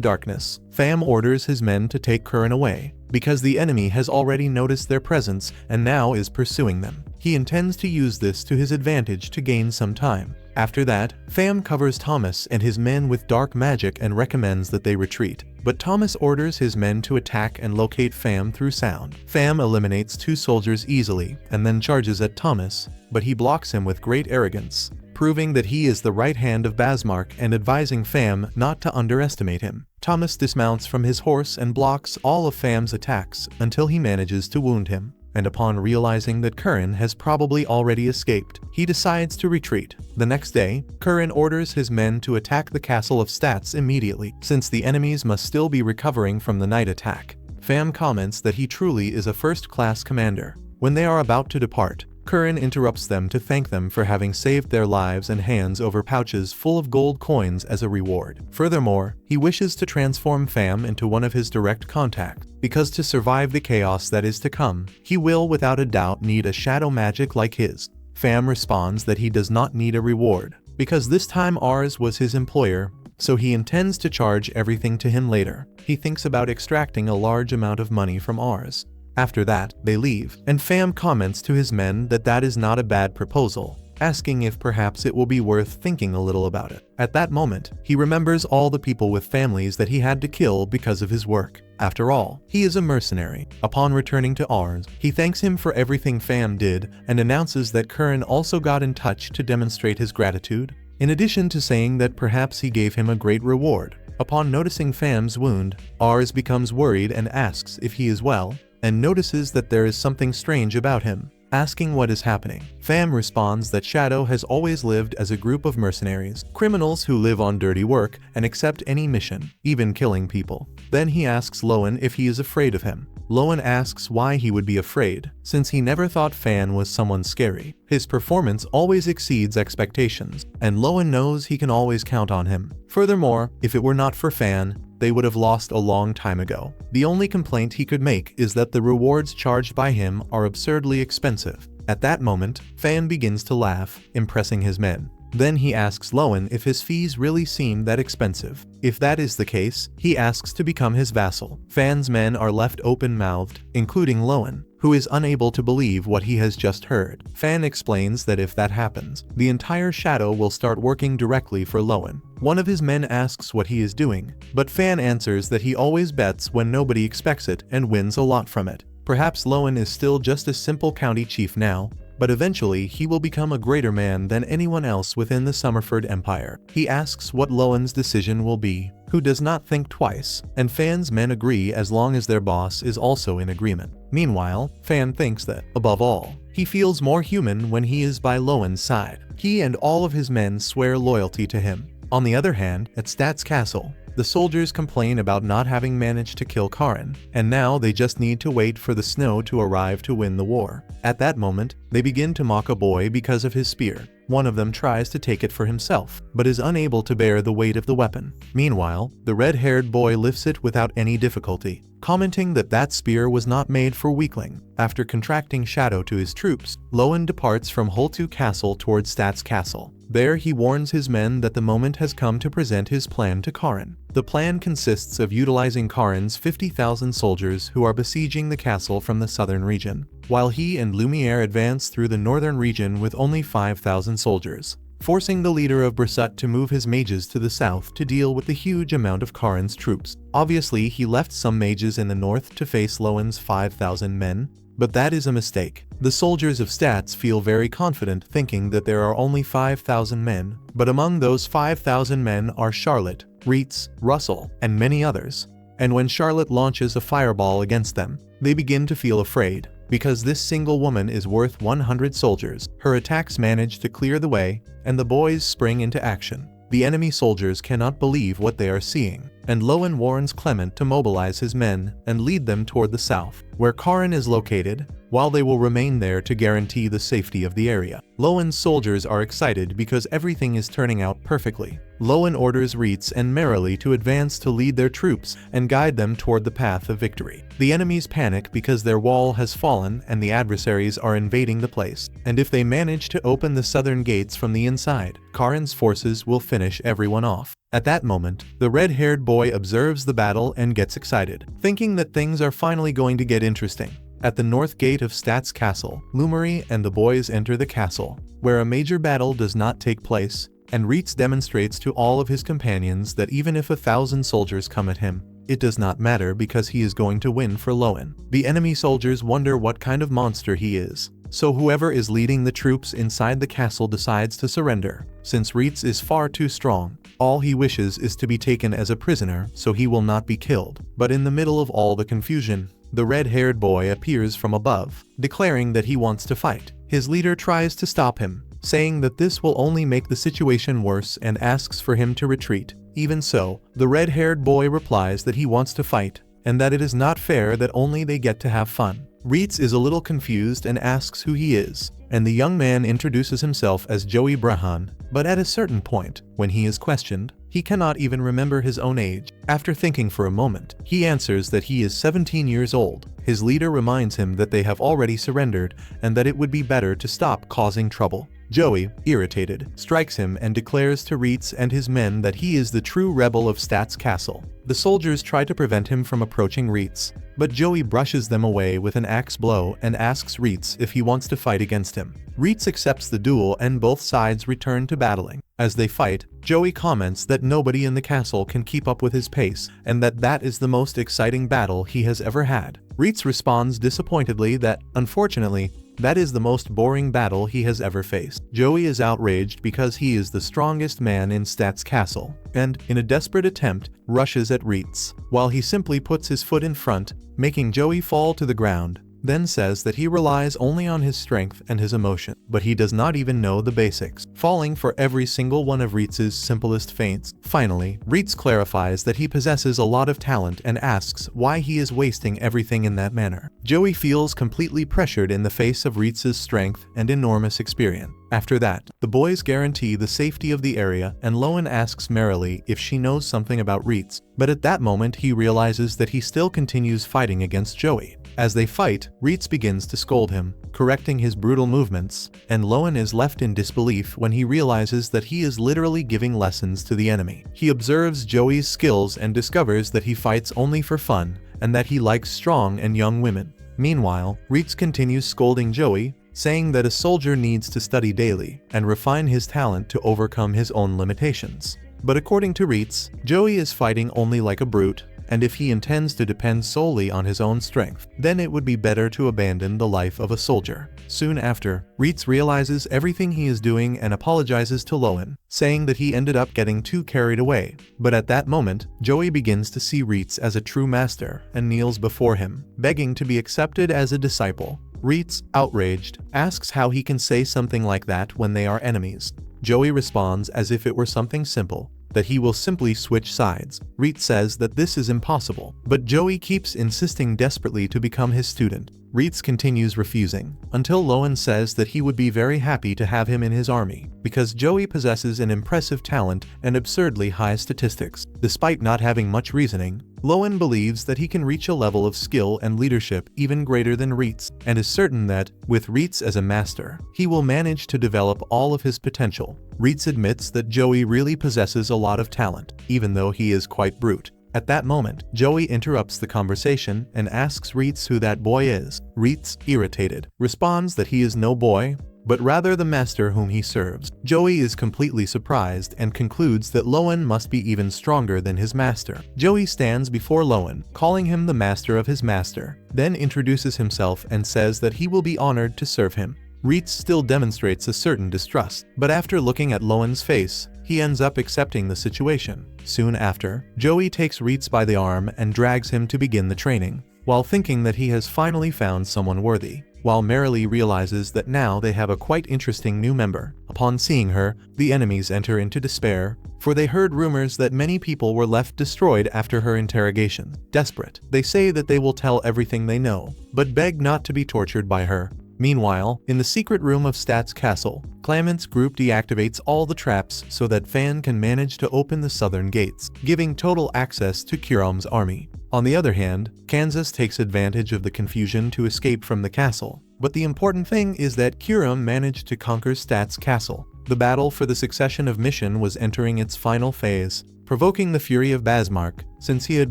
darkness, Pham orders his men to take Curren away, because the enemy has already noticed their presence and now is pursuing them. He intends to use this to his advantage to gain some time. After that, Pham covers Thomas and his men with dark magic and recommends that they retreat. But Thomas orders his men to attack and locate Pham through sound. Pham eliminates 2 soldiers easily and then charges at Thomas, but he blocks him with great arrogance, proving that he is the right hand of Basmark and advising Pham not to underestimate him. Thomas dismounts from his horse and blocks all of Pham's attacks until he manages to wound him. And upon realizing that Curren has probably already escaped, he decides to retreat. The next day, Curren orders his men to attack the castle of Stats immediately, since the enemies must still be recovering from the night attack. Pham comments that he truly is a first-class commander. When they are about to depart, Curren interrupts them to thank them for having saved their lives and hands over pouches full of gold coins as a reward. Furthermore, he wishes to transform Pham into one of his direct contacts, because to survive the chaos that is to come, he will without a doubt need a shadow magic like his. Pham responds that he does not need a reward, because this time Ars was his employer, so he intends to charge everything to him later. He thinks about extracting a large amount of money from Ars. After that, they leave, and Pham comments to his men that that is not a bad proposal, asking if perhaps it will be worth thinking a little about it. At that moment, he remembers all the people with families that he had to kill because of his work. After all, he is a mercenary. Upon returning to Ars, he thanks him for everything Pham did and announces that Curren also got in touch to demonstrate his gratitude, in addition to saying that perhaps he gave him a great reward. Upon noticing Pham's wound, Ars becomes worried and asks if he is well, and notices that there is something strange about him, asking what is happening. Pham responds that Shadow has always lived as a group of mercenaries, criminals who live on dirty work and accept any mission, even killing people. Then he asks Lowen if he is afraid of him. Lowen asks why he would be afraid, since he never thought Fan was someone scary. His performance always exceeds expectations, and Lowen knows he can always count on him. Furthermore, if it were not for Fan, they would have lost a long time ago. The only complaint he could make is that the rewards charged by him are absurdly expensive. At that moment, Fan begins to laugh, impressing his men. Then he asks Lowen if his fees really seem that expensive. If that is the case, he asks to become his vassal. Fan's men are left open-mouthed, including Lowen, who is unable to believe what he has just heard. Fan explains that if that happens, the entire shadow will start working directly for Lowen. One of his men asks what he is doing, but Fan answers that he always bets when nobody expects it and wins a lot from it. Perhaps Lowen is still just a simple county chief now, but eventually he will become a greater man than anyone else within the Summerford Empire. He asks what Lowen's decision will be, who does not think twice, and Fan's men agree as long as their boss is also in agreement. Meanwhile, Fan thinks that, above all, he feels more human when he is by Lowen's side. He and all of his men swear loyalty to him. On the other hand, at Stat's castle, the soldiers complain about not having managed to kill Karin, and now they just need to wait for the snow to arrive to win the war. At that moment, they begin to mock a boy because of his spear. One of them tries to take it for himself, but is unable to bear the weight of the weapon. Meanwhile, the red-haired boy lifts it without any difficulty, commenting that that spear was not made for weakling. After contracting shadow to his troops, Lowen departs from Holtu Castle towards Stat's castle. There he warns his men that the moment has come to present his plan to Karin. The plan consists of utilizing Karin's 50,000 soldiers who are besieging the castle from the southern region, while he and Lumiere advance through the northern region with only 5,000 soldiers, forcing the leader of Brissut to move his mages to the south to deal with the huge amount of Karin's troops. Obviously, he left some mages in the north to face Lowen's 5,000 men, but that is a mistake. The soldiers of Stats feel very confident thinking that there are only 5,000 men, but among those 5,000 men are Charlotte, Reitz, Russell, and many others. And when Charlotte launches a fireball against them, they begin to feel afraid. Because this single woman is worth 100 soldiers, her attacks manage to clear the way, and the boys spring into action. The enemy soldiers cannot believe what they are seeing, and Lowen warns Clement to mobilize his men and lead them toward the south, where Karin is located, while they will remain there to guarantee the safety of the area. Lowen's soldiers are excited because everything is turning out perfectly. Lowen orders Reitz and Merrily to advance to lead their troops and guide them toward the path of victory. The enemies panic because their wall has fallen and the adversaries are invading the place, and if they manage to open the southern gates from the inside, Karin's forces will finish everyone off. At that moment, the red-haired boy observes the battle and gets excited, thinking that things are finally going to get interesting. At the north gate of Stat's castle, Lumeri and the boys enter the castle, where a major battle does not take place, and Reitz demonstrates to all of his companions that even if 1,000 soldiers come at him, it does not matter because he is going to win for Lowen. The enemy soldiers wonder what kind of monster he is, so whoever is leading the troops inside the castle decides to surrender. Since Reitz is far too strong, all he wishes is to be taken as a prisoner so he will not be killed. But in the middle of all the confusion, the red-haired boy appears from above, declaring that he wants to fight. His leader tries to stop him, saying that this will only make the situation worse and asks for him to retreat. Even so, the red-haired boy replies that he wants to fight, and that it is not fair that only they get to have fun. Reitz is a little confused and asks who he is, and the young man introduces himself as Joey Brahan, but at a certain point, when he is questioned, he cannot even remember his own age. After thinking for a moment, he answers that he is 17 years old. His leader reminds him that they have already surrendered and that it would be better to stop causing trouble. Joey, irritated, strikes him and declares to Reitz and his men that he is the true rebel of Stat's castle. The soldiers try to prevent him from approaching Reitz, but Joey brushes them away with an axe blow and asks Reitz if he wants to fight against him. Reitz accepts the duel and both sides return to battling. As they fight, Joey comments that nobody in the castle can keep up with his pace and that is the most exciting battle he has ever had. Reitz responds disappointedly that, unfortunately, that is the most boring battle he has ever faced. Joey is outraged because he is the strongest man in Stat's castle, and, in a desperate attempt, rushes at Reitz, while he simply puts his foot in front, making Joey fall to the ground, then says that he relies only on his strength and his emotion, but he does not even know the basics, falling for every single one of Reitz's simplest feints. Finally, Reitz clarifies that he possesses a lot of talent and asks why he is wasting everything in that manner. Joey feels completely pressured in the face of Reitz's strength and enormous experience. After that, the boys guarantee the safety of the area and Lowen asks Merrily if she knows something about Reitz, but at that moment he realizes that he still continues fighting against Joey. As they fight, Reitz begins to scold him, correcting his brutal movements, and Lowen is left in disbelief when he realizes that he is literally giving lessons to the enemy. He observes Joey's skills and discovers that he fights only for fun, and that he likes strong and young women. Meanwhile, Reitz continues scolding Joey, saying that a soldier needs to study daily and refine his talent to overcome his own limitations. But according to Reitz, Joey is fighting only like a brute, and if he intends to depend solely on his own strength, then it would be better to abandon the life of a soldier. Soon after, Reitz realizes everything he is doing and apologizes to Lowen, saying that he ended up getting too carried away. But at that moment, Joey begins to see Reitz as a true master and kneels before him, begging to be accepted as a disciple. Reitz, outraged, asks how he can say something like that when they are enemies. Joey responds as if it were something simple, that he will simply switch sides. Reitz says that this is impossible, but Joey keeps insisting desperately to become his student. Reitz continues refusing, until Lowen says that he would be very happy to have him in his army, because Joey possesses an impressive talent and absurdly high statistics. Despite not having much reasoning, Lowen believes that he can reach a level of skill and leadership even greater than Reitz, and is certain that, with Reitz as a master, he will manage to develop all of his potential. Reitz admits that Joey really possesses a lot of talent, even though he is quite brute. At that moment, Joey interrupts the conversation and asks Reitz who that boy is. Reitz, irritated, responds that he is no boy, but rather the master whom he serves. Joey is completely surprised and concludes that Lowen must be even stronger than his master. Joey stands before Lowen, calling him the master of his master, then introduces himself and says that he will be honored to serve him. Reitz still demonstrates a certain distrust, but after looking at Lowen's face, he ends up accepting the situation. Soon after, Joey takes Reitz by the arm and drags him to begin the training, while thinking that he has finally found someone worthy, while merrily realizes that now they have a quite interesting new member. Upon seeing her, the enemies enter into despair, for they heard rumors that many people were left destroyed after her interrogation. Desperate, they say that they will tell everything they know, but beg not to be tortured by her. Meanwhile, in the secret room of Stat's castle, Claimant's group deactivates all the traps so that Fan can manage to open the southern gates, giving total access to Kurum's army. On the other hand, Kansas takes advantage of the confusion to escape from the castle. But the important thing is that Kurum managed to conquer Stat's castle. The battle for the succession of mission was entering its final phase, provoking the fury of Basmark, since he had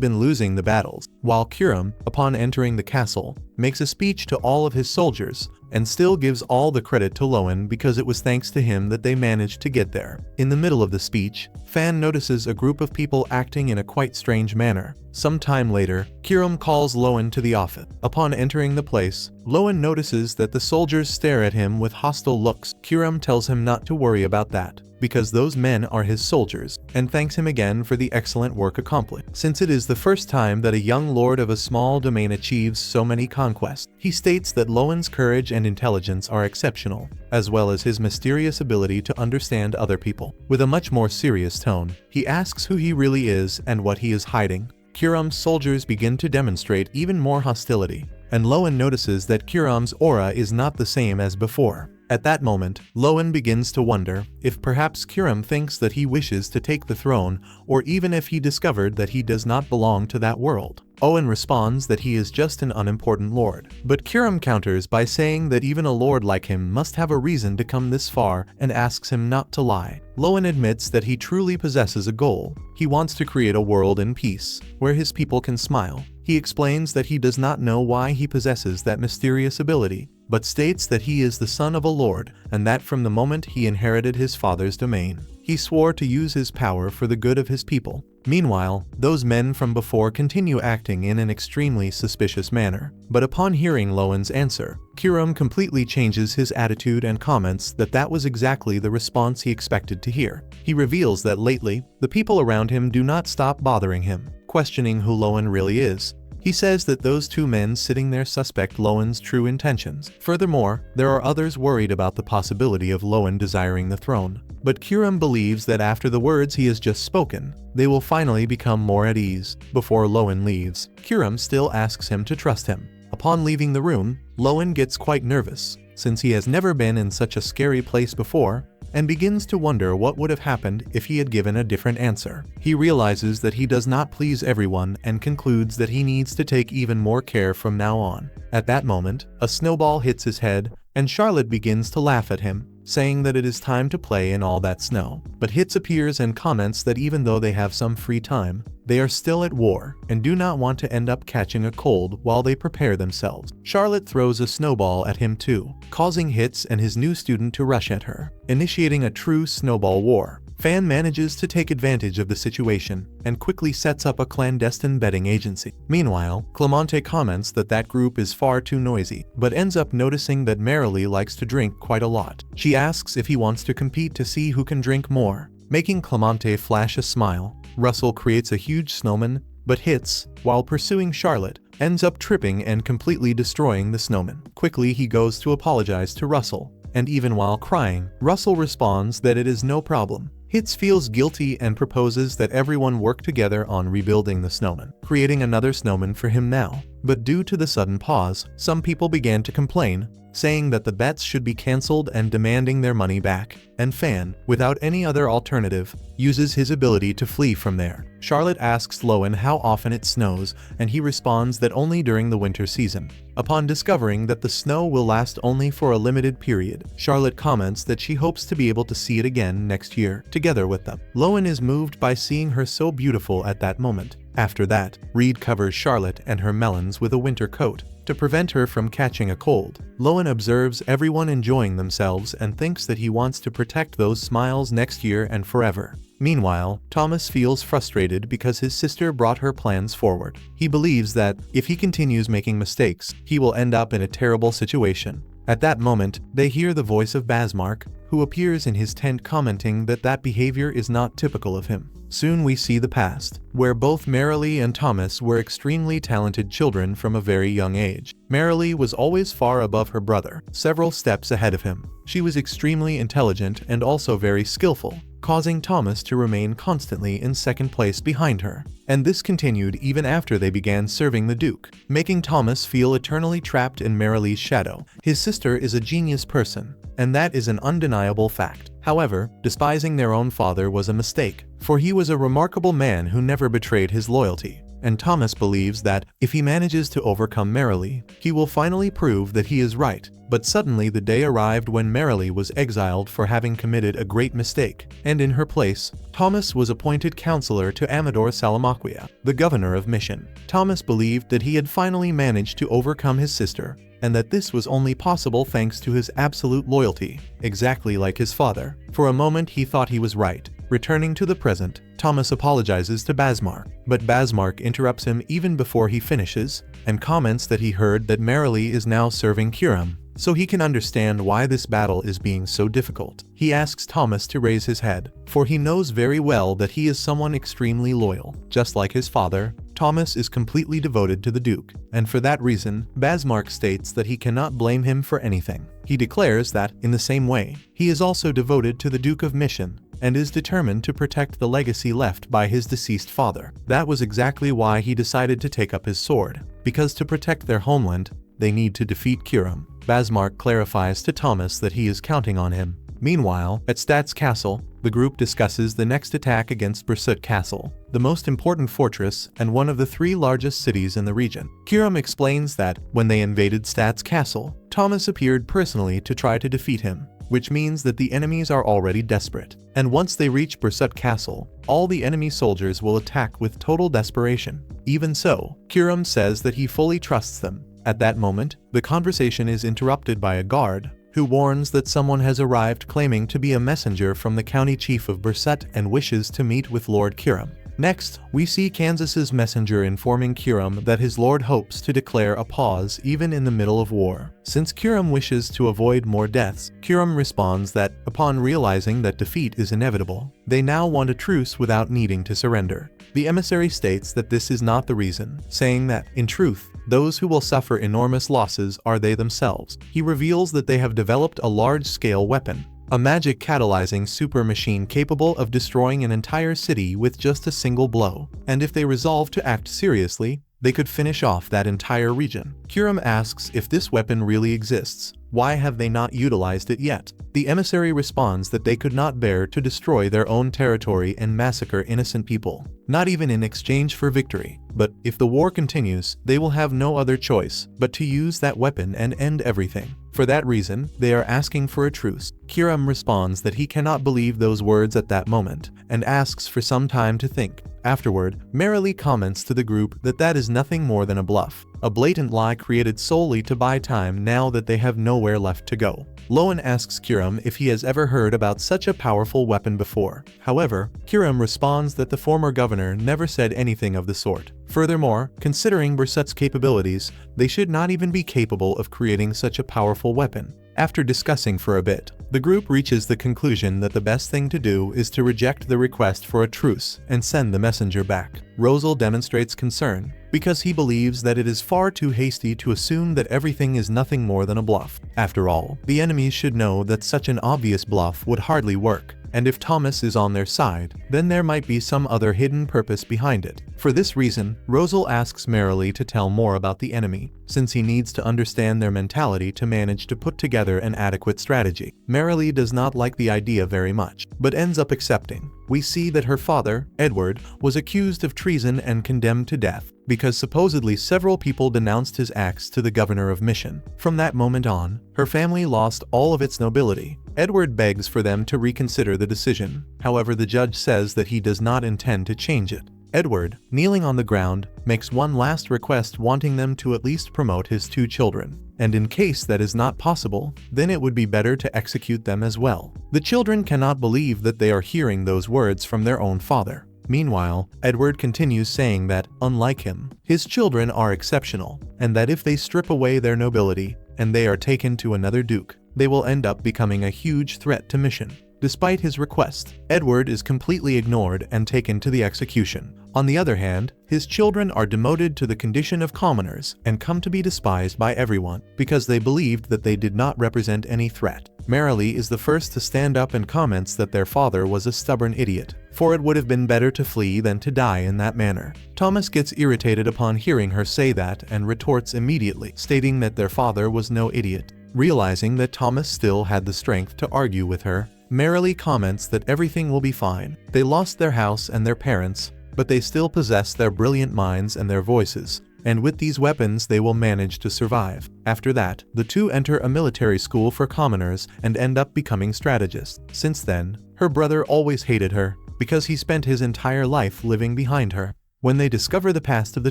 been losing the battles, while Kurum, upon entering the castle, makes a speech to all of his soldiers, and still gives all the credit to Lowen because it was thanks to him that they managed to get there. In the middle of the speech, Fan notices a group of people acting in a quite strange manner. Some time later, Kurum calls Lowen to the office. Upon entering the place, Lowen notices that the soldiers stare at him with hostile looks. Kurum tells him not to worry about that, because those men are his soldiers, and thanks him again for the excellent work accomplished. Since it is the first time that a young lord of a small domain achieves so many conquests, he states that Lowen's courage and intelligence are exceptional, as well as his mysterious ability to understand other people. With a much more serious tone, he asks who he really is and what he is hiding. Kurum's soldiers begin to demonstrate even more hostility, and Lowen notices that Kurum's aura is not the same as before. At that moment, Lowen begins to wonder if perhaps Kurum thinks that he wishes to take the throne, or even if he discovered that he does not belong to that world. Owen responds that he is just an unimportant lord, but Kurum counters by saying that even a lord like him must have a reason to come this far and asks him not to lie. Lowen admits that he truly possesses a goal. He wants to create a world in peace, where his people can smile. He explains that he does not know why he possesses that mysterious ability, but states that he is the son of a lord, and that from the moment he inherited his father's domain, he swore to use his power for the good of his people. Meanwhile, those men from before continue acting in an extremely suspicious manner. But upon hearing Lowen's answer, Kurum completely changes his attitude and comments that that was exactly the response he expected to hear. He reveals that lately, the people around him do not stop bothering him, questioning who Lowen really is. He says that those two men sitting there suspect Lowen's true intentions. Furthermore, there are others worried about the possibility of Lowen desiring the throne. But Kurum believes that after the words he has just spoken, they will finally become more at ease. Before Lowen leaves, Kurum still asks him to trust him. Upon leaving the room, Lowen gets quite nervous, since he has never been in such a scary place before, and begins to wonder what would have happened if he had given a different answer. He realizes that he does not please everyone and concludes that he needs to take even more care from now on. At that moment, a snowball hits his head, and Charlotte begins to laugh at him, saying that it is time to play in all that snow. But Hitz appears and comments that even though they have some free time, they are still at war and do not want to end up catching a cold while they prepare themselves. Charlotte throws a snowball at him too, causing Hitz and his new student to rush at her, initiating a true snowball war. Fan manages to take advantage of the situation and quickly sets up a clandestine betting agency. Meanwhile, Clemente comments that that group is far too noisy, but ends up noticing that Marilee likes to drink quite a lot. She asks if he wants to compete to see who can drink more, making Clemente flash a smile. Russell creates a huge snowman, but Hitz, while pursuing Charlotte, ends up tripping and completely destroying the snowman. Quickly he goes to apologize to Russell, and even while crying, Russell responds that it is no problem. Hitz feels guilty and proposes that everyone work together on rebuilding the snowman, creating another snowman for him now. But due to the sudden pause, some people began to complain, saying that the bets should be cancelled and demanding their money back, and Fan, without any other alternative, uses his ability to flee from there. Charlotte asks Lowen how often it snows, and he responds that only during the winter season. Upon discovering that the snow will last only for a limited period, Charlotte comments that she hopes to be able to see it again next year, together with them. Lowen is moved by seeing her so beautiful at that moment. After that, Reed covers Charlotte and her melons with a winter coat to prevent her from catching a cold. Lowen observes everyone enjoying themselves and thinks that he wants to protect those smiles next year and forever. Meanwhile, Thomas feels frustrated because his sister brought her plans forward. He believes that, if he continues making mistakes, he will end up in a terrible situation. At that moment, they hear the voice of Basmark, who appears in his tent commenting that that behavior is not typical of him. Soon we see the past, where both Marilee and Thomas were extremely talented children from a very young age. Marilee was always far above her brother, several steps ahead of him. She was extremely intelligent and also very skillful, causing Thomas to remain constantly in second place behind her. And this continued even after they began serving the Duke, making Thomas feel eternally trapped in Marilee's shadow. His sister is a genius person, and that is an undeniable fact. However, despising their own father was a mistake, for he was a remarkable man who never betrayed his loyalty. And Thomas believes that, if he manages to overcome Marilee, he will finally prove that he is right. But suddenly the day arrived when Marilee was exiled for having committed a great mistake, and in her place, Thomas was appointed counselor to Amador Salamaquia, the governor of Mission. Thomas believed that he had finally managed to overcome his sister, and that this was only possible thanks to his absolute loyalty, exactly like his father. For a moment he thought he was right. Returning to the present, Thomas apologizes to Basmark, but Basmark interrupts him even before he finishes, and comments that he heard that Marilee is now serving Kiram, so he can understand why this battle is being so difficult. He asks Thomas to raise his head, for he knows very well that he is someone extremely loyal. Just like his father, Thomas is completely devoted to the Duke, and for that reason, Basmark states that he cannot blame him for anything. He declares that, in the same way, he is also devoted to the Duke of Mission, and is determined to protect the legacy left by his deceased father. That was exactly why he decided to take up his sword, because to protect their homeland, they need to defeat Kiram. Basmark clarifies to Thomas that he is counting on him. Meanwhile, at Stats Castle, the group discusses the next attack against Bursut Castle, the most important fortress and one of the 3 largest cities in the region. Kiram explains that, when they invaded Stats Castle, Thomas appeared personally to try to defeat him, which means that the enemies are already desperate. And once they reach Bursut Castle, all the enemy soldiers will attack with total desperation. Even so, Kiram says that he fully trusts them. At that moment, the conversation is interrupted by a guard, who warns that someone has arrived claiming to be a messenger from the county chief of Bursut and wishes to meet with Lord Kiram. Next, we see Kansas's messenger informing Kiram that his lord hopes to declare a pause even in the middle of war. Since Kiram wishes to avoid more deaths, Kiram responds that, upon realizing that defeat is inevitable, they now want a truce without needing to surrender. The emissary states that this is not the reason, saying that, in truth, those who will suffer enormous losses are they themselves. He reveals that they have developed a large-scale weapon, a magic catalyzing super machine capable of destroying an entire city with just a single blow, and if they resolve to act seriously, they could finish off that entire region. Kiram asks if this weapon really exists. Why have they not utilized it yet? The emissary responds that they could not bear to destroy their own territory and massacre innocent people, not even in exchange for victory. But if the war continues, they will have no other choice but to use that weapon and end everything. For that reason, they are asking for a truce. Kiram responds that he cannot believe those words at that moment, and asks for some time to think. Afterward, merrily comments to the group that that is nothing more than a bluff, a blatant lie created solely to buy time now that they have nowhere left to go. Lowen asks Kiram if he has ever heard about such a powerful weapon before. However, Kiram responds that the former governor never said anything of the sort. Furthermore, considering Bersut's capabilities, they should not even be capable of creating such a powerful weapon. After discussing for a bit, the group reaches the conclusion that the best thing to do is to reject the request for a truce and send the messenger back. Rosal demonstrates concern, because he believes that it is far too hasty to assume that everything is nothing more than a bluff. After all, the enemies should know that such an obvious bluff would hardly work. And if Thomas is on their side, then there might be some other hidden purpose behind it. For this reason, Rosal asks merrily to tell more about the enemy, since he needs to understand their mentality to manage to put together an adequate strategy. Merrily does not like the idea very much, but ends up accepting. We see that her father, Edward, was accused of treason and condemned to death, because supposedly several people denounced his acts to the governor of Mission. From that moment on, her family lost all of its nobility. Edward begs for them to reconsider the decision. However, the judge says that he does not intend to change it. Edward, kneeling on the ground, makes one last request, wanting them to at least promote his 2 children. And in case that is not possible, then it would be better to execute them as well. The children cannot believe that they are hearing those words from their own father. Meanwhile, Edward continues saying that, unlike him, his children are exceptional, and that if they strip away their nobility, and they are taken to another duke, they will end up becoming a huge threat to Mission. Despite his request, Edward is completely ignored and taken to the execution. On the other hand, his children are demoted to the condition of commoners and come to be despised by everyone because they believed that they did not represent any threat. Merrily is the first to stand up and comments that their father was a stubborn idiot, for it would have been better to flee than to die in that manner. Thomas gets irritated upon hearing her say that and retorts immediately, stating that their father was no idiot. Realizing that Thomas still had the strength to argue with her, merrily comments that everything will be fine. They lost their house and their parents, but they still possess their brilliant minds and their voices, and with these weapons they will manage to survive. After that, the 2 enter a military school for commoners and end up becoming strategists. Since then, her brother always hated her, because he spent his entire life living behind her. When they discover the past of the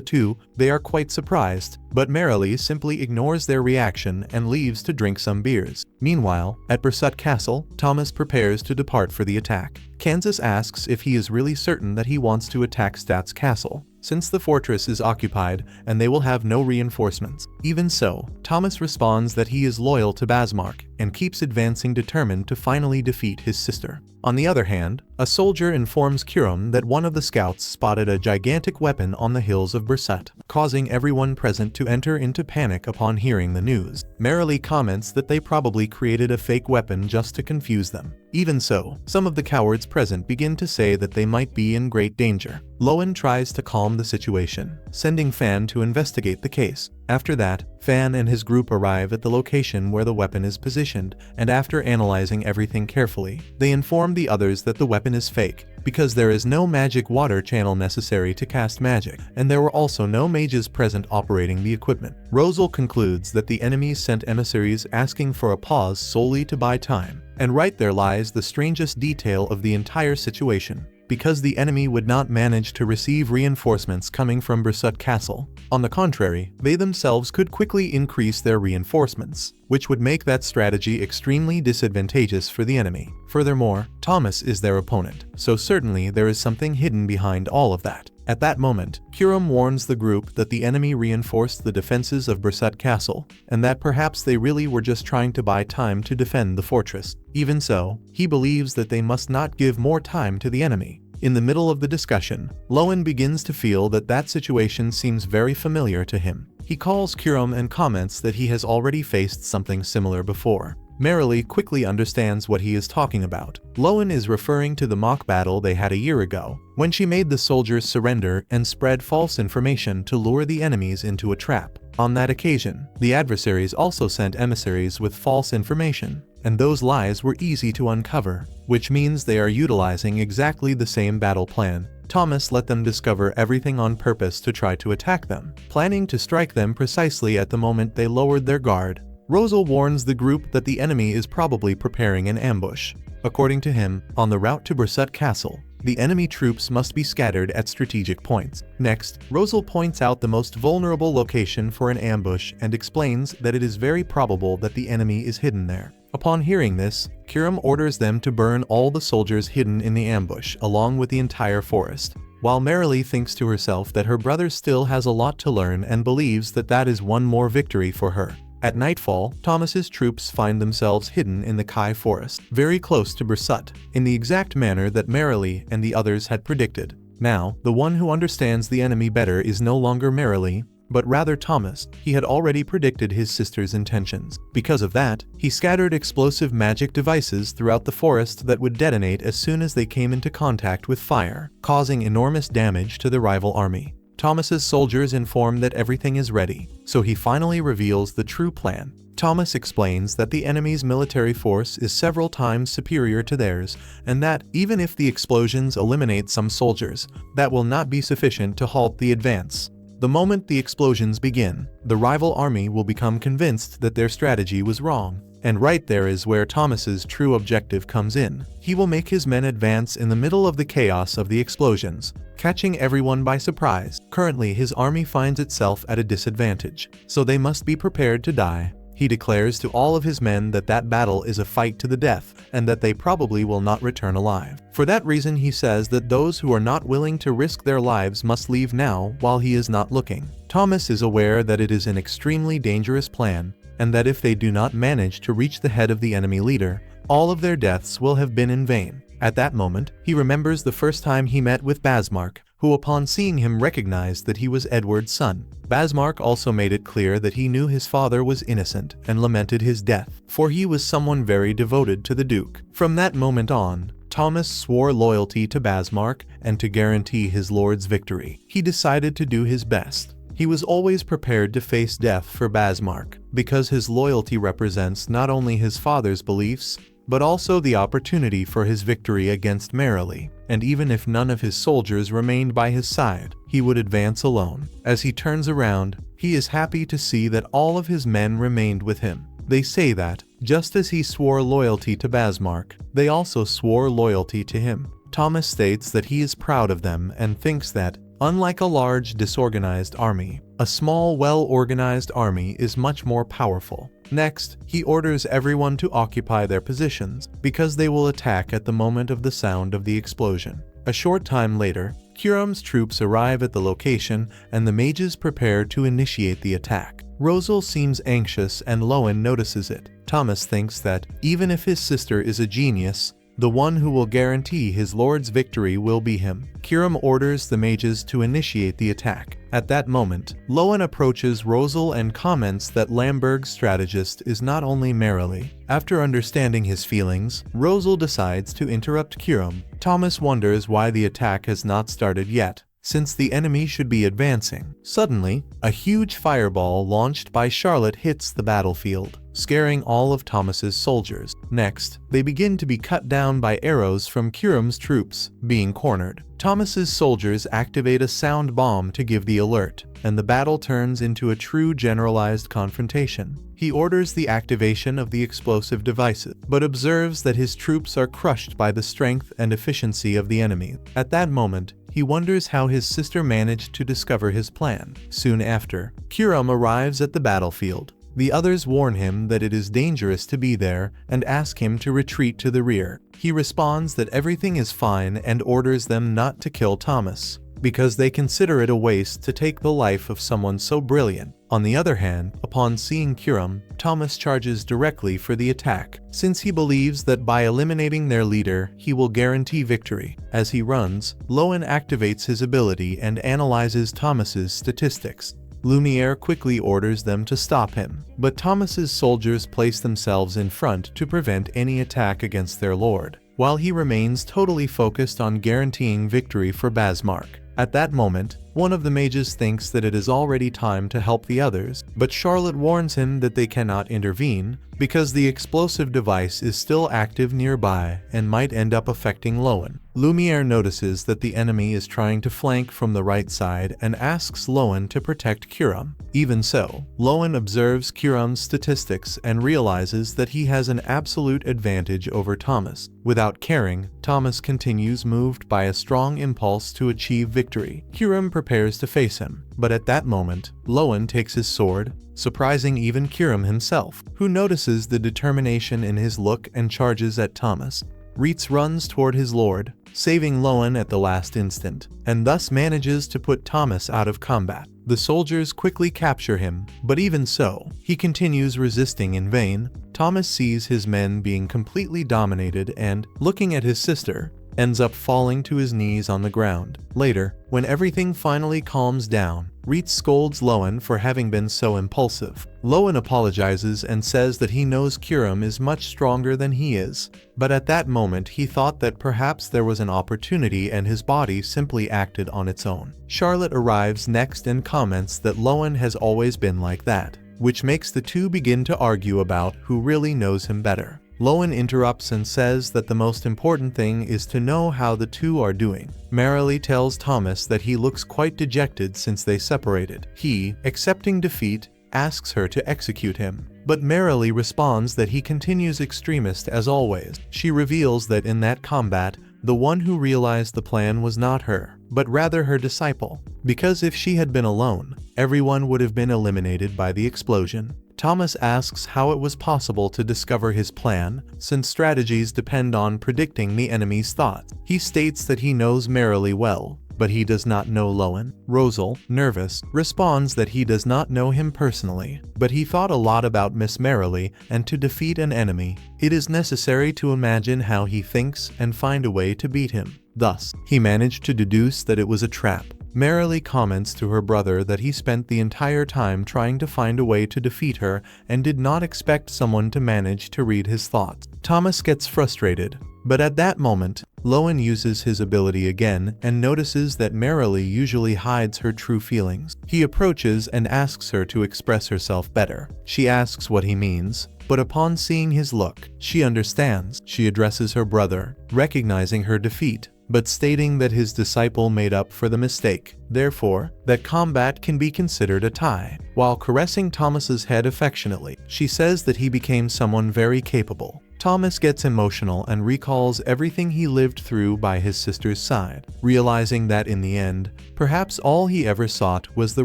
2, they are quite surprised, but merrily simply ignores their reaction and leaves to drink some beers. Meanwhile, at Bersut Castle, Thomas prepares to depart for the attack. Kansas asks if he is really certain that he wants to attack Stat's castle, since the fortress is occupied and they will have no reinforcements. Even so, Thomas responds that he is loyal to Basmark and keeps advancing, determined to finally defeat his sister. On the other hand, a soldier informs Kiram that one of the scouts spotted a gigantic weapon on the hills of Bersut, causing everyone present to enter into panic upon hearing the news. Merrily comments that they probably created a fake weapon just to confuse them. Even so, some of the cowards present begin to say that they might be in great danger. Lowen tries to calm the situation, sending Fan to investigate the case. After that, Fan and his group arrive at the location where the weapon is positioned, and after analyzing everything carefully, they inform the others that the weapon is fake, because there is no magic water channel necessary to cast magic, and there were also no mages present operating the equipment. Rosal concludes that the enemies sent emissaries asking for a pause solely to buy time, and right there lies the strangest detail of the entire situation, because the enemy would not manage to receive reinforcements coming from Bersut Castle. On the contrary, they themselves could quickly increase their reinforcements, which would make that strategy extremely disadvantageous for the enemy. Furthermore, Thomas is their opponent, so certainly there is something hidden behind all of that. At that moment, Kiram warns the group that the enemy reinforced the defenses of Bersut Castle, and that perhaps they really were just trying to buy time to defend the fortress. Even so, he believes that they must not give more time to the enemy. In the middle of the discussion, Lowen begins to feel that that situation seems very familiar to him. He calls Kiram and comments that he has already faced something similar before. Merrily quickly understands what he is talking about. Lowen is referring to the mock battle they had a year ago, when she made the soldiers surrender and spread false information to lure the enemies into a trap. On that occasion, the adversaries also sent emissaries with false information, and those lies were easy to uncover, which means they are utilizing exactly the same battle plan. Thomas let them discover everything on purpose to try to attack them, planning to strike them precisely at the moment they lowered their guard. Rosal warns the group that the enemy is probably preparing an ambush. According to him, on the route to Bursut Castle, the enemy troops must be scattered at strategic points. Next, Rosal points out the most vulnerable location for an ambush and explains that it is very probable that the enemy is hidden there. Upon hearing this, Kiram orders them to burn all the soldiers hidden in the ambush along with the entire forest, while Merrily thinks to herself that her brother still has a lot to learn and believes that that is one more victory for her. At nightfall, Thomas's troops find themselves hidden in the Kai forest, very close to Bursut, in the exact manner that Merrily and the others had predicted. Now, the one who understands the enemy better is no longer Merrily, but rather Thomas. He had already predicted his sister's intentions. Because of that, he scattered explosive magic devices throughout the forest that would detonate as soon as they came into contact with fire, causing enormous damage to the rival army. Thomas's soldiers inform that everything is ready, so he finally reveals the true plan. Thomas explains that the enemy's military force is several times superior to theirs, and that, even if the explosions eliminate some soldiers, that will not be sufficient to halt the advance. The moment the explosions begin, the rival army will become convinced that their strategy was wrong. And right there is where Thomas's true objective comes in. He will make his men advance in the middle of the chaos of the explosions, catching everyone by surprise. Currently, his army finds itself at a disadvantage, so they must be prepared to die. He declares to all of his men that that battle is a fight to the death, and that they probably will not return alive. For that reason, he says that those who are not willing to risk their lives must leave now while he is not looking. Thomas is aware that it is an extremely dangerous plan, and that if they do not manage to reach the head of the enemy leader, all of their deaths will have been in vain. At that moment, he remembers the first time he met with Basmark, who upon seeing him recognized that he was Edward's son. Basmark also made it clear that he knew his father was innocent and lamented his death, for he was someone very devoted to the Duke. From that moment on, Thomas swore loyalty to Basmark and to guarantee his lord's victory. He decided to do his best. He was always prepared to face death for Basmark, because his loyalty represents not only his father's beliefs, but also the opportunity for his victory against Merrily. And even if none of his soldiers remained by his side, he would advance alone. As he turns around, he is happy to see that all of his men remained with him. They say that, just as he swore loyalty to Basmark, they also swore loyalty to him. Thomas states that he is proud of them and thinks that, unlike a large disorganized army, a small well-organized army is much more powerful. Next, he orders everyone to occupy their positions, because they will attack at the moment of the sound of the explosion. A short time later, Kiram's troops arrive at the location and the mages prepare to initiate the attack. Rosal seems anxious and Lowen notices it. Thomas thinks that, even if his sister is a genius, the one who will guarantee his lord's victory will be him. Kiram orders the mages to initiate the attack. At that moment, Lowen approaches Rosal and comments that Lamberg's strategist is not only Merrily. After understanding his feelings, Rosal decides to interrupt Kiram. Thomas wonders why the attack has not started yet, since the enemy should be advancing. Suddenly, a huge fireball launched by Charlotte hits the battlefield, scaring all of Thomas's soldiers. Next, they begin to be cut down by arrows from Kiram's troops, being cornered. Thomas's soldiers activate a sound bomb to give the alert, and the battle turns into a true generalized confrontation. He orders the activation of the explosive devices, but observes that his troops are crushed by the strength and efficiency of the enemy. At that moment, he wonders how his sister managed to discover his plan. Soon after, Kiram arrives at the battlefield. The others warn him that it is dangerous to be there and ask him to retreat to the rear. He responds that everything is fine and orders them not to kill Thomas, because they consider it a waste to take the life of someone so brilliant. On the other hand, upon seeing Kiram, Thomas charges directly for the attack, since he believes that by eliminating their leader, he will guarantee victory. As he runs, Lowen activates his ability and analyzes Thomas's statistics. Lumiere quickly orders them to stop him, but Thomas's soldiers place themselves in front to prevent any attack against their lord, while he remains totally focused on guaranteeing victory for Basmark. At that moment, one of the mages thinks that it is already time to help the others, but Charlotte warns him that they cannot intervene because the explosive device is still active nearby and might end up affecting Lowen. Lumiere notices that the enemy is trying to flank from the right side and asks Lowen to protect Kuram. Even so, Lowen observes Kuram's statistics and realizes that he has an absolute advantage over Thomas. Without caring, Thomas continues, moved by a strong impulse to achieve victory. Kuram prepares to face him, but at that moment, Lowen takes his sword, surprising even Kuram himself, who notices the determination in his look and charges at Thomas. Reitz runs toward his lord, saving Lowen at the last instant, and thus manages to put Thomas out of combat. The soldiers quickly capture him, but even so, he continues resisting in vain. Thomas sees his men being completely dominated and, looking at his sister, ends up falling to his knees on the ground. Later, when everything finally calms down, Reitz scolds Lowen for having been so impulsive. Lowen apologizes and says that he knows Kuram is much stronger than he is, but at that moment he thought that perhaps there was an opportunity and his body simply acted on its own. Charlotte arrives next and comments that Lowen has always been like that, which makes the two begin to argue about who really knows him better. Lowen interrupts and says that the most important thing is to know how the two are doing. Merrily tells Thomas that he looks quite dejected since they separated. He, accepting defeat, asks her to execute him, but Merrily responds that he continues extremist as always. She reveals that in that combat, the one who realized the plan was not her, but rather her disciple, because if she had been alone, everyone would have been eliminated by the explosion. Thomas asks how it was possible to discover his plan, since strategies depend on predicting the enemy's thoughts. He states that he knows Merrily well, but he does not know Lowen. Rosal, nervous, responds that he does not know him personally, but he thought a lot about Miss Merrily, and to defeat an enemy, it is necessary to imagine how he thinks and find a way to beat him. Thus, he managed to deduce that it was a trap. Merrily comments to her brother that he spent the entire time trying to find a way to defeat her and did not expect someone to manage to read his thoughts. Thomas gets frustrated, but at that moment, Lowen uses his ability again and notices that Merrily usually hides her true feelings. He approaches and asks her to express herself better. She asks what he means, but upon seeing his look, she understands. She addresses her brother, recognizing her defeat, but stating that his disciple made up for the mistake, therefore, that combat can be considered a tie. While caressing Thomas's head affectionately, she says that he became someone very capable. Thomas gets emotional and recalls everything he lived through by his sister's side, realizing that in the end, perhaps all he ever sought was the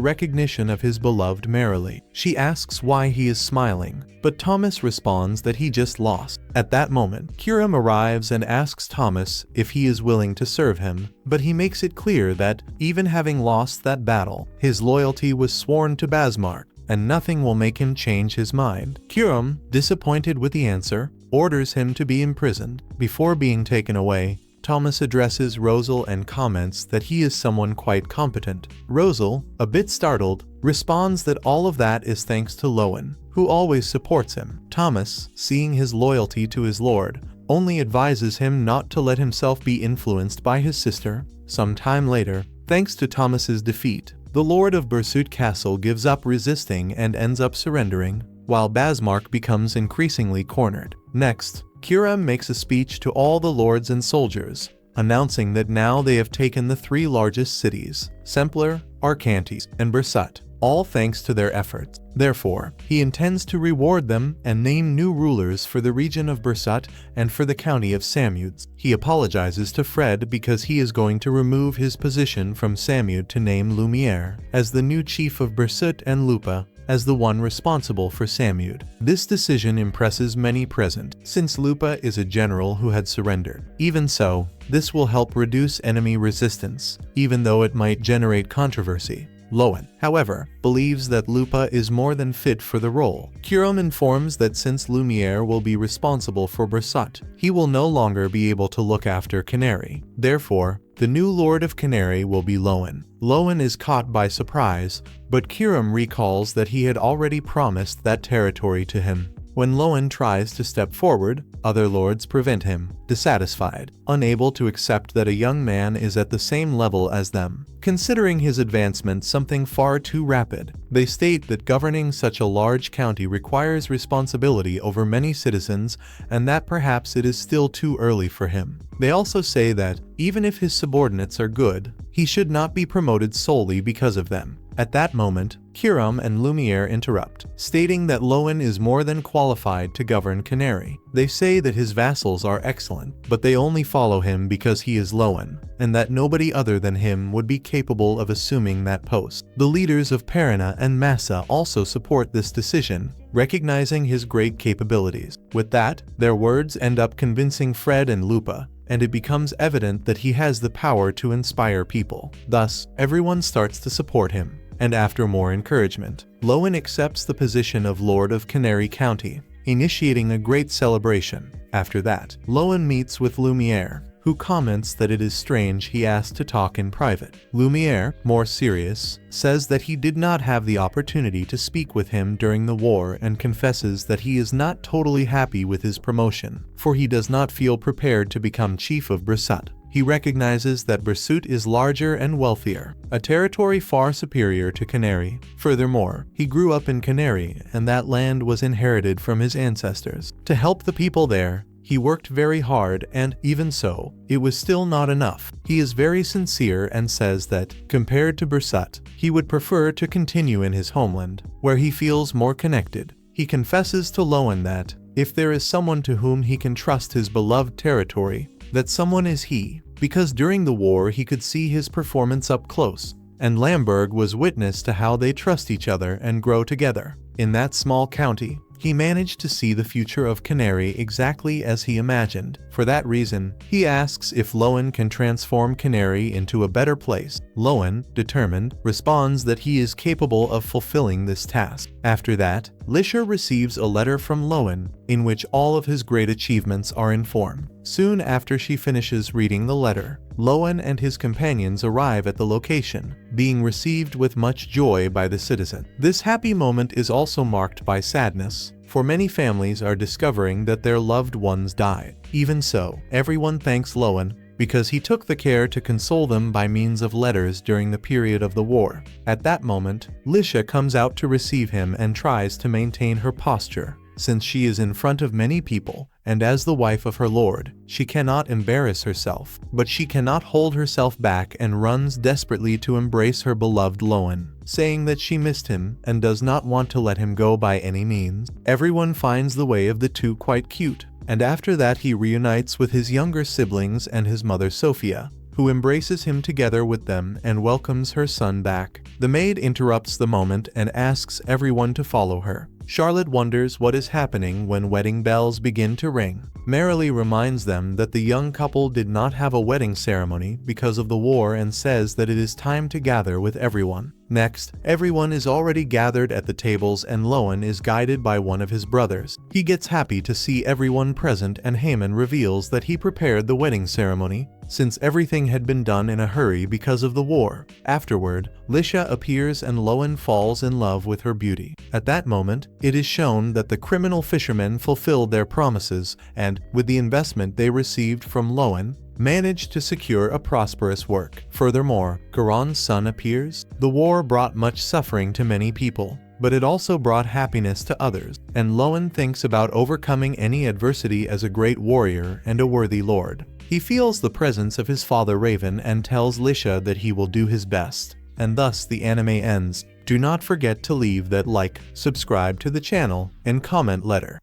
recognition of his beloved Merrily. She asks why he is smiling, but Thomas responds that he just lost. At that moment, Kuram arrives and asks Thomas if he is willing to serve him, but he makes it clear that, even having lost that battle, his loyalty was sworn to Basmark, and nothing will make him change his mind. Kuram, disappointed with the answer, orders him to be imprisoned. Before being taken away, Thomas addresses Rosal and comments that he is someone quite competent. Rosal, a bit startled, responds that all of that is thanks to Lowen, who always supports him. Thomas, seeing his loyalty to his lord, only advises him not to let himself be influenced by his sister. Some time later, thanks to Thomas's defeat, the Lord of Bersut Castle gives up resisting and ends up surrendering, while Basmark becomes increasingly cornered. Next, Kuram makes a speech to all the lords and soldiers, announcing that now they have taken the three largest cities, Sempler, Arcantes, and Bersut, all thanks to their efforts. Therefore, he intends to reward them and name new rulers for the region of Bersut and for the county of Samud. He apologizes to Fred because he is going to remove his position from Samud to name Lumiere as the new chief of Bersut and Lupa as the one responsible for Samud. This decision impresses many present, since Lupa is a general who had surrendered. Even so, this will help reduce enemy resistance, even though it might generate controversy. Lowen, however, believes that Lupa is more than fit for the role. Kuram informs that since Lumiere will be responsible for Bersut, he will no longer be able to look after Canary. Therefore, The new Lord of Canary will be Lowen. Lowen is caught by surprise, but Kiram recalls that he had already promised that territory to him. When Lowen tries to step forward, other lords prevent him, dissatisfied, unable to accept that a young man is at the same level as them. Considering his advancement something far too rapid, they state that governing such a large county requires responsibility over many citizens and that perhaps it is still too early for him. They also say that, even if his subordinates are good, he should not be promoted solely because of them. At that moment, Kiram and Lumiere interrupt, stating that Lowen is more than qualified to govern Canary. They say that his vassals are excellent, but they only follow him because he is Lowen, and that nobody other than him would be capable of assuming that post. The leaders of Parana and Massa also support this decision, recognizing his great capabilities. With that, their words end up convincing Fred and Lupa, and it becomes evident that he has the power to inspire people. Thus, everyone starts to support him. And after more encouragement, Lowen accepts the position of Lord of Canary County, initiating a great celebration. After that, Lowen meets with Lumiere, who comments that it is strange he asked to talk in private. Lumiere, more serious, says that he did not have the opportunity to speak with him during the war and confesses that he is not totally happy with his promotion, for he does not feel prepared to become chief of Brissut. He recognizes that Brissut is larger and wealthier, a territory far superior to Canary. Furthermore, he grew up in Canary and that land was inherited from his ancestors. To help the people there, he worked very hard and, even so, it was still not enough. He is very sincere and says that, compared to Brissut, he would prefer to continue in his homeland, where he feels more connected. He confesses to Lowen that, if there is someone to whom he can trust his beloved territory, that someone is he, because during the war he could see his performance up close, and Lamberg was witness to how they trust each other and grow together. In that small county, he managed to see the future of Canary exactly as he imagined. For that reason, he asks if Lowen can transform Canary into a better place. Lowen, determined, responds that he is capable of fulfilling this task. After that, Lisha receives a letter from Lowen, in which all of his great achievements are informed. Soon after she finishes reading the letter, Lowen and his companions arrive at the location, being received with much joy by the citizen. This happy moment is also marked by sadness, for many families are discovering that their loved ones died. Even so, everyone thanks Lowen, because he took the care to console them by means of letters during the period of the war. At that moment, Lisha comes out to receive him and tries to maintain her posture, since she is in front of many people, and as the wife of her lord, she cannot embarrass herself. But she cannot hold herself back and runs desperately to embrace her beloved Lowen, saying that she missed him and does not want to let him go by any means. Everyone finds the way of the two quite cute, and after that he reunites with his younger siblings and his mother Sophia, who embraces him together with them and welcomes her son back. The maid interrupts the moment and asks everyone to follow her. Charlotte wonders what is happening when wedding bells begin to ring. Merrily reminds them that the young couple did not have a wedding ceremony because of the war and says that it is time to gather with everyone. Next, everyone is already gathered at the tables and Lowen is guided by one of his brothers. He gets happy to see everyone present and Haman reveals that he prepared the wedding ceremony, since everything had been done in a hurry because of the war. Afterward, Lisha appears and Lowen falls in love with her beauty. At that moment, it is shown that the criminal fishermen fulfilled their promises and, with the investment they received from Lowen, managed to secure a prosperous work. Furthermore, Garon's son appears. The war brought much suffering to many people, but it also brought happiness to others, and Lowen thinks about overcoming any adversity as a great warrior and a worthy lord. He feels the presence of his father Raven and tells Lisha that he will do his best. And thus the anime ends. Do not forget to leave that like, subscribe to the channel, and comment letter.